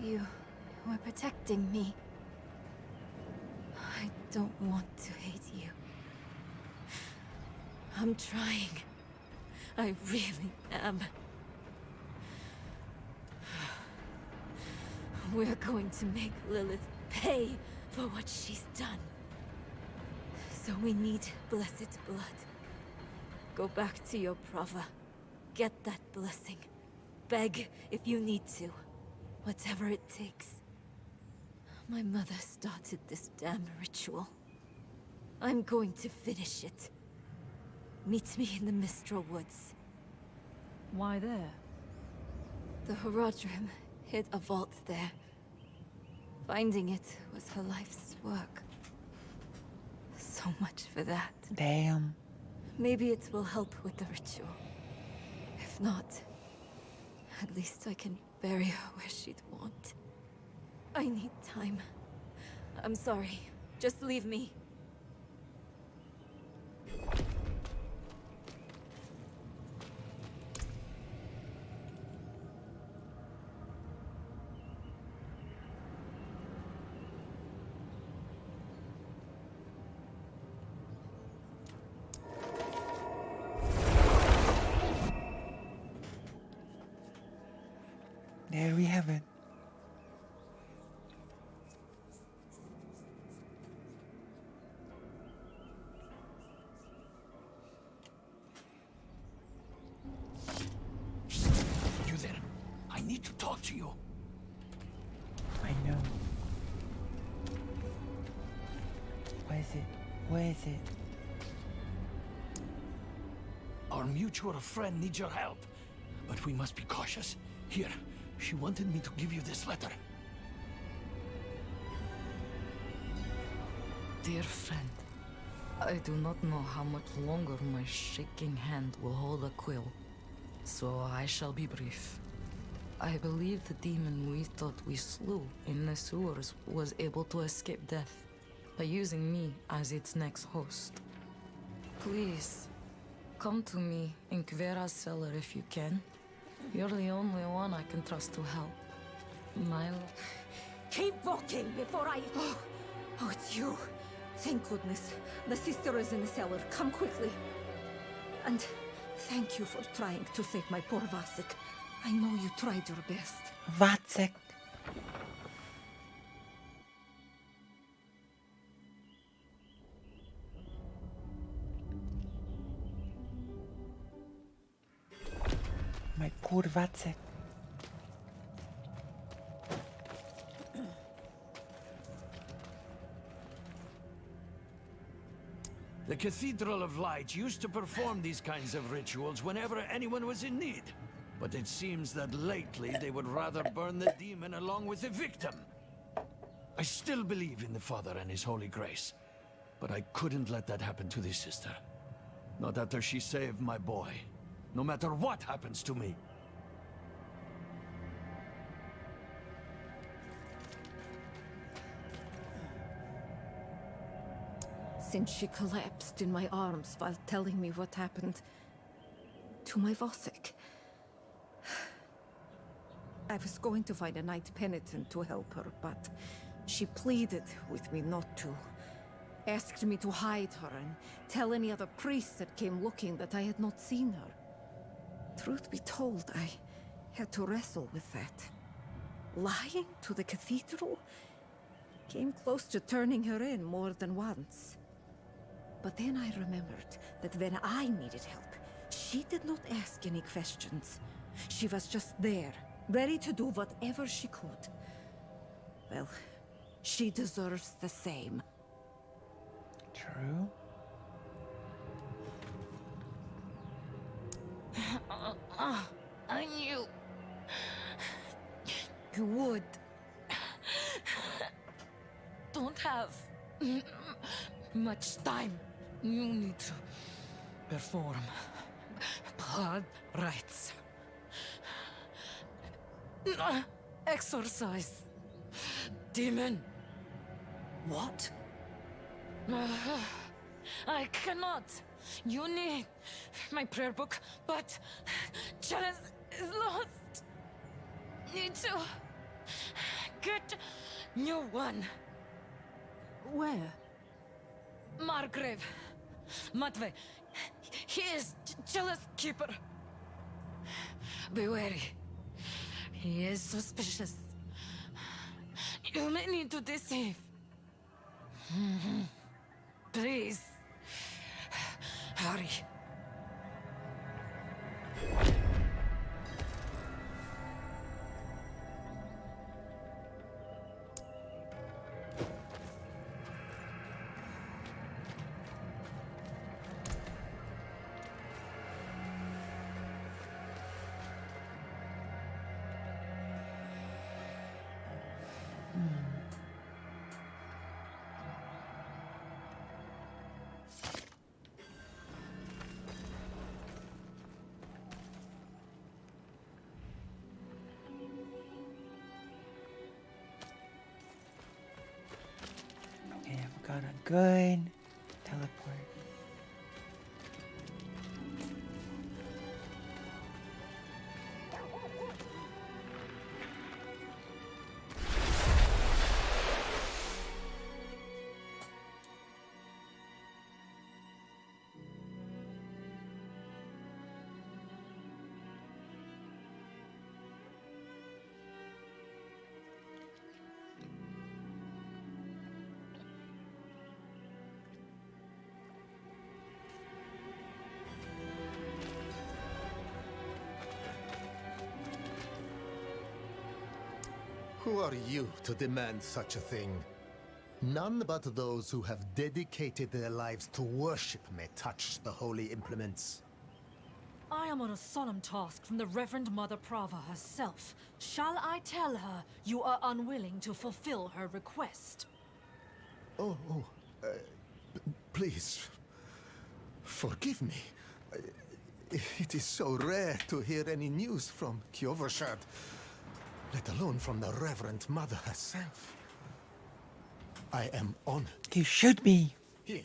You were protecting me. I don't want to hate you. I'm trying. I really am. We're going to make Lilith pay for what she's done. So we need blessed blood. Go back to your Prava. Get that blessing. beg if you need to. Whatever it takes. My mother started this damn ritual. I'm going to finish it. Meet me in the Mistral Woods. Why there? The Horadrim hid a vault there. Finding it was her life's work. So much for that. Damn. Maybe it will help with the ritual. If not, at least I can bury her where she'd want. I need time. I'm sorry. Just leave me. There we have it. You there? I need to talk to you. I know. What is it? Where is it? Our mutual friend needs your help, but we must be cautious. Here, she wanted me to give you this letter. Dear friend, I do not know how much longer my shaking hand will hold a quill, so I shall be brief. I believe the demon we thought we slew in the sewers was able to escape death by using me as its next host. Please, come to me in Kvera's cellar if you can. You're the only one I can trust to help. My... Keep walking before I... Oh, it's you. Thank goodness. The sister is in the cellar. Come quickly. And thank you for trying to save my poor Vasek. I know you tried your best. Vasek. My poor Vasek. The Cathedral of Light used to perform these kinds of rituals whenever anyone was in need. But it seems that lately they would rather burn the demon along with the victim. I still believe in the Father and his holy grace, but I couldn't let that happen to this sister. Not after she saved my boy. No matter what happens to me. Since she collapsed in my arms while telling me what happened to my Vasek. I was going to find a knight penitent to help her, but she pleaded with me not to. Asked me to hide her and tell any other priests that came looking that I had not seen her. Truth be told, I had to wrestle with that. Lying to the cathedral came close to turning her in more than once. But then I remembered that when I needed help, she did not ask any questions. She was just there, ready to do whatever she could. Well, she deserves the same. True. I knew you would. Don't have much time. You need to perform blood rites. Exorcise. Demon. What? I cannot. You need my prayer book, but Chalice is lost. Need to get new one. Where? Margrave. Matvey. He is Chalice keeper. Be wary. He is suspicious. You may need to deceive. Please. Hurry. got a good teleport. Who are you to demand such a thing? None but those who have dedicated their lives to worship may touch the holy implements. I am on a solemn task from the Reverend Mother Prava herself. Shall I tell her you are unwilling to fulfill her request? Please, forgive me. It is so rare to hear any news from Kjovershad, let alone from the Reverend Mother herself. I am honored. You should be. Here.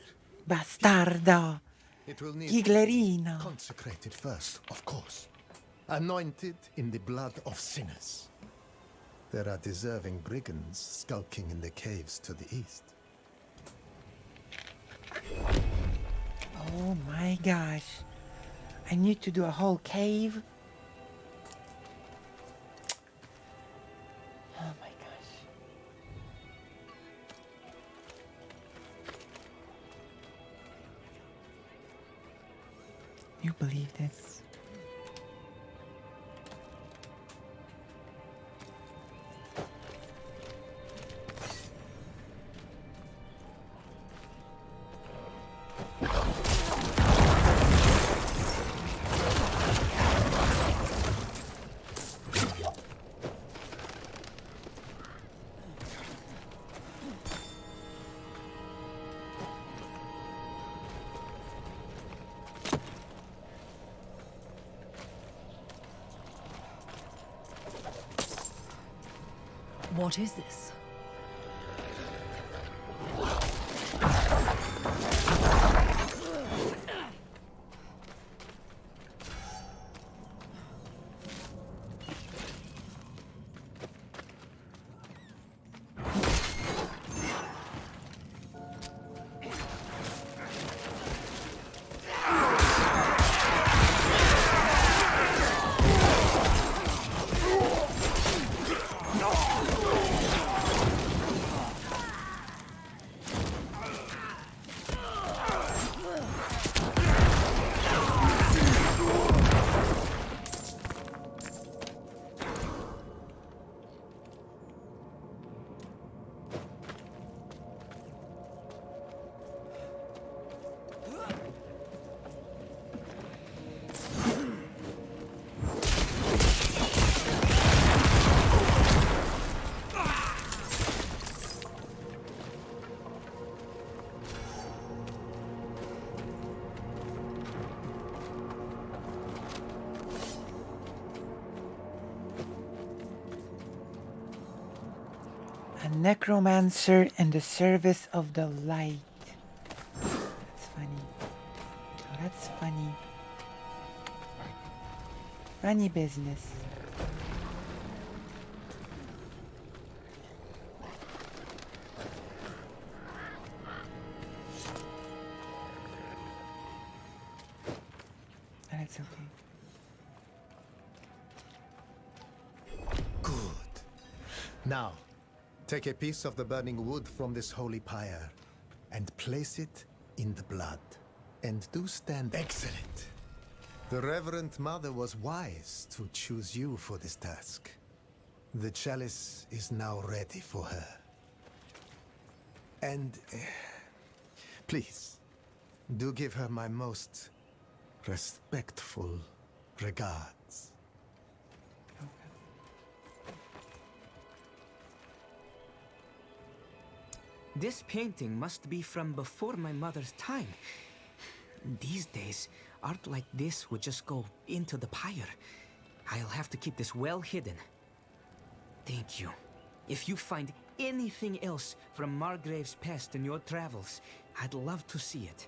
Bastardo. It will need Giglerino. consecrated first, of course. Anointed in the blood of sinners. There are deserving brigands skulking in the caves to the east. Oh my gosh. I need to do a whole cave. Oh my gosh. You believe this? What is this? A necromancer in the service of the light. That's funny. Oh, that's funny. Funny business. That's okay. Good. Now, take a piece of the burning wood from this holy pyre and place it in the blood. And do stand. Excellent. The Reverend Mother was wise to choose you for this task. The chalice is now ready for her. And please, do give her my most respectful regards. This painting must be from before my mother's time. These days, art like this would just go into the pyre. I'll have to keep this well hidden. Thank you. If you find anything else from Margrave's past in your travels, I'd love to see it.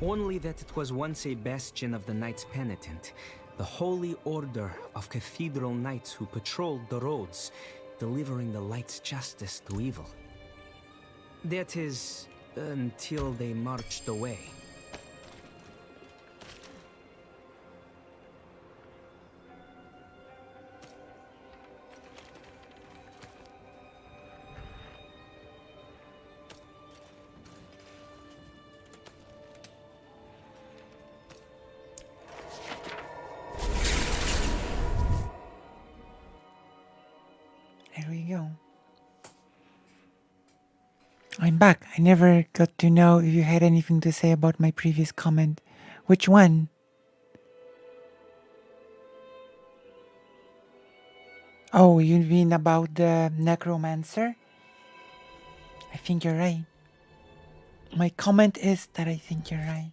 Only that it was once a bastion of the Knights Penitent, the holy order of cathedral knights who patrolled the roads, delivering the light's justice to evil. That is, until they marched away. There we go. I'm back. I never got to know if you had anything to say about my previous comment. Which one? Oh, you mean about the necromancer? I think you're right. My comment is that I think you're right.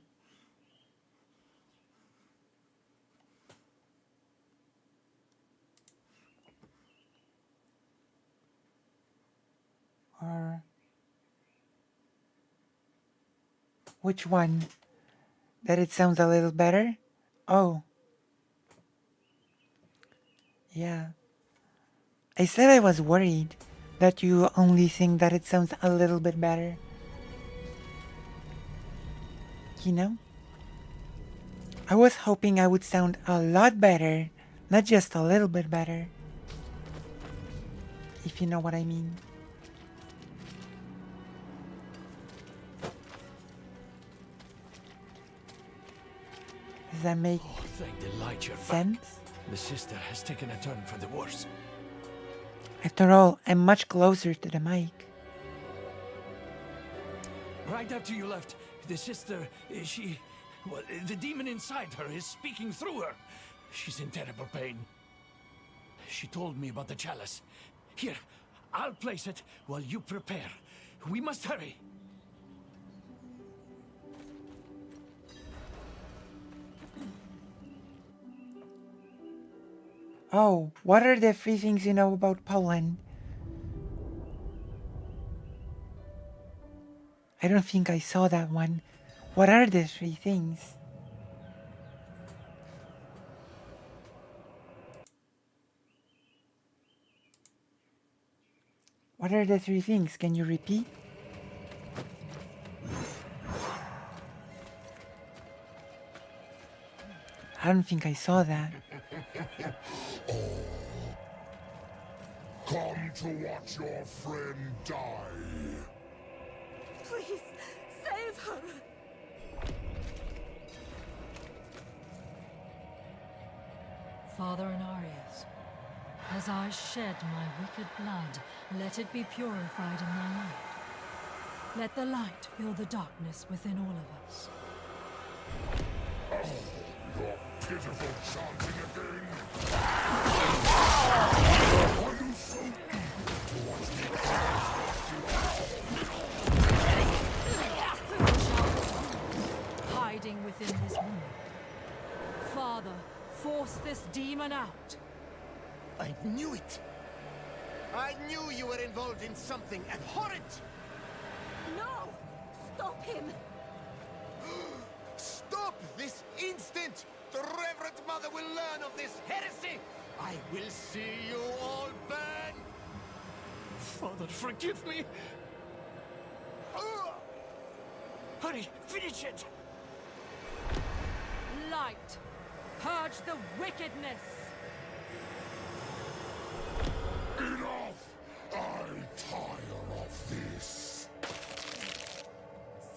Or which one? That it sounds a little better? Oh. Yeah. I said I was worried that you only think that it sounds a little bit better. You know? I was hoping I would sound a lot better, not just a little bit better. If you know what I mean. Does that make Thank the light you're sense? back. The sister has taken a turn for the worse. After all, I'm much closer to the mic. Right after you left, the sister, well, the demon inside her is speaking through her. She's in terrible pain. She told me about the chalice. Here, I'll place it while you prepare. We must hurry. Oh, what are the 3 things you know about Poland? I don't think I saw that one. What are the 3 things? What are the 3 things? Can you repeat? I don't think I saw that. Come to watch your friend die. Please, save her! Father Anarius, as I shed my wicked blood, let it be purified in thy light. Let the light fill the darkness within all of us. Your pitiful chanting again. Are you so eager to watch me Hiding within this woman. Father, force this demon out. I knew it! I knew you were involved in something abhorrent! No! Stop him! Stop this instant! The Reverend Mother will learn of this heresy! I will see you all burn! Father, forgive me! Hurry, finish it! Light, purge the wickedness. Enough! I tire of this.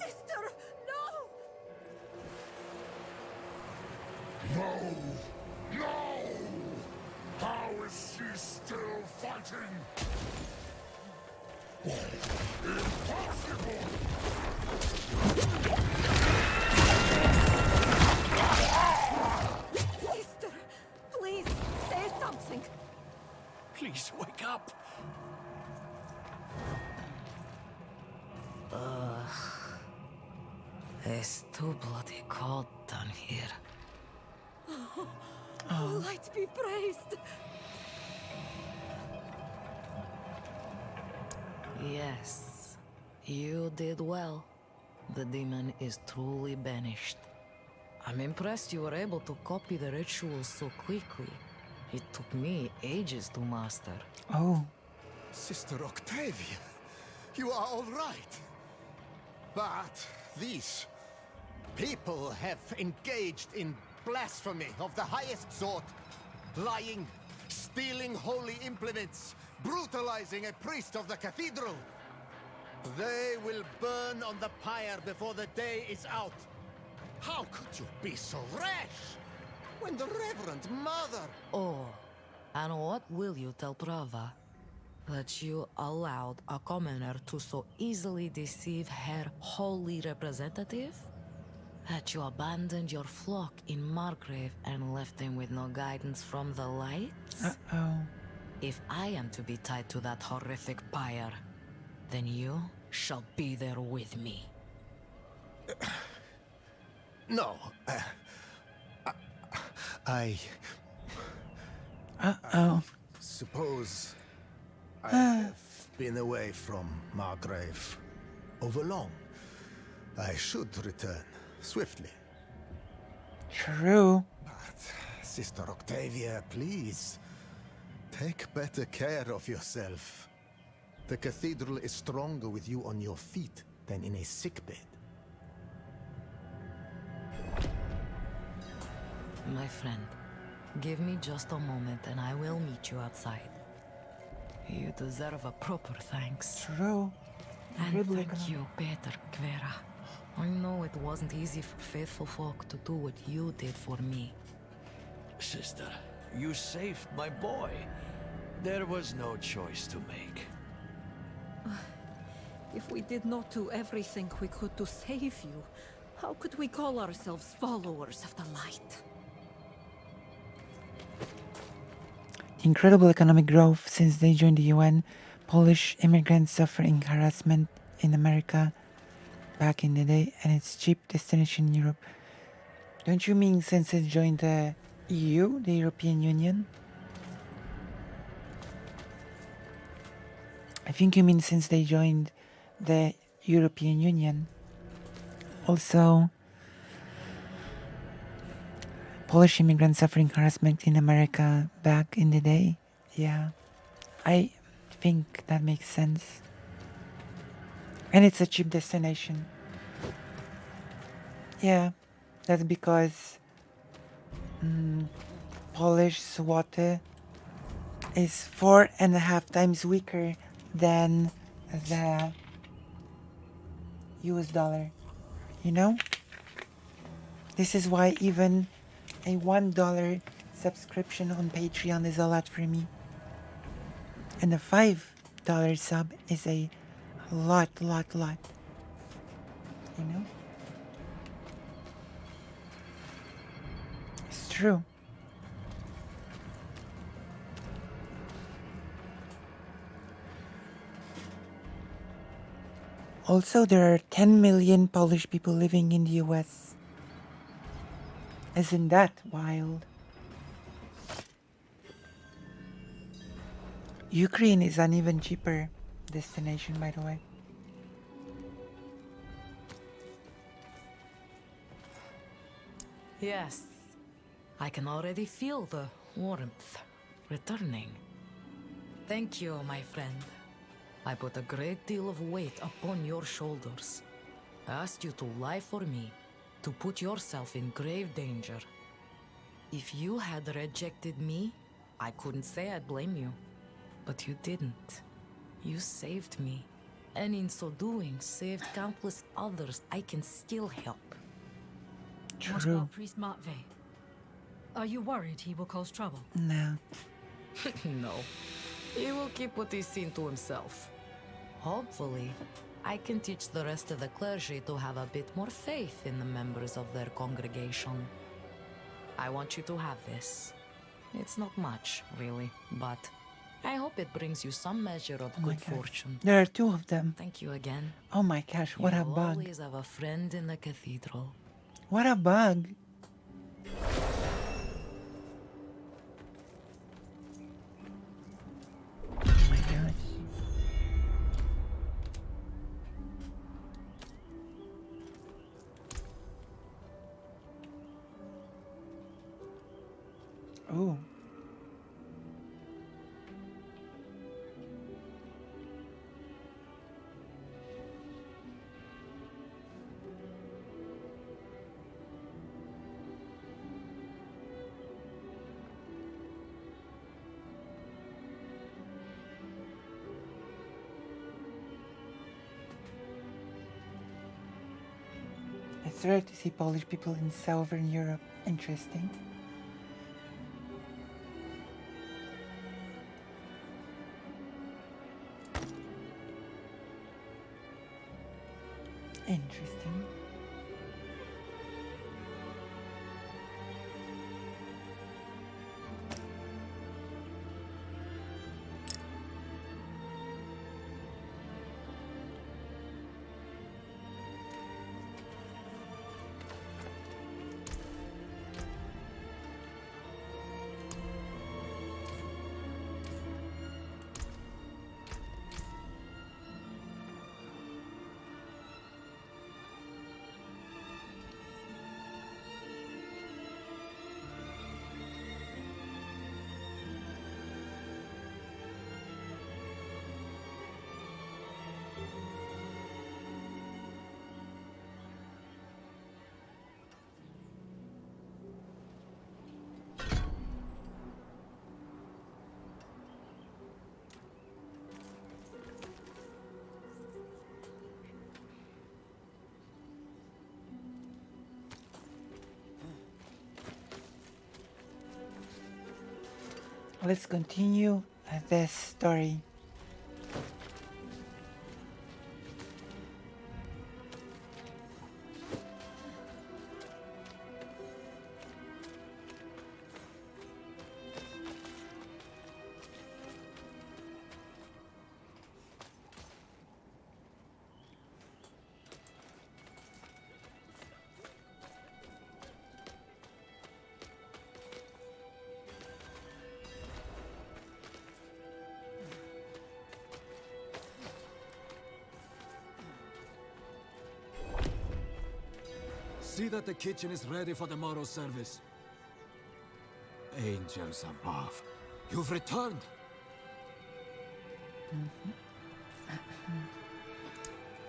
Sister, no! No! No! How is she still fighting? Impossible! Sister, please, say something. Please, wake up! It's too bloody cold down here. Oh, light be praised! Yes, you did well. The demon is truly banished. I'm impressed you were able to copy the rituals so quickly. It took me ages to master. Oh. Sister Octavia, you are all right. But these people have engaged in blasphemy of the highest sort. Lying, stealing holy implements, brutalizing a priest of the cathedral. They will burn on the pyre before the day is out. How could you be so rash? When the Reverend Mother... Oh, and what will you tell Prava? That you allowed a commoner to so easily deceive her holy representative? That you abandoned your flock in Margrave and left them with no guidance from the lights? Uh-oh. If I am to be tied to that horrific pyre, then you shall be there with me. No. I Uh-oh. suppose I have been away from Margrave overlong. I should return swiftly. True. But, Sister Octavia, please, take better care of yourself. The cathedral is stronger with you on your feet than in a sickbed. My friend, give me just a moment and I will meet you outside. You deserve a proper thanks. True. And thank you, Peter Kvera. I know it wasn't easy for faithful folk to do what you did for me. Sister, you saved my boy. There was no choice to make. If we did not do everything we could to save you, how could we call ourselves followers of the light? Incredible economic growth since they joined the UN. Polish immigrants suffering harassment in America back in the day, and its cheap destination in Europe. Don't you mean since it joined the EU, the European Union? I think you mean since they joined the European Union. Also, Polish immigrants suffering harassment in America back in the day. Yeah, I think that makes sense. And it's a cheap destination. Yeah, that's because Polish złoty is 4.5 times weaker than the US dollar. You know? This is why even a $1 subscription on Patreon is a lot for me. And a $5 sub is a lot. You know? It's true. Also, there are 10 million Polish people living in the US. Isn't that wild? Ukraine is an even cheaper destination, by the way. Yes, I can already feel the warmth returning. Thank you, my friend. I put a great deal of weight upon your shoulders. I asked you to lie for me, to put yourself in grave danger. If you had rejected me, I couldn't say I'd blame you. But you didn't. You saved me. And in so doing, saved countless others I can still help. What about Priest Matvey? Are you worried he will cause trouble? No. No. He will keep what he's seen to himself. Hopefully, I can teach the rest of the clergy to have a bit more faith in the members of their congregation. I want you to have this. It's not much, really, but I hope it brings you some measure of good fortune. There are 2 of them. Thank you again. Oh my gosh, what a You'll bug. always have a friend in the cathedral. What a bug. Oh. It's rare to see Polish people in Southern Europe. Interesting. Interesting. Let's continue this story. See that the kitchen is ready for tomorrow's service. Angels above, you've returned!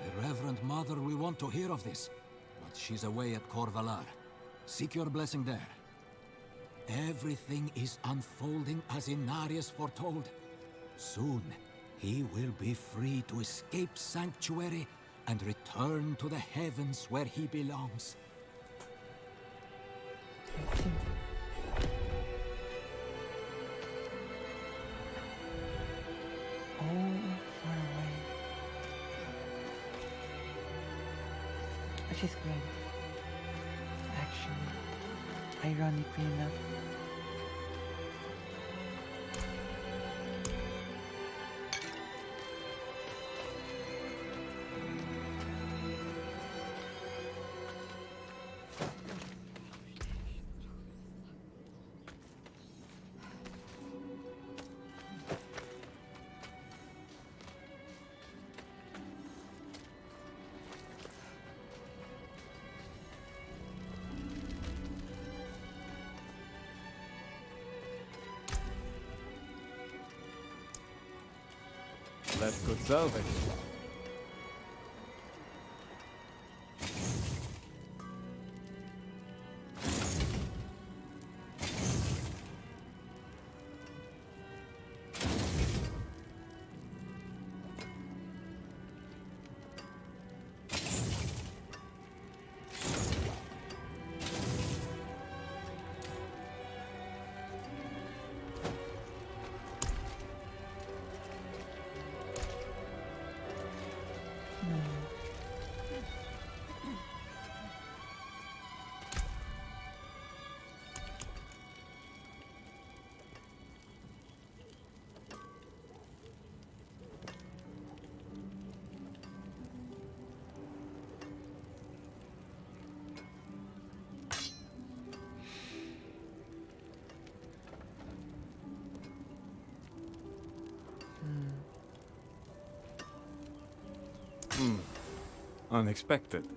The Reverend Mother will want to hear of this, but she's away at Corvalar. Seek your blessing there. Everything is unfolding as Inarius foretold. Soon, he will be free to escape Sanctuary and return to the heavens where he belongs. Far away. Which is great. Actually, ironically enough. That's good salvage. Unexpected.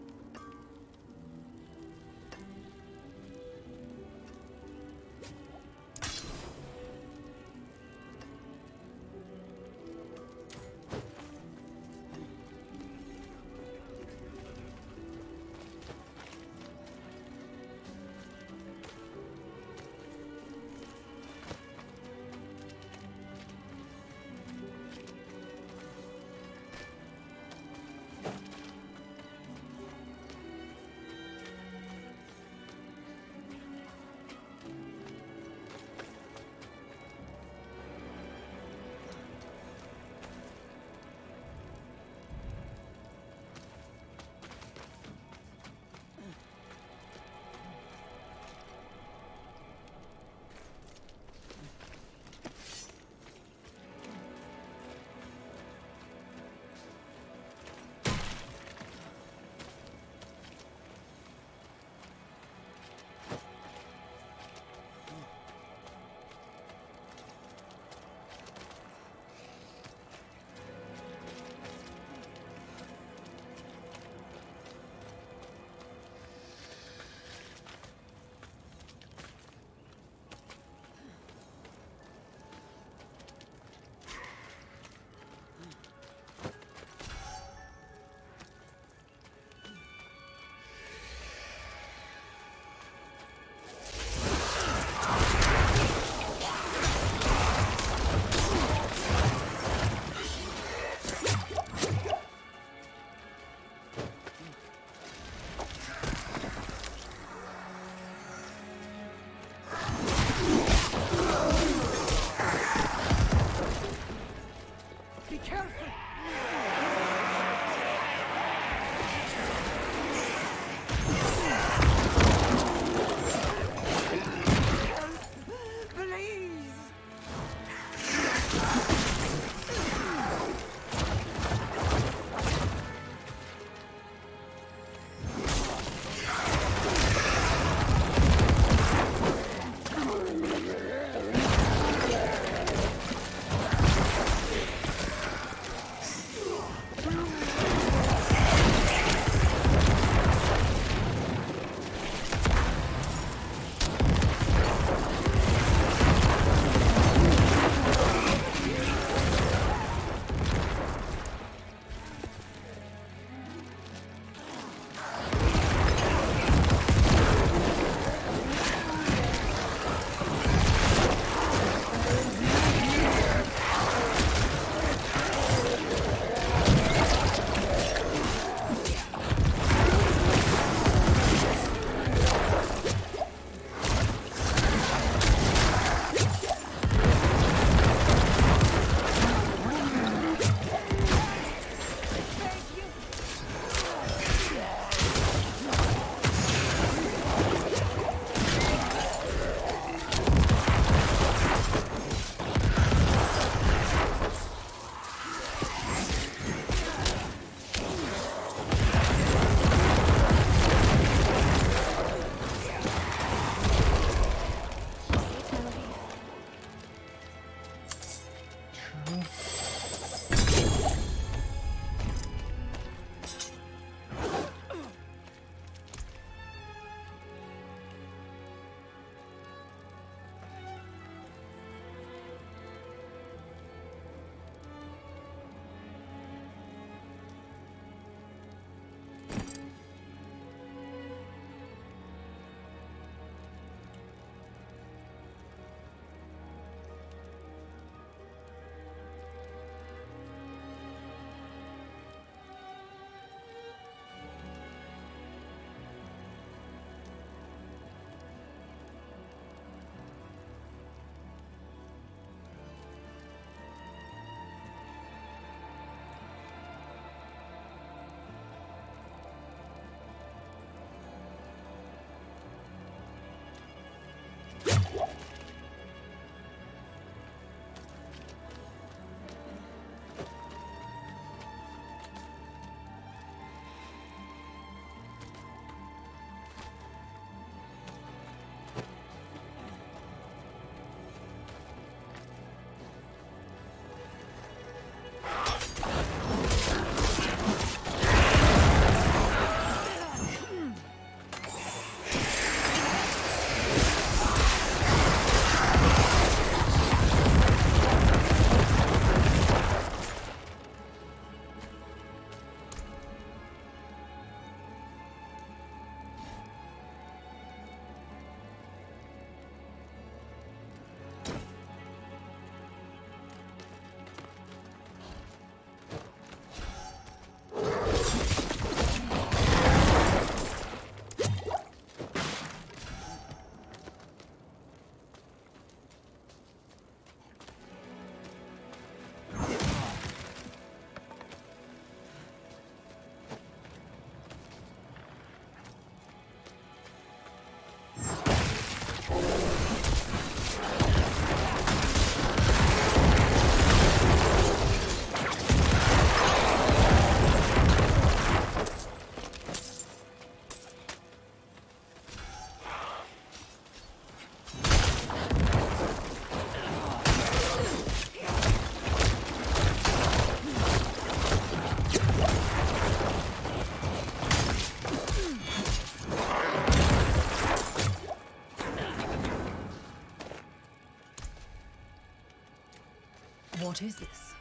What is this?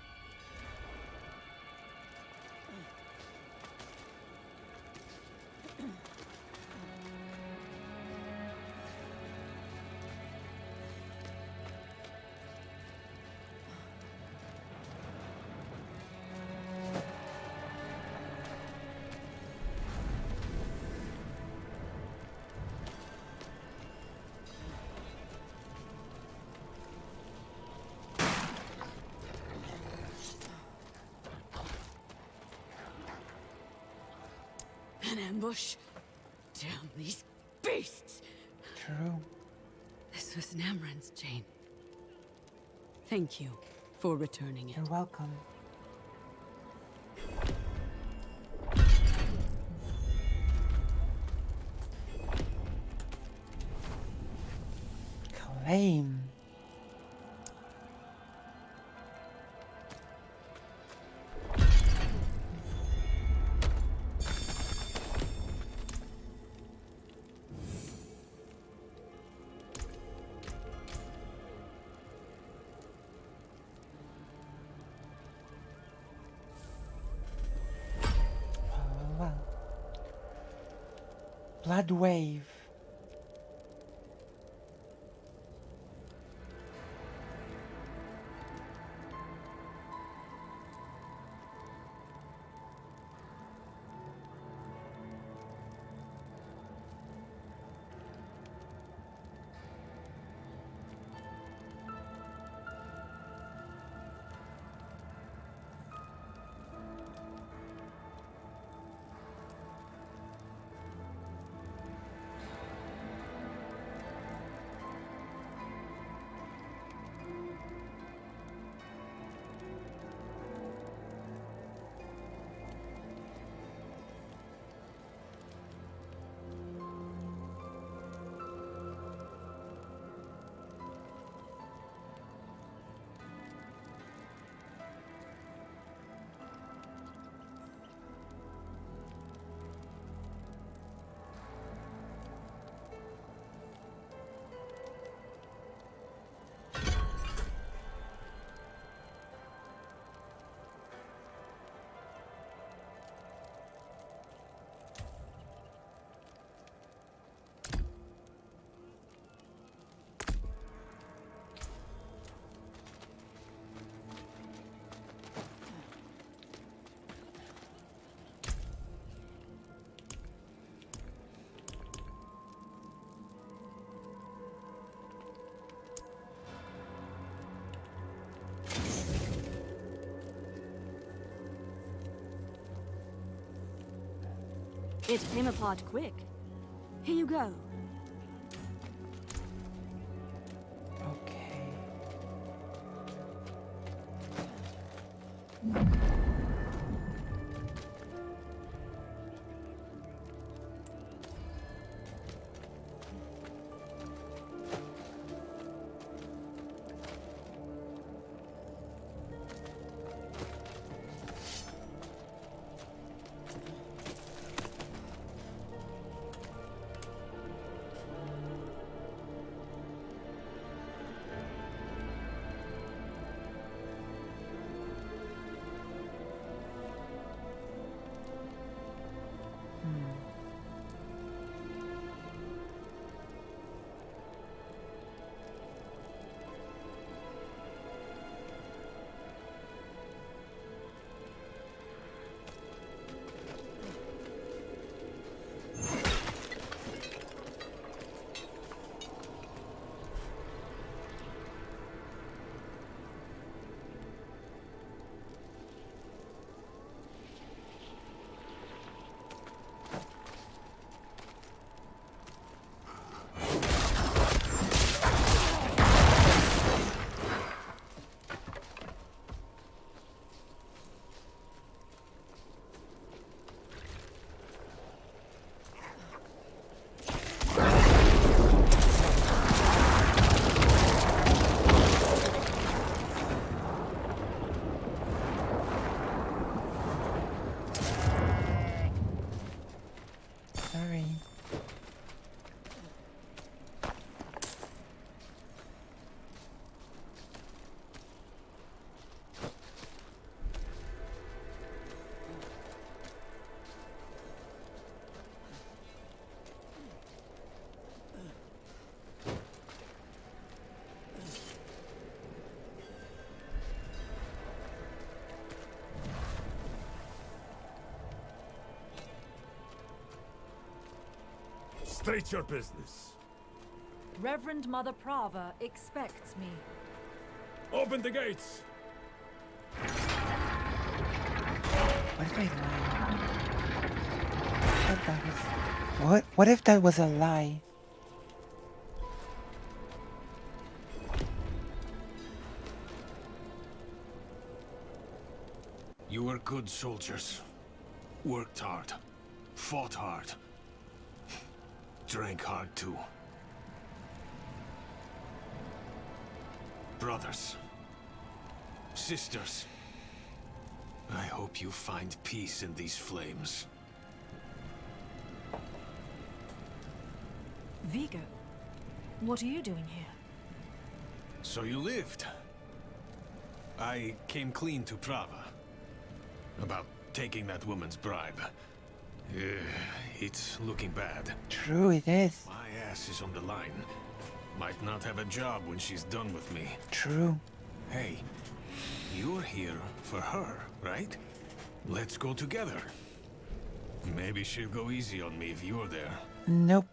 An ambush? Damn these beasts! True. This was Namran's chain. Thank you for returning it. You're welcome. Claim. Well. Blood wave. It came apart quick. Here you go. Okay. State your business. Reverend Mother Prava expects me. Open the gates. What if I lied? I thought that was... What if that was a lie? You were good soldiers. Worked hard. Fought hard. Drank hard too. Brothers. Sisters. I hope you find peace in these flames. Vigo, what are you doing here? So you lived. I came clean to Prava. About taking that woman's bribe. It's looking bad. True, it is. My ass is on the line. Might not have a job when she's done with me. True. Hey, you're here for her, right? Let's go together. Maybe she'll go easy on me if you're there. Nope.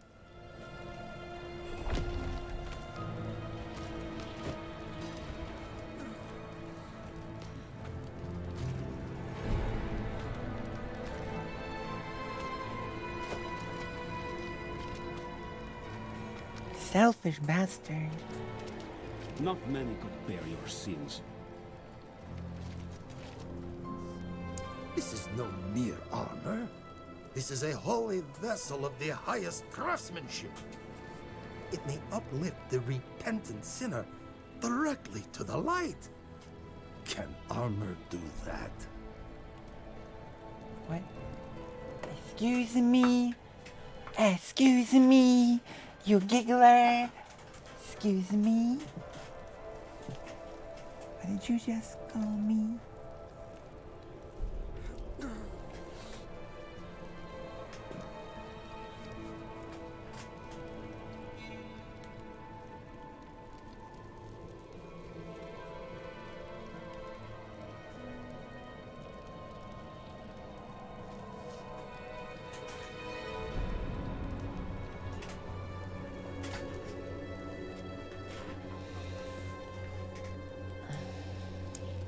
Selfish bastard. Not many could bear your sins. This is no mere armor. This is a holy vessel of the highest craftsmanship. It may uplift the repentant sinner directly to the light. Can armor do that? What? Excuse me. Excuse me. You giggler. Excuse me. What did you just call me?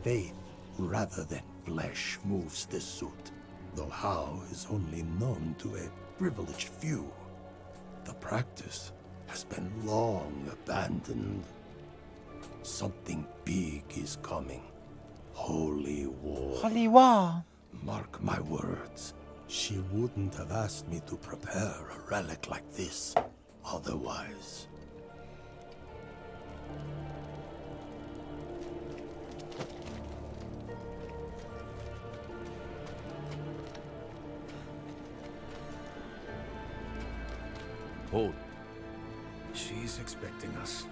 Faith rather than flesh moves this suit, though how is only known to a privileged few. The practice has been long abandoned. Something big is coming. Holy war. Holy war. Mark my words. She wouldn't have asked me to prepare a relic like this otherwise. Hold. She's expecting us.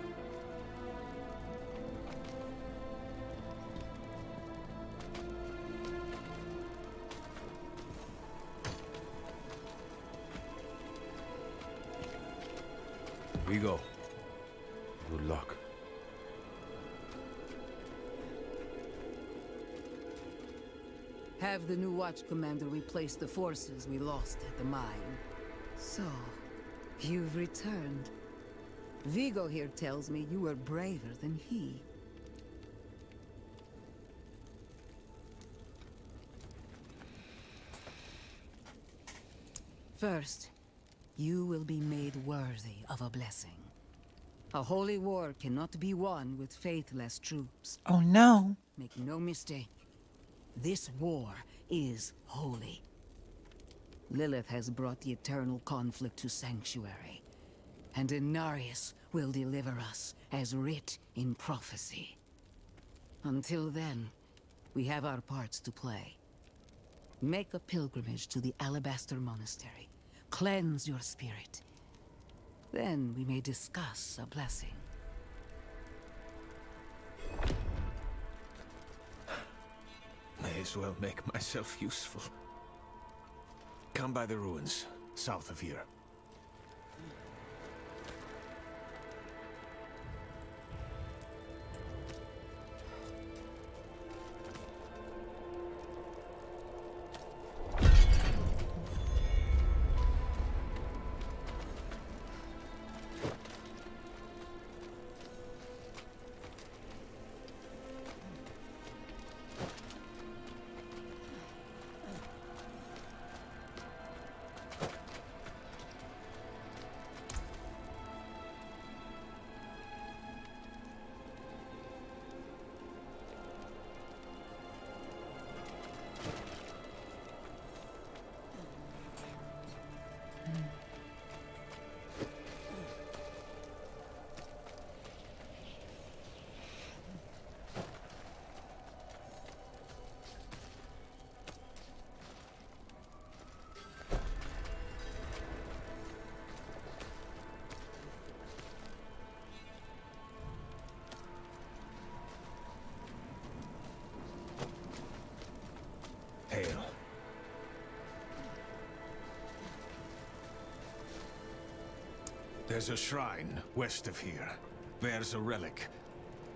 We go. Good luck. Have the new watch commander replace the forces we lost at the mine. So, you've returned. Vigo here tells me you were braver than he. First, you will be made worthy of a blessing. A holy war cannot be won with faithless troops. Oh no. Make no mistake. This war is holy. Lilith has brought the eternal conflict to Sanctuary, and Inarius will deliver us as writ in prophecy. Until then, we have our parts to play. Make a pilgrimage to the Alabaster Monastery. Cleanse your spirit. Then we may discuss a blessing. May as well make myself useful. Come by the ruins, south of here. There's a shrine west of here. Bears a relic.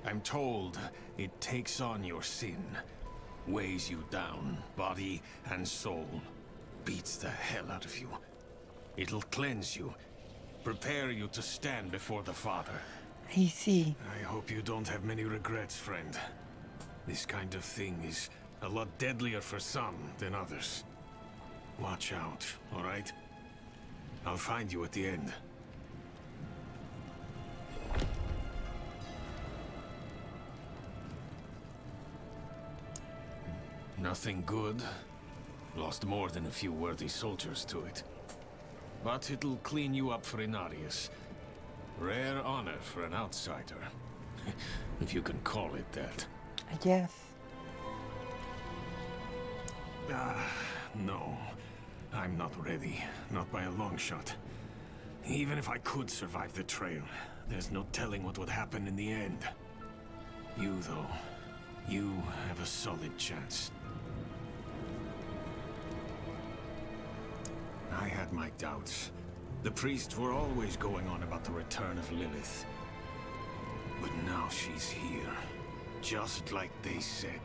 I'm told it takes on your sin. Weighs you down, body and soul. Beats the hell out of you. It'll cleanse you. Prepare you to stand before the Father. I see. I hope you don't have many regrets, friend. This kind of thing is a lot deadlier for some than others. Watch out, all right? I'll find you at the end. Nothing good. Lost more than a few worthy soldiers to it. But it'll clean you up for Inarius. Rare honor for an outsider. If you can call it that. I guess. No. I'm not ready. Not by a long shot. Even if I could survive the trail, there's no telling what would happen in the end. You, though, you have a solid chance. I had my doubts. The priests were always going on about the return of Lilith. But now she's here, just like they said.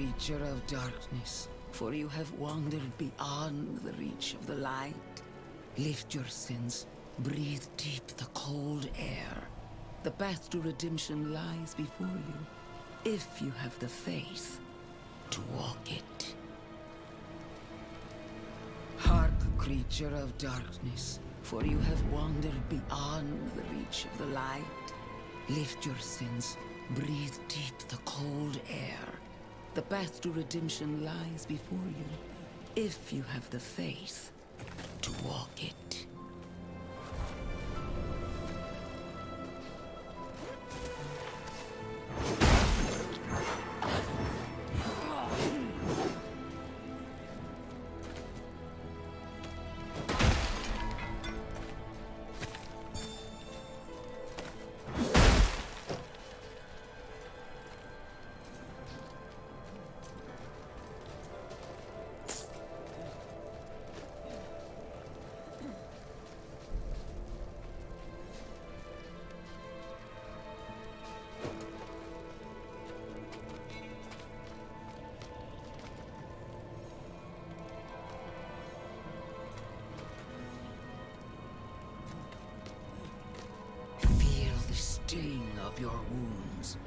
creature of darkness, for you have wandered beyond the reach of the light. Lift your sins, breathe deep the cold air. The path to redemption lies before you, if you have the faith to walk it. Hark, creature of darkness, for you have wandered beyond the reach of the light. Lift your sins, breathe deep the cold air. The path to redemption lies before you, if you have the faith to walk it. Sting of your wounds.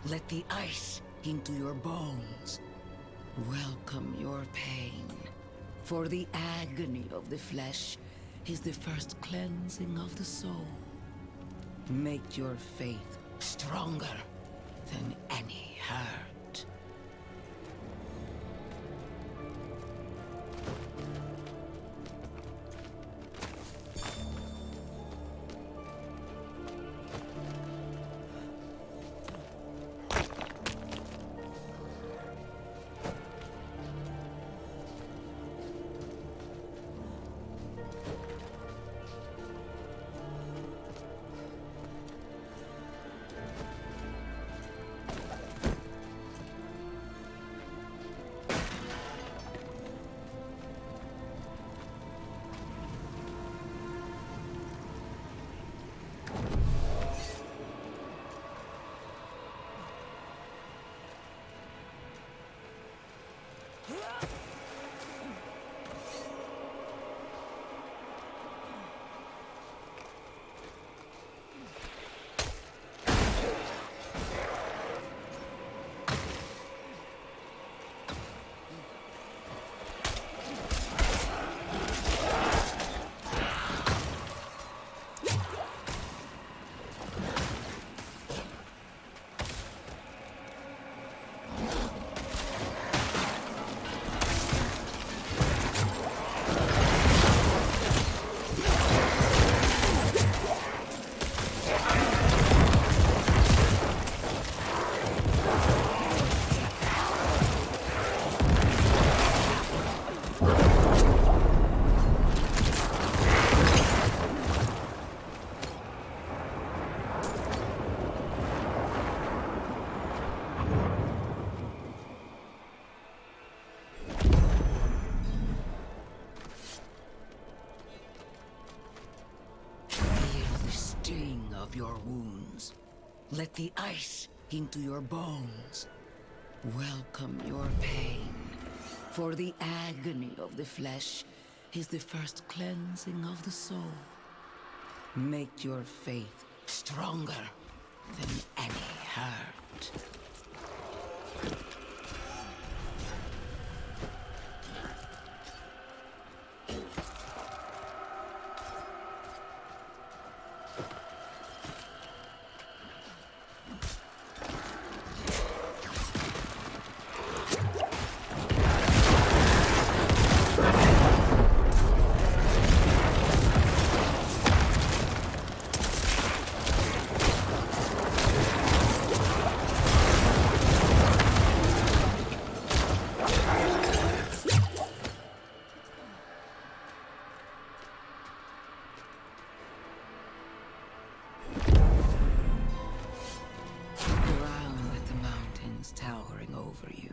Let the ice into your bones. Welcome your pain. For the agony of the flesh is the first cleansing of the soul. Make your faith stronger than any hurt. Of your wounds. Let the ice into your bones. Welcome your pain. For the agony of the flesh is the first cleansing of the soul. Make your faith stronger than any hurt. Towering over you.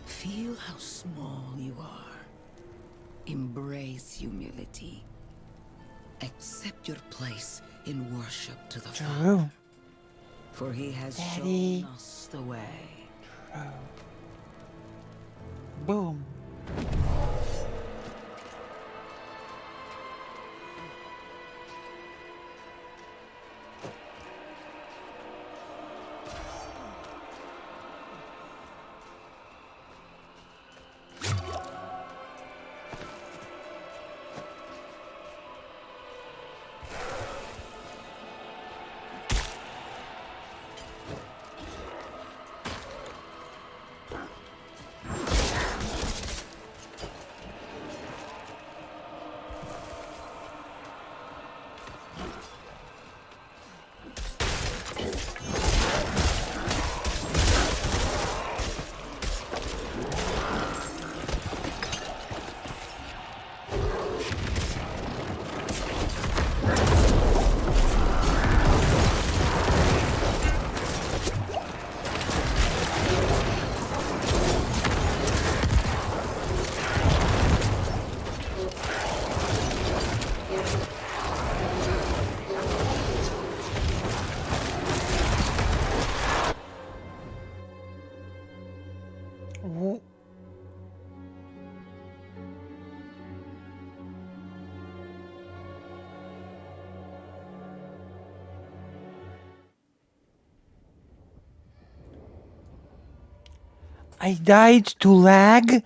Feel how small you are. Embrace humility. Accept your place in worship to the Father. For he has shown us the way. Boom. Wo- I died to lag.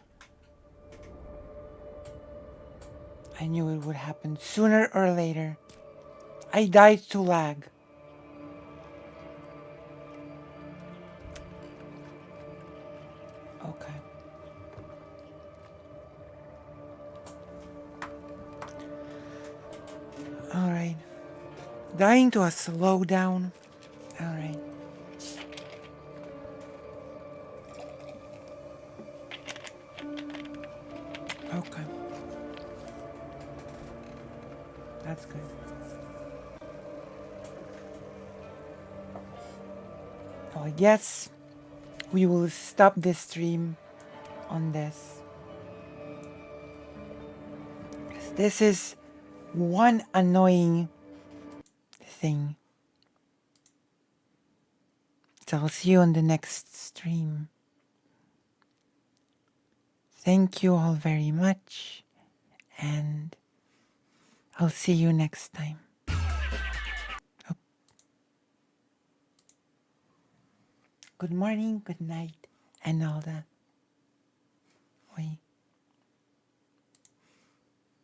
I knew it would happen sooner or later. I died to lag. Okay. Alright. Dying to a slowdown. Alright. Okay. That's good. So I guess we will stop this stream on this. 'Cause this is one annoying thing. So I'll see you on the next stream. Thank you all very much, and I'll see you next time. Oh. Good morning, good night, and all that. Wait.